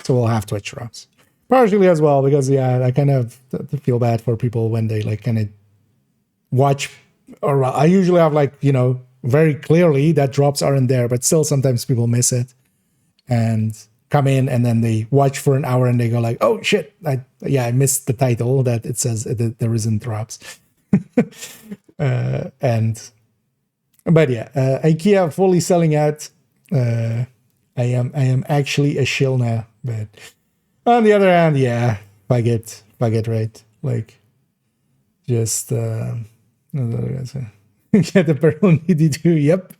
So we'll have Twitch drops. Partially as well, because yeah, I kind of feel bad for people when they like kind of watch, or I usually have very clearly that drops aren't there, but still sometimes people miss it and come in and then they watch for an hour and they go like, oh shit, I missed the title that it says that there isn't drops. But yeah, IKEA fully selling out. I am actually a shill now, but on the other hand, yeah, fuck it right. Like, just get the purple DD2. Yep,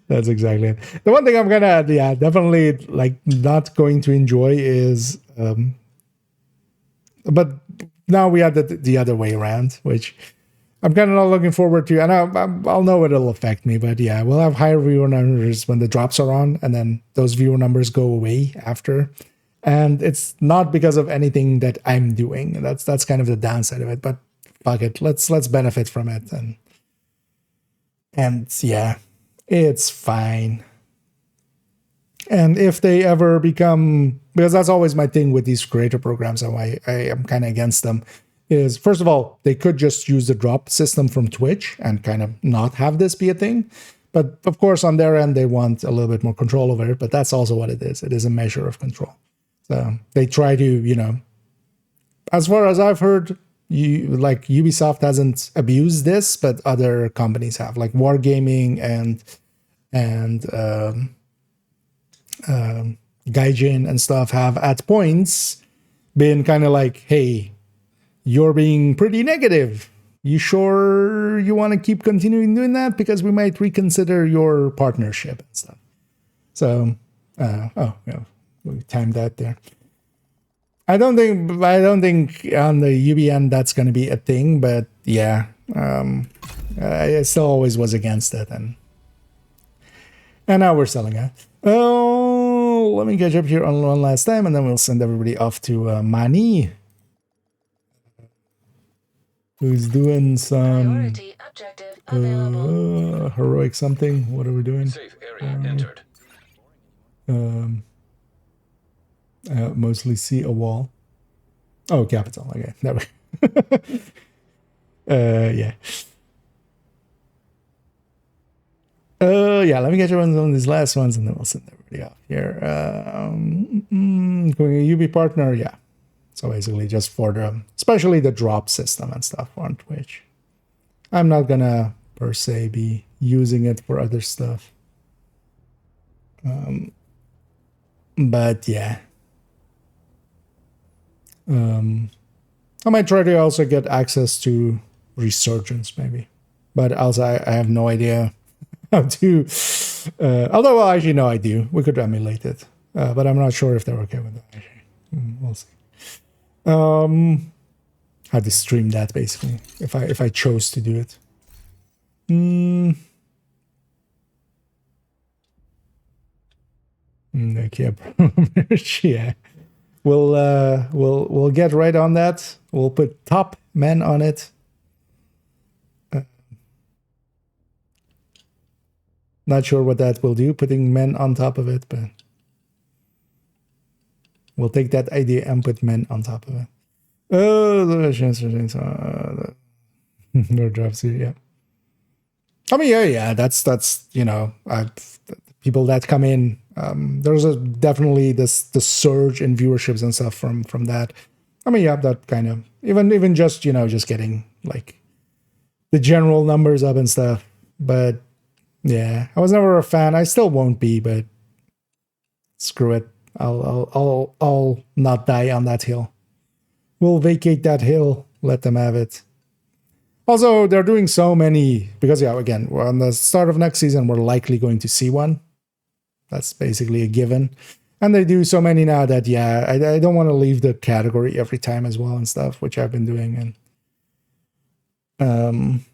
that's exactly it. The one thing I'm gonna, definitely not going to enjoy is, but now we have the other way around, which I'm kind of not looking forward to. And I'll know it'll affect me, but yeah, we'll have higher viewer numbers when the drops are on, and then those viewer numbers go away after. And it's not because of anything that I'm doing. That's kind of the downside of it. But fuck it, let's benefit from it, and yeah, it's fine. And if they ever become, because that's always my thing with these creator programs and why I am kind of against them, is first of all, they could just use the drop system from Twitch and kind of not have this be a thing. But of course, on their end, they want a little bit more control over it. But that's also what it is. It is a measure of control. So they try to, as far as I've heard, Ubisoft hasn't abused this, but other companies have, like Wargaming and Gaijin and stuff have at points been kind of like, hey, you're being pretty negative. You sure you want to keep continuing doing that? Because we might reconsider your partnership and stuff. So, we timed that there. I don't think on the UBN that's going to be a thing, but yeah, I still always was against it, and now we're selling it. Oh, let me catch up here on one last time, and then we'll send everybody off to Mani, who's doing some heroic something. What are we doing? Safe area entered. Mostly see a wall. Oh, capital. Okay, never. Yeah. Yeah. Let me get you on some of these last ones, and then we'll send everybody off here. Going a UB partner, yeah. So basically, just for especially the drop system and stuff on Twitch. I'm not gonna per se be using it for other stuff. But yeah. I might try to also get access to Resurgence, maybe. But also, I have no idea how to. Although, well, actually, no, I do. We could emulate it. But I'm not sure if they're okay with that, actually. We'll see. How to stream that, basically, if I chose to do it. Okay, yeah. We'll get right on that. We'll put top men on it. Not sure what that will do, putting men on top of it, but we'll take that idea and put men on top of it. Oh, the no drops here, yeah. I mean, yeah. That's people that come in. There's definitely the surge in viewerships and stuff from that. I mean, yeah, that kind of even just just getting like the general numbers up and stuff. But yeah, I was never a fan. I still won't be, but screw it. I'll not die on that hill. We'll vacate that hill. Let them have it. Also, they're doing so many because again, we're on the start of next season. We're likely going to see one. That's basically a given. And they do so many now that, I don't want to leave the category every time as well and stuff, which I've been doing. And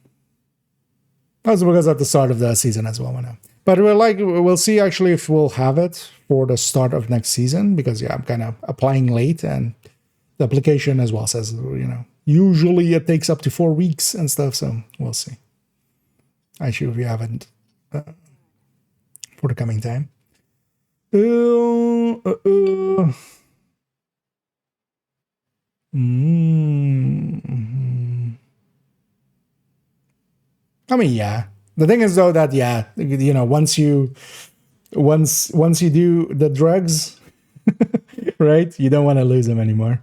also because at the start of the season as well. But we'll see actually if we'll have it for the start of next season because, I'm kind of applying late and the application as well says, usually it takes up to 4 weeks and stuff. So we'll see. Actually, if you haven't for the coming time. I mean, yeah. The thing is though that once you do the drugs, right? You don't want to lose them anymore.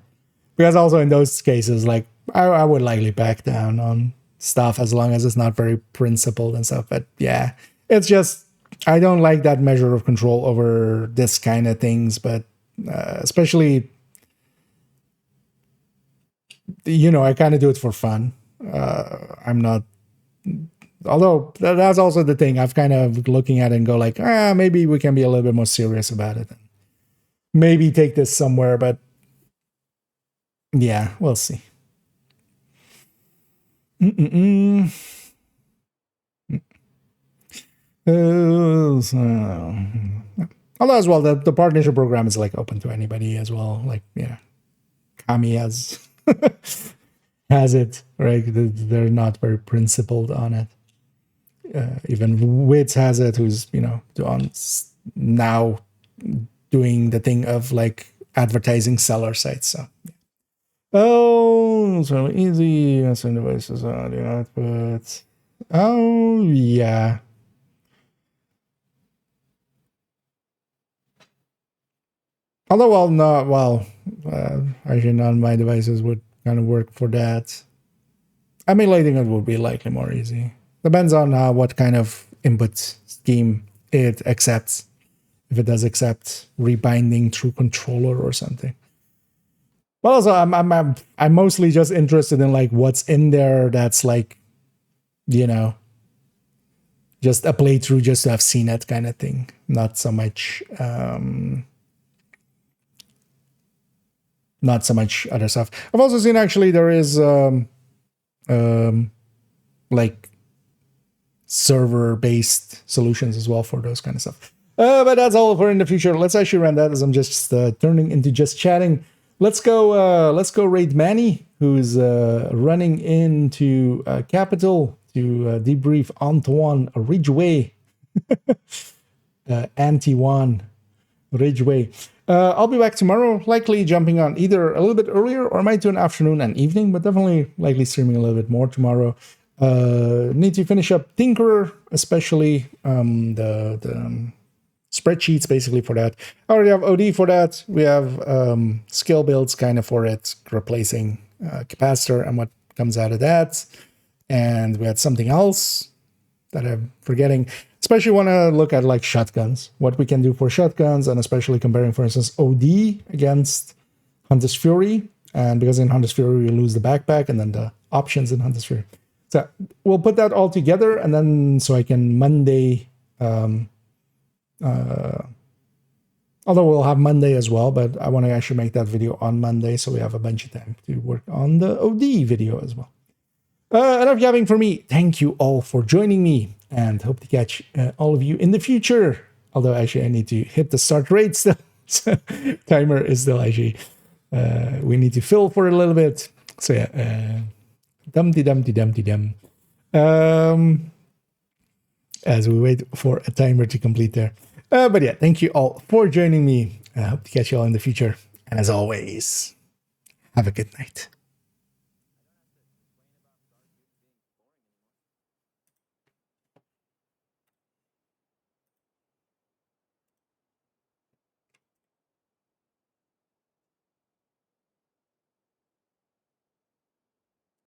Because also in those cases, like I would likely back down on stuff as long as it's not very principled and stuff. But yeah, it's just I don't like that measure of control over this kind of things, but especially, I kind of do it for fun. I'm not, although that's also the thing. I've kind of looking at it and go like, maybe we can be a little bit more serious about it. Maybe take this somewhere, but yeah, we'll see. Although as well, the partnership program is like open to anybody as well. Like, Kami has has it, right? They're not very principled on it. Even Wits has it, who's, you know, now doing the thing of like advertising seller sites. So, oh, so easy. Some devices audio output. Oh, yeah. Although, well, not well. Actually, none of my devices would kind of work for that. Emulating it would be likely more easy. Depends on what kind of input scheme it accepts. If it does accept rebinding through controller or something. But also, I'm mostly just interested in like what's in there that's like, you know, just a playthrough just to have seen it kind of thing. Not so much other stuff. I've also seen actually there is like server-based solutions as well for those kind of stuff. But that's all for in the future. Let's actually run that as I'm just turning into just chatting. Let's go raid Manny, who's running into Capital to debrief Antoine Ridgeway. Antoine Ridgeway. I'll be back tomorrow, likely jumping on either a little bit earlier or I might do an afternoon and evening, but definitely likely streaming a little bit more tomorrow. Need to finish up Tinkerer, especially the spreadsheets basically for that. I already have OD for that. We have skill builds kind of for it, replacing capacitor and what comes out of that. And we had something else that I'm forgetting. Especially want to look at like shotguns, what we can do for shotguns, and especially comparing, for instance, OD against Hunter's Fury. And because in Hunter's Fury, you lose the backpack and then the options in Hunter's Fury. So we'll put that all together, and then so I can Monday, although we'll have Monday as well, but I want to actually make that video on Monday so we have a bunch of time to work on the OD video as well. Enough yapping for me. Thank you all for joining me, and hope to catch all of you in the future. Although actually I need to hit the start rate still. So timer is still actually, we need to fill for a little bit. So yeah, dum. As we wait for a timer to complete there. But yeah, thank you all for joining me. I hope to catch you all in the future. And as always, have a good night.